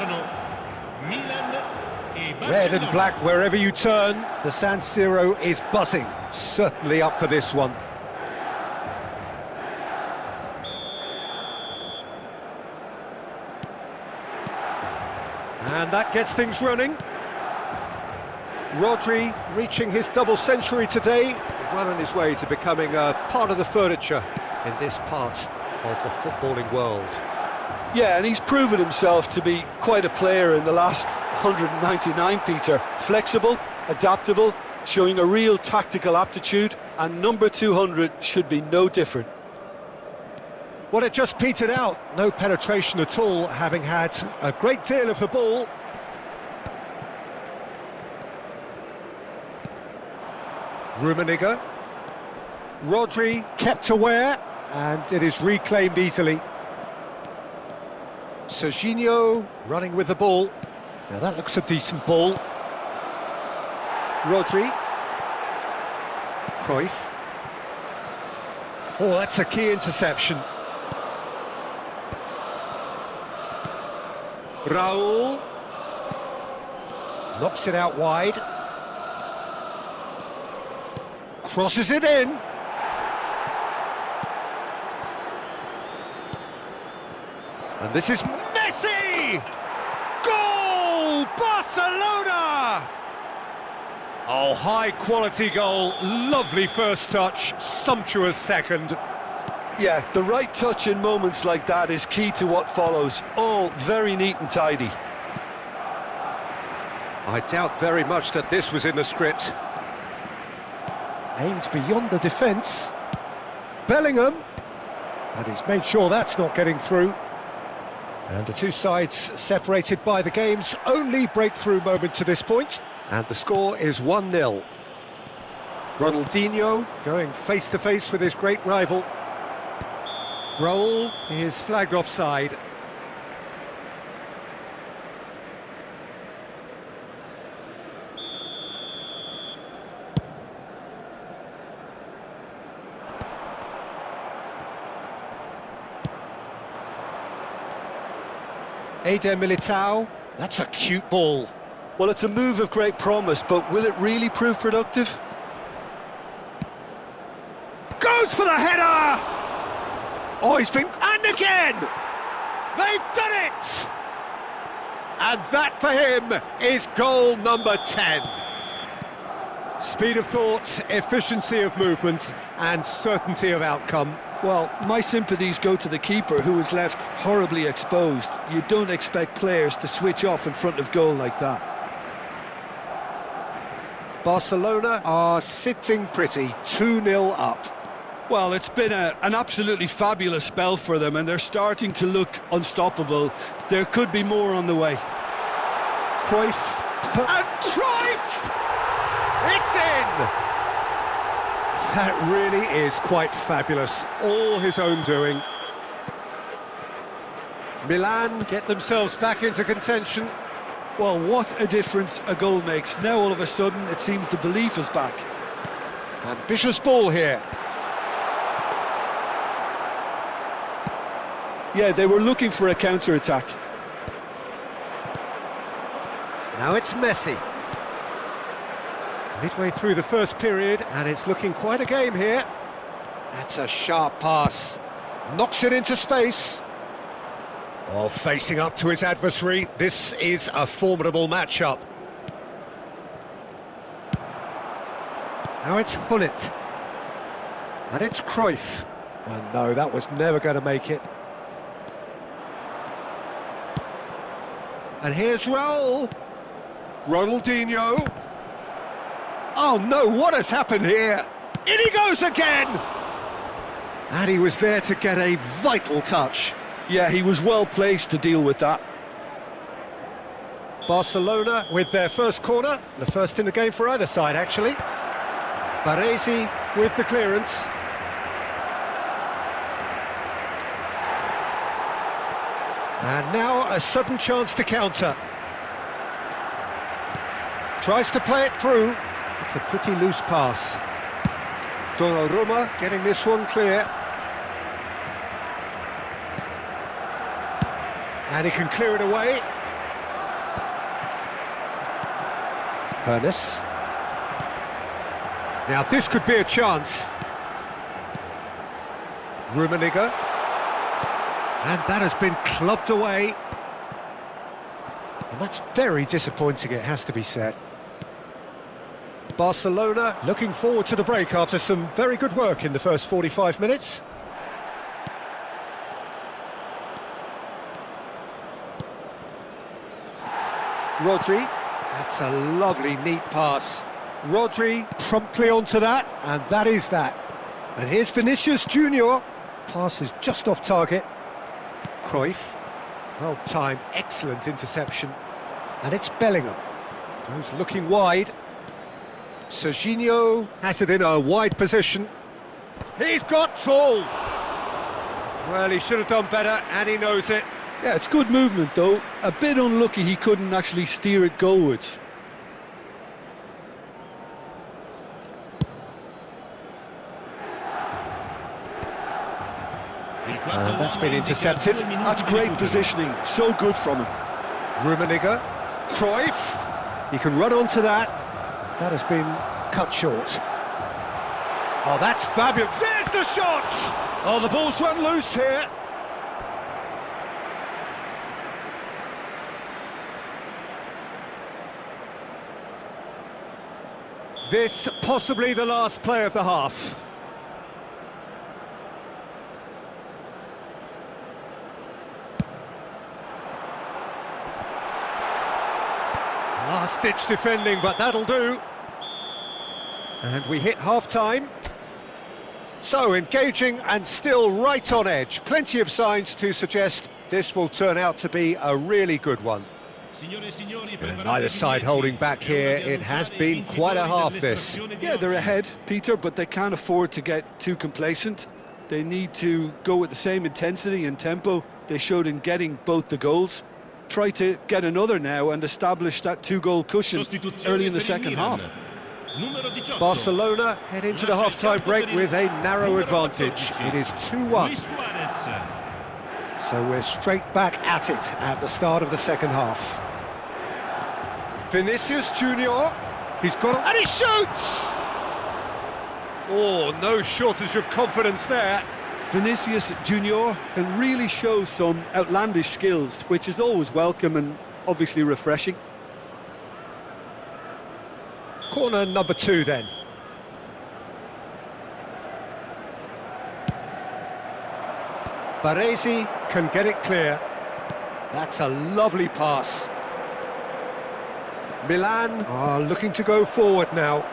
Red and black wherever you turn. The San Siro is buzzing. Certainly up for this one. And that gets things running. Rodri reaching his double century today, well on his way to becoming a part of the furniture in this part of the footballing world. Yeah, and he's proven himself to be quite a player in the last 199, Peter. Flexible, adaptable, showing a real tactical aptitude, and number 200 should be no different. Well, it just petered out. No penetration at all, having had a great deal of the ball. Rummenigge. Rodri kept aware, and it is reclaimed easily. Serginho running with the ball. Now that looks a decent ball. Rodri. Cruyff. Oh, that's a key interception. Raul. Knocks it out wide. Crosses it in. And this is Messi! Goal! Barcelona! Oh, high-quality goal. Lovely first touch, sumptuous second. Yeah, the right touch in moments like that is key to what follows. All very neat and tidy. I doubt very much that this was in the script. Aimed beyond the defence. Bellingham. And he's made sure that's not getting through. And the two sides separated by the game's only breakthrough moment to this point. And the score is 1-0. Ronaldinho going face-to-face with his great rival. Raul is flagged offside. Eder Militao, that's a cute ball. Well, it's a move of great promise, but will it really prove productive? Goes for the header! Oh, he's been... And again! They've done it! And that for him is goal number 10. Speed of thought, efficiency of movement, and certainty of outcome. Well, my sympathies go to the keeper, who was left horribly exposed. You don't expect players to switch off in front of goal like that. Barcelona are sitting pretty, 2-0 up. Well, it's been an absolutely fabulous spell for them, and they're starting to look unstoppable. There could be more on the way. Cruyff. And Cruyff! It's in! That really is quite fabulous. All his own doing. Milan get themselves back into contention. Well, what a difference a goal makes. Now all of a sudden it seems the belief is back. Ambitious ball here. Yeah, they were looking for a counter-attack. Now it's Messi. Midway through the first period, and it's looking quite a game here. That's a sharp pass. Knocks it into space. Oh, facing up to his adversary. This is a formidable matchup. Now it's Hullet. And it's Cruyff. And no, that was never going to make it. And here's Raul. Ronaldinho. Oh no, what has happened here? In he goes again! And he was there to get a vital touch. Yeah, he was well placed to deal with that. Barcelona with their first corner, the first in the game for either side actually. Baresi with the clearance. And now a sudden chance to counter. Tries to play it through. It's a pretty loose pass. Donnarumma getting this one clear. And he can clear it away. Hernes. Now this could be a chance. Rummenigge. And that has been clubbed away. And that's very disappointing, it has to be said. Barcelona looking forward to the break after some very good work in the first 45 minutes. Rodri, that's a lovely, neat pass. Rodri promptly onto that, and that is that. And here's Vinicius Junior. Pass is just off target. Cruyff, well timed, excellent interception. And it's Bellingham. Goes looking wide. Serginho has it in a wide position. He's got tall. Well, he should have done better, and he knows it. Yeah, it's good movement though. A bit unlucky he couldn't actually steer it goalwards. And that's been intercepted. That's great positioning, so good from him. Rummenigge, Cruyff, he can run onto that. That has been cut short. Oh, that's fabulous. There's the shot! Oh, the ball's run loose here. This possibly the last play of the half. Last-ditch defending, but that'll do. And we hit half-time. So, engaging and still right on edge. Plenty of signs to suggest this will turn out to be a really good one. And neither side holding back here. It has been quite a half, this. Yeah, they're ahead, Peter, but they can't afford to get too complacent. They need to go with the same intensity and tempo they showed in getting both the goals. Try to get another now and establish that two-goal cushion early in the second half. Barcelona head into the half-time break with a narrow advantage. It is 2-1. So we're straight back at it at the start of the second half. Vinicius Junior, he's got it, and he shoots! Oh, no shortage of confidence there. Vinicius Junior can really show some outlandish skills, which is always welcome and obviously refreshing. Corner number 2 then. Baresi can get it clear. That's a lovely pass. Milan are looking to go forward now.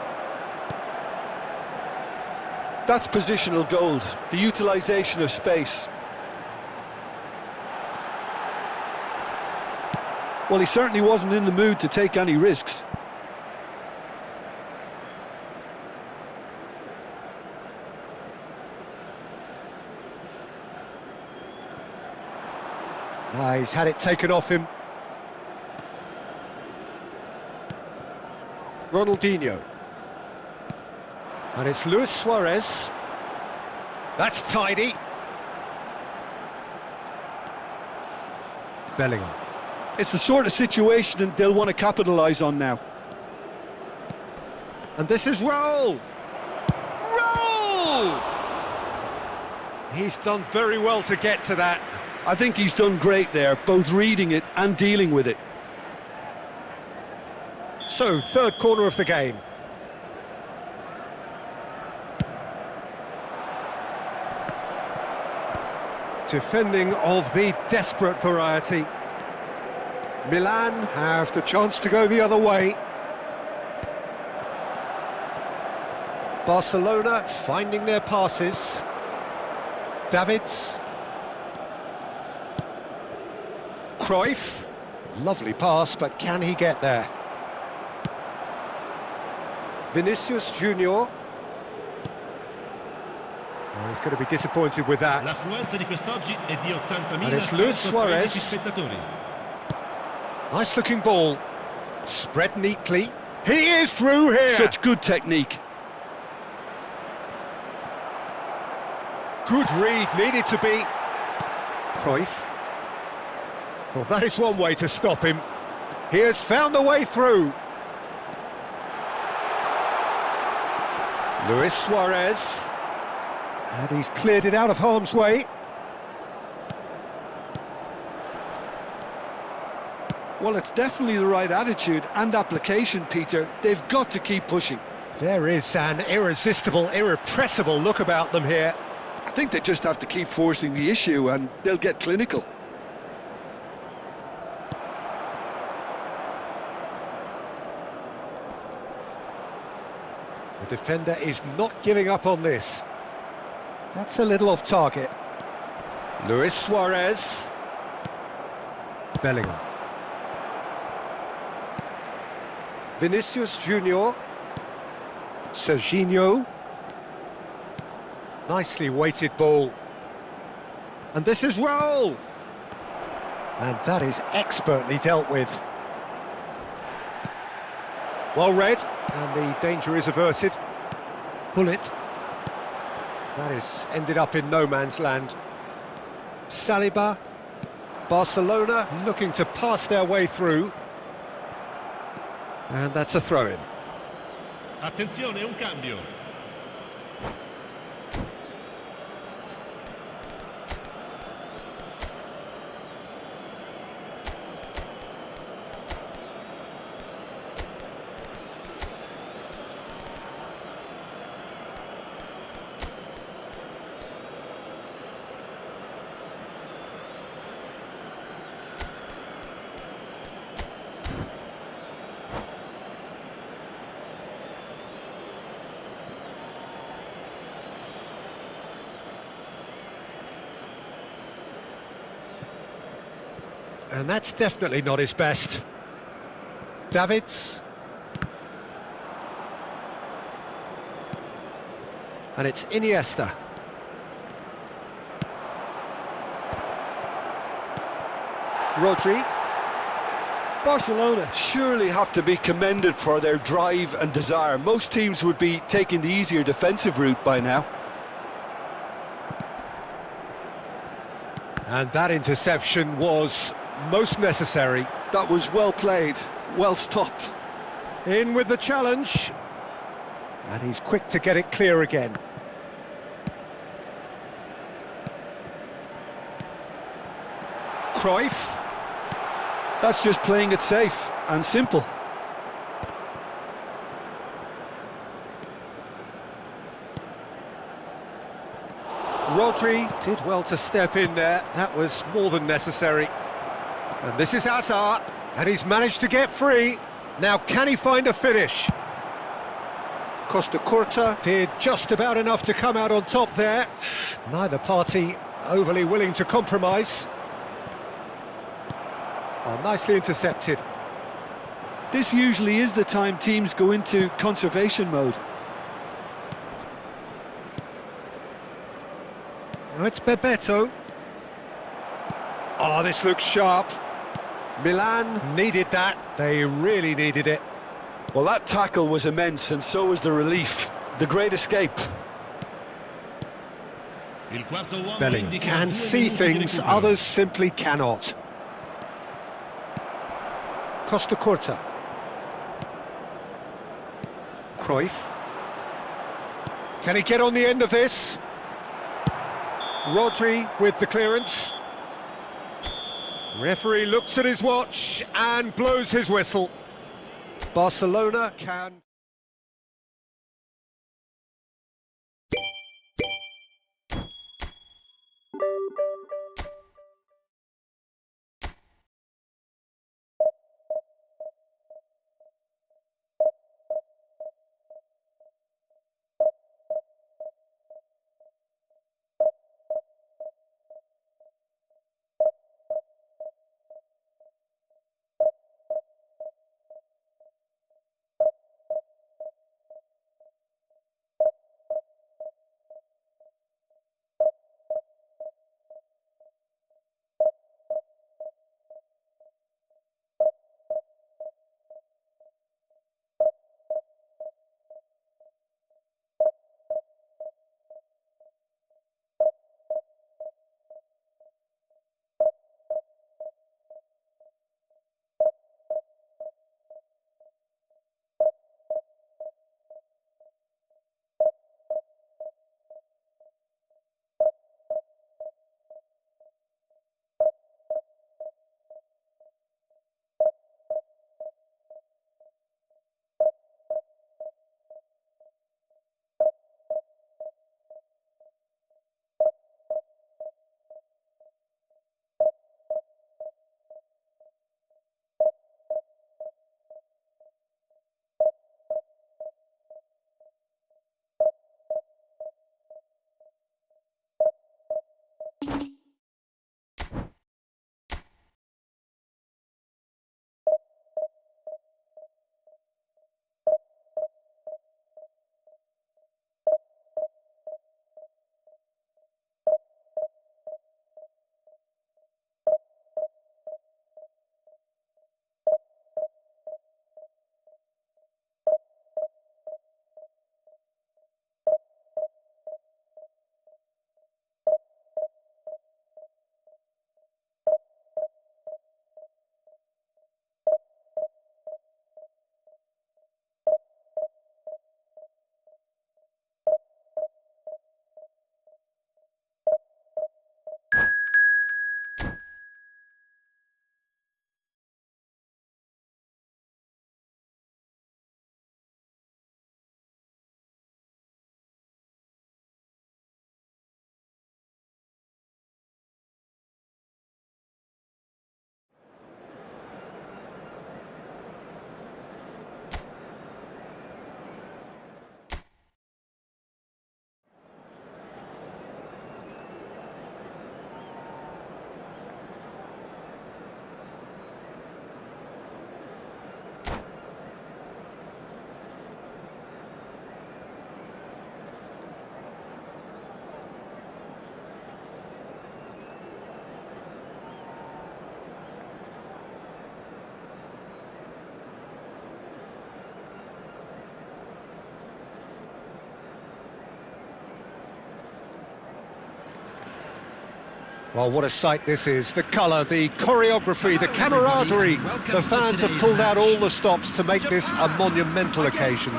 That's positional gold, the utilisation of space. Well, he certainly wasn't in the mood to take any risks. He's had it taken off him. Ronaldinho. And it's Luis Suarez. That's tidy. Bellingham. It's the sort of situation that they'll want to capitalise on now. And this is Raul. Raul! He's done very well to get to that. I think he's done great there, both reading it and dealing with it. So, third corner of the game. Defending of the desperate variety. Milan have the chance to go the other way. Barcelona finding their passes. Davids. Cruyff. Lovely pass, but can he get there? Vinicius Junior. Oh, he's going to be disappointed with that. And it's Luis Suarez. Nice looking ball. Spread neatly. He is through here. Such good technique. Good read, needed to be. Cruyff. Well, that is one way to stop him. He has found the way through. Luis Suarez. And he's cleared it out of harm's way. Well, it's definitely the right attitude and application, Peter. They've got to keep pushing. There is an irresistible, irrepressible look about them here. I think they just have to keep forcing the issue and they'll get clinical. The defender is not giving up on this. That's a little off target. Luis Suarez. Bellingham. Vinicius Junior. Serginho. Nicely weighted ball. And this is Raul. And that is expertly dealt with. Well read, and the danger is averted. Hullet. That is ended up in no man's land. Saliba. Barcelona looking to pass their way through. And that's a throw-in. Attenzione, un cambio. And that's definitely not his best. Davids. And it's Iniesta. Rodri. Barcelona surely have to be commended for their drive and desire. Most teams would be taking the easier defensive route by now. And that interception was most necessary. That was well played, well stopped. In with the challenge. And he's quick to get it clear again. Cruyff. That's just playing it safe and simple. Rodri did well to step in there. That was more than necessary. And this is Hazard, and he's managed to get free. Now, can he find a finish? Costa Curta did just about enough to come out on top there. Neither party overly willing to compromise. Oh, nicely intercepted. This usually is the time teams go into conservation mode. Now it's Bebeto. Oh, this looks sharp. Milan needed that. They really needed it. Well, that tackle was immense, and so was the relief. The great escape. Il quarto uomo Bellingham indica can 2 see minuti di things recupero. others simply cannot. Costa Curta. Cruyff. Can he get on the end of this? Rodri with the clearance. Referee looks at his watch and blows his whistle. Barcelona can... Well, what a sight this is. The colour, the choreography, the camaraderie. The fans have pulled out all the stops to make this a monumental occasion.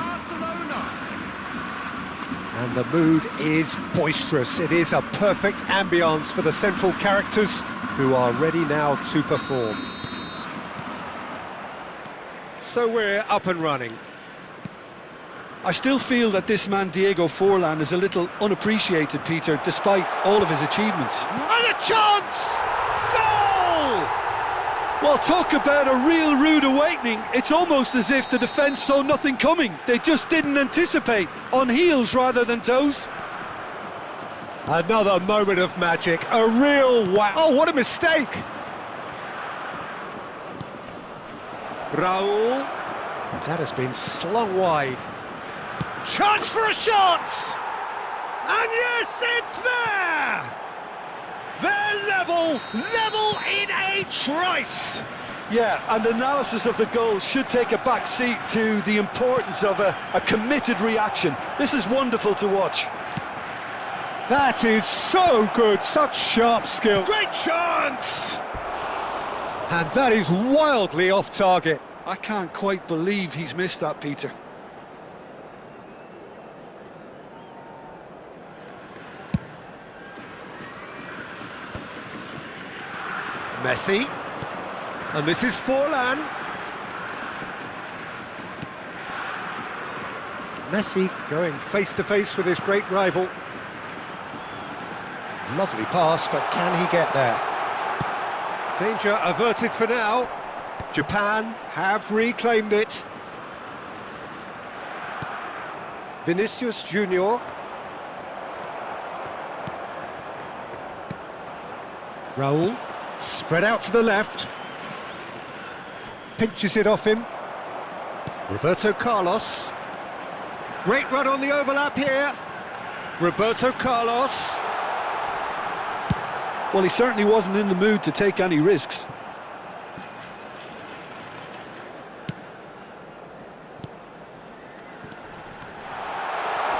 And the mood is boisterous. It is a perfect ambience for the central characters who are ready now to perform. So we're up and running. I still feel that this man Diego Forlan is a little unappreciated, Peter, despite all of his achievements. And a chance! Goal! Well, talk about a real rude awakening. It's almost as if the defence saw nothing coming. They just didn't anticipate, on heels rather than toes. Another moment of magic, a real wow. Oh, what a mistake! Raul. That has been slung wide. Chance for a shot! And yes, it's there! They're level in a trice! Yeah, and analysis of the goal should take a back seat to the importance of a committed reaction. This is wonderful to watch. That is so good, such sharp skill. Great chance! And that is wildly off target. I can't quite believe he's missed that, Peter. Messi, and this is Forlan. Messi going face to face with his great rival. Lovely pass, but can he get there? Danger averted for now. Japan have reclaimed it. Vinicius Junior. Raul. Spread out to the left. Pinches it off him. Roberto Carlos. Great run on the overlap here. Roberto Carlos. Well, he certainly wasn't in the mood to take any risks.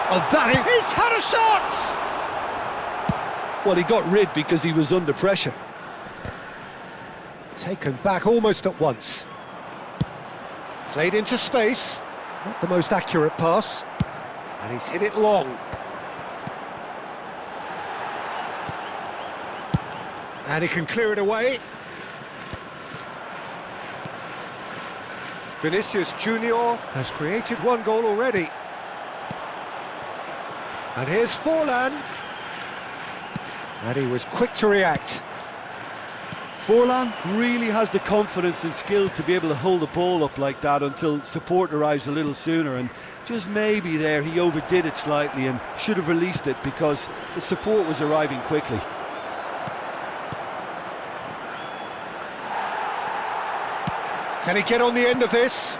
Oh, he's had a shot! Well, he got rid because he was under pressure. Taken back almost at once. Played into space. Not the most accurate pass. And he's hit it long. And he can clear it away. Vinicius Junior has created one goal already. And here's Forlan. And he was quick to react. Forlan really has the confidence and skill to be able to hold the ball up like that until support arrives a little sooner, and just maybe there he overdid it slightly and should have released it because the support was arriving quickly. Can he get on the end of this?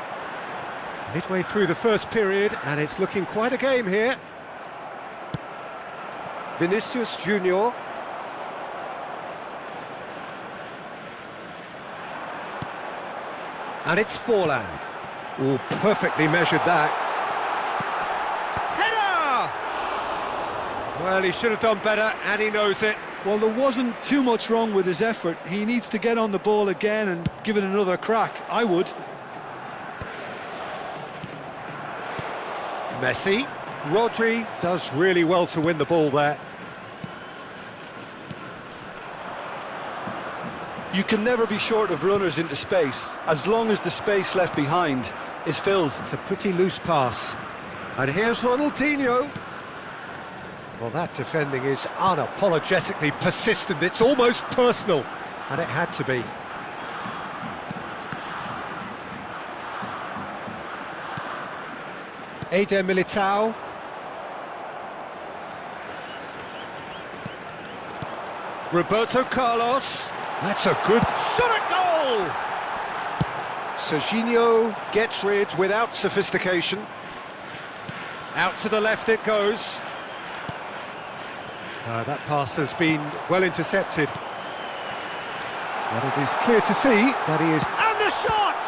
Midway through the first period, and it's looking quite a game here. Vinicius Junior. And it's Forlan. Oh, perfectly measured that. Header! Well, he should have done better, and he knows it. Well, there wasn't too much wrong with his effort. He needs to get on the ball again and give it another crack. I would. Messi. Rodri does really well to win the ball there. You can never be short of runners into space, as long as the space left behind is filled. It's a pretty loose pass. And here's Ronaldinho. Well, that defending is unapologetically persistent. It's almost personal, and it had to be. Eder Militao. Roberto Carlos. That's a good shot at goal! Serginho gets rid without sophistication. Out to the left it goes. That pass has been well intercepted. But it is clear to see that he is... And the shot!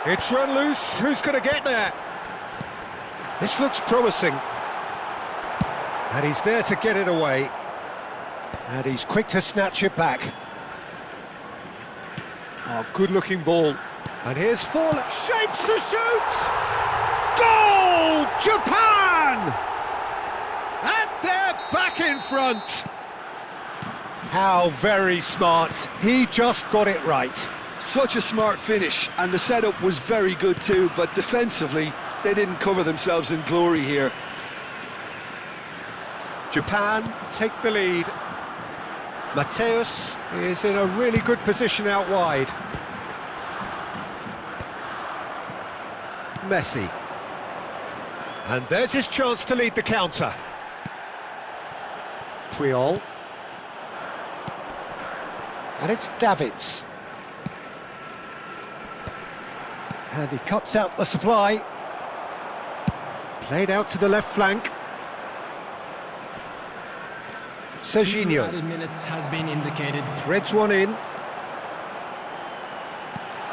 It's run loose. Who's going to get there? This looks promising. And he's there to get it away. And he's quick to snatch it back. Oh, good-looking ball. And here's Forlan. Shapes to shoot! Goal! Japan! And they're back in front. How very smart. He just got it right. Such a smart finish, and the setup was very good too, but defensively, they didn't cover themselves in glory here. Japan take the lead. Mateus is in a really good position out wide. Messi. And there's his chance to lead the counter. Puyol. And it's Davids. And he cuts out the supply. Played out to the left flank. Serginho. Added minutes has been indicated. Threads one in.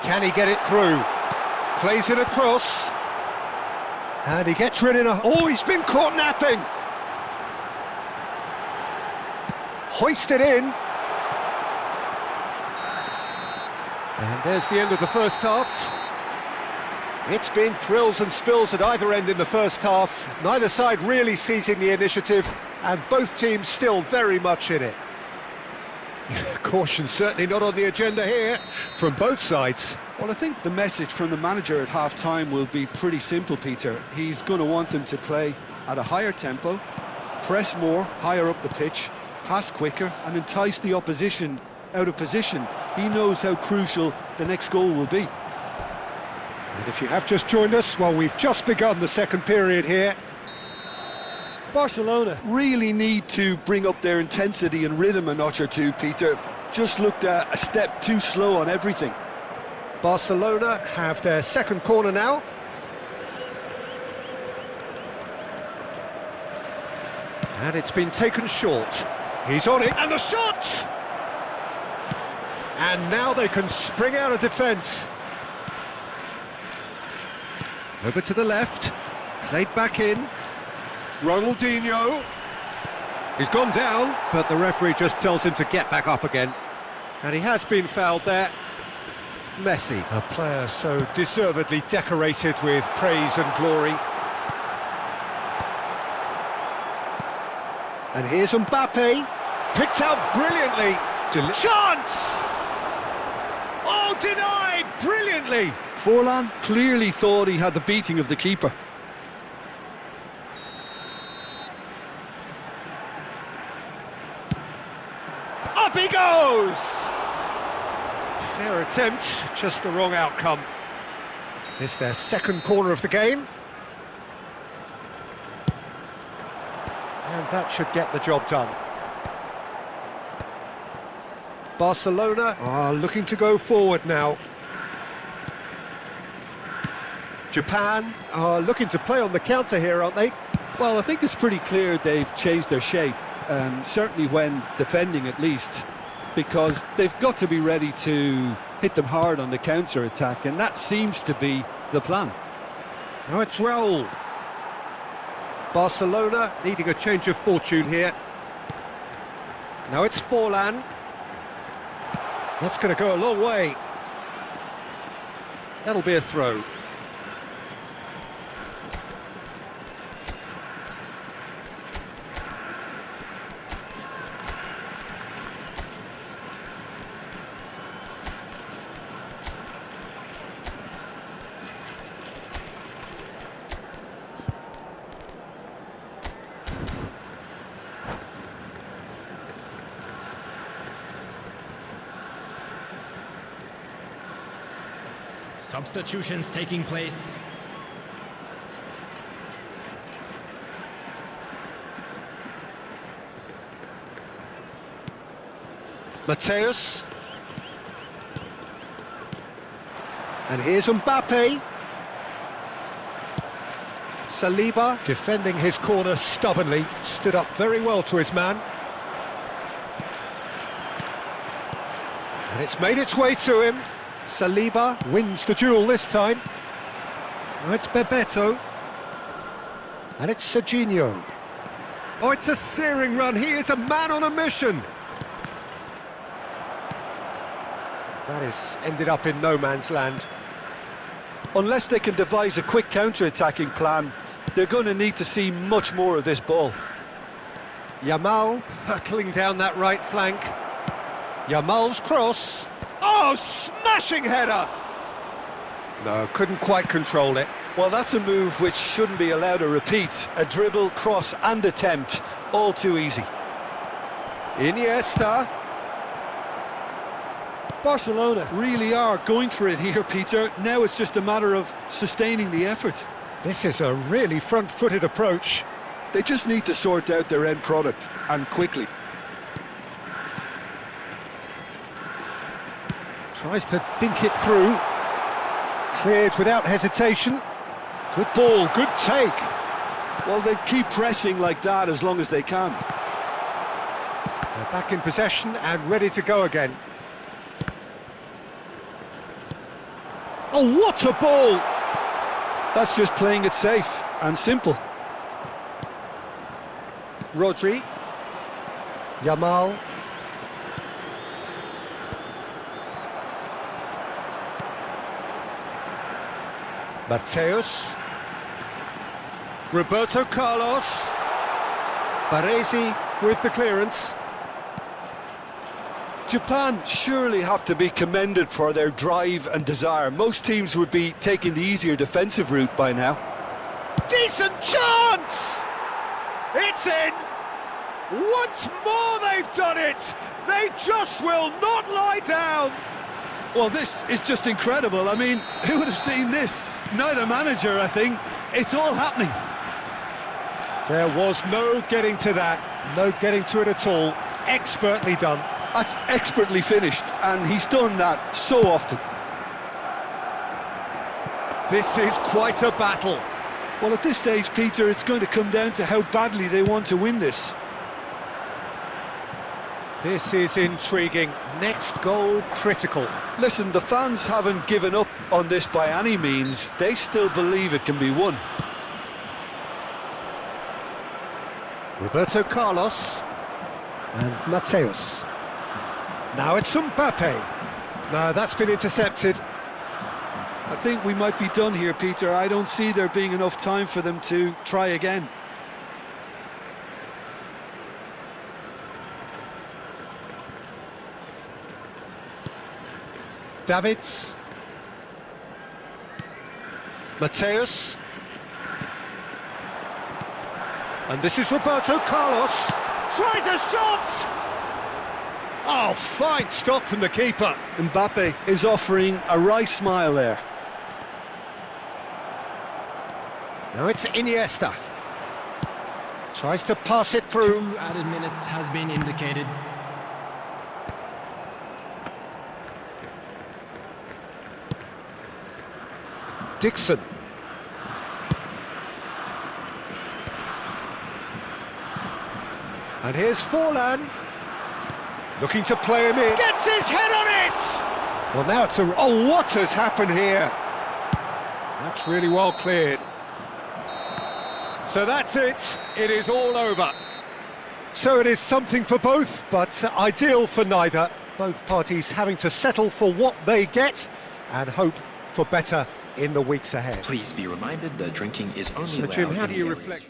Can he get it through? Plays it across. And he gets rid in a... Oh, he's been caught napping! Hoisted in. And there's the end of the first half. It's been thrills and spills at either end in the first half. Neither side really seizing the initiative, and both teams still very much in it. Caution certainly not on the agenda here from both sides. Well, I think the message from the manager at half-time will be pretty simple, Peter. He's going to want them to play at a higher tempo, press more, higher up the pitch, pass quicker, and entice the opposition out of position. He knows how crucial the next goal will be. And if you have just joined us, well, we've just begun the second period here. Barcelona really need to bring up their intensity and rhythm a notch or two, Peter. Just looked a step too slow on everything. Barcelona have their second corner now. And it's been taken short. He's on it, and the shot! And now they can spring out of defence. Over to the left, played back in. Ronaldinho. He's gone down, but the referee just tells him to get back up again. And he has been fouled there. Messi, a player so deservedly decorated with praise and glory. And here's Mbappe, picked out brilliantly. Chance! Oh, denied brilliantly. Forlan clearly thought he had the beating of the keeper. Up he goes! Fair attempt, just the wrong outcome. It's their second corner of the game. And that should get the job done. Barcelona are looking to go forward now. Japan are looking to play on the counter here, aren't they? Well, I think it's pretty clear they've changed their shape, certainly when defending at least, because they've got to be ready to hit them hard on the counter-attack, and that seems to be the plan. Now it's Raul. Barcelona needing a change of fortune here. Now it's Forlan. That's going to go a long way. That'll be a throw. Substitutions taking place. Mateus. And here's Mbappe. Saliba defending his corner stubbornly, stood up very well to his man. And it's made its way to him. Saliba wins the duel this time. Now it's Bebeto. And it's Serginho. Oh, it's a searing run. He is a man on a mission. That has ended up in no man's land. Unless they can devise a quick counter-attacking plan, they're going to need to see much more of this ball. Yamal hurtling down that right flank. Yamal's cross. Oh, smashing header! No, couldn't quite control it. Well, that's a move which shouldn't be allowed to repeat. A dribble, cross and attempt, all too easy. Iniesta. Barcelona really are going for it here, Peter. Now it's just a matter of sustaining the effort. This is a really front-footed approach. They just need to sort out their end product, and quickly. Tries to dink it through. Cleared without hesitation. Good ball, good take. Well, they keep pressing like that as long as they can. They're back in possession and ready to go again. Oh, what a ball! That's just playing it safe and simple. Rodri. Yamal. Mateus. Roberto Carlos. Baresi with the clearance. Japan surely have to be commended for their drive and desire. Most teams would be taking the easier defensive route by now. Decent chance! It's in! Once more they've done it! They just will not lie down! Well, this is just incredible. I mean, who would have seen this? Neither manager, I think. It's all happening. There was no getting to that, no getting to it at all. Expertly done. That's expertly finished, and he's done that so often. This is quite a battle. Well, at this stage, Peter, it's going to come down to how badly they want to win this. This is intriguing. Next goal critical. Listen, the fans haven't given up on this by any means. They still believe it can be won. Roberto Carlos and Mateus. Now it's Mbappe. No, that's been intercepted. I think we might be done here, Peter. I don't see there being enough time for them to try again. Davids. Mateus. And this is Roberto Carlos. Tries a shot! Oh, fine stop from the keeper. Mbappe is offering a wry smile there. Now it's Iniesta. Tries to pass it through. 2 added minutes has been indicated. Dixon. And here's Forlan. Looking to play him in. Gets his head on it! Well, now it's a... Oh, what has happened here? That's really well cleared. So that's it. It is all over. So it is something for both, but ideal for neither. Both parties having to settle for what they get and hope for better in the weeks ahead. Please be reminded that drinking is only So, allowed Jim, how in do the you areas reflect?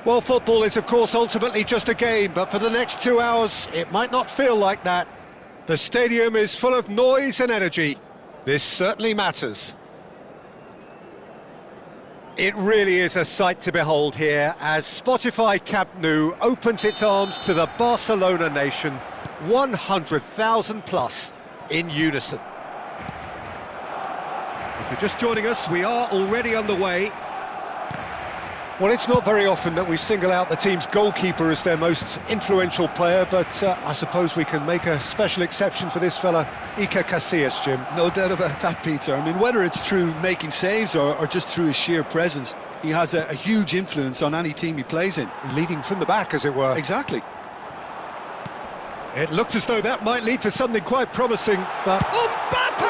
Well, football is, of course, ultimately just a game, but for the next 2 hours, it might not feel like that. The stadium is full of noise and energy. This certainly matters. It really is a sight to behold here as Spotify Camp Nou opens its arms to the Barcelona nation, 100,000 plus in unison. If you're just joining us, we are already underway. Well, it's not very often that we single out the team's goalkeeper as their most influential player, but I suppose we can make a special exception for this fella, Iker Casillas, Jim. No doubt about that, Peter. I mean, whether it's through making saves or just through his sheer presence, he has a huge influence on any team he plays in. Leading from the back, as it were. Exactly. It looked as though that might lead to something quite promising, but... Mbappe!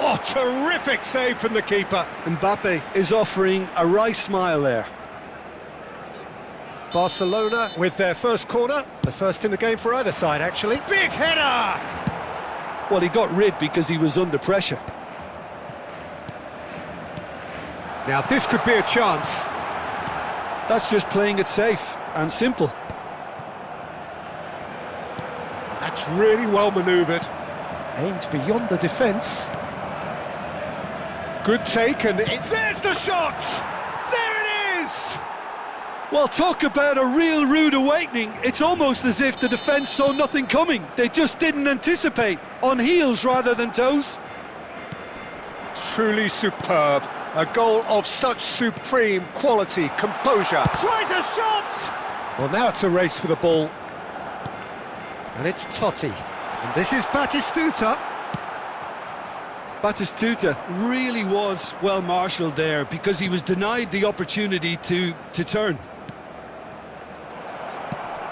Oh, terrific save from the keeper. Mbappe is offering a wry smile there. Barcelona with their first corner, the first in the game for either side, actually. Big header! Well, he got rid because he was under pressure. Now, this could be a chance. That's just playing it safe and simple. That's really well manoeuvred. Aimed beyond the defence. Good take, and there's the shot! There it is! Well, talk about a real rude awakening. It's almost as if the defence saw nothing coming. They just didn't anticipate. On heels rather than toes. Truly superb. A goal of such supreme quality, composure. Tries a shot! Well, now it's a race for the ball. And it's Totti. And this is Batistuta. Batistuta really was well marshalled there because he was denied the opportunity to turn.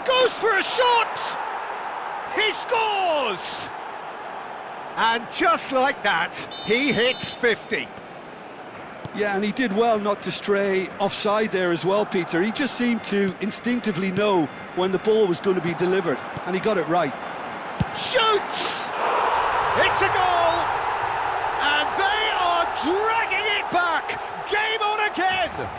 Goes for a shot! He scores! And just like that, he hits 50. Yeah, and he did well not to stray offside there as well, Peter. He just seemed to instinctively know when the ball was going to be delivered, and he got it right. Shoots! It's a goal! And they are dragging it back! Game on again!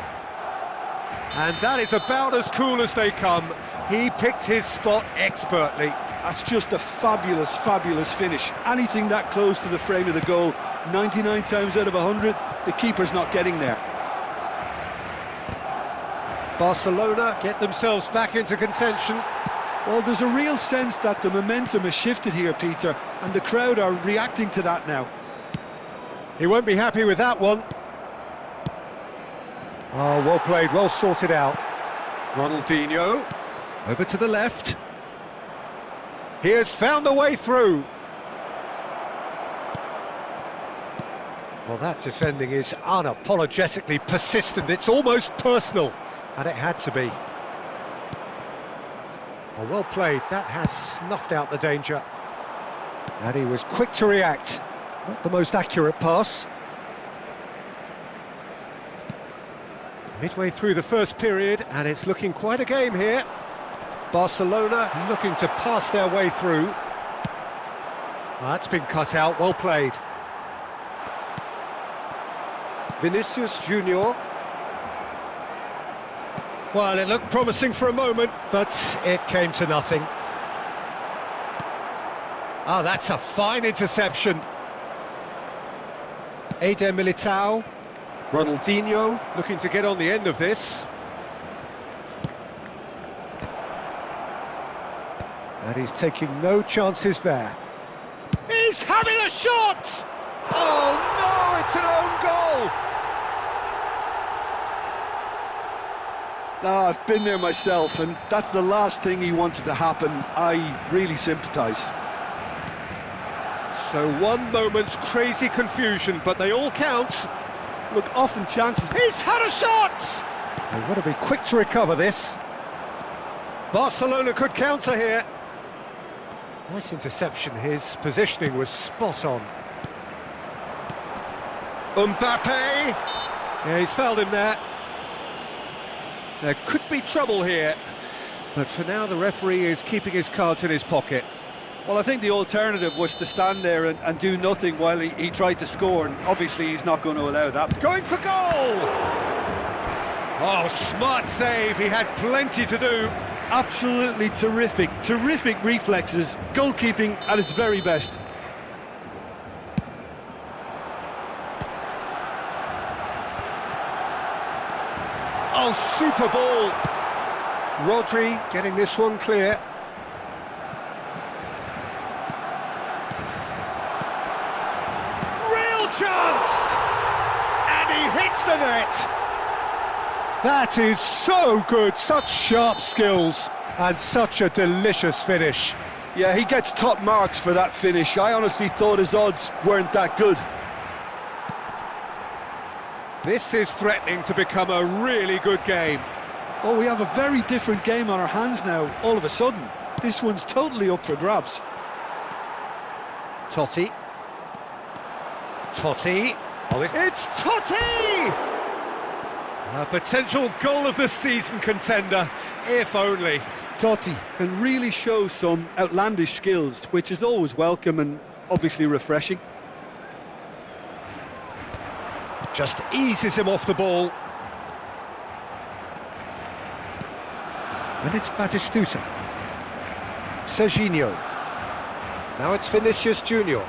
And that is about as cool as they come. He picked his spot expertly. That's just a fabulous, fabulous finish. Anything that close to the frame of the goal, 99 times out of 100, the keeper's not getting there. Barcelona get themselves back into contention. Well, there's a real sense that the momentum has shifted here, Peter, and the crowd are reacting to that now. He won't be happy with that one. Oh, well played, well sorted out. Ronaldinho, over to the left. He has found the way through. Well, that defending is unapologetically persistent. It's almost personal, and it had to be. Oh, well played. That has snuffed out the danger. And he was quick to react. Not the most accurate pass. Midway through the first period, and it's looking quite a game here. Barcelona looking to pass their way through. That's been cut out, well played. Vinicius Junior. Well, it looked promising for a moment, but it came to nothing. Oh, that's a fine interception. Eder Militao. Ronaldinho looking to get on the end of this. And he's taking no chances there. He's having a shot! Oh no, it's an own goal! Ah, I've been there myself, and that's the last thing he wanted to happen. I really sympathise. So one moment's crazy confusion, but they all count. Look, often chances... He's had a shot! They want to be quick to recover this. Barcelona could counter here. Nice interception, his positioning was spot on. Mbappe! Yeah, he's fouled him there. There could be trouble here, but for now the referee is keeping his cards in his pocket. Well, I think the alternative was to stand there and do nothing while he tried to score, and obviously he's not going to allow that. Going for goal! Oh, smart save, he had plenty to do. Absolutely terrific reflexes, goalkeeping at its very best. Oh, super ball. Rodri getting this one clear. Real chance! And he hits the net. That is so good, such sharp skills and such a delicious finish. Yeah, he gets top marks for that finish. I honestly thought his odds weren't that good. This is threatening to become a really good game. Oh, we have a very different game on our hands now, all of a sudden. This one's totally up for grabs. Totti. Totti. Oh, it's Totti! A potential goal of the season contender, if only. Totti can really show some outlandish skills, which is always welcome and obviously refreshing. Just eases him off the ball. And it's Batistuta. Serginho. Now it's Vinicius Junior.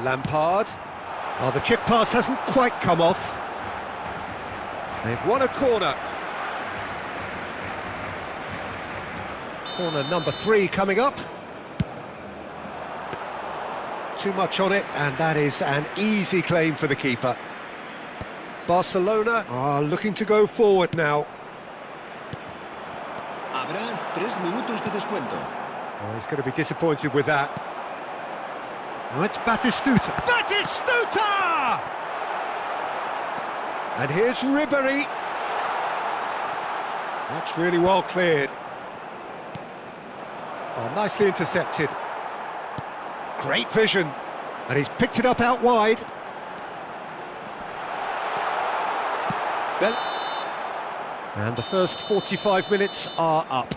Lampard. Oh, the chip pass hasn't quite come off. They've won a corner. Corner number 3 coming up. Too much on it, and that is an easy claim for the keeper. Barcelona are looking to go forward now. Habrá 3 minutos de descuento. Oh, he's going to be disappointed with that. Now it's Batistuta. Batistuta! And here's Ribéry. That's really well cleared. Oh, nicely intercepted. Great vision. And he's picked it up out wide. And the first 45 minutes are up.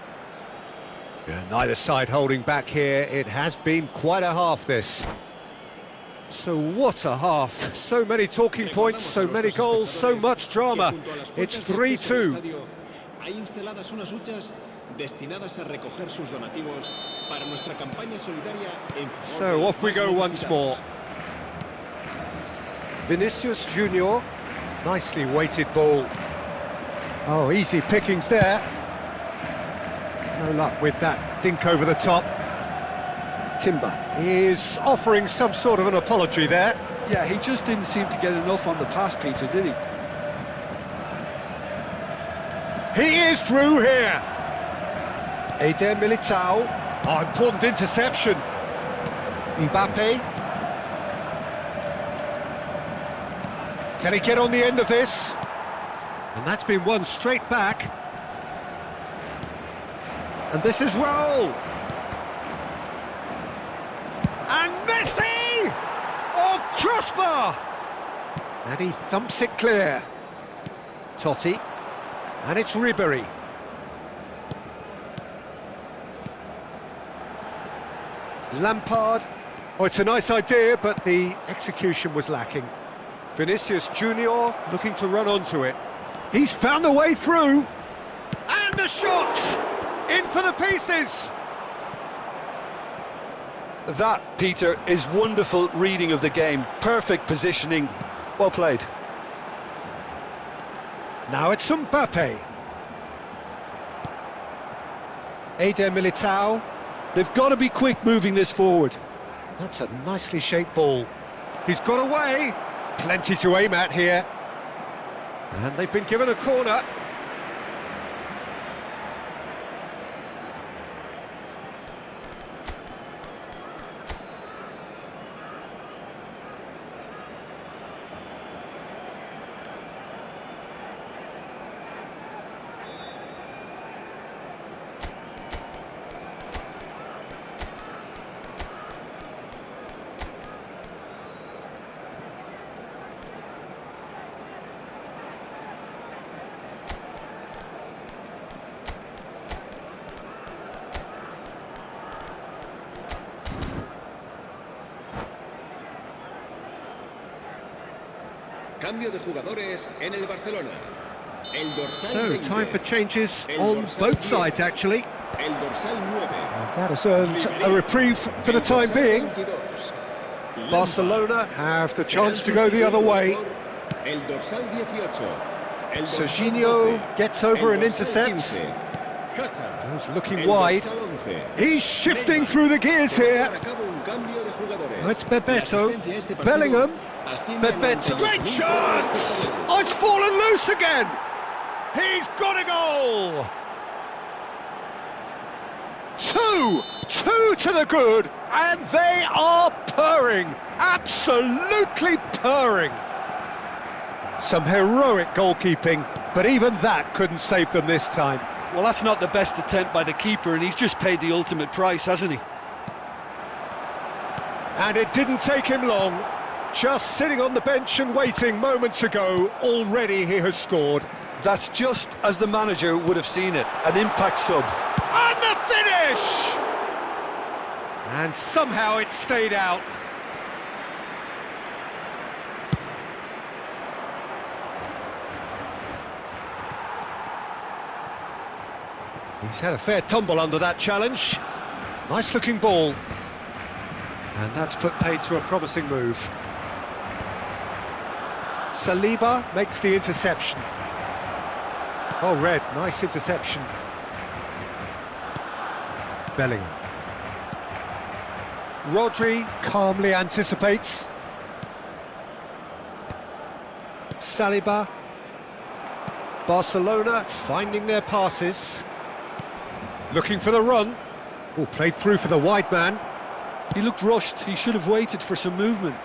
Yeah, neither side holding back here. It has been quite a half, this. So what a half. So many talking points, so many goals, so much drama. It's 3-2. Hay instaladas unas huchas destinadas a recoger sus donativos para nuestra campaña solidaria en favor So de off we los go más once more. Vinicius Junior. Nicely weighted ball. Oh, easy pickings there. No luck with that dink over the top. Timber is offering some sort of an apology there. Yeah, he just didn't seem to get enough on the pass, Peter, did he? He is through here. Eder Militao. Oh, important interception. Mbappe. Can he get on the end of this? And that's been won straight back. And this is Raul. And Messi! Oh, crossbar! And he thumps it clear. Totti. And it's Ribéry. Lampard. Oh, it's a nice idea, but the execution was lacking. Vinicius Junior looking to run onto it. He's found a way through. And the shot! In for the pieces! That, Peter, is wonderful reading of the game. Perfect positioning. Well played. Now it's Mbappe. Eder Militao. They've got to be quick moving this forward. That's a nicely shaped ball. He's got away. Plenty to aim at here. And they've been given a corner. Cambio de jugadores en el Barcelona. El dorsal So, 20. time for changes El on dorsal both 10. sides, actually. El dorsal 9. And that has earned a reprieve for the El time dorsal being. 22. Barcelona have the Serán chance to go the other sustituidos way. por El dorsal 18. El dorsal Serginho 12. gets over El and dorsal intercepts. 15. Hazard. Goes looking El wide. dorsal 11. He's shifting Neymar. through the gears Se va a here. llevar a cabo un cambio de jugadores. Oh, it's La Bebeto. asistencia a este partido Bellingham. asciende a Bebeto. 92.000 Great chance! espectadores. Oh, it's fallen loose again! He's got a goal! Two to the good, and they are purring, absolutely purring. Some heroic goalkeeping, but even that couldn't save them this time. Well, that's not the best attempt by the keeper, and he's just paid the ultimate price, hasn't he? And it didn't take him long. Just sitting on the bench and waiting moments ago, already he has scored. That's just as the manager would have seen it, an impact sub. And the finish! And somehow it stayed out. He's had a fair tumble under that challenge. Nice looking ball. And that's put paid to a promising move. Saliba makes the interception. Oh, Red, nice interception. Bellingham. Rodri calmly anticipates. Saliba. Barcelona finding their passes. Looking for the run. Oh, played through for the wide man. He looked rushed, he should have waited for some movement.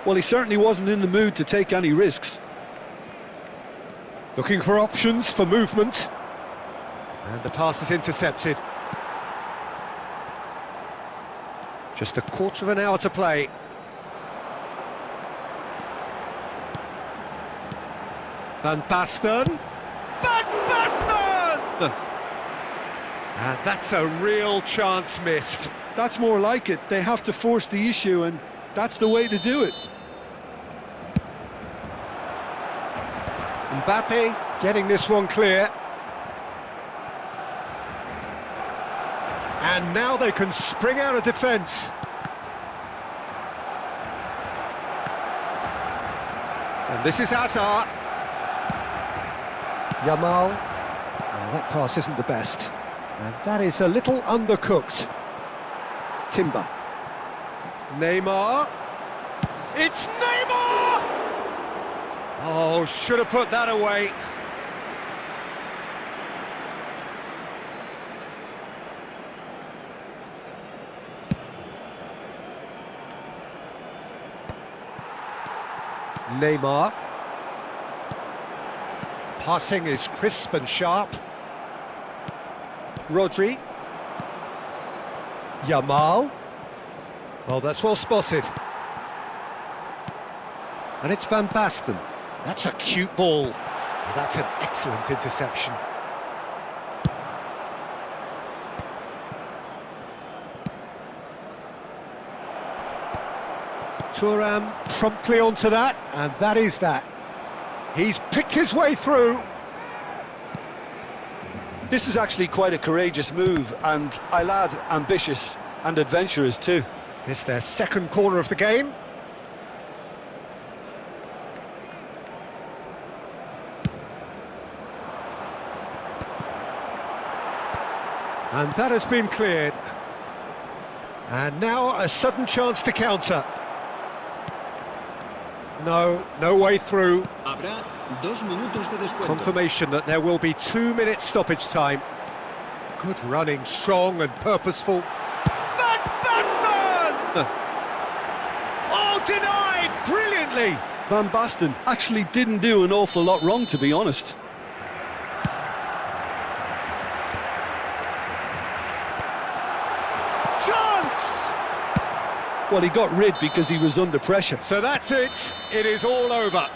Well, he certainly wasn't in the mood to take any risks. Looking for options for movement. And the pass is intercepted. Just a quarter of an hour to play. Van Basten. Van Basten! And that's a real chance missed. That's more like it. They have to force the issue, and that's the way to do it. Mbappe getting this one clear. And now they can spring out of defence. And this is Hazard. Yamal. Oh, that pass isn't the best. And that is a little undercooked. Timber. Neymar. It's Neymar! Oh, should have put that away. Neymar. Passing is crisp and sharp. Rodri. Yamal. Oh, that's well spotted. And it's Van Basten. That's a cute ball. That's an excellent interception. Thuram promptly onto that, and that is that. He's picked his way through. This is actually quite a courageous move, and I'll add ambitious and adventurous too. It's their second corner of the game. And that has been cleared. And now a sudden chance to counter. No way through. Habrá 2 minutos de descuento. Confirmation that there will be 2 minutes stoppage time. Good running, strong and purposeful. Van Basten! Oh, denied brilliantly. Van Basten actually didn't do an awful lot wrong, to be honest. Chance! Well, he got rid because he was under pressure. So that's it. It is all over.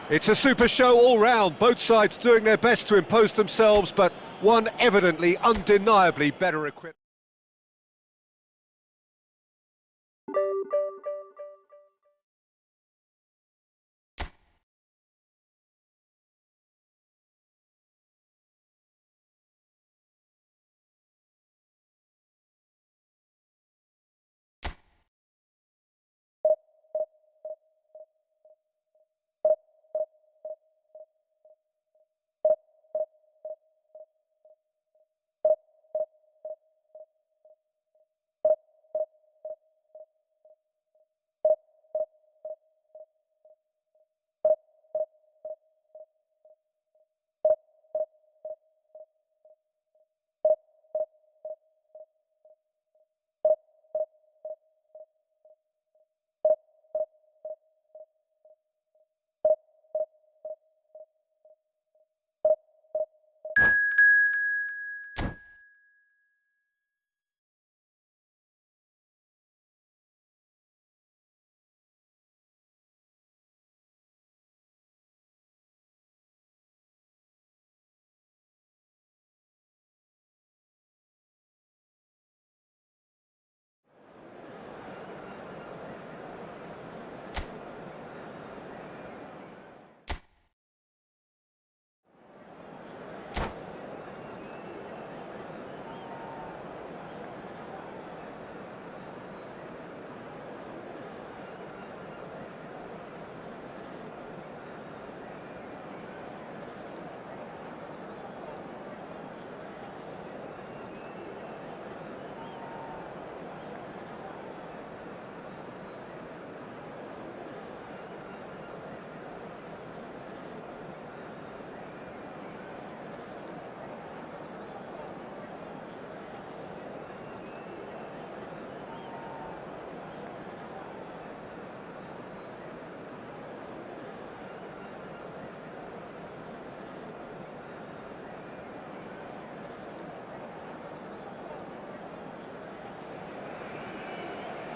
It's a super show all round. Both sides doing their best to impose themselves, but one evidently, undeniably better equipped.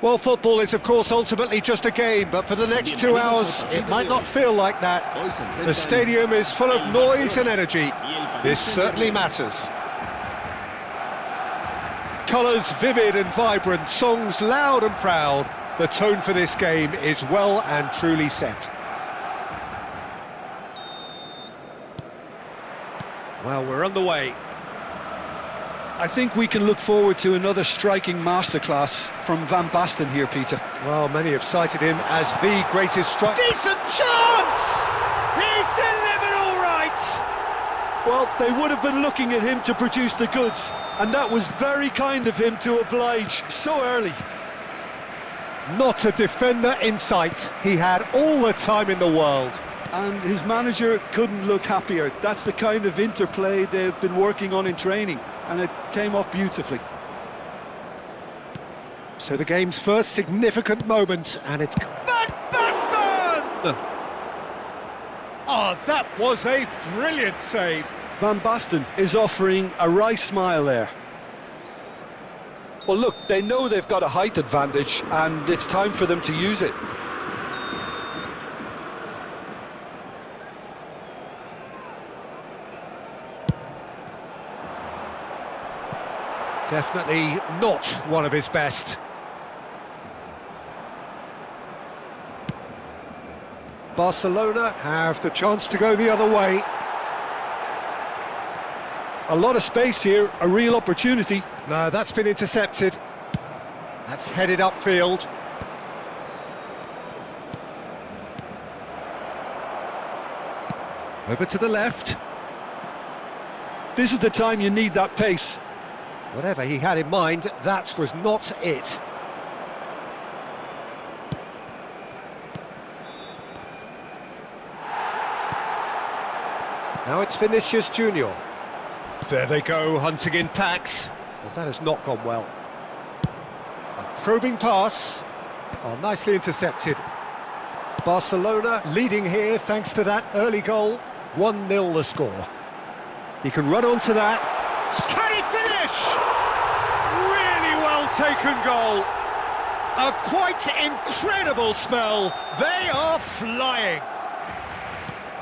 Well, football is, of course, ultimately just a game, but for the next 2 hours, it might not feel like that. The stadium is full of noise and energy. This certainly matters. Colours vivid and vibrant, songs loud and proud. The tone for this game is well and truly set. Well, we're underway. I think we can look forward to another striking masterclass from Van Basten here, Peter. Well, many have cited him as the greatest striker. Decent chance! He's delivered all right! Well, they would have been looking at him to produce the goods, and that was very kind of him to oblige so early. Not a defender in sight. He had all the time in the world. And his manager couldn't look happier. That's the kind of interplay they've been working on in training, and it came off beautifully. So the game's first significant moment, and it's Van Basten! Oh, that was a brilliant save. Van Basten is offering a wry smile there. Well, look, they know they've got a height advantage, and it's time for them to use it. Definitely not one of his best. Barcelona have the chance to go the other way. A lot of space here, a real opportunity. No, that's been intercepted. That's headed upfield. Over to the left. This is the time you need that pace. Whatever he had in mind, that was not it. Now it's Vinicius Junior. There they go, hunting in packs. Well, that has not gone well. A probing pass. Oh, nicely intercepted. Barcelona leading here thanks to that early goal. 1-0 the score. He can run onto that. Can he finish? Really well taken goal. A quite incredible spell. They are flying.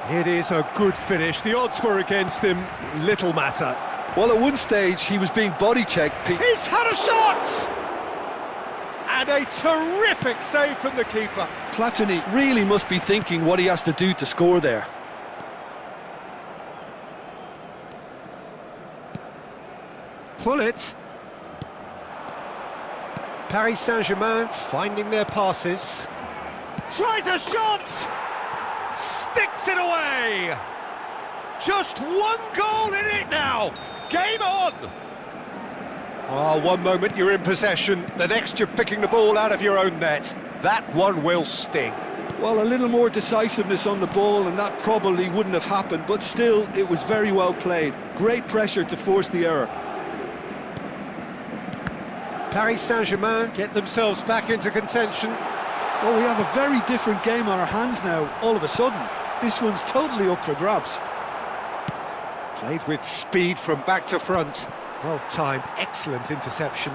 It is a good finish. The odds were against him. Little matter. Well, at one stage, he was being body-checked. He's had a shot! And a terrific save from the keeper. Platini really must be thinking what he has to do to score there. Pull-it. Paris Saint-Germain finding their passes. Tries a shot! Sticks it away! Just one goal in it now! Game on! Oh, one moment you're in possession, the next you're picking the ball out of your own net. That one will sting. Well, a little more decisiveness on the ball and that probably wouldn't have happened, but still, it was very well played. Great pressure to force the error. Paris Saint-Germain get themselves back into contention. Well, we have a very different game on our hands now, all of a sudden. This one's totally up for grabs. Played with speed from back to front. Well timed, excellent interception.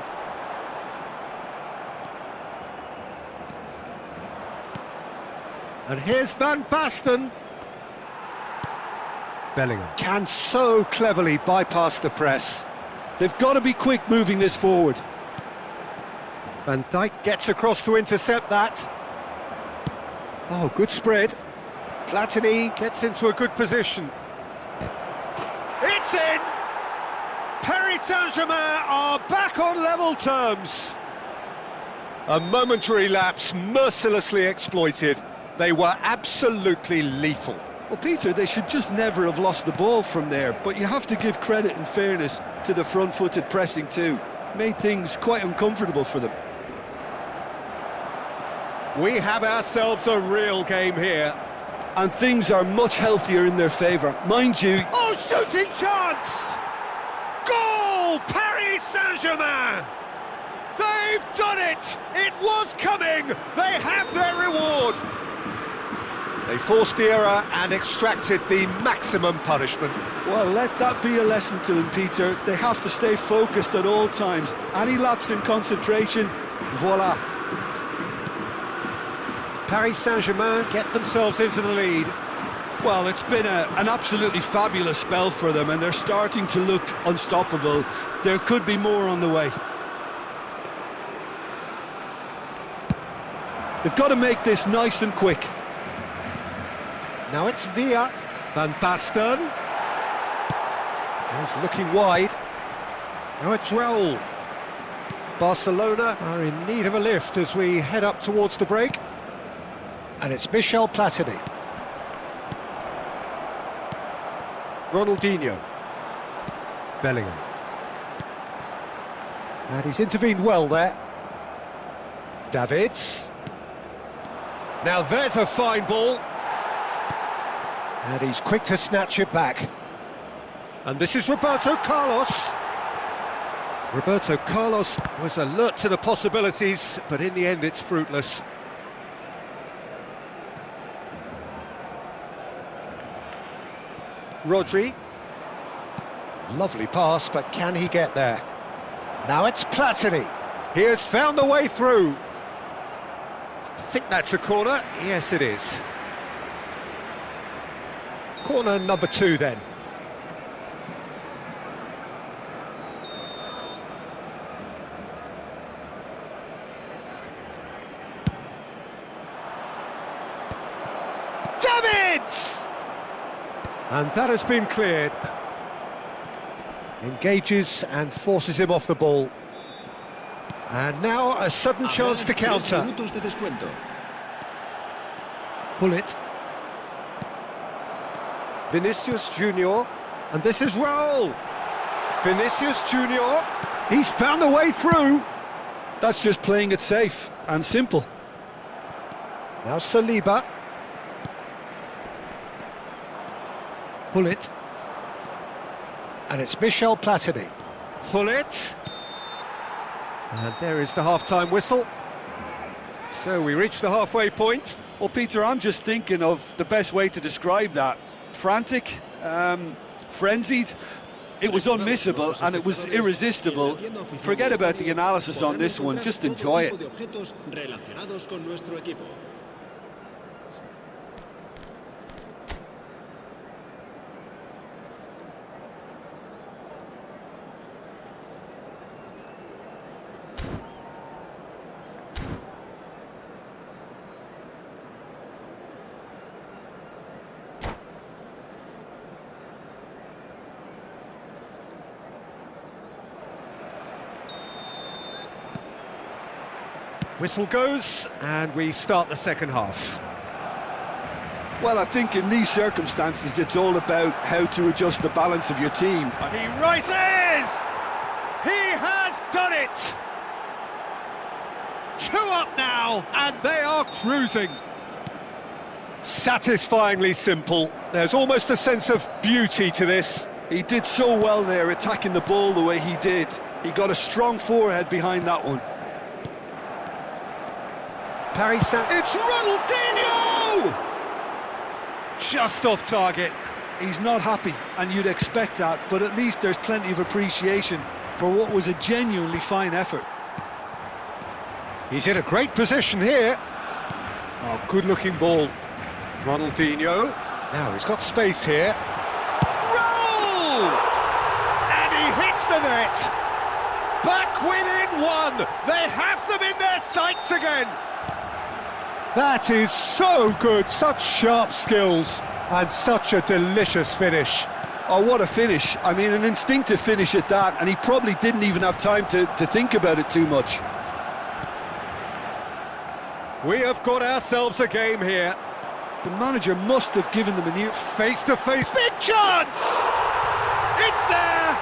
And here's Van Basten. Bellingham can so cleverly bypass the press. They've got to be quick moving this forward. Van Dijk gets across to intercept that. Oh, good spread. Platini gets into a good position. It's in! Paris Saint-Germain are back on level terms. A momentary lapse mercilessly exploited. They were absolutely lethal. Well, Peter, they should just never have lost the ball from there, but you have to give credit and fairness to the front-footed pressing too. Made things quite uncomfortable for them. We have ourselves a real game here. And things are much healthier in their favour. Mind you... Oh, shooting chance! Goal! Paris Saint-Germain! They've done it! It was coming! They have their reward! They forced the error and extracted the maximum punishment. Well, let that be a lesson to them, Peter. They have to stay focused at all times. Any lapse in concentration, voila. Paris Saint-Germain get themselves into the lead. Well, it's been an absolutely fabulous spell for them, and they're starting to look unstoppable. There could be more on the way. They've got to make this nice and quick. Now it's Villa. Van Basten. He's looking wide. Now it's Raul. Barcelona are in need of a lift as we head up towards the break. And it's Michel Platini. Ronaldinho. Bellingham. And he's intervened well there. Davids. Now there's a fine ball. And he's quick to snatch it back. And this is Roberto Carlos. Roberto Carlos was alert to the possibilities, but in the end it's fruitless. Rodri. Lovely pass, but can he get there? Now it's Platini. He has found the way through. I think that's a corner. Yes, it is. Corner number 2 then. Davids! And that has been cleared. Engages and forces him off the ball. And now a sudden chance to counter. Pull it. Vinicius Junior, and this is Raul. Vinicius Junior, he's found a way through. That's just playing it safe and simple. Now Saliba. Pull it. And it's Michel Platini. Pull it. And there is the half-time whistle. So we reach the halfway point. Well, Peter, I'm just thinking of the best way to describe that. Frantic, frenzied. It was unmissable and it was irresistible. Forget about the analysis on this one, just enjoy it. Whistle goes, and we start the second half. Well, I think in these circumstances, it's all about how to adjust the balance of your team. He rises! He has done it! 2 up now, and they are cruising. Satisfyingly simple. There's almost a sense of beauty to this. He did so well there, attacking the ball the way he did. He got a strong forehead behind that one. Paris Saint... It's Ronaldinho! Just off target. He's not happy, and you'd expect that, but at least there's plenty of appreciation for what was a genuinely fine effort. He's in a great position here. Oh, good-looking ball. Ronaldinho. Now he's got space here. Roll! And he hits the net. Back within 1. They have them in their sights again. That is so good, such sharp skills, and such a delicious finish. Oh, what a finish. I mean, an instinctive finish at that, and he probably didn't even have time to think about it too much. We have got ourselves a game here. The manager must have given them a new... Face-to-face, big chance! It's there!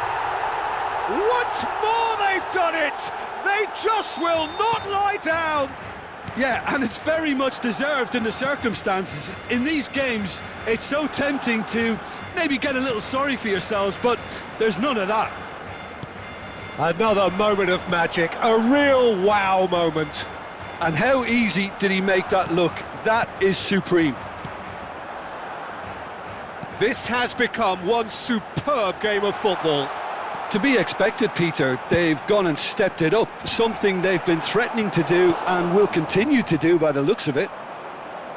Once more they've done it! They just will not lie down! Yeah, and it's very much deserved in the circumstances. In these games, it's so tempting to maybe get a little sorry for yourselves, but there's none of that. Another moment of magic, a real wow moment. And how easy did he make that look? That is supreme. This has become one superb game of football. To be expected, Peter. They've gone and stepped it up, something they've been threatening to do and will continue to do by the looks of it.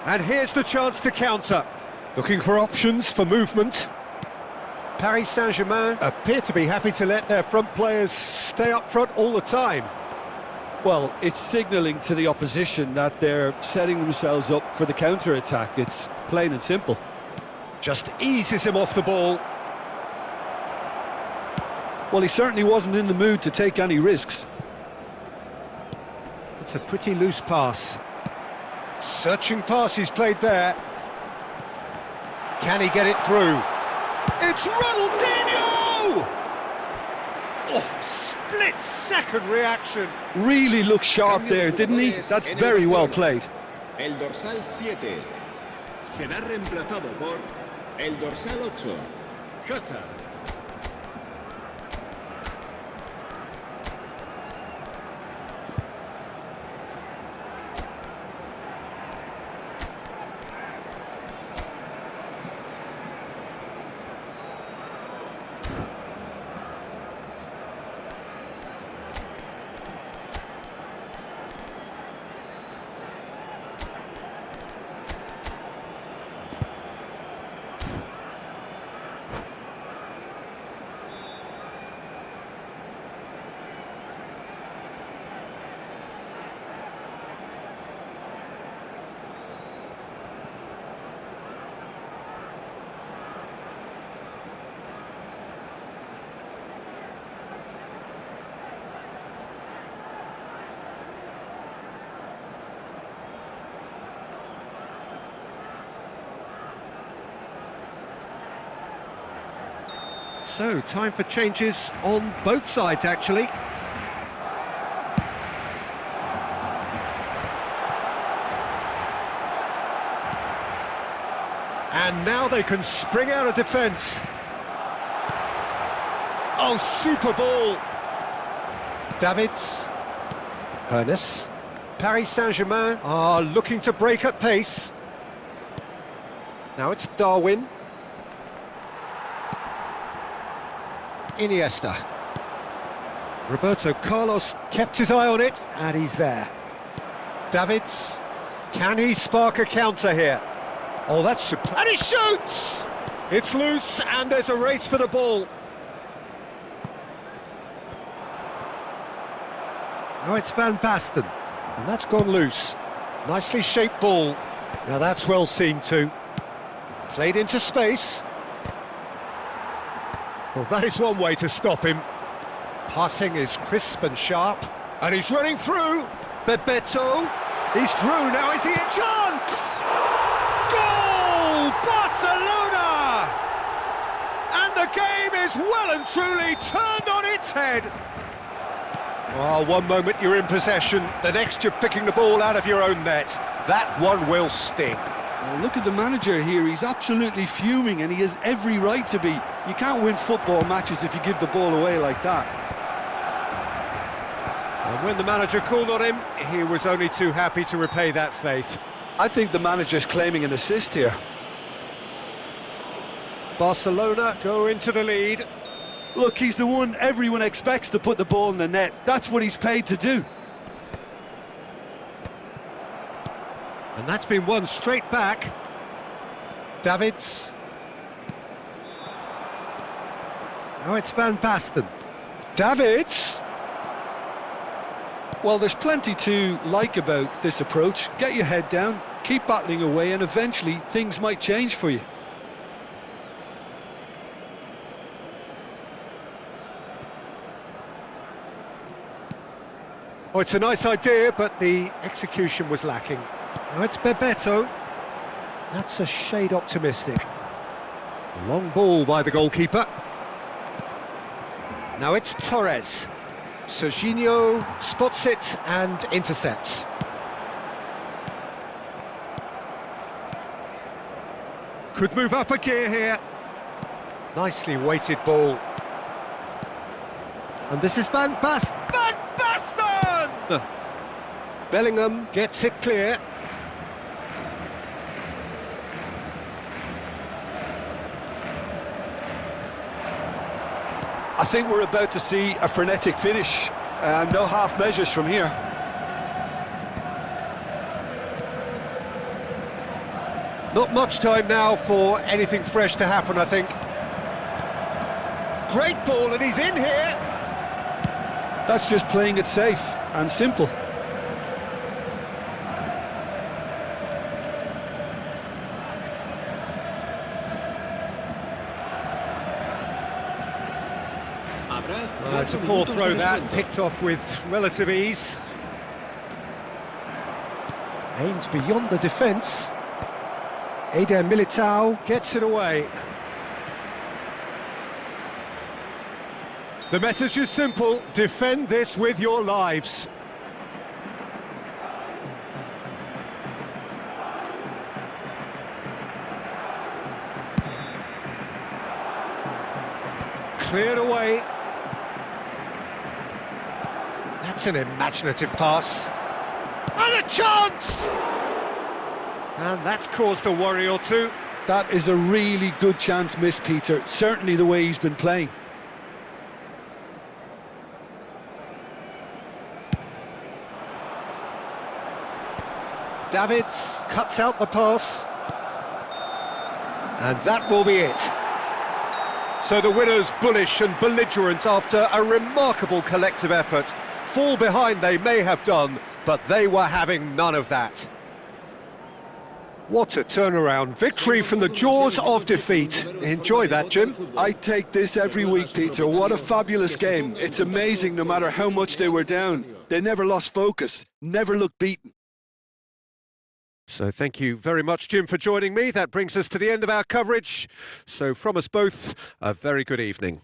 And here's the chance to counter. Looking for options for movement. Paris Saint-Germain appear to be happy to let their front players stay up front all the time. Well, it's signalling to the opposition that they're setting themselves up for the counter-attack. It's plain and simple. Just eases him off the ball. Well, he certainly wasn't in the mood to take any risks. It's a pretty loose pass. Searching pass he's played there. Can he get it through? It's Ronaldinho! Oh, split-second reaction. Really looked sharp there, didn't he? That's very well played. El dorsal 7 será reemplazado por el dorsal 8, Hazard. So, time for changes on both sides, actually. And now they can spring out of defence. Oh, super ball! Davids. Ernest. Paris Saint-Germain are looking to break at pace. Now it's Darwin. Iniesta. Roberto Carlos kept his eye on it, and he's there. Davids. Can he spark a counter here? Oh, that's super. And he shoots! It's loose, and there's a race for the ball. Now it's Van Basten, and that's gone loose. Nicely shaped ball. Now that's well seen too. Played into space. Well, that is one way to stop him. Passing is crisp and sharp. And he's running through. Bebeto. He's through. Now is he a chance? Goal! Barcelona! And the game is well and truly turned on its head. Well, one moment you're in possession, the next you're picking the ball out of your own net. That one will sting. Well, look at the manager here, he's absolutely fuming and he has every right to be. You can't win football matches if you give the ball away like that. And when the manager called on him, he was only too happy to repay that faith. I think the manager's claiming an assist here. Barcelona go into the lead. Look, he's the one everyone expects to put the ball in the net. That's what he's paid to do. And that's been won straight back. Davids. Now it's Van Basten. Davids. Well, there's plenty to like about this approach. Get your head down, keep battling away, and eventually things might change for you. Oh, it's a nice idea, but the execution was lacking. Now it's Bebeto. That's a shade optimistic. Long ball by the goalkeeper. Now it's Torres. Serginho spots it and intercepts. Could move up a gear here. Nicely weighted ball. And this is Van Basten. Van Basten! Bellingham gets it clear. I think we're about to see a frenetic finish. No half measures from here. Not much time now for anything fresh to happen, I think. Great ball, and he's in here. That's just playing it safe and simple. It's a poor throw that, picked off with relative ease. Aims beyond the defence. Eder Militao gets it away. The message is simple: defend this with your lives. Cleared away. That's an imaginative pass. And a chance! And that's caused a worry or two. That is a really good chance missed, Peter. Certainly the way he's been playing. Davids cuts out the pass. And that will be it. So the winners bullish and belligerent after a remarkable collective effort. Fall behind they may have done, but they were having none of that. What a turnaround. Victory from the jaws of defeat. Enjoy that, Jim. I take this every week, Peter. What a fabulous game. It's amazing no matter how much they were down. They never lost focus, never looked beaten. So thank you very much, Jim, for joining me. That brings us to the end of our coverage. So from us both, a very good evening.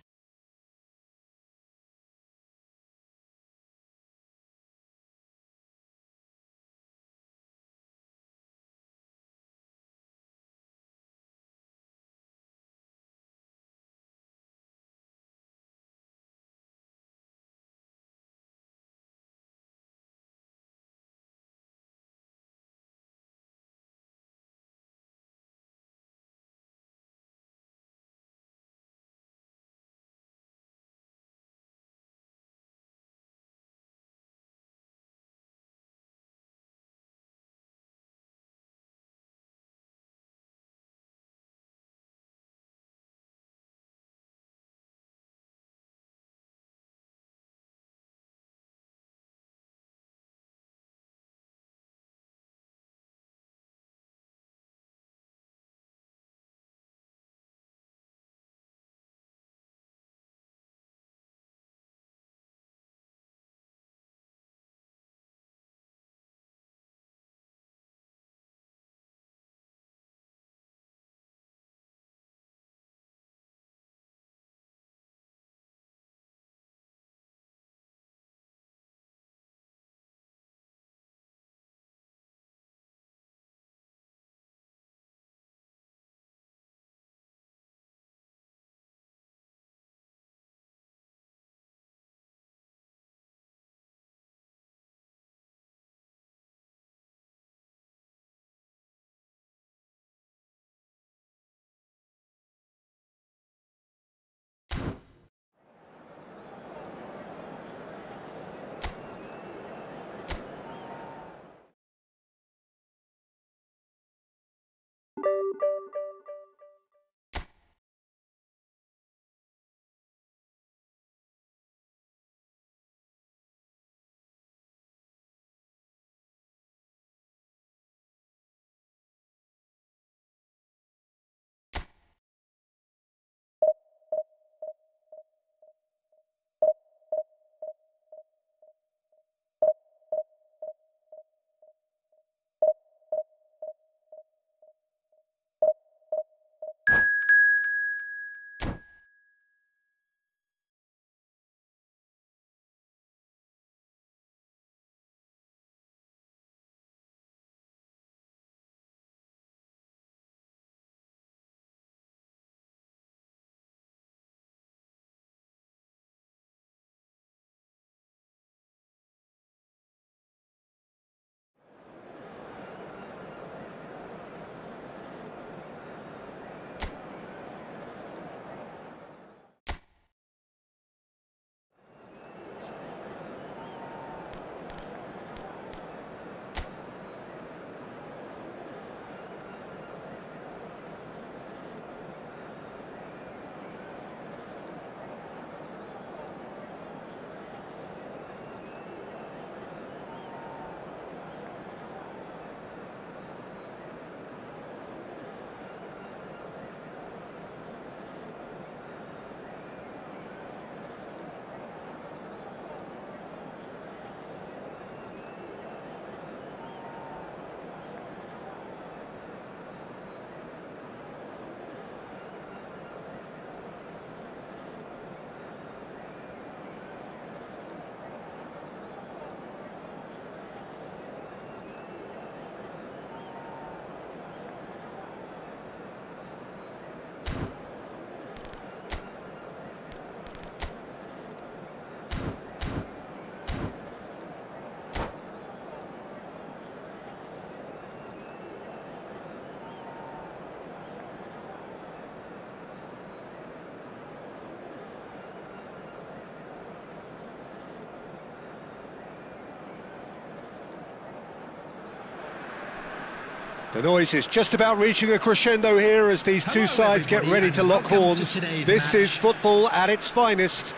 The noise is just about reaching a crescendo here as these two sides get everybody, ready to and lock welcome to horns. today's This match. is football at its finest.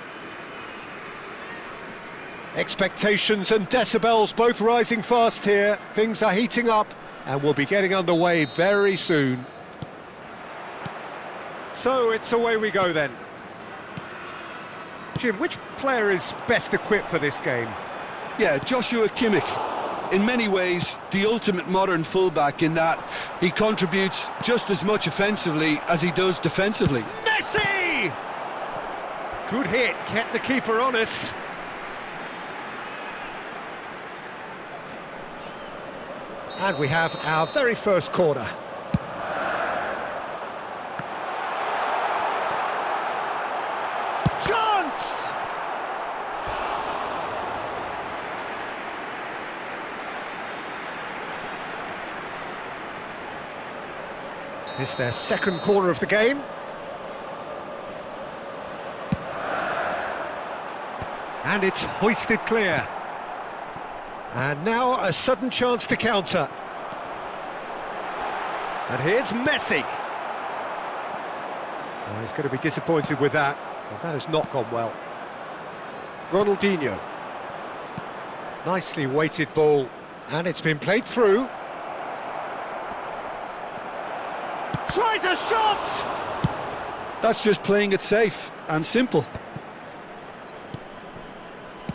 Expectations and decibels both rising fast here. Things are heating up and we'll be getting underway very soon. So it's away we go then. Jim, which player is best equipped for this game? Yeah, Joshua Kimmich. In many ways, the ultimate modern fullback in that he contributes just as much offensively as he does defensively. Messi! Good hit, kept the keeper honest. And we have our very first corner. Chance! It's their second corner of the game. And it's hoisted clear. And now a sudden chance to counter. And here's Messi. Oh, he's going to be disappointed with that. Well, that has not gone well. Ronaldinho. Nicely weighted ball. And it's been played through. Tries a shot! That's just playing it safe and simple.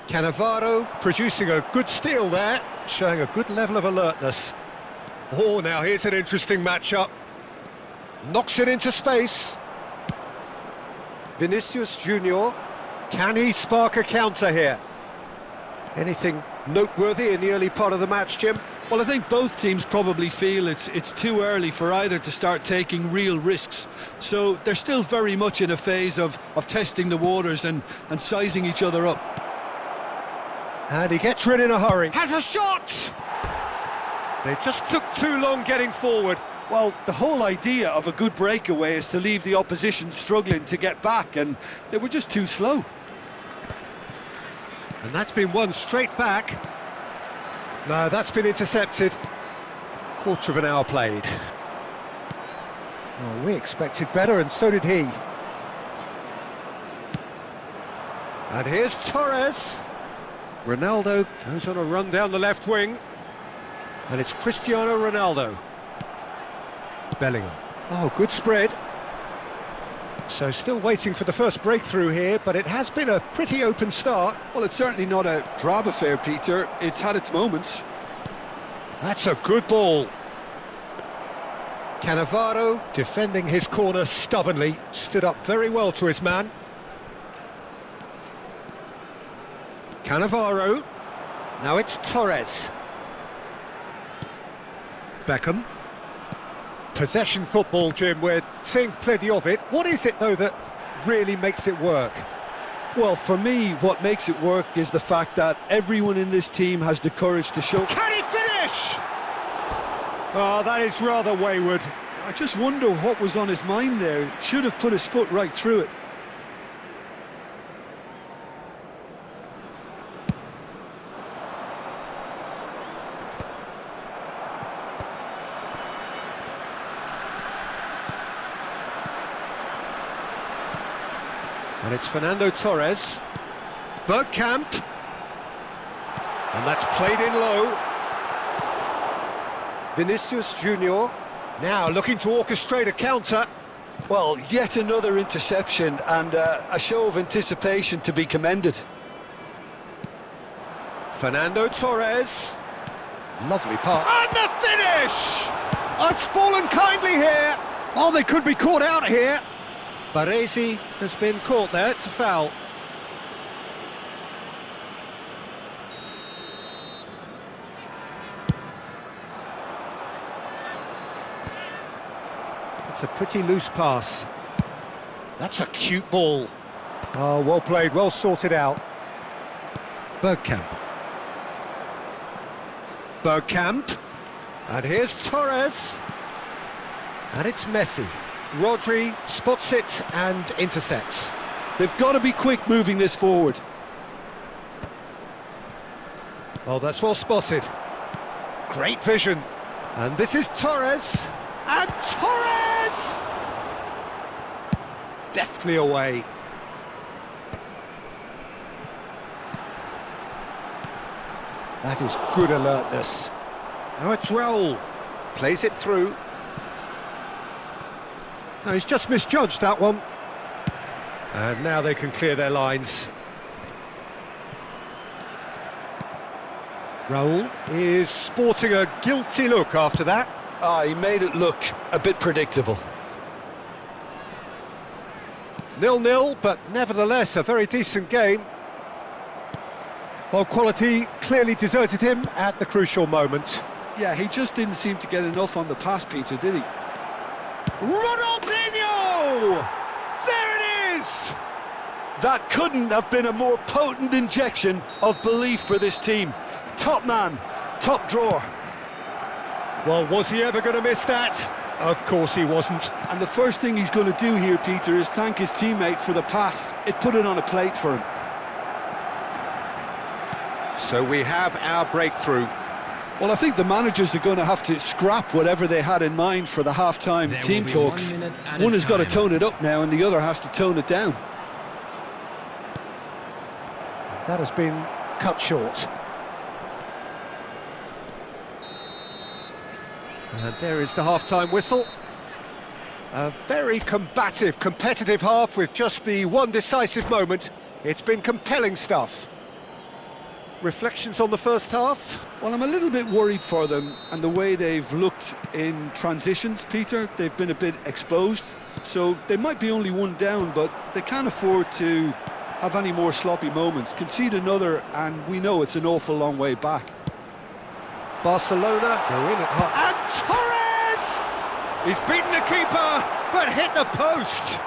Cannavaro producing a good steal there, showing a good level of alertness. Oh, now here's an interesting matchup. Knocks it into space. Vinicius Junior. Can he spark a counter here? Anything noteworthy in the early part of the match, Jim? Well, I think both teams probably feel it's too early for either to start taking real risks. So they're still very much in a phase of testing the waters and sizing each other up. And he gets rid in a hurry. Has a shot! They just took too long getting forward. Well, the whole idea of a good breakaway is to leave the opposition struggling to get back, and they were just too slow. And that's been won straight back. No, that's been intercepted. Quarter of an hour played. Oh, we expected better, and so did he. And here's Torres. Ronaldo goes on a run down the left wing. And it's Cristiano Ronaldo. Bellingham. Oh, good spread. So still waiting for the first breakthrough here, but it has been a pretty open start. Well, it's certainly not a drab affair, Peter. It's had its moments. That's a good ball. Cannavaro defending his corner stubbornly, stood up very well to his man. Cannavaro. Now it's Torres. Beckham. Possession football, Jim, we're seeing plenty of it. What is it, though, that really makes it work? Well, for me, what makes it work is the fact that everyone in this team has the courage to show... Can he finish? Oh, that is rather wayward. I just wonder what was on his mind there. Should have put his foot right through it. And it's Fernando Torres. Bergkamp. And that's played in low. Vinicius Junior. Now looking to orchestrate a counter. Well, yet another interception and a show of anticipation to be commended. Fernando Torres. Lovely pass. And the finish! Oh, it's fallen kindly here. Oh, they could be caught out here. Baresi has been caught there, it's a foul. It's a pretty loose pass. That's a cute ball. Oh, well played, well sorted out. Bergkamp. Bergkamp. And here's Torres. And it's Messi. Rodri spots it and intercepts. They've got to be quick moving this forward. Oh, that's well spotted. Great vision. And this is Torres. And Torres! Deftly away. That is good alertness. Now it's Raul. Plays it through. No, he's just misjudged that one. And now they can clear their lines. Raul is sporting a guilty look after that. He made it look a bit predictable. 0-0, but nevertheless a very decent game. Well, quality clearly deserted him at the crucial moment. Yeah, he just didn't seem to get enough on the pass, Peter, did he? Ronaldinho! There it is! That couldn't have been a more potent injection of belief for this team. Top man, top drawer. Well, was he ever going to miss that? Of course he wasn't. And the first thing he's going to do here, Peter, is thank his teammate for the pass. It put it on a plate for him. So we have our breakthrough. Well, I think the managers are going to have to scrap whatever they had in mind for the half-time There team will be 1 talks. minute at One a has got to time. tone it up now, and the other has to tone it down. That has been cut short. And there is the half-time whistle. A very combative, competitive half with just the one decisive moment. It's been compelling stuff. Reflections on the first half? Well, I'm a little bit worried for them and the way they've looked in transitions, Peter. They've been a bit exposed, so they might be only one down, but they can't afford to have any more sloppy moments. Concede another, and we know it's an awful long way back. Barcelona go in at half. And Torres! He's beaten the keeper, but hit the post.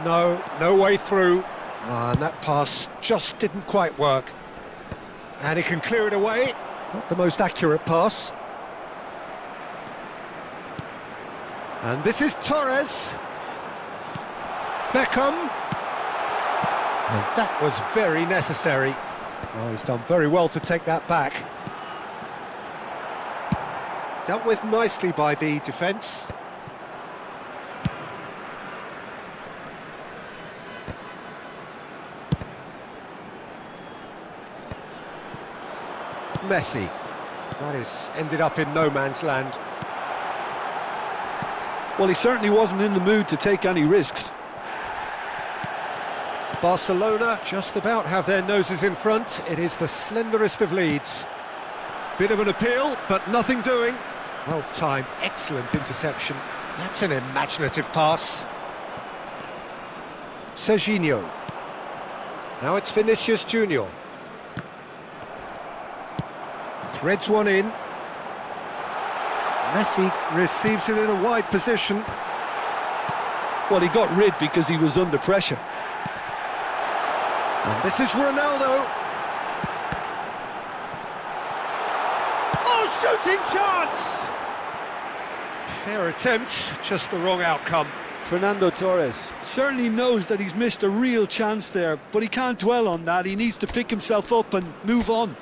No way through. And that pass just didn't quite work. And he can clear it away. Not the most accurate pass. And this is Torres. Beckham. And that was very necessary. Oh, he's done very well to take that back. Dealt with nicely by the defence. Messi. That is ended up in no man's land. Well, he certainly wasn't in the mood to take any risks. Barcelona just about have their noses in front. It is the slenderest of leads. Bit of an appeal, but nothing doing. Well timed, excellent interception. That's an imaginative pass. Serginho. Now it's Vinicius Junior. Threads one in. Messi receives it in a wide position. Well, he got rid because he was under pressure. And this is Ronaldo. Oh, shooting chance! Fair attempt, just the wrong outcome. Fernando Torres certainly knows that he's missed a real chance there, but he can't dwell on that. He needs to pick himself up and move on. .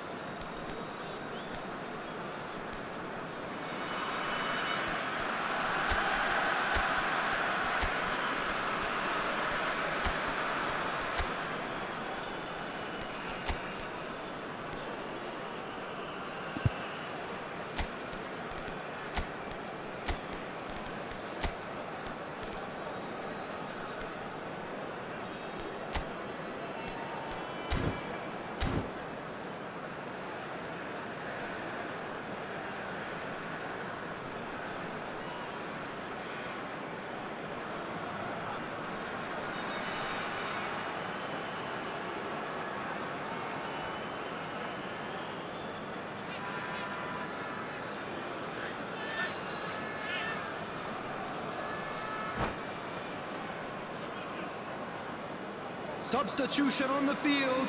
Substitution on the field.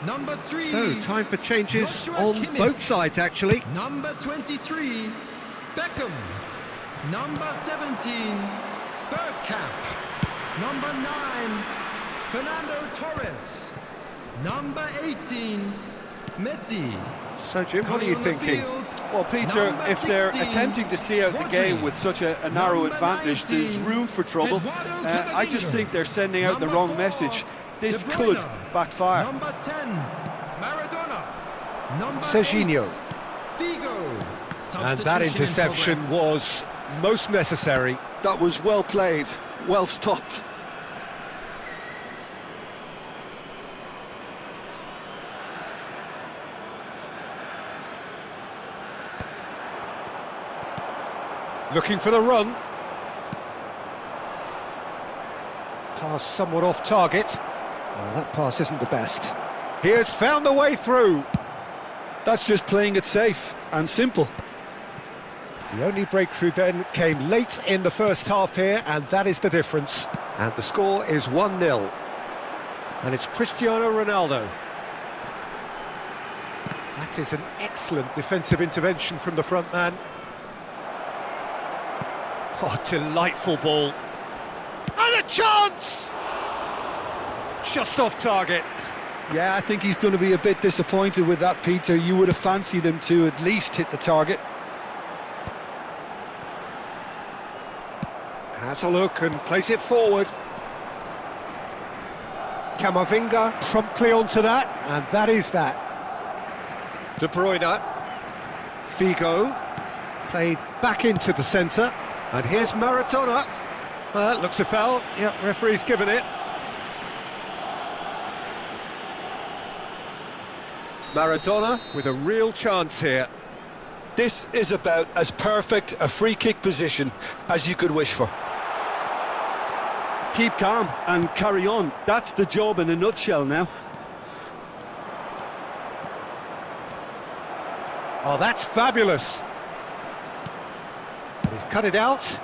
Number 3. So, time for changes Joshua on Kimmich. both sides, actually. Number 23, Beckham. Number 17, Bergkamp. Number 9, Fernando Torres. Number 18, Messi. So, Jim, what are you thinking? Well, Peter, Number if they're 16, attempting to see out the Rodri. game with such a narrow Number advantage, there's 19, room for trouble. Eduardo I just Camavinga. think they're sending out the Number wrong 4, message. This De could Bruyne. backfire. Number 10, Maradona. Number Serginho. 8, Figo. And that Substitution in interception progress. was most necessary. That was well played, well stopped. Looking for the run. Pass somewhat off target. Oh, that pass isn't the best. He has found the way through. That's just playing it safe and simple. The only breakthrough then came late in the first half here, and that is the difference. And the score is 1-0. And it's Cristiano Ronaldo. That is an excellent defensive intervention from the front man. Oh, delightful ball. And a chance! Just off target. Yeah, I think he's going to be a bit disappointed with that, Peter. You would have fancied him to at least hit the target. Has a look and plays it forward. Camavinga promptly onto that, and that is that. De Bruyne. Figo. Played back into the centre. And here's Maradona. Looks a foul. Yep, referee's given it. Maradona with a real chance here. This is about as perfect a free kick position as you could wish for. Keep calm and carry on. That's the job in a nutshell now. Oh, that's fabulous. And he's cut it out.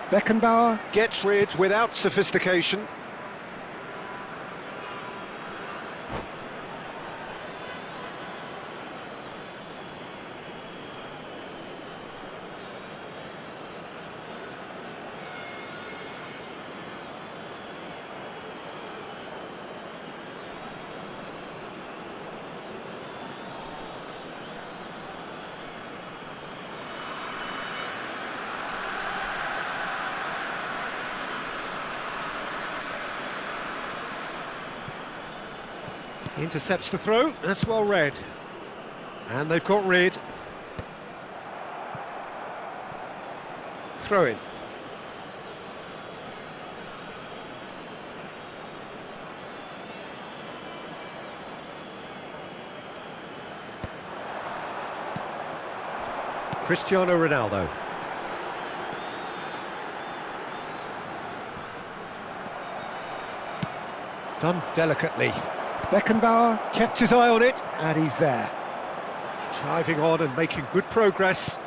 Beckenbauer gets rid without sophistication. He intercepts the throw, that's well read. And they've got rid. Throw in. Cristiano Ronaldo. Done delicately. Beckenbauer kept his eye on it, and he's there. Driving on and making good progress.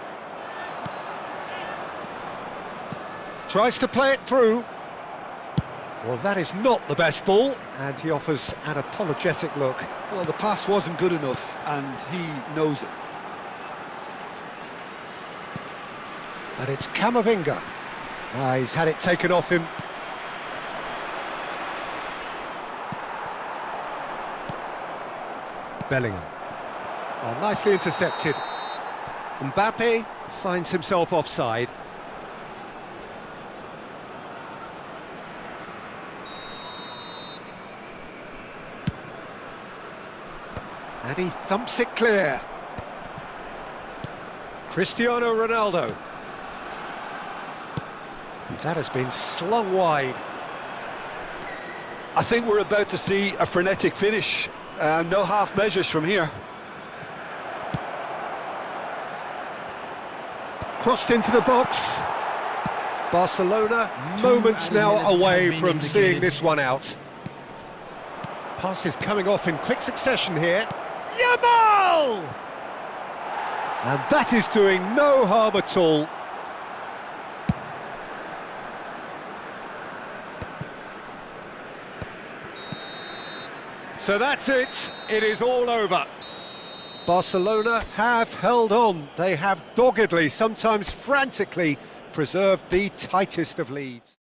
Tries to play it through. Well, that is not the best ball, and he offers an apologetic look. Well, the pass wasn't good enough, and he knows it. And it's Camavinga. He's had it taken off him. Bellingham. Oh, nicely intercepted. Mbappe finds himself offside. And he thumps it clear. Cristiano Ronaldo. And that has been slung wide. I think we're about to see a frenetic finish. No half measures from here. Crossed into the box. Barcelona moments now minutes away has been from seeing indicated. this one out. Passes coming off in quick succession here. Yamal! And that is doing no harm at all. So that's it. It is all over. Barcelona have held on. They have doggedly, sometimes frantically, preserved the tightest of leads.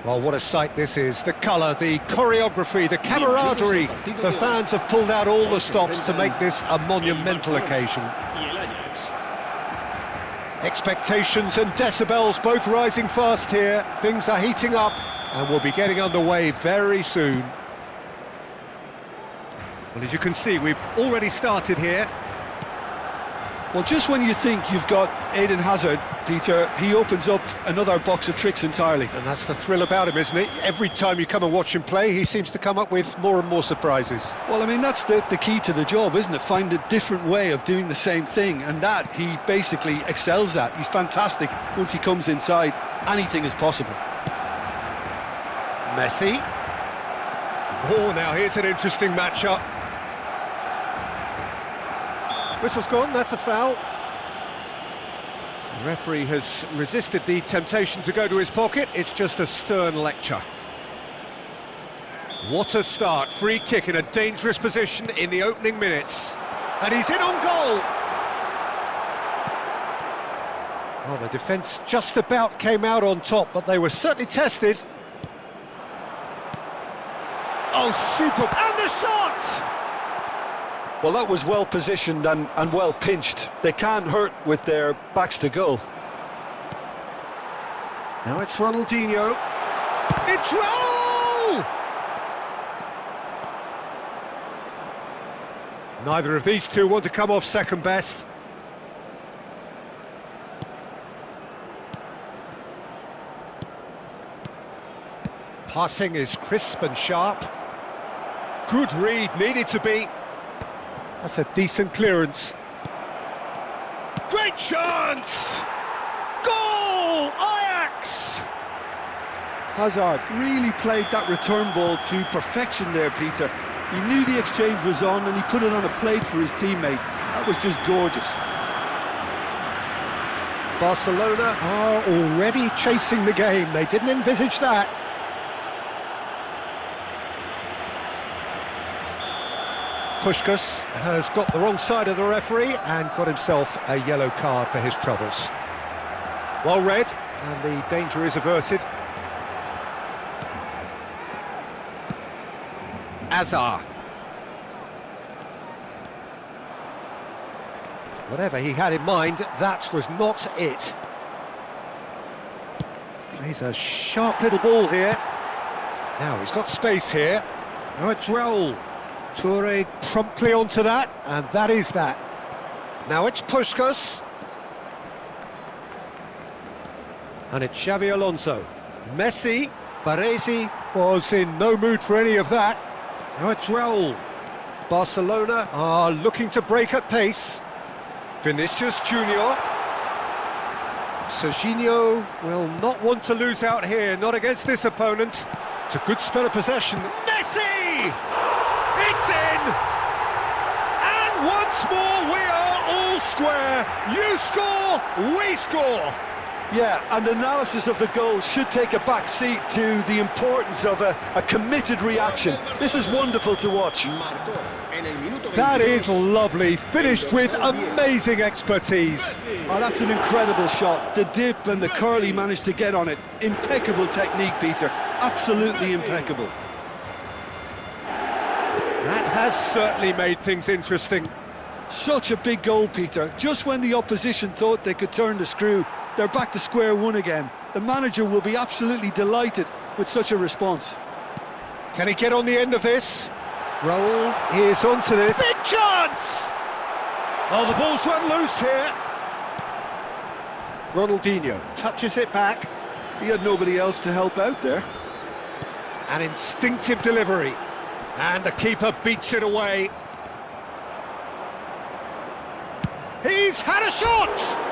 Well, what a sight this is. The colour, the choreography, the camaraderie. The fans have pulled out all the stops to make this a monumental occasion. Y el Ajax. Expectations and decibels both rising fast here. Things are heating up and we'll be getting underway very soon. Well, as you can see, we've already started here. Well, just when you think you've got Eden Hazard, Peter, he opens up another box of tricks entirely. And that's the thrill about him, isn't it? Every time you come and watch him play, he seems to come up with more and more surprises. Well, I mean, that's the key to the job, isn't it? Find a different way of doing the same thing, and that he basically excels at. He's fantastic. Once he comes inside, anything is possible. Messi. Oh, now here's an interesting matchup. Whistle's gone, that's a foul. The referee has resisted the temptation to go to his pocket. It's just a stern lecture. What a start. Free kick in a dangerous position in the opening minutes. And he's in on goal! Well, the defence just about came out on top, but they were certainly tested. Oh, super! And the shot! Well, that was well positioned and well pinched. They can't hurt with their backs to goal. Now it's Ronaldinho. It's Raul! Neither of these two want to come off second best. Passing is crisp and sharp. Good read, needed to be. That's a decent clearance. Great chance! Goal! Ajax! Hazard really played that return ball to perfection there, Peter. He knew the exchange was on and he put it on a plate for his teammate. That was just gorgeous. Barcelona are already chasing the game. They didn't envisage that. Puskás has got the wrong side of the referee and got himself a yellow card for his troubles. Well read, and the danger is averted. Azar. Whatever he had in mind, that was not it. Plays a sharp little ball here. Now he's got space here. Now it's Raul. Toure promptly onto that, and that is that. Now it's Puskás. And it's Xabi Alonso. Messi, Baresi was in no mood for any of that. Now it's Raul. Barcelona are looking to break at pace. Vinicius Junior. Serginho will not want to lose out here, not against this opponent. It's a good spell of possession. Messi! It's in! And once more we are all square. You score, we score. Yeah, and analysis of the goal should take a back seat to the importance of a committed reaction. This is wonderful to watch. Marcó en el minuto That 22. is lovely, finished with amazing expertise. Oh, that's an incredible shot. The dip and the curl he managed to get on it. Impeccable technique, Peter. Absolutely impeccable. That has certainly made things interesting. Such a big goal, Peter. Just when the opposition thought they could turn the screw, they're back to square one again. The manager will be absolutely delighted with such a response. Can he get on the end of this? Raul is onto this. Big chance! Oh, the ball's run loose here. Ronaldinho touches it back. He had nobody else to help out there. An instinctive delivery. And the keeper beats it away. He's had a shot!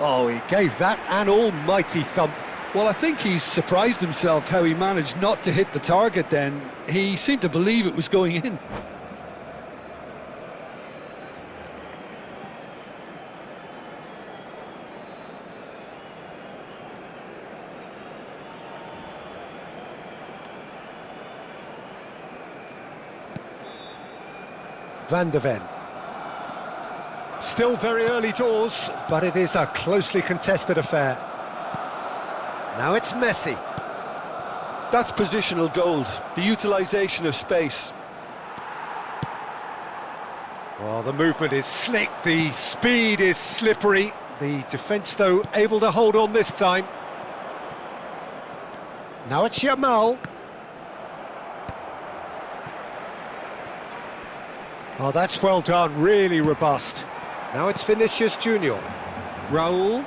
Oh, he gave that an almighty thump. Well, I think he's surprised himself how he managed not to hit the target then. He seemed to believe it was going in. Van de Ven. Still very early doors, but it is a closely contested affair. Now it's Messi. That's positional gold, the utilisation of space. Well, the movement is slick, the speed is slippery. The defence, though, able to hold on this time. Now it's Yamal. Oh, that's well done, really robust. Now it's Vinicius Junior. Raul.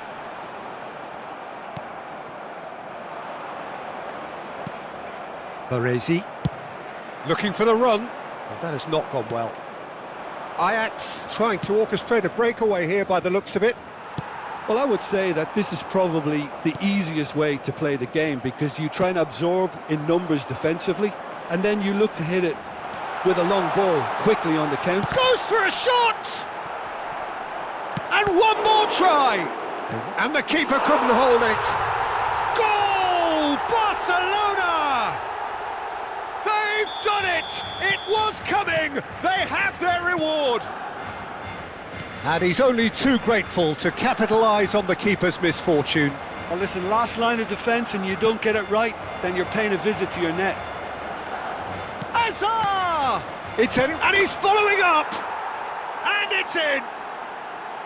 Baresi. Looking for the run. Well, that has not gone well. Ajax trying to orchestrate a breakaway here by the looks of it. Well, I would say that this is probably the easiest way to play the game, because you try and absorb in numbers defensively, and then you look to hit it with a long ball quickly on the counter. Goes for a shot! And one more try! And the keeper couldn't hold it. Goal! Barcelona! They've done it! It was coming! They have their reward! And he's only too grateful to capitalise on the keeper's misfortune. Well, listen, last line of defence and you don't get it right, then you're paying a visit to your net. Azar! It's in, and he's following up! And it's in!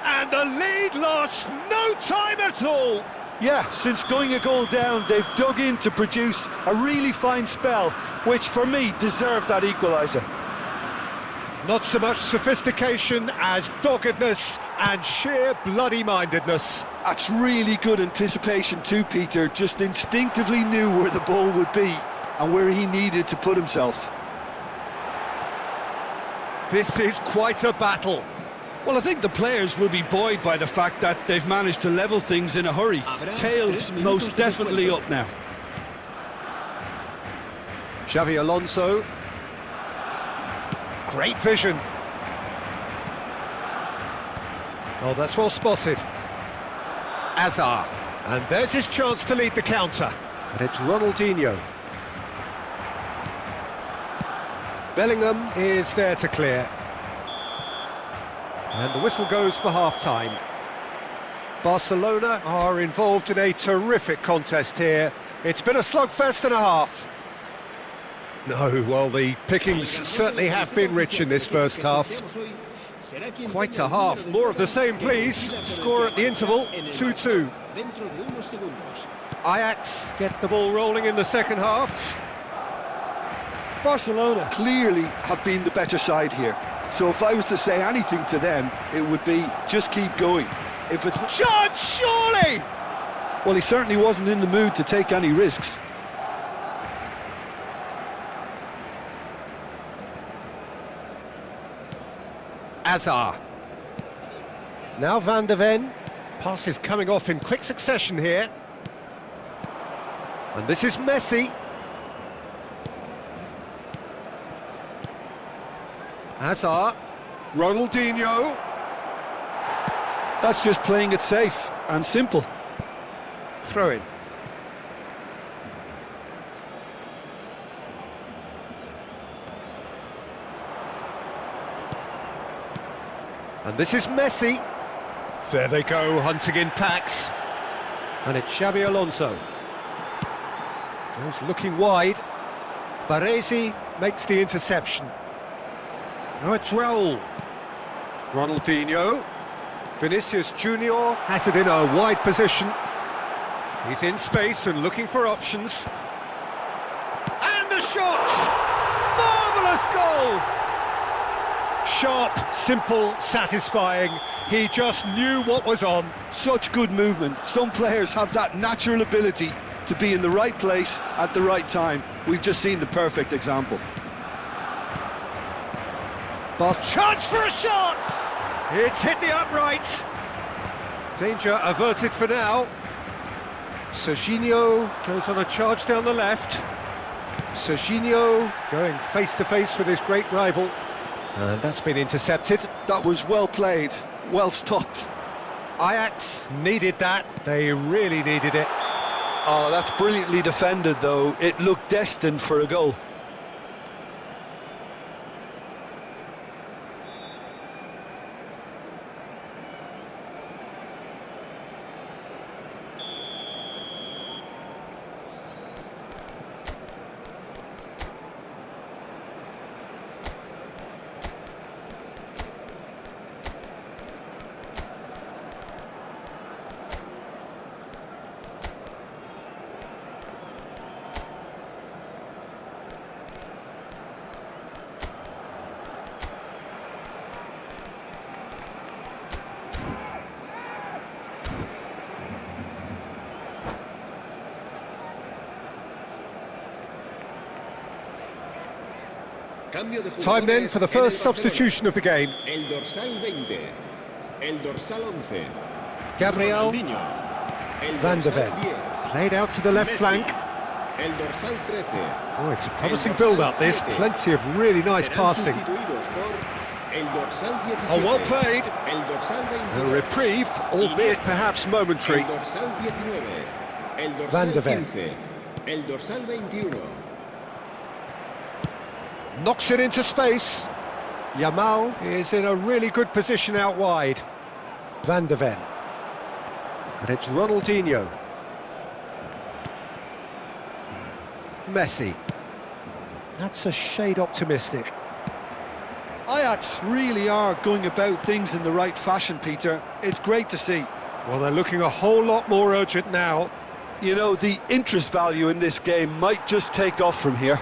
And the lead lost no time at all! Yeah, since going a goal down, they've dug in to produce a really fine spell, which for me deserved that equaliser. Not so much sophistication as doggedness and sheer bloody-mindedness. That's really good anticipation too, Peter. Just instinctively knew where the ball would be and where he needed to put himself. This is quite a battle. Well, I think the players will be buoyed by the fact that they've managed to level things in a hurry. Tails most definitely up now. Xavi Alonso. Great vision. Oh, that's well spotted. Azar. And there's his chance to lead the counter. And it's Ronaldinho. Bellingham is there to clear. And the whistle goes for half-time. Barcelona are involved in a terrific contest here. It's been a slugfest and a half. No, well, the pickings certainly have been rich in this first half. Quite a half. More of the same, please. Score at the interval, 2-2. Ajax get the ball rolling in the second half. Barcelona clearly have been the better side here. So if I was to say anything to them, it would be just keep going. If it's Judge, surely! Well, he certainly wasn't in the mood to take any risks. Azar. Now Van de Ven. Passes coming off in quick succession here. And this is Messi. Azar. Ronaldinho. That's just playing it safe and simple. Throw in. And this is Messi. There they go, hunting in packs. And it's Xavi Alonso. Goes looking wide. Baresi makes the interception. Now it's Raul. Ronaldinho. Vinicius Junior has it in a wide position. He's in space and looking for options. And the shot! Marvellous goal! Sharp, simple, satisfying. He just knew what was on. Such good movement. Some players have that natural ability to be in the right place at the right time. We've just seen the perfect example. Boss chance for a shot! It's hit the upright. Danger averted for now. Serginho goes on a charge down the left. Serginho going face-to-face with his great rival. And that's been intercepted. That was well played, well stopped. Ajax needed that. They really needed it. Oh, that's brilliantly defended, though. It looked destined for a goal. Cambio de Time then jugadores for the en el first Barcelona. substitution of the game. El dorsal 20. El dorsal 11. Gabriel Ronaldinho. El Van der dorsal Ven. 10. Played out to the left Messi. flank. El dorsal 13. Oh, it's a promising El dorsal build-up, this. 7. Plenty of really nice Serán passing. sustituidos por el dorsal 17. Oh, well played. El dorsal A 22. reprieve, albeit perhaps momentary. El dorsal 19. El dorsal Van der Ven. 15. El dorsal 21. Knocks it into space. Yamal is in a really good position out wide. Van der Ven. And it's Ronaldinho. Messi. That's a shade optimistic. Ajax really are going about things in the right fashion, Peter. It's great to see. Well, they're looking a whole lot more urgent now. You know, the interest value in this game might just take off from here.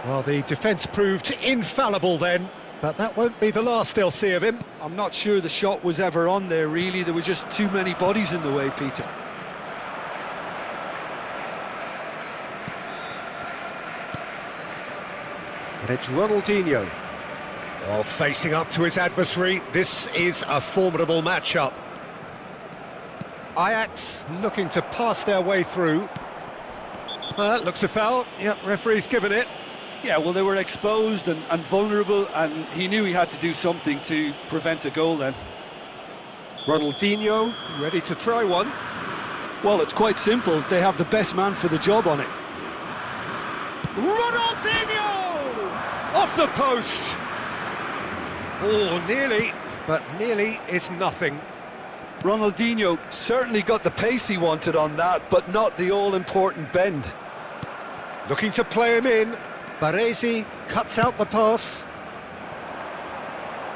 Well, the defence proved infallible then, but that won't be the last they'll see of him. I'm not sure the shot was ever on there, really. There were just too many bodies in the way, Peter. And it's Ronaldinho. Oh, facing up to his adversary, this is a formidable matchup. Ajax looking to pass their way through. Looks a foul. Yep, referee's given it. Yeah, well, they were exposed and vulnerable, and he knew he had to do something to prevent a goal then. Ronaldinho ready to try one. Well, it's quite simple. They have the best man for the job on it. Ronaldinho! Off the post! Oh, nearly, but nearly is nothing. Ronaldinho certainly got the pace he wanted on that, but not the all-important bend. Looking to play him in. Baresi cuts out the pass.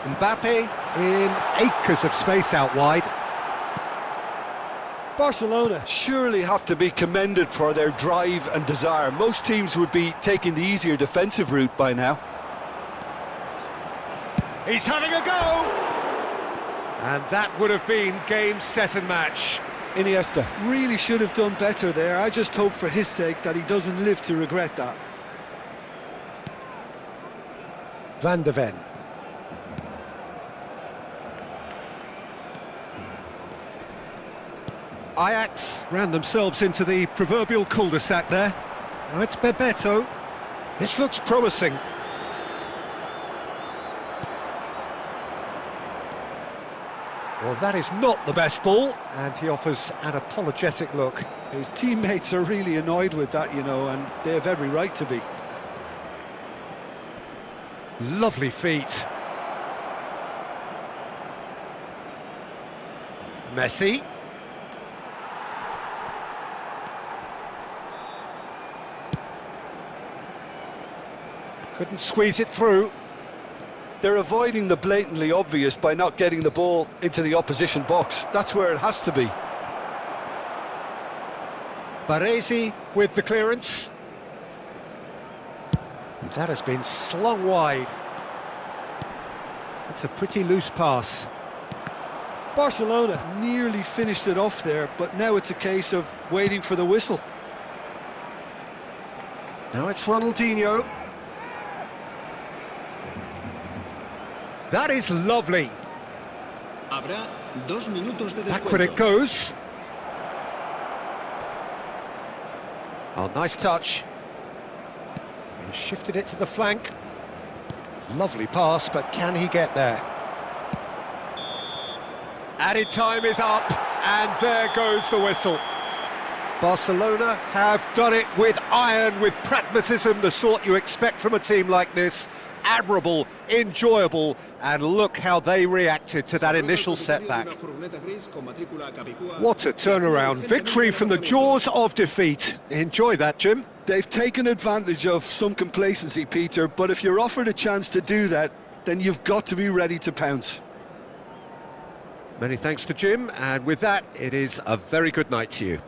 Mbappe in acres of space out wide. Barcelona surely have to be commended for their drive and desire. Most teams would be taking the easier defensive route by now. He's having a go! And that would have been game, set and match. Iniesta really should have done better there. I just hope for his sake that he doesn't live to regret that. Van der Ven. Ajax ran themselves into the proverbial cul-de-sac there. Now it's Bebeto. This looks promising. Well, that is not the best ball, and he offers an apologetic look. His teammates are really annoyed with that, you know, and they have every right to be. Lovely feet. Messi. Couldn't squeeze it through. They're avoiding the blatantly obvious by not getting the ball into the opposition box. That's where it has to be. Baresi with the clearance. And that has been slung wide. It's a pretty loose pass. Barcelona nearly finished it off there, but now it's a case of waiting for the whistle. Now it's Ronaldinho. That is lovely. Habrá 2 minutos de Backward it descuento. goes. Oh, nice touch. He shifted it to the flank. Lovely pass, but can he get there? Added time is up, and there goes the whistle. Barcelona have done it with iron, with pragmatism, the sort you expect from a team like this. Admirable, enjoyable, and look how they reacted to that initial setback. What a turnaround. Victory from the jaws of defeat. Enjoy that, Jim. They've taken advantage of some complacency, Peter, but if you're offered a chance to do that, then you've got to be ready to pounce. Many thanks to Jim, and with that, it is a very good night to you.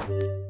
Bye.